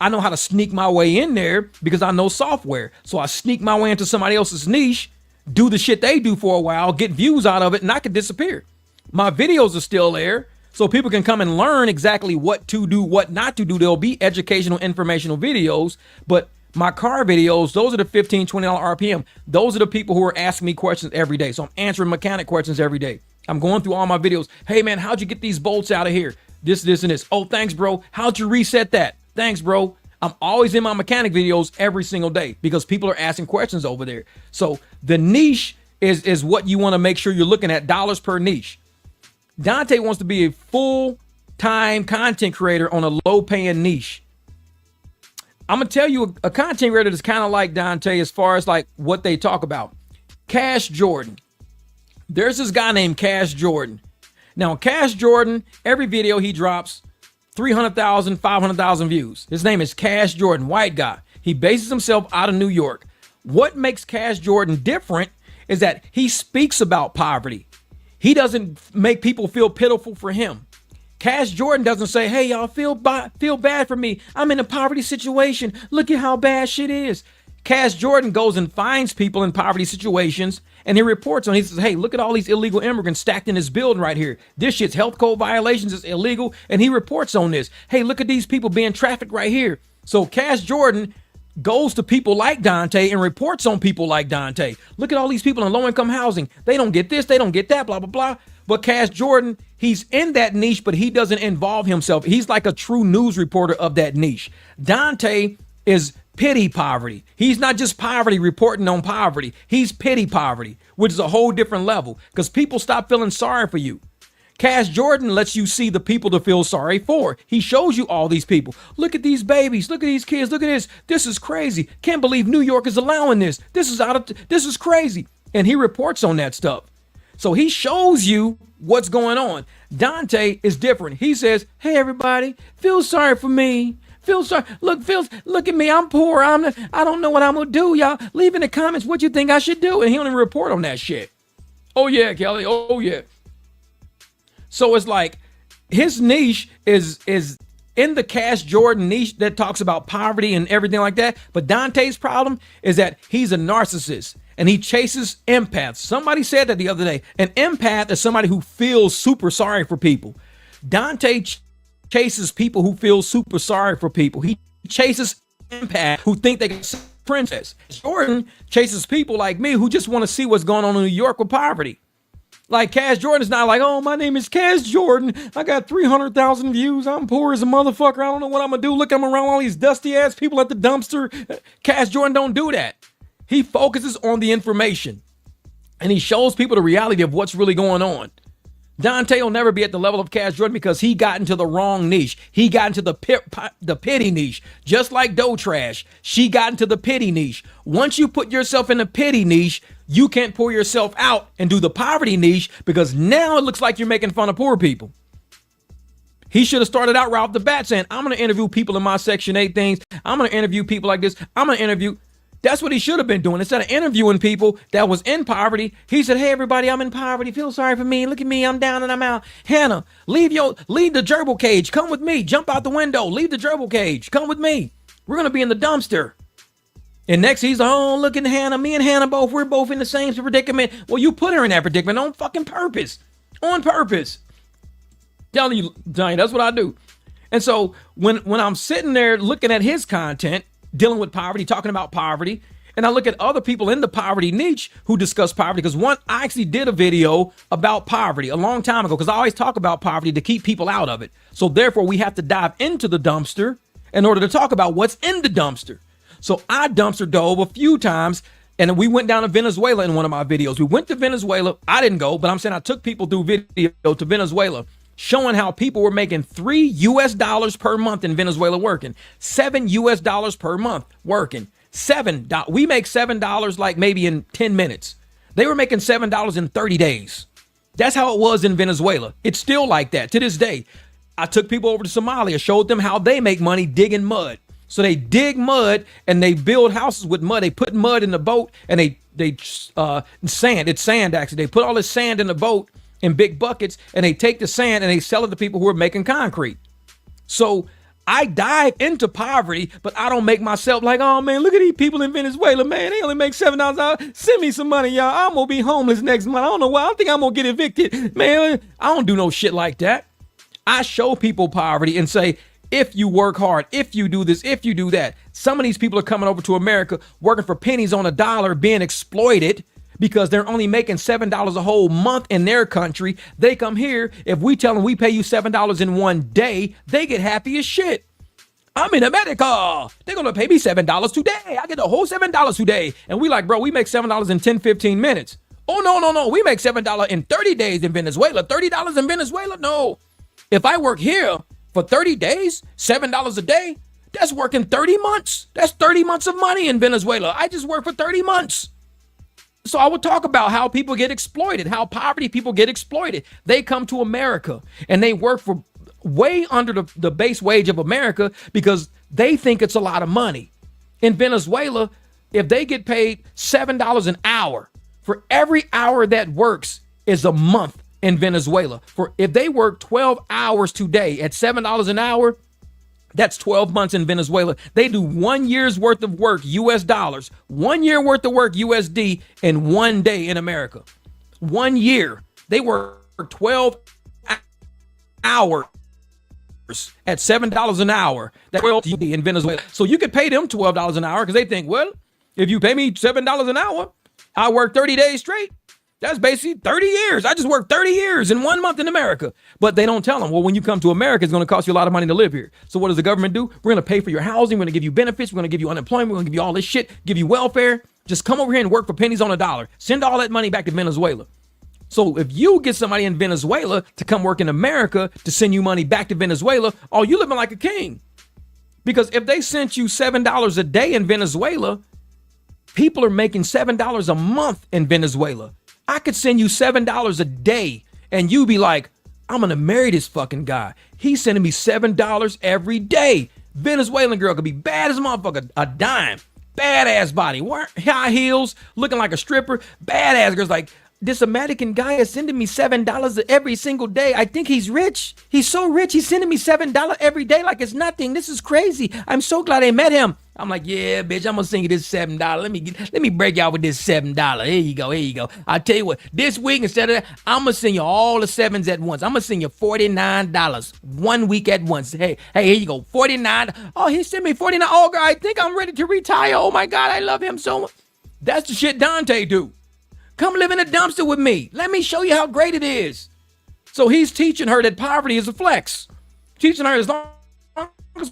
I know how to sneak my way in there because I know software. So I sneak my way into somebody else's niche, do the shit they do for a while, get views out of it, and I could disappear. My videos are still there, so people can come and learn exactly what to do, what not to do. There'll be educational, informational videos, but my car videos, those are the $15, $20 RPM. Those are the people who are asking me questions every day. So I'm answering mechanic questions every day. I'm going through all my videos. Hey man, how'd you get these bolts out of here? This, and this. Oh, thanks, bro. How'd you reset that? Thanks, bro. I'm always in my mechanic videos every single day because people are asking questions over there. So the niche is what you want to make sure you're looking at, dollars per niche. Dontay wants to be a full-time content creator on a low-paying niche. I'm going to tell you a content creator that's kind of like Dontay as far as like what they talk about. Cash Jordan. There's this guy named Cash Jordan. Now, Cash Jordan, every video he drops, 300,000, 500,000 views. His name is Cash Jordan, white guy. He bases himself out of New York. What makes Cash Jordan different is that he speaks about poverty. He doesn't make people feel pitiful for him. Cash Jordan doesn't say, hey, y'all feel bad for me. I'm in a poverty situation. Look at how bad shit is. Cash Jordan goes and finds people in poverty situations and he reports on it. He says, hey, look at all these illegal immigrants stacked in this building right here. This shit's health code violations. It's illegal. And he reports on this. Hey, look at these people being trafficked right here. So Cash Jordan goes to people like Dontay and reports on people like Dontay. Look at all these people in low-income housing. They don't get this. They don't get that, blah, blah, blah. But Cash Jordan, he's in that niche, but he doesn't involve himself. He's like a true news reporter of that niche. Dontay is pity poverty. He's not just poverty reporting on poverty. He's pity poverty, which is a whole different level because people stop feeling sorry for you. Cash Jordan lets you see the people to feel sorry for. He shows you all these people. Look at these babies. Look at these kids. Look at this. This is crazy. Can't believe New York is allowing this. This is crazy. And he reports on that stuff. So he shows you what's going on. Dontay is different. He says, hey, everybody, feel sorry for me. Feel sorry. Look at me. I'm poor. I don't know what I'm going to do. Y'all leave in the comments what you think I should do. And he don't even report on that shit. Oh, yeah, Kelly. Oh, yeah. So it's like his niche is in the Cash Jordan niche that talks about poverty and everything like that. But Dontay's problem is that he's a narcissist and he chases empaths. Somebody said that the other day. An empath is somebody who feels super sorry for people. Dontay chases people who feel super sorry for people. He chases empaths who think they can save the princess. Jordan chases people like me who just want to see what's going on in New York with poverty. Like Cash Jordan is not like, oh, my name is Cash Jordan. I got 300,000 views. I'm poor as a motherfucker. I don't know what I'm going to do. Look, I'm around all these dusty ass people at the dumpster. Cash Jordan don't do that. He focuses on the information and he shows people the reality of what's really going on. Dontay will never be at the level of Cash Jordan because he got into the wrong niche. He got into the pity niche, just like Doe Trash. She got into the pity niche. Once you put yourself in the pity niche, you can't pull yourself out and do the poverty niche because now it looks like you're making fun of poor people. He should have started out right off the bat saying, I'm going to interview people in my Section 8 things. I'm going to interview people like this. I'm going to interview. That's what he should have been doing. Instead of interviewing people that was in poverty, he said, hey, everybody, I'm in poverty. Feel sorry for me. Look at me. I'm down and I'm out. Hannah, leave the gerbil cage. Come with me. Jump out the window. Leave the gerbil cage. Come with me. We're going to be in the dumpster. And next he's like, oh, look at Hannah. Me and Hannah we're both in the same predicament. Well, you put her in that predicament on fucking purpose. On purpose. Telling you, Johnny, that's what I do. And so when I'm sitting there looking at his content, dealing with poverty, talking about poverty, and I look at other people in the poverty niche who discuss poverty, because I actually did a video about poverty a long time ago, because I always talk about poverty to keep people out of it. So therefore, we have to dive into the dumpster in order to talk about what's in the dumpster. So I dumpster dove a few times, and we went down to Venezuela in one of my videos. We went to Venezuela. I didn't go, but I'm saying I took people through video to Venezuela, showing how people were making $3 per month in Venezuela working, $7 per month working, $7. We make $7 like maybe in 10 minutes. They were making $7 in 30 days. That's how it was in Venezuela. It's still like that to this day. I took people over to Somalia, showed them how they make money digging mud. So they dig mud and they build houses with mud. They put mud in the boat and they sand. It's sand actually. They put all this sand in the boat in big buckets, and they take the sand and they sell it to people who are making concrete. So I dive into poverty, but I don't make myself like, oh man, look at these people in Venezuela, man. They only make $7 an hour. Send me some money, y'all. I'm gonna be homeless next month. I don't know why. I don't think I'm gonna get evicted. Man, I don't do no shit like that. I show people poverty and say, if you work hard, if you do this, if you do that. Some of these people are coming over to America working for pennies on a dollar, being exploited because they're only making $7 a whole month in their country. They come here. If we tell them we pay you $7 in one day, they get happy as shit. I'm in America. They're going to pay me $7 today. I get the whole $7 today. And we like, bro, we make $7 in 10, 15 minutes. Oh, no. We make $7 in 30 days in Venezuela. $30 in Venezuela? No. If I work here for 30 days, $7 a day, that's working 30 months. That's 30 months of money in Venezuela. I just work for 30 months. So I would talk about how people get exploited, how poverty people get exploited. They come to America and they work for way under the base wage of America because they think it's a lot of money. In Venezuela, if they get paid $7 an hour, for every hour that works is a month in Venezuela. For if they work 12 hours today at $7 an hour, that's 12 months in Venezuela. They do 1 year's worth of work, US dollars, 1 year worth of work, USD, in 1 day in America. 1 year. They work 12 hours at $7 an hour. That's in Venezuela. So you could pay them $12 an hour because they think, well, if you pay me $7 an hour, I work 30 days straight. That's basically 30 years. I just worked 30 years in 1 month in America. But they don't tell them, well, when you come to America, it's going to cost you a lot of money to live here. So what does the government do? We're going to pay for your housing. We're going to give you benefits. We're going to give you unemployment. We're going to give you all this shit, give you welfare. Just come over here and work for pennies on a dollar. Send all that money back to Venezuela. So if you get somebody in Venezuela to come work in America to send you money back to Venezuela, oh, you living like a king. Because if they sent you $7 a day in Venezuela, people are making $7 a month in Venezuela. I could send you $7 a day and you be like, I'm going to marry this fucking guy. He's sending me $7 every day. Venezuelan girl could be bad as a motherfucker, a dime, badass body, high heels, looking like a stripper, badass girls like, this American guy is sending me $7 every single day. I think he's rich. He's so rich. He's sending me $7 every day like it's nothing. This is crazy. I'm so glad I met him. I'm like, yeah, bitch, I'm gonna send you this $7. Let me break you out with this $7. Here you go. I'll tell you what, this week, instead of that, I'm gonna send you all the sevens at once. I'm gonna send you $49 1 week at once. Hey, here you go, $49. Oh, he sent me $49. Oh, girl, I think I'm ready to retire. Oh my God, I love him so much. That's the shit Dontay do. Come live in a dumpster with me. Let me show you how great it is. So he's teaching her that poverty is a flex. Teaching her as long as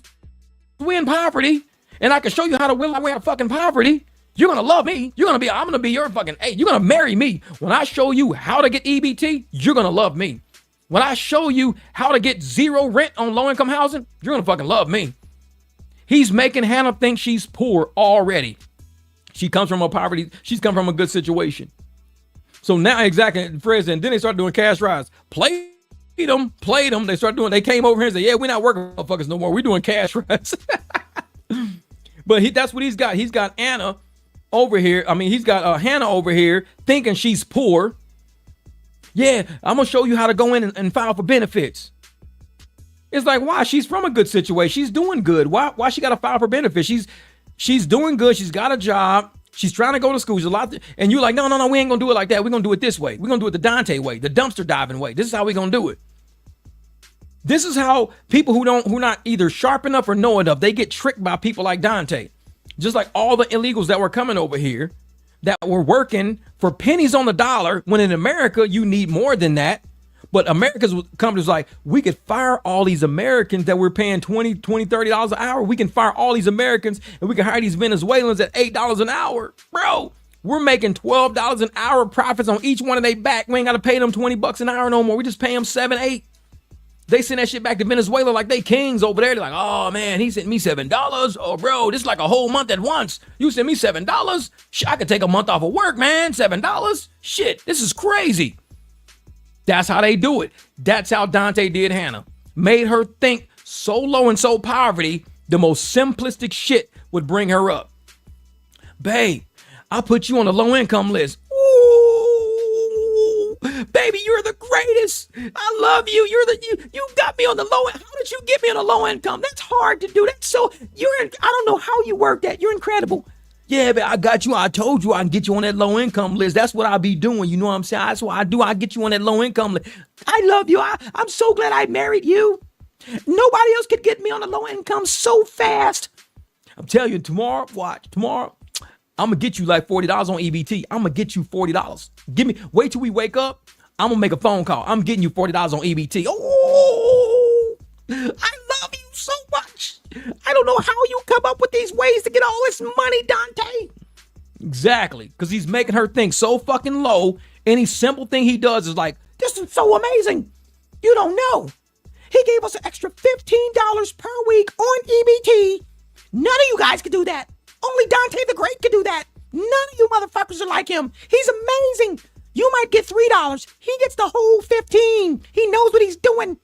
we're in poverty, and I can show you how to will our way out of fucking poverty, You're gonna love me. I'm gonna be your fucking, hey, you're gonna marry me. When I show you how to get EBT, you're gonna love me. When I show you how to get zero rent on low-income housing, you're gonna fucking love me. He's making Hannah think she's poor already. She comes from she's come from a good situation. So now, exactly, Fred said, and then they start doing cash rides. Played them. They came over here and said, yeah, we're not working motherfuckers no more. We're doing cash rides. But that's what he's got. He's got Anna over here. He's got Hannah over here thinking she's poor. Yeah, I'm going to show you how to go in and file for benefits. It's like, why? She's from a good situation. She's doing good. Why she got to file for benefits? She's doing good. She's got a job. She's trying to go to school. She's and you're like, no, we ain't going to do it like that. We're going to do it this way. We're going to do it the Dontay way, the dumpster diving way. This is how we're going to do it. This is how people who not either sharp enough or know enough, they get tricked by people like Dontay. Just like all the illegals that were coming over here that were working for pennies on the dollar, when in America, you need more than that. But America's companies like, we could fire all these Americans that we're paying $20, $30 an hour. We can fire all these Americans and we can hire these Venezuelans at $8 an hour. Bro, we're making $12 an hour profits on each one of their back. We ain't got to pay them $20 an hour no more. We just pay them $7, $8. They send that shit back to Venezuela like they kings over there. They're like, oh man, he sent me $7. Oh bro, this is like a whole month at once. You sent me $7? Shit, I could take a month off of work, man. $7? Shit, this is crazy. That's how they do it. That's how Dontay did Hannah. Made her think so low and so poverty, the most simplistic shit would bring her up. Babe, I put you on the low income list. Ooh, baby, you're the greatest. I love you. You got me on the low end. How did you get me on the low income? That's hard to do. I don't know how you work that. You're incredible. Yeah, but I got you. I told you I can get you on that low income list. That's what I be doing. You know what I'm saying? That's what I do. I get you on that low income list. I love you. I'm so glad I married you. Nobody else could get me on the low income so fast. I'm telling you, tomorrow, I'm going to get you like $40 on EBT. I'm going to get you $40. Wait till we wake up. I'm going to make a phone call. I'm getting you $40 on EBT. Oh, I love you so much. I don't know how you come up with these ways to get all this money, Dontay. Exactly, because he's making her think so fucking low. Any simple thing he does is like, this is so amazing. You don't know. He gave us an extra $15 per week on EBT. None of you guys could do that. Only Dontay the Great could do that. None of you motherfuckers are like him. He's amazing. You might get $3. He gets the whole 15. He knows what he's doing.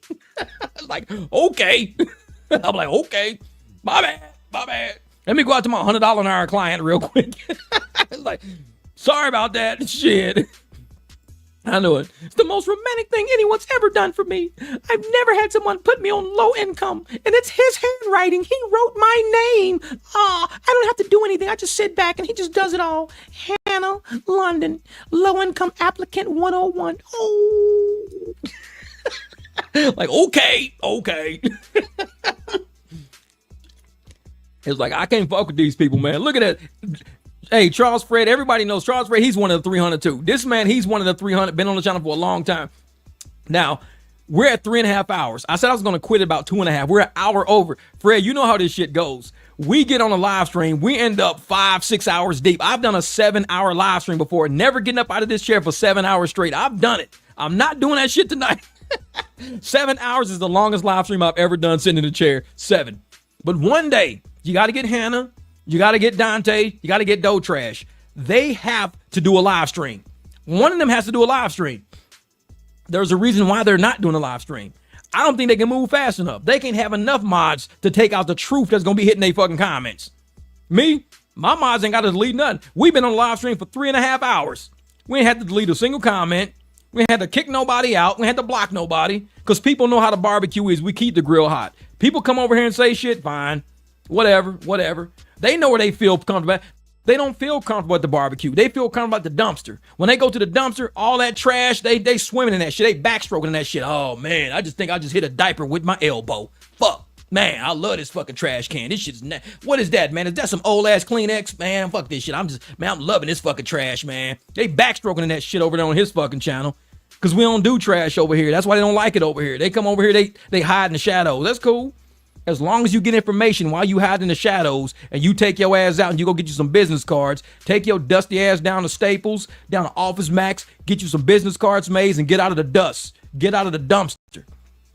Like, okay. I'm like, okay, my bad. Let me go out to my $100 an hour client real quick. It's like, sorry about that. Shit. I know it. It's the most romantic thing anyone's ever done for me. I've never had someone put me on low income, and it's his handwriting. He wrote my name. I don't have to do anything. I just sit back and he just does it all. Hannah London, low income applicant 101. Oh. Like, okay. It's like, I can't fuck with these people, man. Look at that. Hey, Charles Fred, everybody knows Charles Fred. He's one of the 300 too. This man, he's one of the 300, been on the channel for a long time. Now, we're at 3.5 hours. I said I was going to quit about 2.5. We're an hour over. Fred, you know how this shit goes. We get on a live stream. We end up 5-6 hours deep. I've done a 7-hour live stream before. Never getting up out of this chair for 7 hours straight. I've done it. I'm not doing that shit tonight. 7 hours is the longest live stream I've ever done sitting in a chair. 7. But one day, you got to get Hannah. You got to get Dontay. You got to get Doe Trash. They have to do a live stream. One of them has to do a live stream. There's a reason why they're not doing a live stream. I don't think they can move fast enough. They can't have enough mods to take out the truth that's going to be hitting their fucking comments. Me, my mods ain't got to delete nothing. We've been on a live stream for 3.5 hours. We ain't had to delete a single comment. We ain't had to kick nobody out. We ain't had to block nobody because people know how the barbecue is. We keep the grill hot. People come over here and say shit, fine. Whatever. They know where they feel comfortable. They don't feel comfortable at the barbecue. They feel comfortable at the dumpster. When they go to the dumpster, all that trash, they swimming in that shit. They backstroking in that shit. Oh, man, I just think I just hit a diaper with my elbow. Fuck. Man, I love this fucking trash can. This shit's what is that, man? Is that some old ass Kleenex? Man, fuck this shit. I'm loving this fucking trash, man. They backstroking in that shit over there on his fucking channel. Cause we don't do trash over here. That's why they don't like it over here. They come over here, they hide in the shadows. That's cool. As long as you get information while you hide in the shadows and you take your ass out and you go get you some business cards, take your dusty ass down to Staples, down to Office Max, get you some business cards made and get out of the dust. Get out of the dumpster.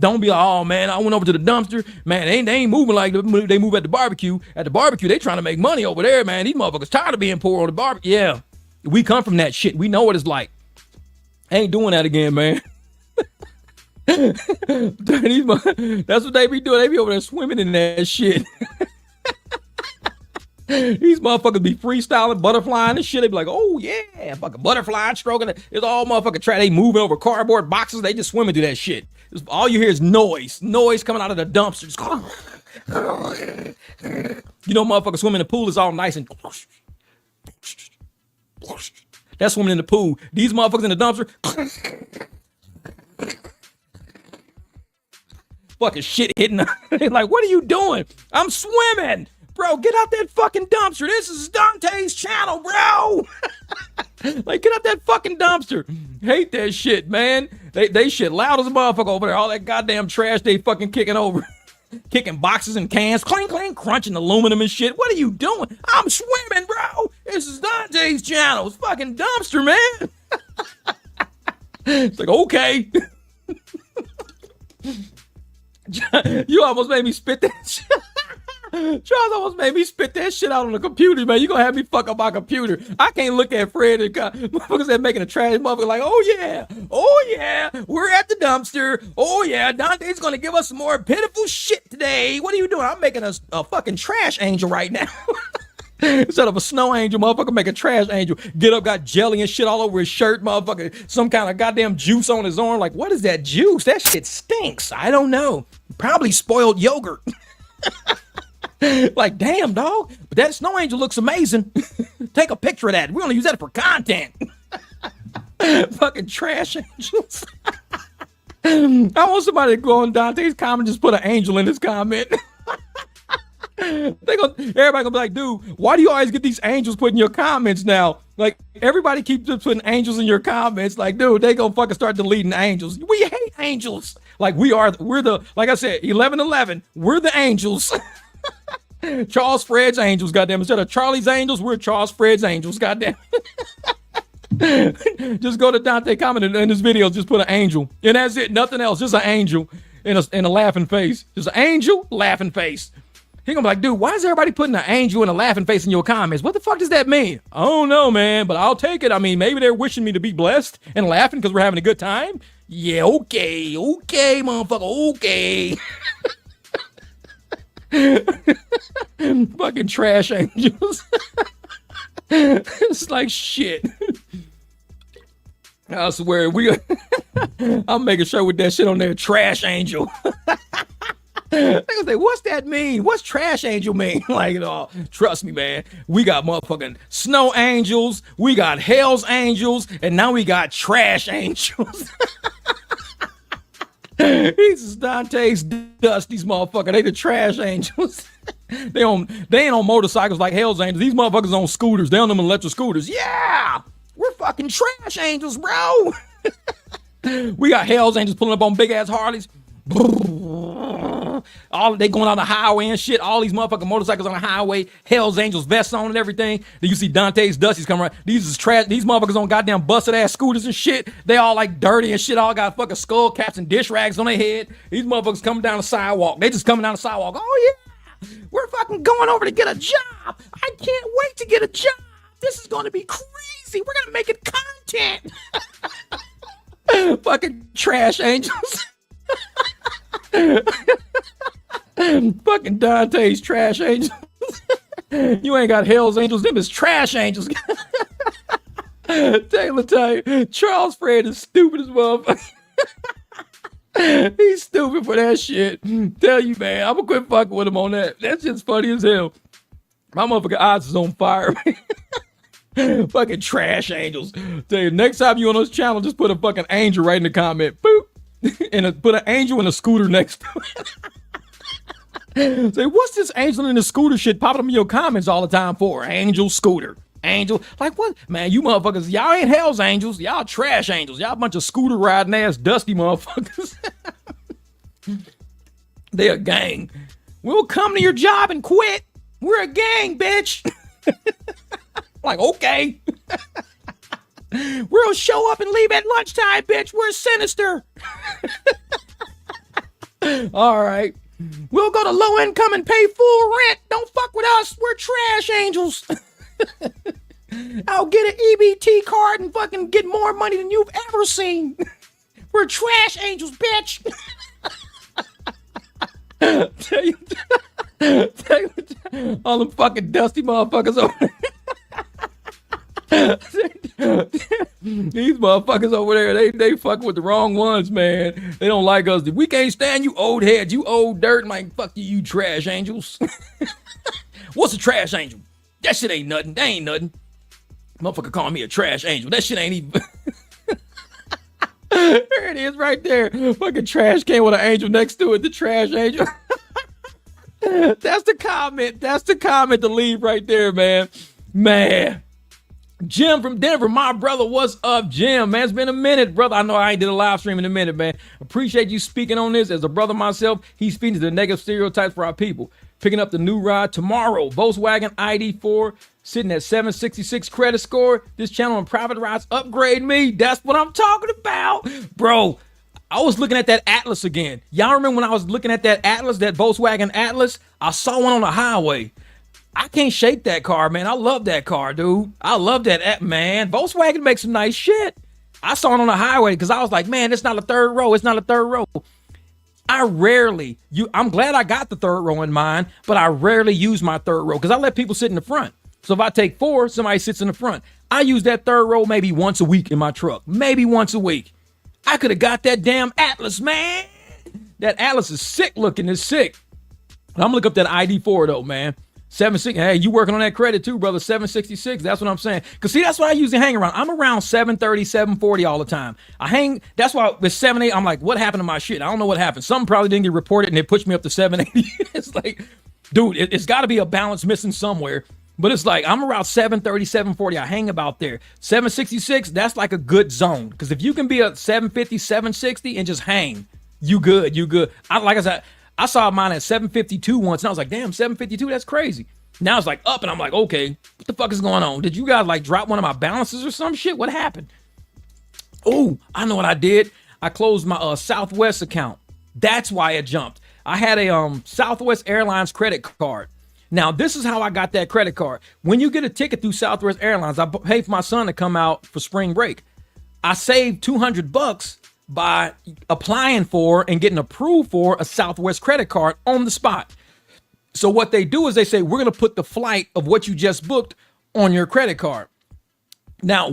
Don't be like, oh man, I went over to the dumpster. Man, they ain't moving like they move at the barbecue. At the barbecue, they trying to make money over there, man. These motherfuckers tired of being poor on the barbecue. Yeah, we come from that shit. We know what it's like. Ain't doing that again, man. That's what they be doing. They be over there swimming in that shit. These motherfuckers be freestyling, butterflying and shit. They be like, oh yeah, fucking butterfly stroking it. It's all motherfucking trash. They moving over cardboard boxes. They just swimming through that shit. All you hear is noise coming out of the dumpster. You know, motherfuckers swimming in the pool is all nice and that's swimming in the pool. These motherfuckers in the dumpster. Fucking shit hitting. Like, what are you doing? I'm swimming. Bro, get out that fucking dumpster. This is Dontay's channel, bro. Like, get out that fucking dumpster. Hate that shit, man. They shit loud as a motherfucker over there. All that goddamn trash they fucking kicking over. Kicking boxes and cans. Clang, clang, crunching aluminum and shit. What are you doing? I'm swimming, bro. This is Dontay's channel. It's fucking dumpster, man. It's like, okay. You almost made me spit that shit. Charles almost made me spit that shit out on the computer, man. You gonna have me fuck up my computer. I can't look at Fred and motherfuckers that making a trash motherfucker like, oh yeah, we're at the dumpster. Oh yeah, Dontay's gonna give us some more pitiful shit today. What are you doing? I'm making a fucking trash angel right now. Instead of a snow angel, motherfucker make a trash angel. Get up, got jelly and shit all over his shirt, motherfucker. Some kind of goddamn juice on his arm. Like, what is that juice? That shit stinks. I don't know. Probably spoiled yogurt. Like, damn, dog. But that snow angel looks amazing. Take a picture of that. We're gonna use that for content. Fucking trash angels. I want somebody to go on Dontay's comment, just put an angel in his comment. Everybody gonna be like, dude, why do you always get these angels put in your comments now? Like, everybody keeps just putting angels in your comments. Like, dude, they gonna fucking start deleting angels. We hate angels. Like, we're the, like I said, 1111, we're the angels. Charles Fred's angels, goddamn. Instead of Charlie's angels, we're Charles Fred's angels, goddamn. Just go to Dontay comment in his videos, just put an angel. And that's it, nothing else, just an angel in a laughing face. Just an angel, laughing face. He gonna be like, dude, why is everybody putting an angel and a laughing face in your comments? What the fuck does that mean? I don't know, man, but I'll take it. I mean, maybe they're wishing me to be blessed and laughing because we're having a good time. Yeah, okay, motherfucker, okay. Fucking trash angels. It's like shit. I swear, I'm making sure with that shit on there, trash angel. They gonna say, what's that mean? What's trash angel mean? Like, trust me, man. We got motherfucking snow angels, we got hell's angels, and now we got trash angels. These Dontay's dust, these motherfuckers. They the trash angels. They ain't on motorcycles like hell's angels. These motherfuckers on scooters. They on them electric scooters. Yeah, we're fucking trash angels, bro. We got hell's angels pulling up on big ass Harleys. All they going on the highway and shit. All these motherfucking motorcycles on the highway. Hell's Angels vests on and everything. Then you see Dontay's Dusty's coming around. These is trash. These motherfuckers on goddamn busted ass scooters and shit. They all like dirty and shit. All got fucking skull caps and dish rags on their head. These motherfuckers coming down the sidewalk. They just coming down the sidewalk. Oh yeah, we're fucking going over to get a job. I can't wait to get a job. This is going to be crazy. We're gonna make it content. Fucking trash angels. Fucking Dontay's trash angels. You ain't got hell's angels, them is trash angels. Taylor tell you, Charles Fred is stupid as motherfucker. He's stupid for that shit. Tell you, man, I'm gonna quit fucking with him on that. That's just funny as hell. My motherfucking eyes is on fire. Fucking trash angels. Tell you, next time you on this channel, just put a fucking angel right in the comment. Boop. And put an angel in a scooter next to it. Say, what's this angel in the scooter shit popping up in your comments all the time for? Angel scooter. Angel. Like, what? Man, you motherfuckers, y'all ain't hell's angels. Y'all trash angels. Y'all a bunch of scooter riding ass dusty motherfuckers. They a gang. We'll come to your job and quit. We're a gang, bitch. Like, okay. We'll show up and leave at lunchtime, bitch. We're sinister. All right. We'll go to low income and pay full rent. Don't fuck with us. We're trash angels. I'll get an EBT card and fucking get more money than you've ever seen. We're trash angels, bitch. tell you, all them fucking dusty motherfuckers over there. These motherfuckers over there, they fucking with the wrong ones, man. They don't like us. We can't stand you old heads, you old dirt. I'm like, fuck you, you trash angels. What's a trash angel? That shit ain't nothing. That ain't nothing. Motherfucker calling me a trash angel. That shit ain't even. There it is right there. Fucking trash can with an angel next to it. The trash angel. That's the comment. That's the comment to leave right there, man. Man. Jim from Denver, my brother, what's up, Jim? Man, it's been a minute, brother. I know I ain't did a live stream in a minute, man. Appreciate you speaking on this. As a brother myself, he's feeding the negative stereotypes for our people. Picking up the new ride tomorrow. Volkswagen ID4, sitting at 766 credit score. This channel on private rides upgrade me. That's what I'm talking about. Bro, I was looking at that Atlas again. Y'all remember when I was looking at that Atlas, that Volkswagen Atlas? I saw one on the highway. I can't shake that car, man. I love that car, dude. I love that, man. Volkswagen makes some nice shit. I saw it on the highway because I was like, man, it's not a third row. It's not a third row. I'm glad I got the third row in mine, but I rarely use my third row because I let people sit in the front. So if I take 4, somebody sits in the front. I use that third row maybe once a week in my truck. Maybe once a week. I could have got that damn Atlas, man. That Atlas is sick looking. It's sick. I'm going to look up that ID4 though, man. 760. Hey, you working on that credit too, brother. 766. That's what I'm saying. Cause see, that's what I usually hang around. I'm around 730, 740 all the time. That's why with 780, I'm like, what happened to my shit? I don't know what happened. Something probably didn't get reported and it pushed me up to 780. It's like, dude, it's got to be a balance missing somewhere. But it's like, I'm around 730, 740. I hang about there. 766, that's like a good zone. Cause if you can be a 750, 760 and just hang, you good. Like I said, I saw mine at 752 once, and I was like, damn, 752, that's crazy. Now it's like up, and I'm like, okay, what the fuck is going on? Did you guys like drop one of my balances or some shit? What happened? Oh, I know what I did. I closed my Southwest account. That's why it jumped. I had a Southwest Airlines credit card. Now, this is how I got that credit card. When you get a ticket through Southwest Airlines, I paid for my son to come out for spring break. I saved $200 by applying for and getting approved for a Southwest credit card on the spot. So what they do is they say, we're going to put the flight of what you just booked on your credit card. Now,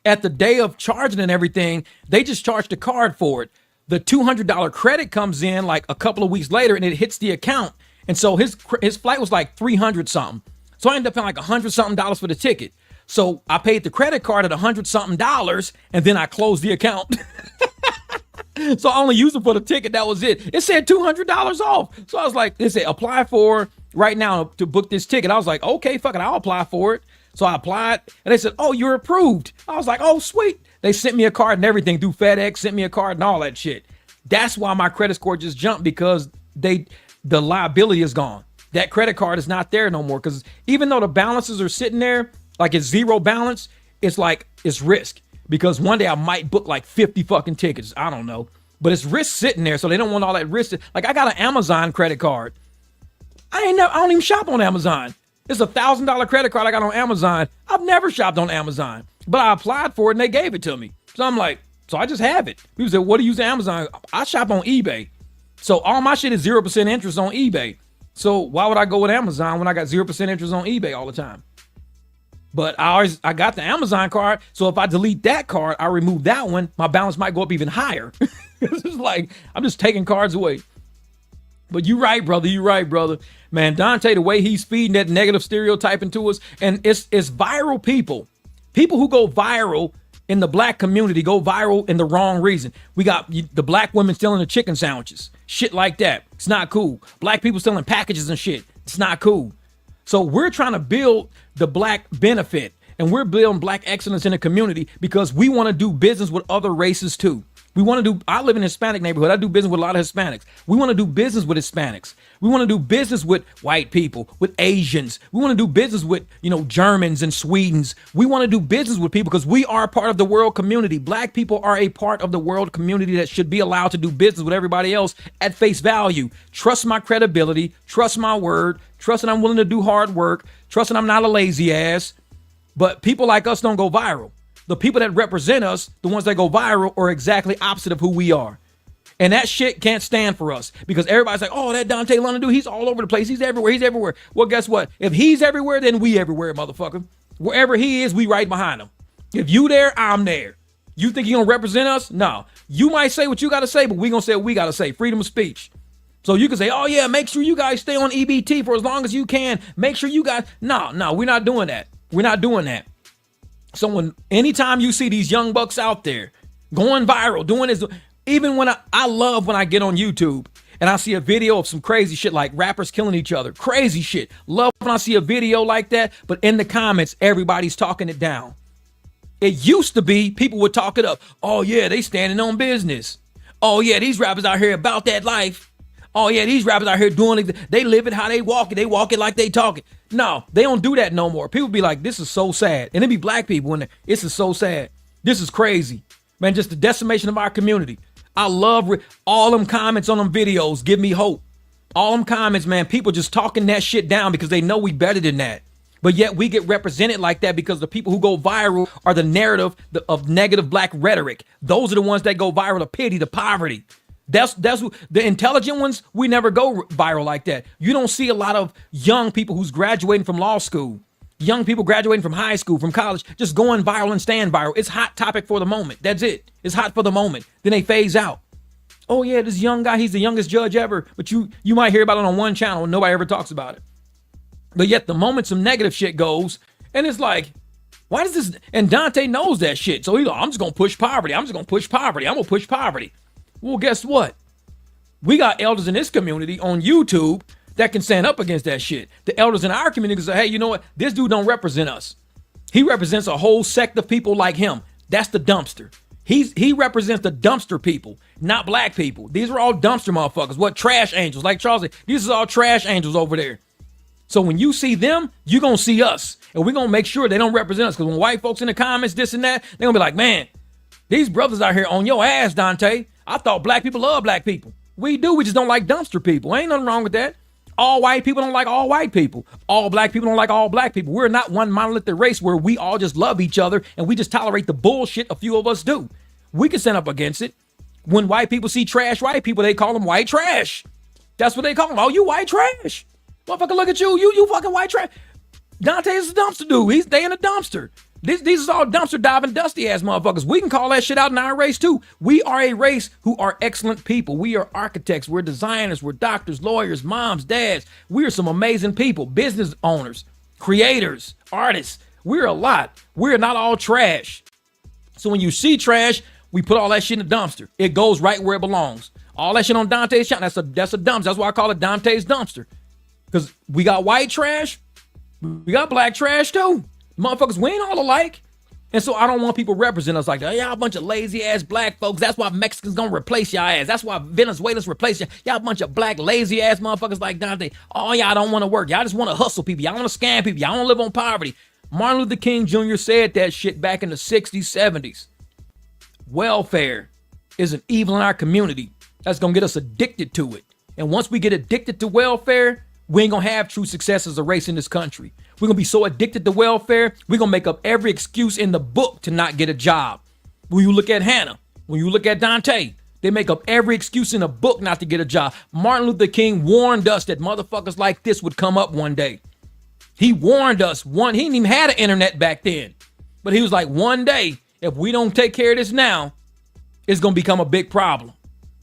at the day of charging and everything, they just charge the card for it. The $200 credit comes in like a couple of weeks later and it hits the account. And so his flight was like 300 something. So I ended up paying like $100 something for the ticket. So I paid the credit card at $100 something and then I closed the account. So I only used it for the ticket. That was it. It said $200 off. So I was like, they said apply for right now to book this ticket. I was like, okay, fuck it, I'll apply for it. So I applied and they said, oh, you're approved. I was like, oh, sweet. They sent me a card and everything through FedEx, sent me a card and all that shit. That's why my credit score just jumped, because the liability is gone. That credit card is not there no more, because even though the balances are sitting there, like it's zero balance, it's like it's risk. Because one day I might book like 50 fucking tickets. I don't know. But it's risk sitting there, so they don't want all that risk. Like I got an Amazon credit card. I don't even shop on Amazon. It's $1,000 credit card I got on Amazon. I've never shopped on Amazon. But I applied for it and they gave it to me. So I'm like, so I just have it. People said, what do you use Amazon? I shop on eBay. So all my shit is 0% interest on eBay. So why would I go with Amazon when I got 0% interest on eBay all the time? But I got the Amazon card. So if I delete that card, I remove that one, my balance might go up even higher. It's just like, I'm just taking cards away. But you're right, brother. You're right, brother. Man, Dontay, the way he's feeding that negative stereotyping to us, and it's viral people. People who go viral in the black community go viral in the wrong reason. We got the black women selling the chicken sandwiches. Shit like that. It's not cool. Black people selling packages and shit. It's not cool. So we're trying to build the black benefit, and we're building black excellence in the community because we want to do business with other races too. We want to do, I live in a Hispanic neighborhood. I do business with a lot of Hispanics. We want to do business with Hispanics. We want to do business with white people, with Asians. We want to do business with, Germans and Swedens. We want to do business with people because we are a part of the world community. Black people are a part of the world community that should be allowed to do business with everybody else at face value. Trust my credibility. Trust my word. Trust that I'm willing to do hard work. Trust that I'm not a lazy ass. But people like us don't go viral. The people that represent us, the ones that go viral, are exactly opposite of who we are. And that shit can't stand for us because everybody's like, oh, that Dontay London dude, he's all over the place. He's everywhere. He's everywhere. Well, guess what? If he's everywhere, then we everywhere, motherfucker. Wherever he is, we right behind him. If you there, I'm there. You think you're going to represent us? No. You might say what you got to say, but we going to say what we got to say. Freedom of speech. So you can say, oh, yeah, make sure you guys stay on EBT for as long as you can. Make sure you guys. No, we're not doing that. We're not doing that. So anytime you see these young bucks out there going viral, doing this, even when I love when I get on YouTube and I see a video of some crazy shit like rappers killing each other, crazy shit. Love when I see a video like that, but in the comments, everybody's talking it down. It used to be people would talk it up. Oh yeah, they standing on business. Oh yeah, these rappers out here about that life. Oh yeah, these rappers out here doing it. They live it how they walk it. They walk it like they talk it. No, they don't do that no more. People be like, this is so sad. And it be black people in there. This is so sad. This is crazy. Man, just the decimation of our community. I love all them comments on them videos. Give me hope. All them comments, man, people just talking that shit down because they know we better than that. But yet we get represented like that because the people who go viral are the narrative of negative black rhetoric. Those are the ones that go viral, the pity, the poverty. That's the intelligent ones. We never go viral like that. You don't see a lot of young people who's graduating from law school, young people graduating from high school, from college, just going viral and staying viral. It's hot topic for the moment. That's it. It's hot for the moment. Then they phase out. Oh yeah, this young guy, he's the youngest judge ever. But you might hear about it on one channel and nobody ever talks about it. But yet the moment some negative shit goes, and it's like, why does this? And Dontay knows that shit. So he's like, I'm just gonna push poverty. I'm gonna push poverty. Well, guess what? We got elders in this community on YouTube that can stand up against that shit. The elders in our community can say, hey, you know what? This dude don't represent us. He represents a whole sect of people like him. That's the dumpster. He represents the dumpster people, not black people. These are all dumpster motherfuckers. What? Trash angels. Like Charles said, these are all trash angels over there. So when you see them, you're going to see us. And we're going to make sure they don't represent us. Because when white folks in the comments, this and that, they're going to be like, man, these brothers out here on your ass, Dontay. I thought black people love black people. We do. We just don't like dumpster people. Ain't nothing wrong with that. All white people don't like all white people. All black people don't like all black people. We're not one monolithic race where we all just love each other and we just tolerate the bullshit a few of us do. We can stand up against it. When white people see trash white people, they call them white trash. That's what they call them. Oh, you white trash. Motherfucker, look at you. You fucking white trash. Dontay is a dumpster dude. They in a dumpster. These are all dumpster diving dusty ass motherfuckers. We can call that shit out in our race too. We are a race who are excellent people. We are architects. We're designers. We're doctors, lawyers, moms, dads. We are some amazing people. Business owners, creators, artists. We're a lot. We're not all trash. So when you see trash, we put all that shit in the dumpster. It goes right where it belongs. All that shit on Dontay's channel, that's a dumpster. That's why I call it Dontay's dumpster. Because we got white trash. We got black trash too. Motherfuckers, we ain't all alike. And so I don't want people represent us like that. Y'all a bunch of lazy ass black folks. That's why Mexicans gonna replace y'all ass. That's why Venezuelans replace y'all. Y'all a bunch of black lazy ass motherfuckers like Dontay. Oh, y'all don't want to work. Y'all just want to hustle people. Y'all want to scam people. Y'all want to live on poverty. Martin Luther King Jr. said that shit back in the 60s, 70s. Welfare is an evil in our community that's gonna get us addicted to it. And once we get addicted to welfare, we ain't gonna have true success as a race in this country. We're gonna be so addicted to welfare, we're gonna make up every excuse in the book to not get a job. When you look at Hannah, when you look at Dontay, they make up every excuse in the book not to get a job. Martin Luther King warned us that motherfuckers like this would come up one day. He warned us. He didn't even have the internet back then. But he was like, one day, if we don't take care of this now, it's gonna become a big problem.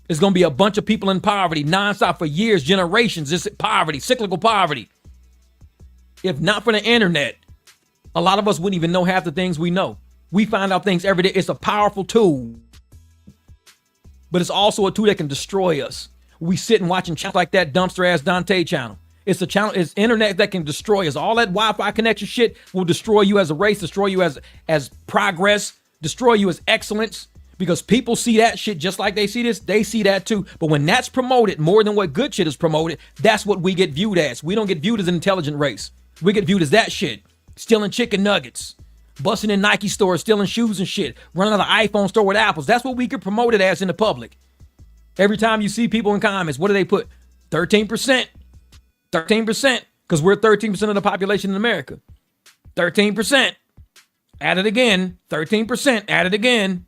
It's going to be a bunch of people in poverty nonstop for years, generations. It's poverty, cyclical poverty. If not for the internet, a lot of us wouldn't even know half the things we know. We find out things every day. It's a powerful tool, but it's also a tool that can destroy us. We sit and watching channels like that dumpster ass Dontay channel. It's a channel, it's internet that can destroy us. All that Wi-Fi connection shit will destroy you as a race, destroy you as progress, destroy you as excellence. Because people see that shit just like they see this, they see that too. But when that's promoted more than what good shit is promoted, that's what we get viewed as. We don't get viewed as an intelligent race. We get viewed as that shit. Stealing chicken nuggets, busting in Nike stores, stealing shoes and shit, running out of iPhone store with apples. That's what we get promoted as in the public. Every time you see people in comments, what do they put? 13%. 13%. Because we're 13% of the population in America. 13%. Add it again. 13%. Add it again.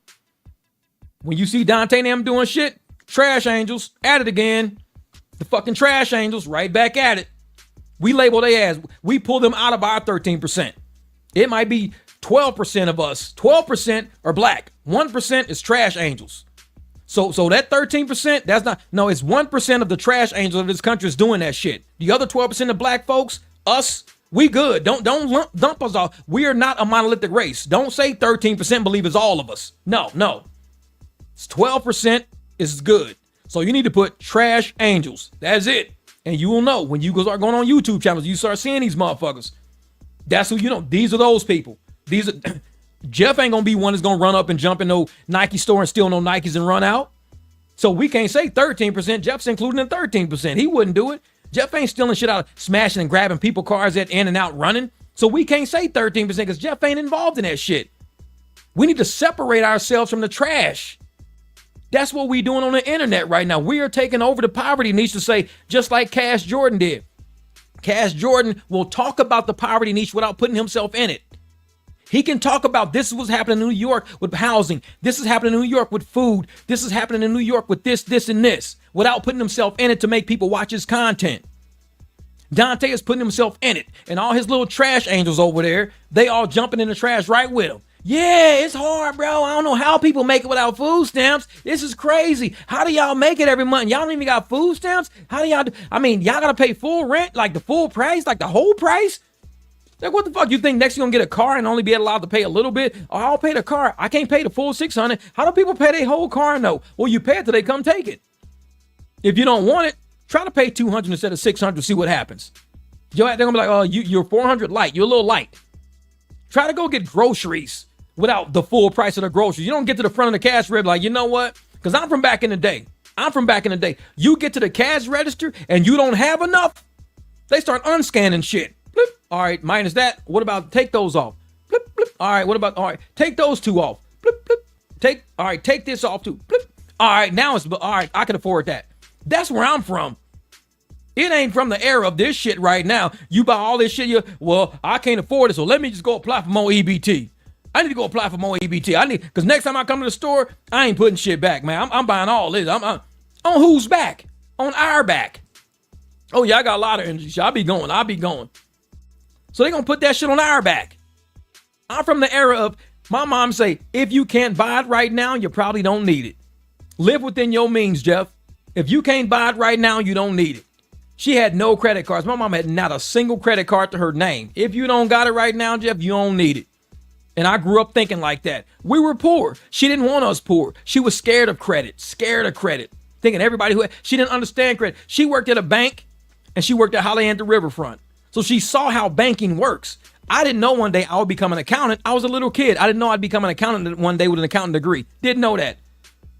When you see Dontay and them doing shit, trash angels, at it again. The fucking trash angels, right back at it. We label they as, we pull them out of our 13%. It might be 12% of us. 12% are black. 1% is trash angels. So that 13%, that's not, no, it's 1% of the trash angels of this country is doing that shit. The other 12% of black folks, us, we good. Don't dump us off. We are not a monolithic race. Don't say 13% believe it's all of us. No. It's 12% is good. So you need to put trash angels. That's it. And you will know when you start going on YouTube channels, you start seeing these motherfuckers. That's who you know. These are those people. These are Jeff ain't gonna be one that's gonna run up and jump in no Nike store and steal no Nikes and run out. So we can't say 13%. Jeff's included in 13%. He wouldn't do it. Jeff ain't stealing shit out, smashing and grabbing people cars at in and out running. So we can't say 13% because Jeff ain't involved in that shit. We need to separate ourselves from the trash. That's what we doing on the internet right now. We are taking over the poverty niche to say, just like Cash Jordan did. Cash Jordan will talk about the poverty niche without putting himself in it. He can talk about this is what's happening in New York with housing. This is happening in New York with food. This is happening in New York with this, and this, without putting himself in it to make people watch his content. Dontay is putting himself in it. And all his little trash angels over there, they all jumping in the trash right with him. Yeah, it's hard, bro. I don't know how people make it without food stamps. This is crazy. How do y'all make it every month? Y'all don't even got food stamps? How do y'all do? I mean, y'all got to pay full rent, like the full price, like the whole price? Like, what the fuck? You think next you're going to get a car and only be allowed to pay a little bit? Oh, I'll pay the car. I can't pay the full $600. How do people pay their whole car? No. Well, you pay it till they come take it. If you don't want it, try to pay $200 instead of $600 to see what happens. They're going to be like, oh, you're $400 light. You're a little light. Try to go get groceries without the full price of the groceries. You don't get to the front of the cash register like, you know what? Because I'm from back in the day. You get to the cash register and you don't have enough. They start unscanning shit. Blip. All right, minus that. What about take those off? Blip, blip. All right, what about, all right, take those two off. Blip, blip. Take this off too. Blip. All right, now it's, all right, I can afford that. That's where I'm from. It ain't from the era of this shit right now. You buy all this shit, well, I can't afford it, so let me just go apply for more EBT. I need to go apply for more EBT. Because next time I come to the store, I ain't putting shit back, man. I'm buying all this. I'm on whose back? On our back. Oh, yeah, I got a lot of energy. I'll be going. So they going to put that shit on our back. I'm from the era of, my mom say, if you can't buy it right now, you probably don't need it. Live within your means, Jeff. If you can't buy it right now, you don't need it. She had no credit cards. My mom had not a single credit card to her name. If you don't got it right now, Jeff, you don't need it. And I grew up thinking like that. We were poor. She didn't want us poor. She was scared of credit. Thinking everybody she didn't understand credit. She worked at a bank and she worked at Holiday Inn at the Riverfront. So she saw how banking works. I didn't know one day I would become an accountant. I was a little kid. I didn't know I'd become an accountant one day with an accounting degree. Didn't know that.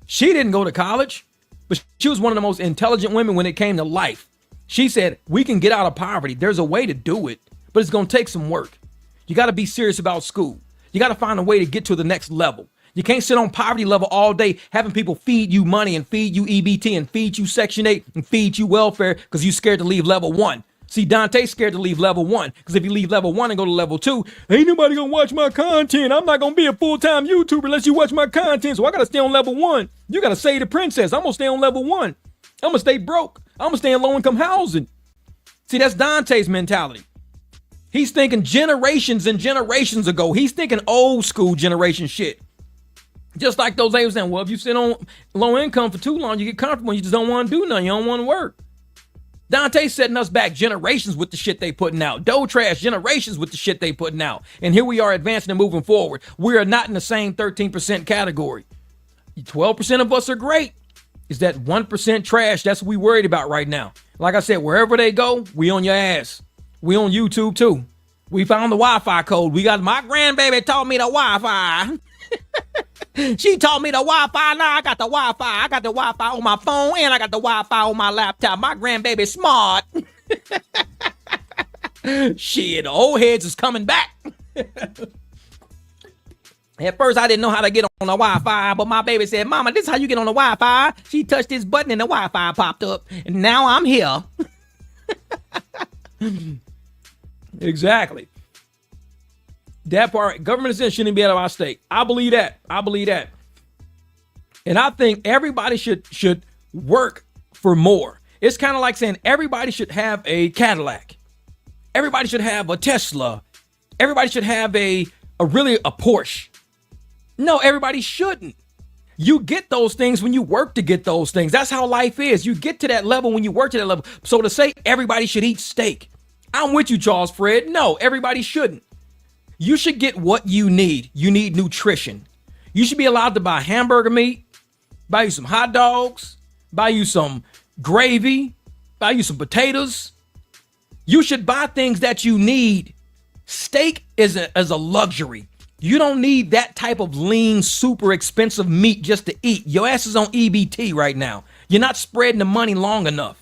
She didn't go to college, but she was one of the most intelligent women when it came to life. She said, we can get out of poverty. There's a way to do it, but it's going to take some work. You got to be serious about school. You got to find a way to get to the next level. You can't sit on poverty level all day having people feed you money and feed you EBT and feed you Section 8 and feed you welfare because you're scared to leave level 1. See, Dontay's scared to leave level 1 because if you leave level 1 and go to level 2, ain't nobody going to watch my content. I'm not going to be a full-time YouTuber unless you watch my content. So I got to stay on level 1. You got to save the princess. I'm going to stay on level 1. I'm going to stay broke. I'm going to stay in low-income housing. See, that's Dontay's mentality. He's thinking generations and generations ago. He's thinking old school generation shit. Just like those ladies saying, well, if you sit on low income for too long, you get comfortable. You just don't want to do nothing. You don't want to work. Dontay's setting us back generations with the shit they putting out. Dough trash generations with the shit they putting out. And here we are advancing and moving forward. We are not in the same 13% category. 12% of us are great. It's that 1% trash. That's what we worried about right now. Like I said, wherever they go, we on your ass. We on YouTube too. We found the Wi-Fi code. My grandbaby taught me the Wi-Fi. She taught me the Wi-Fi. Now I got the Wi-Fi. I got the Wi-Fi on my phone and I got the Wi-Fi on my laptop. My grandbaby smart. Shit, the old heads is coming back. At first, I didn't know how to get on the Wi-Fi, but my baby said, Mama, this is how you get on the Wi-Fi. She touched this button and the Wi-Fi popped up. And now I'm here. Exactly. That part, government assistance shouldn't be out of our state. I believe that. And I think everybody should work for more. It's kind of like saying everybody should have a Cadillac. Everybody should have a Tesla. Everybody should have a Porsche. No, everybody shouldn't. You get those things when you work to get those things. That's how life is. You get to that level when you work to that level. So to say everybody should eat steak, I'm with you, Charles Fred. No, everybody shouldn't. You should get what you need. You need nutrition. You should be allowed to buy hamburger meat, buy you some hot dogs, buy you some gravy, buy you some potatoes. You should buy things that you need. Steak is a luxury. You don't need that type of lean, super expensive meat just to eat. Your ass is on EBT right now. You're not spreading the money long enough.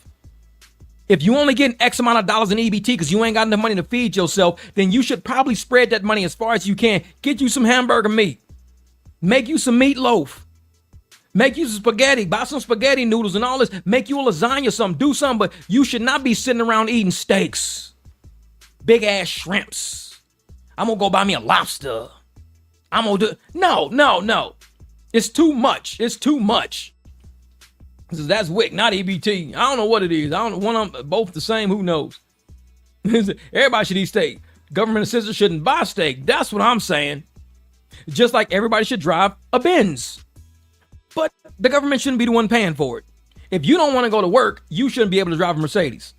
If you only get X amount of dollars in EBT because you ain't got enough money to feed yourself, then you should probably spread that money as far as you can. Get you some hamburger meat. Make you some meatloaf. Make you some spaghetti. Buy some spaghetti noodles and all this. Make you a lasagna or something. Do something, but you should not be sitting around eating steaks. Big ass shrimps. I'm going to go buy me a lobster. I'm going to do... No. It's too much. That's WIC, not EBT. I don't know what it is. I don't know. One of them, both the same. Who knows? Everybody should eat steak. Government assistance shouldn't buy steak. That's what I'm saying. Just like everybody should drive a Benz. But the government shouldn't be the one paying for it. If you don't want to go to work, you shouldn't be able to drive a Mercedes.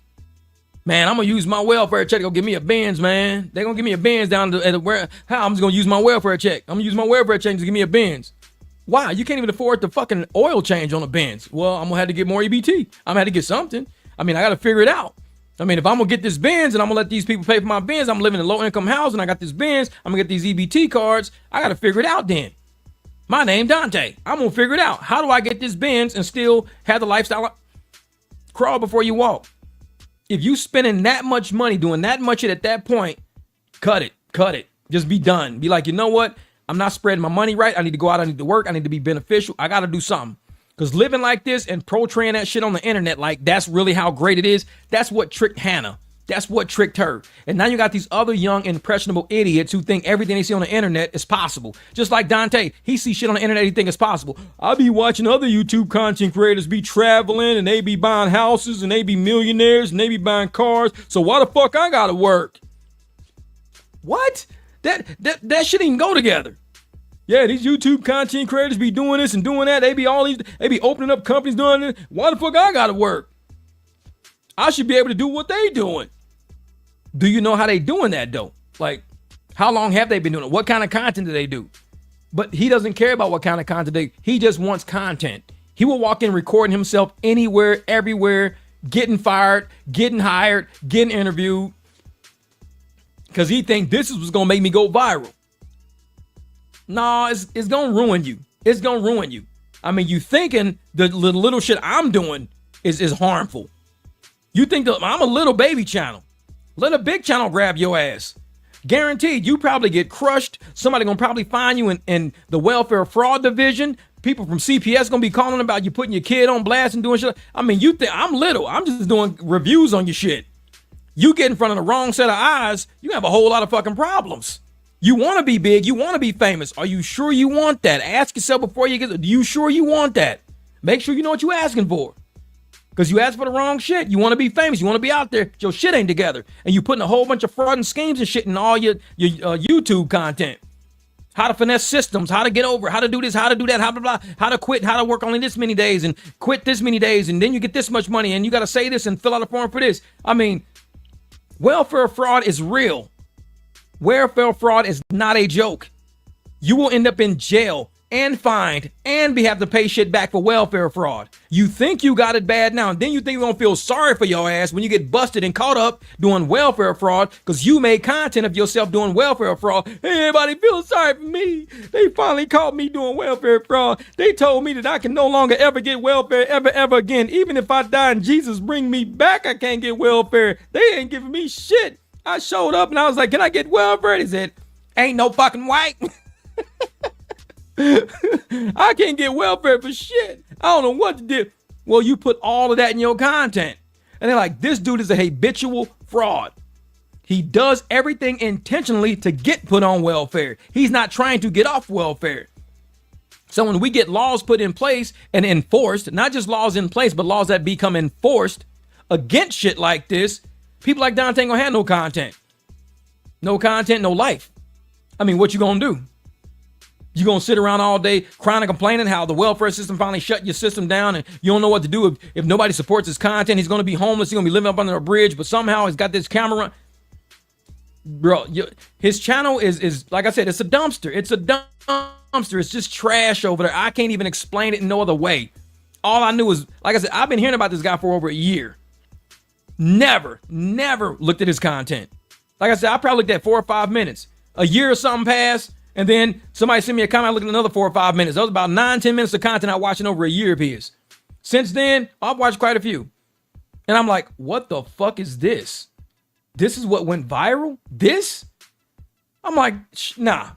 Man, I'm going to use my welfare check to go give me a Benz, man. They're going to give me a Benz down at where? How? I'm just going to use my welfare check. I'm going to use my welfare check to give me a Benz. Why? You can't even afford the fucking oil change on a Benz. Well, I'm going to have to get more EBT. I'm going to have to get something. I mean, I got to figure it out. I mean, if I'm going to get this Benz and I'm going to let these people pay for my Benz, I'm living in a low-income housing. I got this Benz. I'm going to get these EBT cards. I got to figure it out then. My name, Dontay. I'm going to figure it out. How do I get this Benz and still have the lifestyle? Crawl before you walk. If you spending that much money doing that much at that point, cut it. Just be done. Be like, you know what? I'm not spreading my money right. I need to go out. I need to work. I need to be beneficial. I got to do something. Because living like this and portraying that shit on the internet, like that's really how great it is. That's what tricked Hannah. That's what tricked her. And now you got these other young, impressionable idiots who think everything they see on the internet is possible. Just like Dontay. He sees shit on the internet he thinks is possible. I be watching other YouTube content creators be traveling and they be buying houses and they be millionaires and they be buying cars. So why the fuck I gotta work? What? That shit even go together. Yeah, these YouTube content creators be doing this and doing that. They be opening up companies doing this. Why the fuck I gotta work? I should be able to do what they doing. Do you know how they doing that though? Like, how long have they been doing it? What kind of content do they do? But he doesn't care about what kind of content he just wants content. He will walk in recording himself anywhere, everywhere, getting fired, getting hired, getting interviewed. Because he think this is what's going to make me go viral. No, it's going to ruin you. It's going to ruin you. I mean, you thinking the little shit I'm doing is harmful. You think that I'm a little baby channel. Let a big channel grab your ass. Guaranteed, you probably get crushed. Somebody gonna probably find you in the welfare fraud division. People from CPS gonna be calling about you putting your kid on blast and doing shit. I mean, you think I'm little. I'm just doing reviews on your shit. You get in front of the wrong set of eyes, you have a whole lot of fucking problems. You want to be big. You want to be famous. Are you sure you want that? Ask yourself before you get. Are you sure you want that? Make sure you know what you're asking for. Because you asked for the wrong shit. You want to be famous. You want to be out there. Your shit ain't together. And you putting a whole bunch of fraud and schemes and shit in all your YouTube content. How to finesse systems. How to get over. How to do this. How to do that. How to blah. How to quit. How to work only this many days and quit this many days. And then you get this much money. And you got to say this and fill out a form for this. I mean, welfare fraud is real. Welfare fraud is not a joke. You will end up in jail. and fined and have to pay shit back for welfare fraud. You think you got it bad now, and then you think you're gonna feel sorry for your ass when you get busted and caught up doing welfare fraud because you made content of yourself doing welfare fraud. Hey, everybody feels sorry for me. They finally caught me doing welfare fraud. They told me that I can no longer ever get welfare ever again. Even if I die and Jesus bring me back, I can't get welfare. They ain't giving me shit. I showed up and I was like, can I get welfare? They said, ain't no fucking white. I can't get welfare for shit. I don't know what to do. Well, you put all of that in your content. And they're like, this dude is a habitual fraud. He does everything intentionally to get put on welfare. He's not trying to get off welfare. So when we get laws put in place and enforced, not just laws in place, but laws that become enforced against shit like this, people like Dontay ain't gonna have no content. No content, no life. I mean, what you gonna do? You gonna sit around all day crying and complaining how the welfare system finally shut your system down and you don't know what to do if nobody supports his content. He's gonna be homeless. He's gonna be living up under a bridge, but somehow he's got this camera. Bro, his channel is like I said, it's a dumpster. It's a dumpster. It's just trash over there. I can't even explain it in no other way. All I knew is, like I said, I've been hearing about this guy for over a year. Never looked at his content. Like I said, I probably looked at 4 or 5 minutes. A year or something passed. And then somebody sent me a comment, I looked at another 4 or 5 minutes. That was about 9-10 minutes of content I watched in over a year of his. Since then, I've watched quite a few. And I'm like, what the fuck is this? This is what went viral? This? I'm like, nah.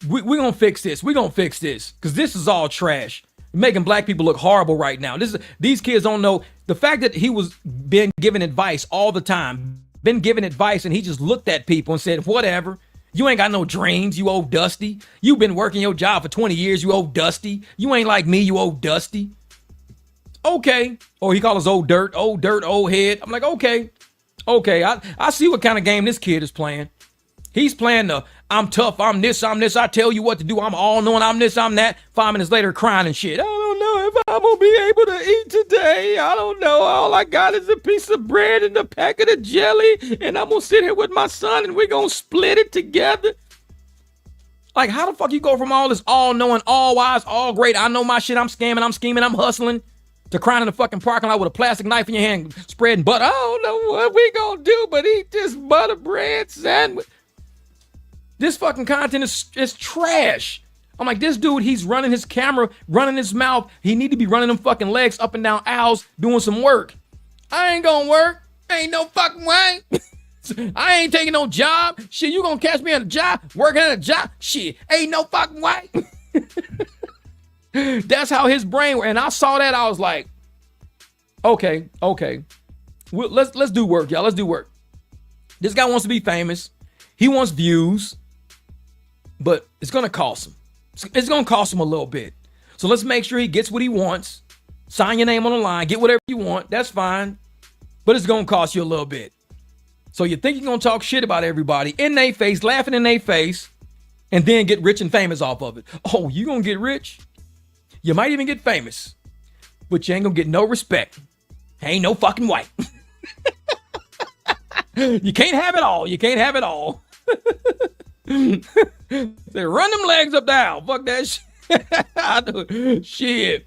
We're going to fix this. We're going to fix this. Because this is all trash. Making black people look horrible right now. These kids don't know. The fact that he was being given advice all the time. Been given advice and he just looked at people and said, whatever. You ain't got no dreams, you old dusty. You've been working your job for 20 years, you old dusty. You ain't like me, you old dusty. Okay. Or he called us old dirt, old head. I'm like, okay. I see what kind of game this kid is playing. He's playing the I'm tough, I'm this, I tell you what to do, I'm all knowing, I'm this, I'm that. 5 minutes later, crying and shit. I don't know if I'm gonna be able to eat today. I don't know. All I got is a piece of bread and a packet of jelly, and I'm gonna sit here with my son and we're gonna split it together. Like, how the fuck you go from all this all knowing, all wise, all great, I know my shit, I'm scamming, I'm scheming, I'm hustling, to crying in the fucking parking lot with a plastic knife in your hand, spreading butter. I don't know what we gonna do but eat this butter bread sandwich. This fucking content is trash. I'm like, this dude, he's running his camera, running his mouth. He need to be running them fucking legs up and down aisles, doing some work. I ain't gonna work. Ain't no fucking way. I ain't taking no job. Shit, you gonna catch me at a job, working at a job? Shit, ain't no fucking way. That's how his brain works. And I saw that, I was like, okay. Well, let's do work, y'all. Let's do work. This guy wants to be famous. He wants views. But it's going to cost him. It's going to cost him a little bit. So let's make sure he gets what he wants. Sign your name on the line. Get whatever you want. That's fine. But it's going to cost you a little bit. So you think you're going to talk shit about everybody in their face, laughing in their face, and then get rich and famous off of it. Oh, you going to get rich? You might even get famous. But you ain't going to get no respect. Ain't no fucking white. You can't have it all. You can't have it all. They run them legs up down. Fuck that shit. I do. Shit.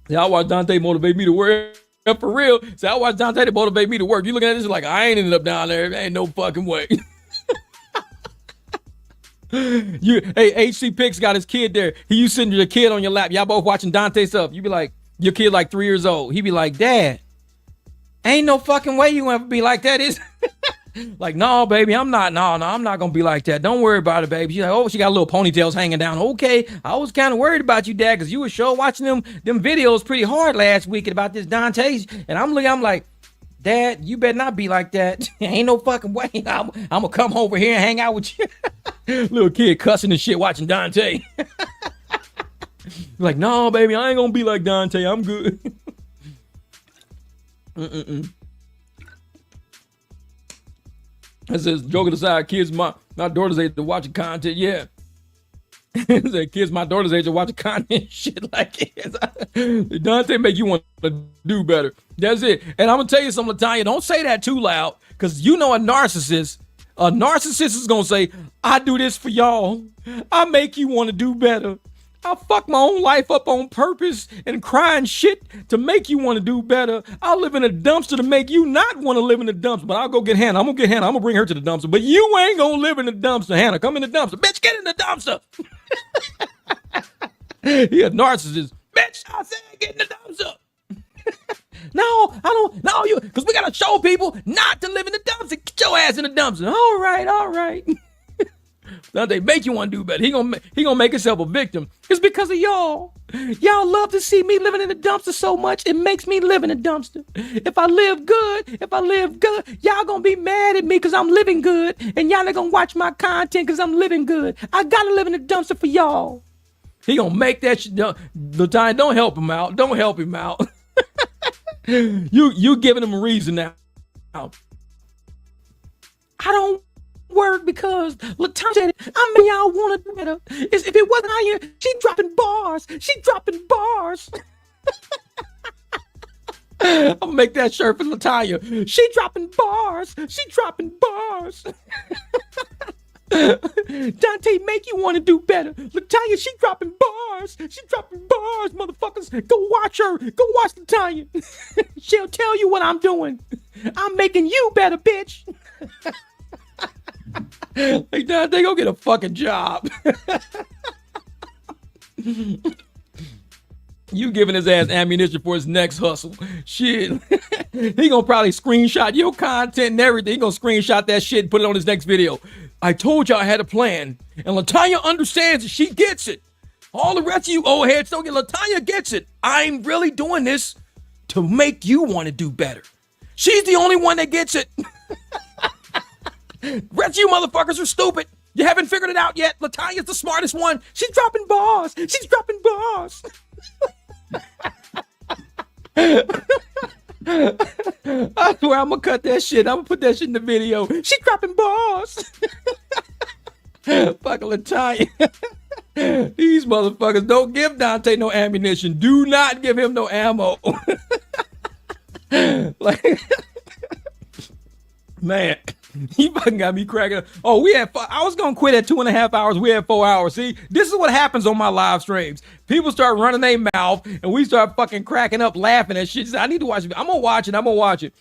Yeah, I watch Dontay motivate me to work. For real. So I watch Dontay to motivate me to work. You looking at this like, I ain't ended up down there. Ain't no fucking way. Hey, HC Pix got his kid there. You sitting your kid on your lap. Y'all both watching Dontay stuff. You be like, your kid like 3 years old. He be like, Dad, ain't no fucking way you ever be like that, is like, no, baby, I'm not. No, I'm not gonna be like that. Don't worry about it, baby. She's like, oh, she got little ponytails hanging down. Okay, I was kind of worried about you, Dad, because you were sure watching them videos pretty hard last week about this Dontay. And I'm like, Dad, you better not be like that. Ain't no fucking way. I'm gonna come over here and hang out with you. Little kid cussing and shit watching Dontay. Like, no, baby, I ain't gonna be like Dontay. I'm good. It says, joking aside, kids my daughter's age to watching content. Yeah. It said, kids my daughter's age to watching content. Shit like this. Dontay make you want to do better. That's it. And I'm going to tell you something, Latanya. Don't say that too loud, because you know a narcissist is going to say, I do this for y'all. I make you want to do better. I fuck my own life up on purpose and crying shit to make you want to do better. I'll live in a dumpster to make you not want to live in the dumpster. But I'll go get Hannah. I'm gonna get Hannah. I'm gonna bring her to the dumpster. But you ain't gonna live in the dumpster. Hannah, come in the dumpster. Bitch, get in the dumpster. He a narcissist. Bitch, I said get in the dumpster. No, I don't. No, you, because we gotta show people not to live in the dumpster. Get your ass in the dumpster. All right, all right. They make you want to do better. He gonna make himself a victim. It's because of y'all. Y'all love to see me living in the dumpster so much. It makes me live in the dumpster. If I live good, y'all gonna be mad at me because I'm living good, and y'all not gonna watch my content because I'm living good. I gotta live in the dumpster for y'all. He gonna make that shit. Dontay, don't help him out. Don't help him out. You giving him a reason now. I don't work because Latanya said, I mean, y'all want to do better. If it wasn't out here, she dropping bars. She dropping bars. I'm gonna make that shirt for Latanya. She dropping bars. She dropping bars. Dontay make you want to do better. Latanya, she dropping bars. She dropping bars, motherfuckers. Go watch her. Go watch Latanya. She'll tell you what I'm doing. I'm making you better, bitch. Like, Dontay, go get a fucking job. You giving his ass ammunition for his next hustle. Shit. He gonna probably screenshot your content and everything. He gonna screenshot that shit and put it on his next video. I told you I had a plan. And Latanya understands it. She gets it. All the rest of you old heads don't get Latanya gets it. I'm really doing this to make you want to do better. She's the only one that gets it. Rest of you motherfuckers are stupid. You haven't figured it out yet. Latanya's the smartest one. She's dropping bars. She's dropping bars. I swear I'm gonna cut that shit. I'm gonna put that shit in the video. She dropping bars. Fucking Latanya. These motherfuckers don't give Dontay no ammunition. Do not give him no ammo. Like, man, he fucking got me cracking up. Oh, I was gonna quit at 2.5 hours. We had 4 hours. See, this is what happens on my live streams. People start running their mouth and we start fucking cracking up, laughing at shit. I need to watch it. I'm gonna watch it.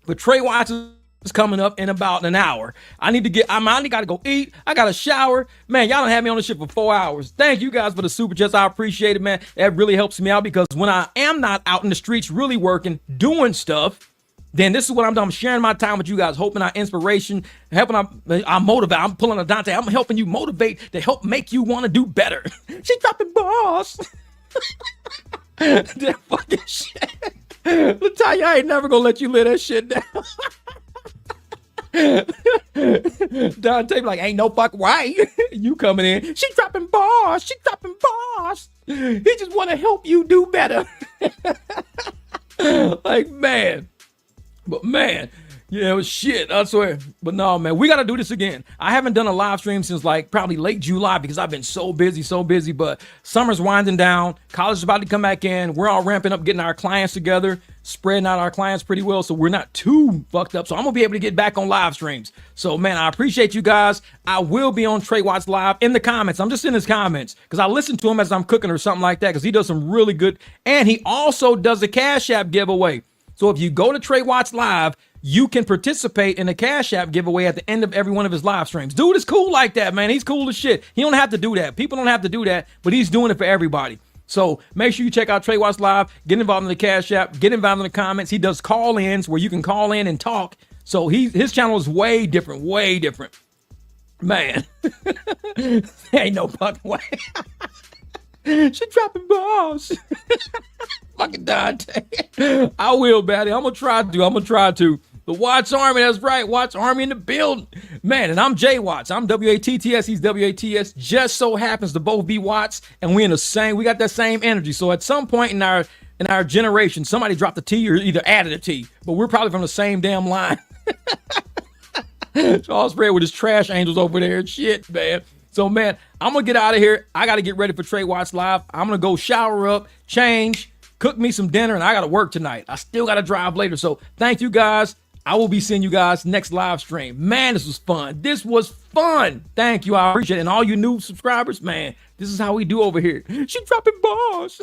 But Trey Watts is coming up in about an hour. I only gotta go eat. I gotta shower. Man, y'all done had me on this shit for 4 hours. Thank you guys for the super chats. I appreciate it, man. That really helps me out because when I am not out in the streets really working, doing stuff, then this is what I'm doing. I'm sharing my time with you guys, hoping our inspiration, helping I motivate. I'm pulling a Dontay. I'm helping you motivate to help make you want to do better. She dropping balls. That fucking shit. Latanya, I ain't never gonna let you live that shit down. Dontay like, ain't no fuck way. You coming in. She dropping bars. She dropping bars. He just want to help you do better. Like, man. But man, yeah, it was shit, I swear. But no, man, we got to do this again. I haven't done a live stream since like probably late July because I've been so busy. But summer's winding down. College is about to come back in. We're all ramping up, getting our clients together, spreading out our clients pretty well. So we're not too fucked up. So I'm going to be able to get back on live streams. So, man, I appreciate you guys. I will be on Trey Watts Live in the comments. I'm just in his comments because I listen to him as I'm cooking or something like that because he does some really good. And he also does a Cash App giveaway. So if you go to Trey Watts Live, you can participate in the Cash App giveaway at the end of every one of his live streams. Dude is cool like that, man. He's cool as shit. He don't have to do that. People don't have to do that, but he's doing it for everybody. So make sure you check out Trey Watts Live, get involved in the Cash App, get involved in the comments. He does call-ins where you can call in and talk. So his channel is way different. Man, ain't no fucking way. She dropping balls. Fucking Dontay. I will, Batty. I'm gonna try to. The Watts Army, that's right. Watts Army in the building. Man, and I'm Jay Watts. I'm W-A-T-T-S. He's W-A-T-S. Just so happens to both be Watts, and we got that same energy. So at some point in our generation, somebody dropped a T or either added a T, but we're probably from the same damn line. Charles Fred with his trash angels over there and shit, man. So, man, I'm going to get out of here. I got to get ready for Trey Watts Live. I'm going to go shower up, change, cook me some dinner, and I got to work tonight. I still got to drive later. So, thank you guys. I will be seeing you guys next live stream. Man, this was fun. fun. Thank you. I appreciate it. And all you new subscribers, man, this is how we do over here. She dropping bars.